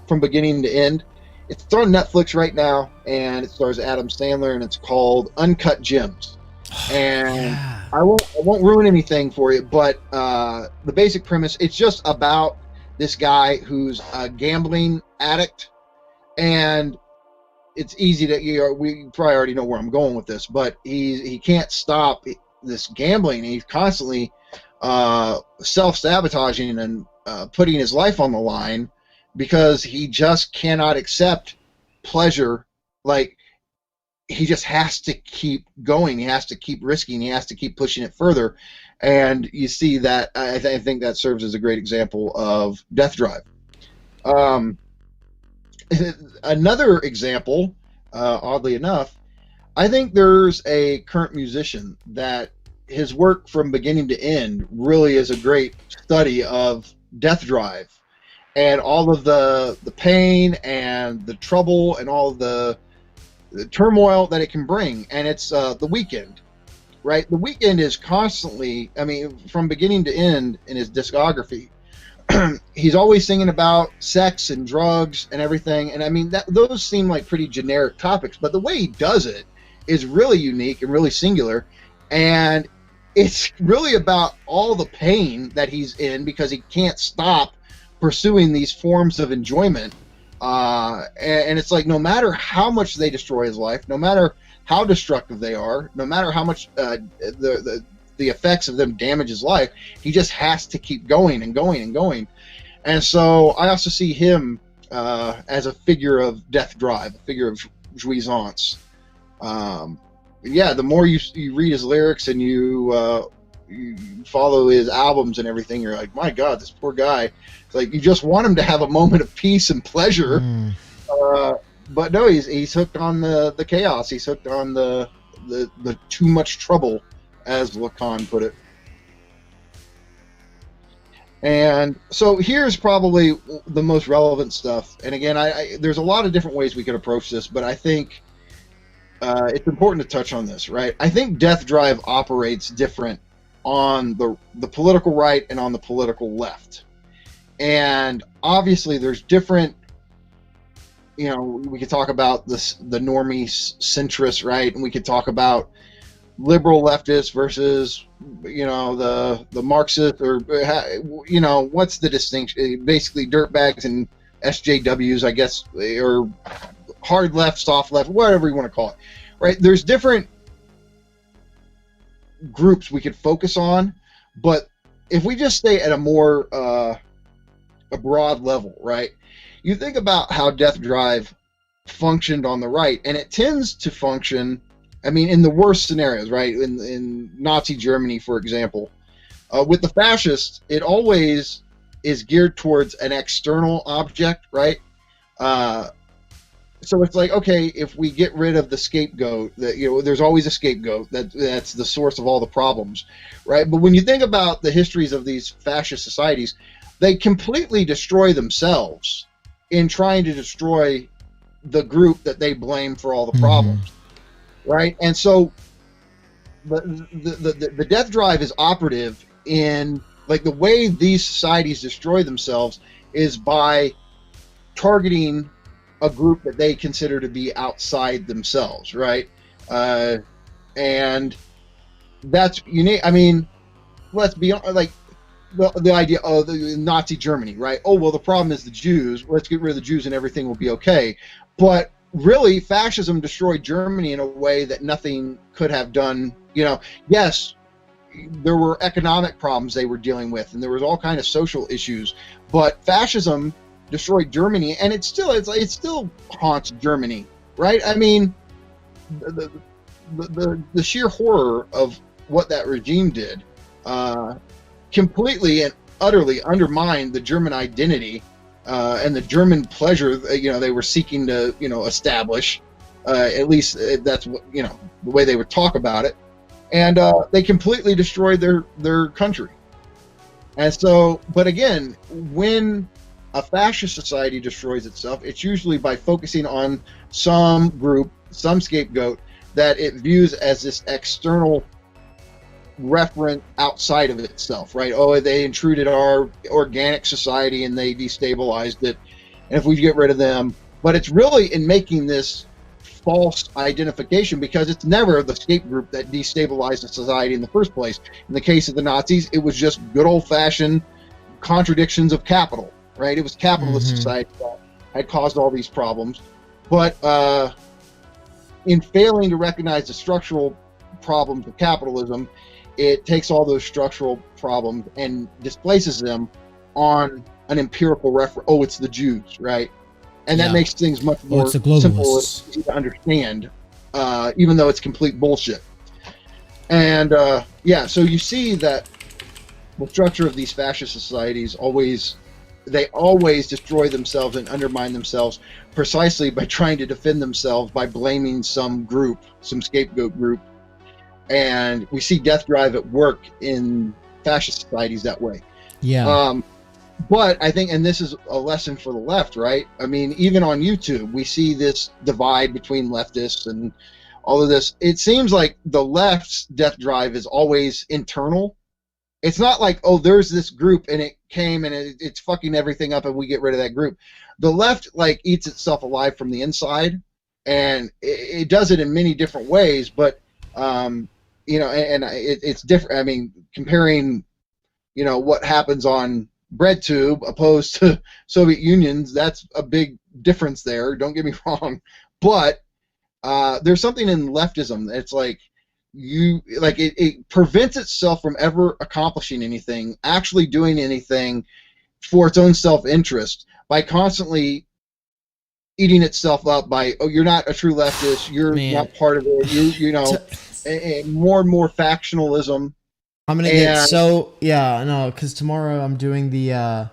from beginning to end. It's on Netflix right now, and it stars Adam Sandler, and it's called Uncut Gems. And I won't ruin anything for you, but the basic premise, it's just about this guy who's a gambling addict, and it's easy to, we probably already know where I'm going with this, but he can't stop this gambling. He's constantly self-sabotaging and putting his life on the line because he just cannot accept pleasure. Like, he just has to keep going. He has to keep risking. He has to keep pushing it further. And you see that, I think that serves as a great example of death drive. Another example, oddly enough, I think there's a current musician that his work from beginning to end really is a great study of death drive and all of the pain and the trouble and all of the turmoil that it can bring. And it's The Weeknd, right? The Weeknd is constantly, I mean, from beginning to end in his discography, he's always singing about sex and drugs and everything. And I mean, those seem like pretty generic topics, but the way he does it is really unique and really singular. And it's really about all the pain that he's in because he can't stop pursuing these forms of enjoyment. And it's like, no matter how much they destroy his life, no matter how destructive they are, no matter how much the effects of them damage his life, he just has to keep going and going and going. And so I also see him as a figure of death drive, a figure of jouissance. The more you read his lyrics and you follow his albums and everything, you're like, my God, this poor guy. It's like you just want him to have a moment of peace and pleasure. But no, he's hooked on the chaos. He's hooked on the too much trouble, as Lacan put it. And so here's probably the most relevant stuff. And again, there's a lot of different ways we could approach this, but I think it's important to touch on this, right? I think death drive operates different on the political right and on the political left. And obviously there's different, we could talk about the normie centrist, right? And we could talk about liberal leftists versus, the Marxist, or, what's the distinction? Basically, dirtbags and SJWs, I guess, or hard left, soft left, whatever you want to call it, right? There's different groups we could focus on, but if we just stay at a more a broad level, right? You think about how Death Drive functioned on the right, and it tends to function, in the worst scenarios, right? In Nazi Germany, for example, with the fascists, it always is geared towards an external object, right? So it's like, okay, if we get rid of the scapegoat, that there's always a scapegoat that's the source of all the problems, right? But when you think about the histories of these fascist societies, they completely destroy themselves in trying to destroy the group that they blame for all the problems, right? And so the death drive is operative in, like, the way these societies destroy themselves is by targeting a group that they consider to be outside themselves, right? And that's unique. Let's be honest, like, the idea of the Nazi Germany, right? Oh, well, the problem is the Jews. Let's get rid of the Jews and everything will be okay. But really, fascism destroyed Germany in a way that nothing could have done. Yes, there were economic problems they were dealing with, and there was all kind of social issues, but fascism destroyed Germany, and it still haunts Germany, right? The sheer horror of what that regime did completely and utterly undermined the German identity and the German pleasure they were seeking to establish. At least that's what the way they would talk about it, and they completely destroyed their country. And so, but again, when a fascist society destroys itself, it's usually by focusing on some group, some scapegoat that it views as this external referent outside of itself, right? Oh, they intruded our organic society and they destabilized it, and if we get rid of them. But it's really in making this false identification, because it's never the scape group that destabilized the society in the first place. In the case of the Nazis, it was just good old-fashioned contradictions of capital, right? It was capitalist society that had caused all these problems. But in failing to recognize the structural problems of capitalism, it takes all those structural problems and displaces them on an empirical reference. Oh, it's the Jews, right? And that makes things much more simple and easy to understand, even though it's complete bullshit. And so you see that the structure of these fascist societies always destroy themselves and undermine themselves precisely by trying to defend themselves by blaming some group, some scapegoat group. And we see death drive at work in fascist societies that way. But I think, and this is a lesson for the left, right? Even on YouTube, we see this divide between leftists and all of this. It seems like the left's death drive is always internal. It's not like, oh, there's this group and it came and it's fucking everything up and we get rid of that group. The left, like, eats itself alive from the inside, and it does it in many different ways, but it's different. Comparing, what happens on BreadTube opposed to Soviet Unions, that's a big difference there. Don't get me wrong, but there's something in leftism that's like it prevents itself from ever accomplishing anything, actually doing anything for its own self-interest, by constantly eating itself up by, oh, you're not a true leftist, you're not part of it, and more factionalism. I'm gonna get because tomorrow I'm doing the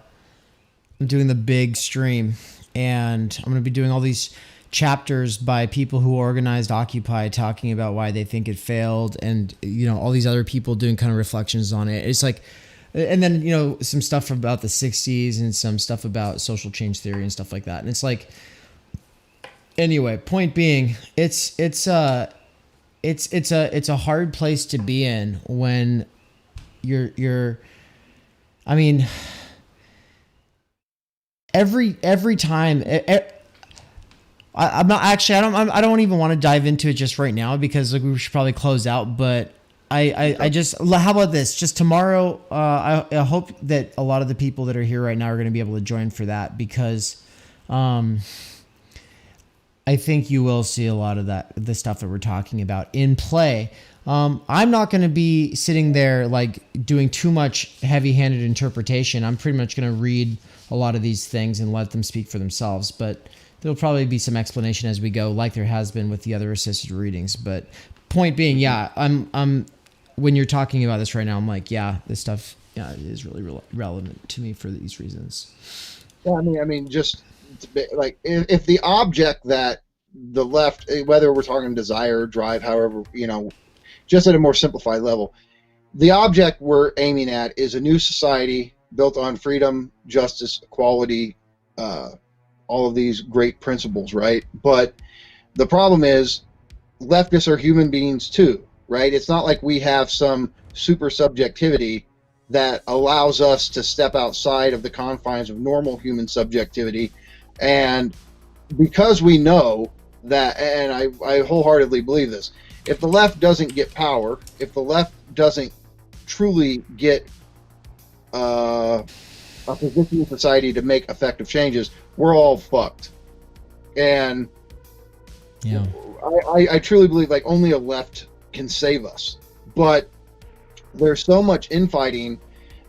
big stream, and I'm gonna be doing all these chapters by people who organized Occupy, talking about why they think it failed, and all these other people doing kind of reflections on it. It's like, and then some stuff about the 60s and some stuff about social change theory and stuff like that. And it's like, anyway, point being, it's a hard place to be in when you're every time I'm not actually. I don't even want to dive into it just right now because like, we should probably close out. But I just, how about this? Just tomorrow, I hope that a lot of the people that are here right now are going to be able to join for that because, I think you will see a lot of the stuff that we're talking about in play. I'm not going to be sitting there like doing too much heavy-handed interpretation. I'm pretty much going to read a lot of these things and let them speak for themselves. But there'll probably be some explanation as we go, like there has been with the other assisted readings. But point being, yeah, I'm when you're talking about this right now, I'm like, yeah, this stuff, yeah, it is really relevant to me for these reasons. Yeah, I mean, just like if the object that the left, whether we're talking desire, drive, however, just at a more simplified level, the object we're aiming at is a new society built on freedom, justice, equality, all of these great principles, right? But the problem is leftists are human beings too, right? It's not like we have some super subjectivity that allows us to step outside of the confines of normal human subjectivity. And because we know that, and I wholeheartedly believe this, if the left doesn't get power, if the left doesn't truly get a position in society to make effective changes, we're all fucked. And Yeah, I truly believe like only a left can save us. But there's so much infighting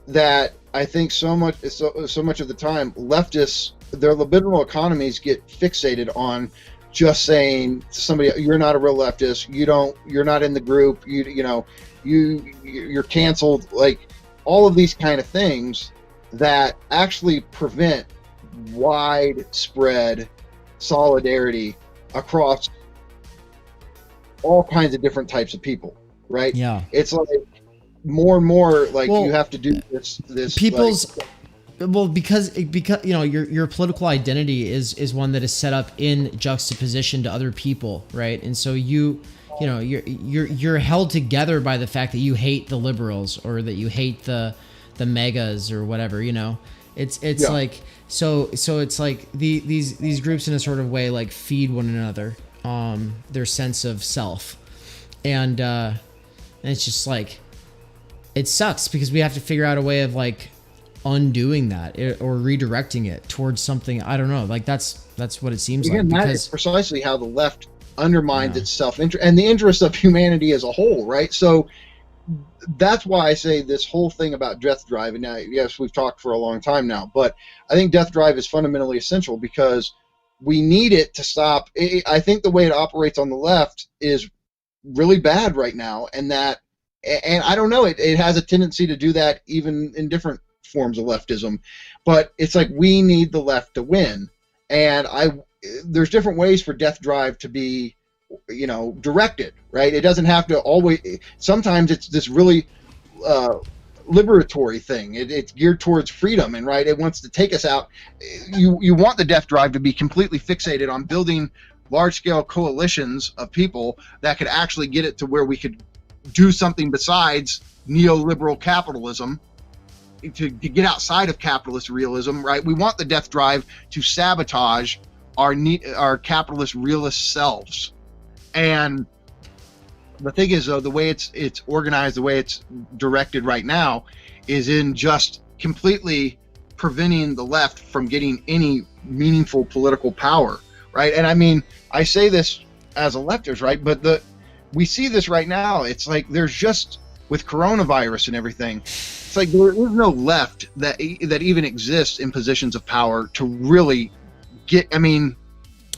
that I think so much of the time leftists, their libidinal economies get fixated on just saying to somebody, you're not a real leftist, you're not in the group, you're canceled, like all of these kind of things that actually prevent widespread solidarity across all kinds of different types of people, right? yeah. It's like more and more like Well, you have to do this people's like, well because your political identity is one that is set up in juxtaposition to other people, right? And so you're held together by the fact that you hate the liberals or that you hate the megas or whatever, it's Yeah. like so it's like these groups in a sort of way like feed one another their sense of self, and it's just like it sucks because we have to figure out a way of like undoing that or redirecting it towards something. I don't know. Like that's what it seems again, like. that is precisely how the left undermines its self-interest and the interest of humanity as a whole, right? So that's why I say this whole thing about death drive, and now, yes, we've talked for a long time now, but I think death drive is fundamentally essential because we need it to stop. I think the way it operates on the left is really bad right now, and I don't know, it has a tendency to do that even in different forms of leftism, but it's like we need the left to win, and there's different ways for death drive to be directed, right? It doesn't have to always, sometimes it's this really liberatory thing. It's geared towards freedom, and right, it wants to take us out. You want the death drive to be completely fixated on building large-scale coalitions of people that could actually get it to where we could do something besides neoliberal capitalism, to get outside of capitalist realism, right? We want the death drive to sabotage our capitalist realist selves. And the thing is, though, the way it's organized, the way it's directed right now is in just completely preventing the left from getting any meaningful political power, right? And I mean, I say this as a leftist, right? But we see this right now. It's like there's just, with coronavirus and everything, it's like there is no left that even exists in positions of power to really get, I mean...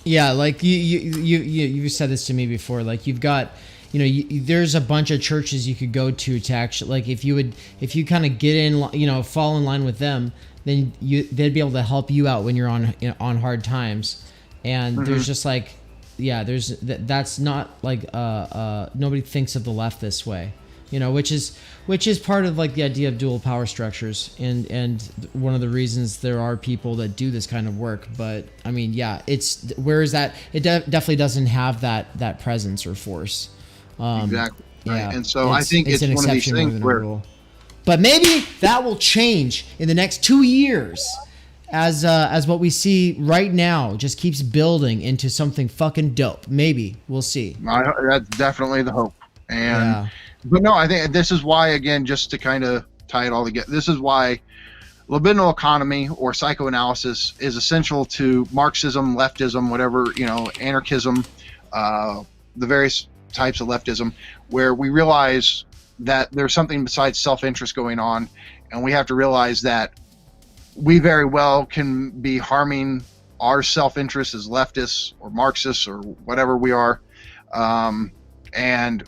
Yeah, like you said this to me before. Like you've got, there's a bunch of churches you could go to actually, like if you kind of get in, fall in line with them, then they'd be able to help you out when you're on hard times. And there's just like, yeah, that's not like nobody thinks of the left this way. Which is part of like the idea of dual power structures and one of the reasons there are people that do this kind of work. But I mean, yeah, it's whereas that it definitely doesn't have that presence or force. Exactly. Right. Yeah, and so I think it's an one of these exception more things than a where, rule. But maybe that will change in the next 2 years. as what we see right now just keeps building into something fucking dope. Maybe we'll see. That's definitely the hope. But no, I think this is why, again, just to kind of tie it all together, this is why libidinal economy or psychoanalysis is essential to Marxism, leftism, whatever, anarchism, the various types of leftism, where we realize that there's something besides self-interest going on, and we have to realize that we very well can be harming our self-interest as leftists or Marxists or whatever we are, and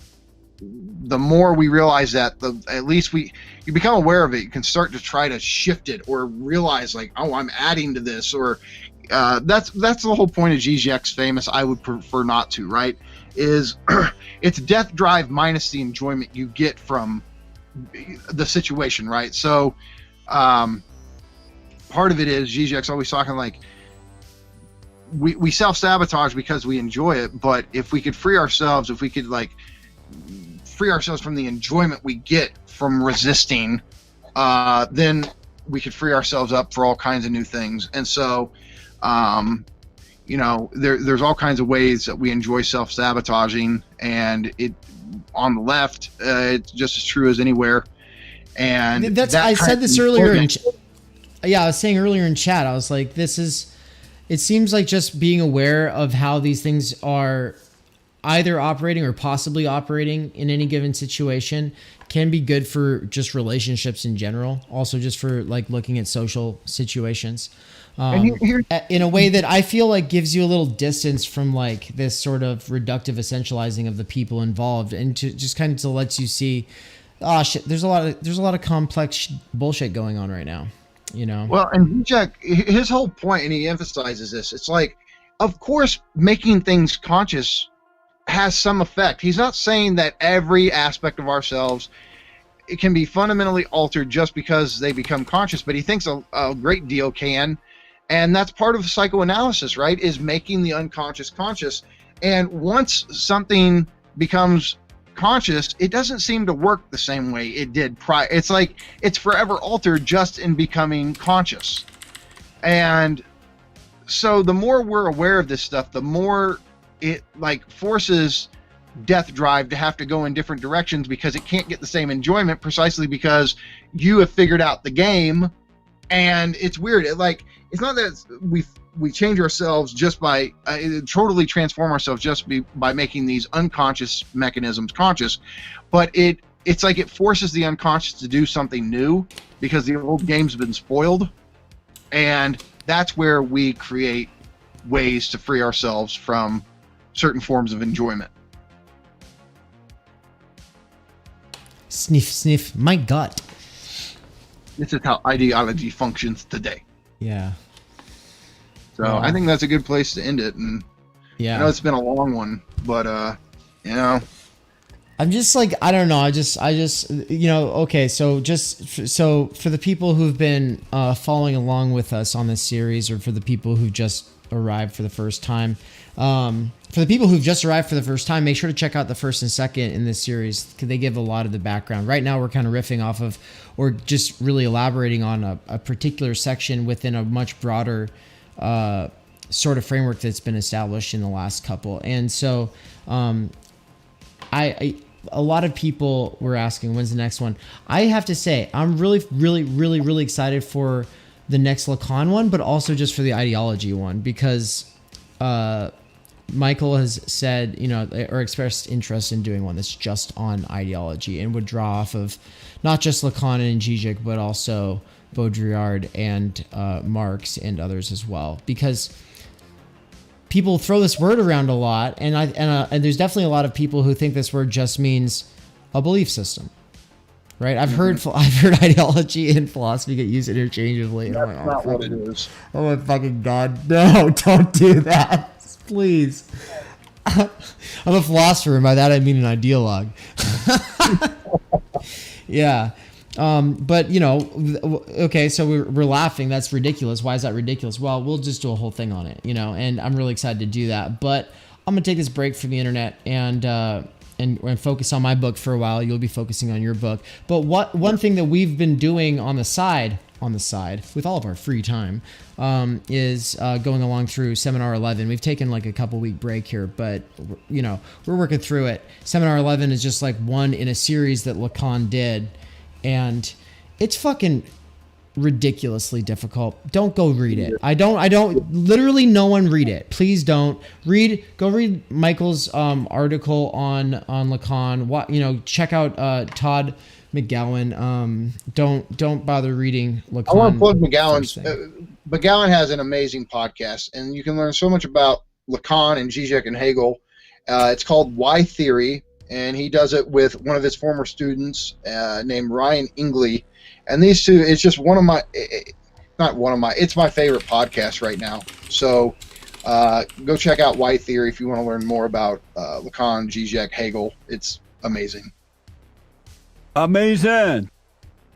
the more we realize that, at least you become aware of it. You can start to try to shift it or realize like, oh, I'm adding to this, or that's the whole point of Zizek's famous "I would prefer not to," right? Is it's death drive minus the enjoyment you get from the situation, right? So part of it is Zizek's always talking like we self-sabotage because we enjoy it, but if we could free ourselves, if we could like free ourselves from the enjoyment we get from resisting, then we could free ourselves up for all kinds of new things. And so there's all kinds of ways that we enjoy self-sabotaging, and it on the left, it's just as true as anywhere. And I said this earlier I was saying earlier in chat, I was like, it seems like just being aware of how these things are either operating or possibly operating in any given situation can be good for just relationships in general. Also just for like looking at social situations in a way that I feel like gives you a little distance from like this sort of reductive essentializing of the people involved, and to just kind of lets you see, oh shit, there's a lot of complex bullshit going on right now, Well, and Zizek, his whole point, and he emphasizes this, it's like, of course, making things conscious has some effect. He's not saying that every aspect of ourselves it can be fundamentally altered just because they become conscious, but he thinks a great deal can, and that's part of psychoanalysis, right? Is making the unconscious conscious. And once something becomes conscious, it doesn't seem to work the same way it did prior. It's like it's forever altered just in becoming conscious. And so the more we're aware of this stuff, the more it like forces death drive to have to go in different directions, because it can't get the same enjoyment precisely because you have figured out the game. And it's weird. It's not that we change ourselves just by totally transform ourselves just by making these unconscious mechanisms conscious, but it's like it forces the unconscious to do something new because the old game's been spoiled. And that's where we create ways to free ourselves from certain forms of enjoyment. Sniff, sniff, my gut. This is how ideology functions today. Yeah. So I think that's a good place to end it. And yeah, I know it's been a long one, but I'm just like, I don't know. I just, okay. So so for the people who've been following along with us on this series, or for the people who've just arrived for the first time, make sure to check out the first and second in this series, because they give a lot of the background. Right now, we're kind of riffing off of, or just really elaborating on a particular section within a much broader sort of framework that's been established in the last couple. And so a lot of people were asking, when's the next one? I have to say, I'm really, really, really, really excited for the next Lacan one, but also just for the ideology one, because Michael has said, or expressed interest in doing one that's just on ideology and would draw off of not just Lacan and Zizek, but also Baudrillard and Marx and others as well, because people throw this word around a lot, and there's definitely a lot of people who think this word just means a belief system, right? I've heard ideology and philosophy get used interchangeably. That's not what it is. Oh my fucking god! No, don't do that, please. I'm a philosopher, and by that I mean an ideologue. Yeah. But okay, so we're laughing. That's ridiculous. Why is that ridiculous? Well, we'll just do a whole thing on it, and I'm really excited to do that. But I'm going to take this break from the internet and focus on my book for a while. You'll be focusing on your book. But one thing that we've been doing on the side on the side with all of our free time, is going along through Seminar 11. We've taken like a couple week break here, but you know, we're working through it. Seminar 11 is just like one in a series that Lacan did, and it's fucking ridiculously difficult. Don't go read it. I don't literally no one read it. Please don't go read Michael's article on Lacan. What, you know, check out Todd McGowan. Don't bother reading Lacan. I want to plug McGowan's. McGowan has an amazing podcast, and you can learn so much about Lacan and Zizek and Hegel. It's called Why Theory, and he does it with one of his former students named Ryan Ingley. And these two, it's just it's my favorite podcast right now. So go check out Why Theory if you want to learn more about Lacan, Zizek, Hegel. It's amazing. Amazing.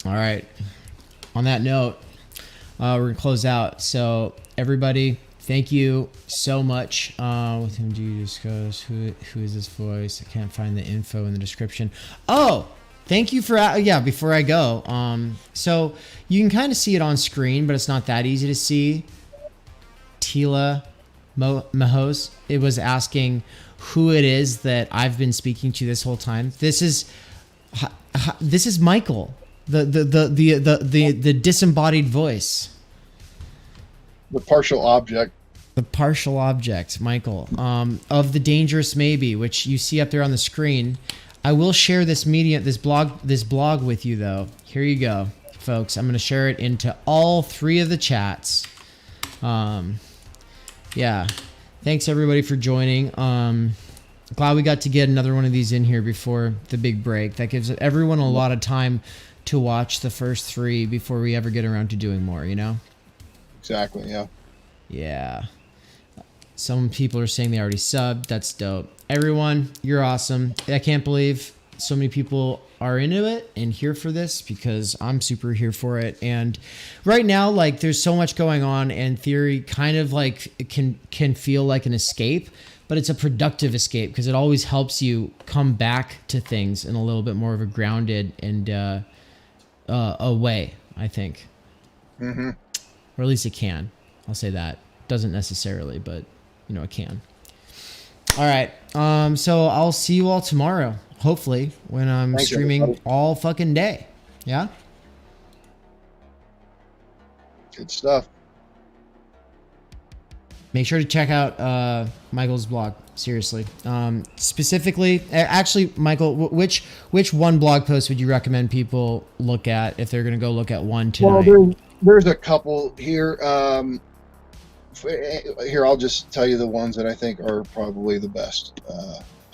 All right. On that note, we're going to close out. So everybody, thank you so much. With whom do you discuss? Who is this voice? I can't find the info in the description. Oh, thank you for, before I go. So you can kind of see it on screen, but it's not that easy to see. Tila Mahos, it was asking who it is that I've been speaking to this whole time. This is Michael, the disembodied voice. The partial object. The partial object, Michael, of the dangerous maybe, which you see up there on the screen. I will share this blog with you though. Here you go, folks. I'm going to share it into all three of the chats. Yeah. Thanks everybody for joining. Glad we got to get another one of these in here before the big break. That gives everyone a lot of time to watch the first three before we ever get around to doing more, you know? Exactly, yeah. Yeah. Some people are saying they already subbed. That's dope. Everyone, you're awesome. I can't believe so many people are into it and here for this, because I'm super here for it. And right now, like, there's so much going on, and theory kind of like can feel like an escape, but it's a productive escape because it always helps you come back to things in a little bit more of a grounded and a way, I think. Mm-hmm. Or at least it can. I'll say that. Doesn't necessarily, but you know, it can. All right. So I'll see you all tomorrow, hopefully, when I'm streaming all fucking day. Yeah? Good stuff. Make sure to check out Michael's blog. Seriously. Specifically, actually, Michael, which one blog post would you recommend people look at if they're going to go look at one tonight? Well, there's a couple here. Here, I'll just tell you the ones that I think are probably the best.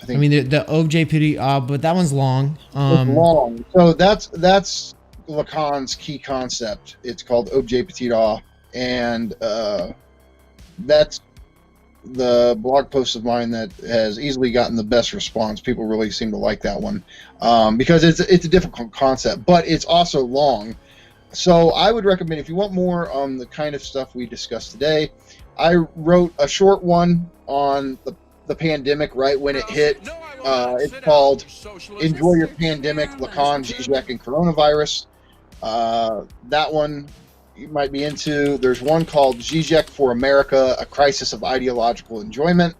I mean, the OJPD, but that one's long. It's long. So that's Lacan's key concept. It's called objet petit a, and that's the blog post of mine that has easily gotten the best response. People really seem to like that one because it's a difficult concept, but it's also long. So I would recommend, if you want more on the kind of stuff we discussed today, I wrote a short one on the pandemic right when it hit. It's called Enjoy Your Pandemic, Lacan, Zizek, and Coronavirus. That one you might be into. There's one called Zizek for America, A Crisis of Ideological Enjoyment.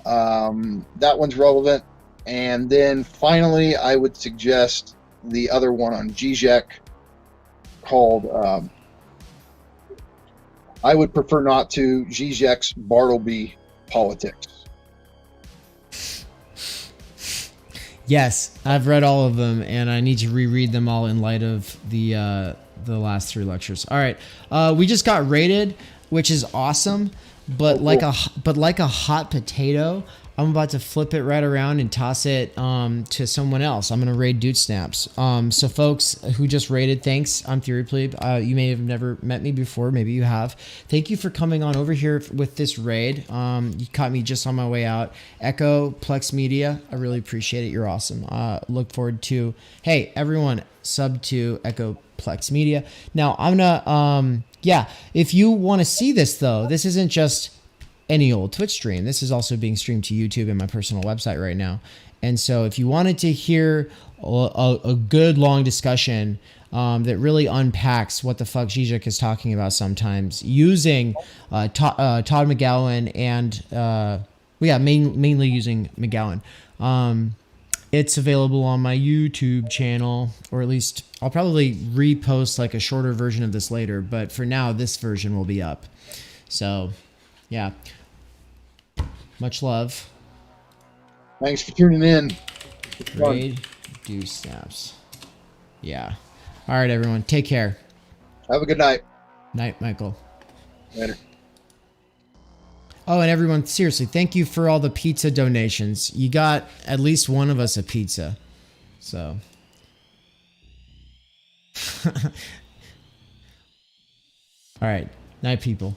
That one's relevant. And then finally, I would suggest the other one on Zizek called I would prefer not to, Zizek's Bartleby Politics. Yes, I've read all of them, and I need to reread them all in light of the last three lectures. All right, we just got rated, which is awesome, but like a hot potato, I'm about to flip it right around and toss it to someone else. I'm gonna raid Dude Snaps. So folks who just raided, thanks. I'm Theory Plebe. You may have never met me before, maybe you have. Thank you for coming on over here with this raid. You caught me just on my way out. Echo Plex Media, I really appreciate it. You're awesome. Look forward to, hey everyone, sub to Echo Plex Media. Now I'm gonna if you want to see this though, this isn't just any old Twitch stream. This is also being streamed to YouTube and my personal website right now. And so if you wanted to hear a good long discussion that really unpacks what the fuck Zizek is talking about sometimes using Todd McGowan and mainly using McGowan. It's available on my YouTube channel, or at least I'll probably repost like a shorter version of this later, but for now this version will be up. So yeah, much love. Thanks for tuning in. Trade do snaps. Yeah. All right, everyone. Take care. Have a good night. Night, Michael. Later. Oh, and everyone, seriously, thank you for all the pizza donations. You got at least one of us a pizza. So. All right. Night, people.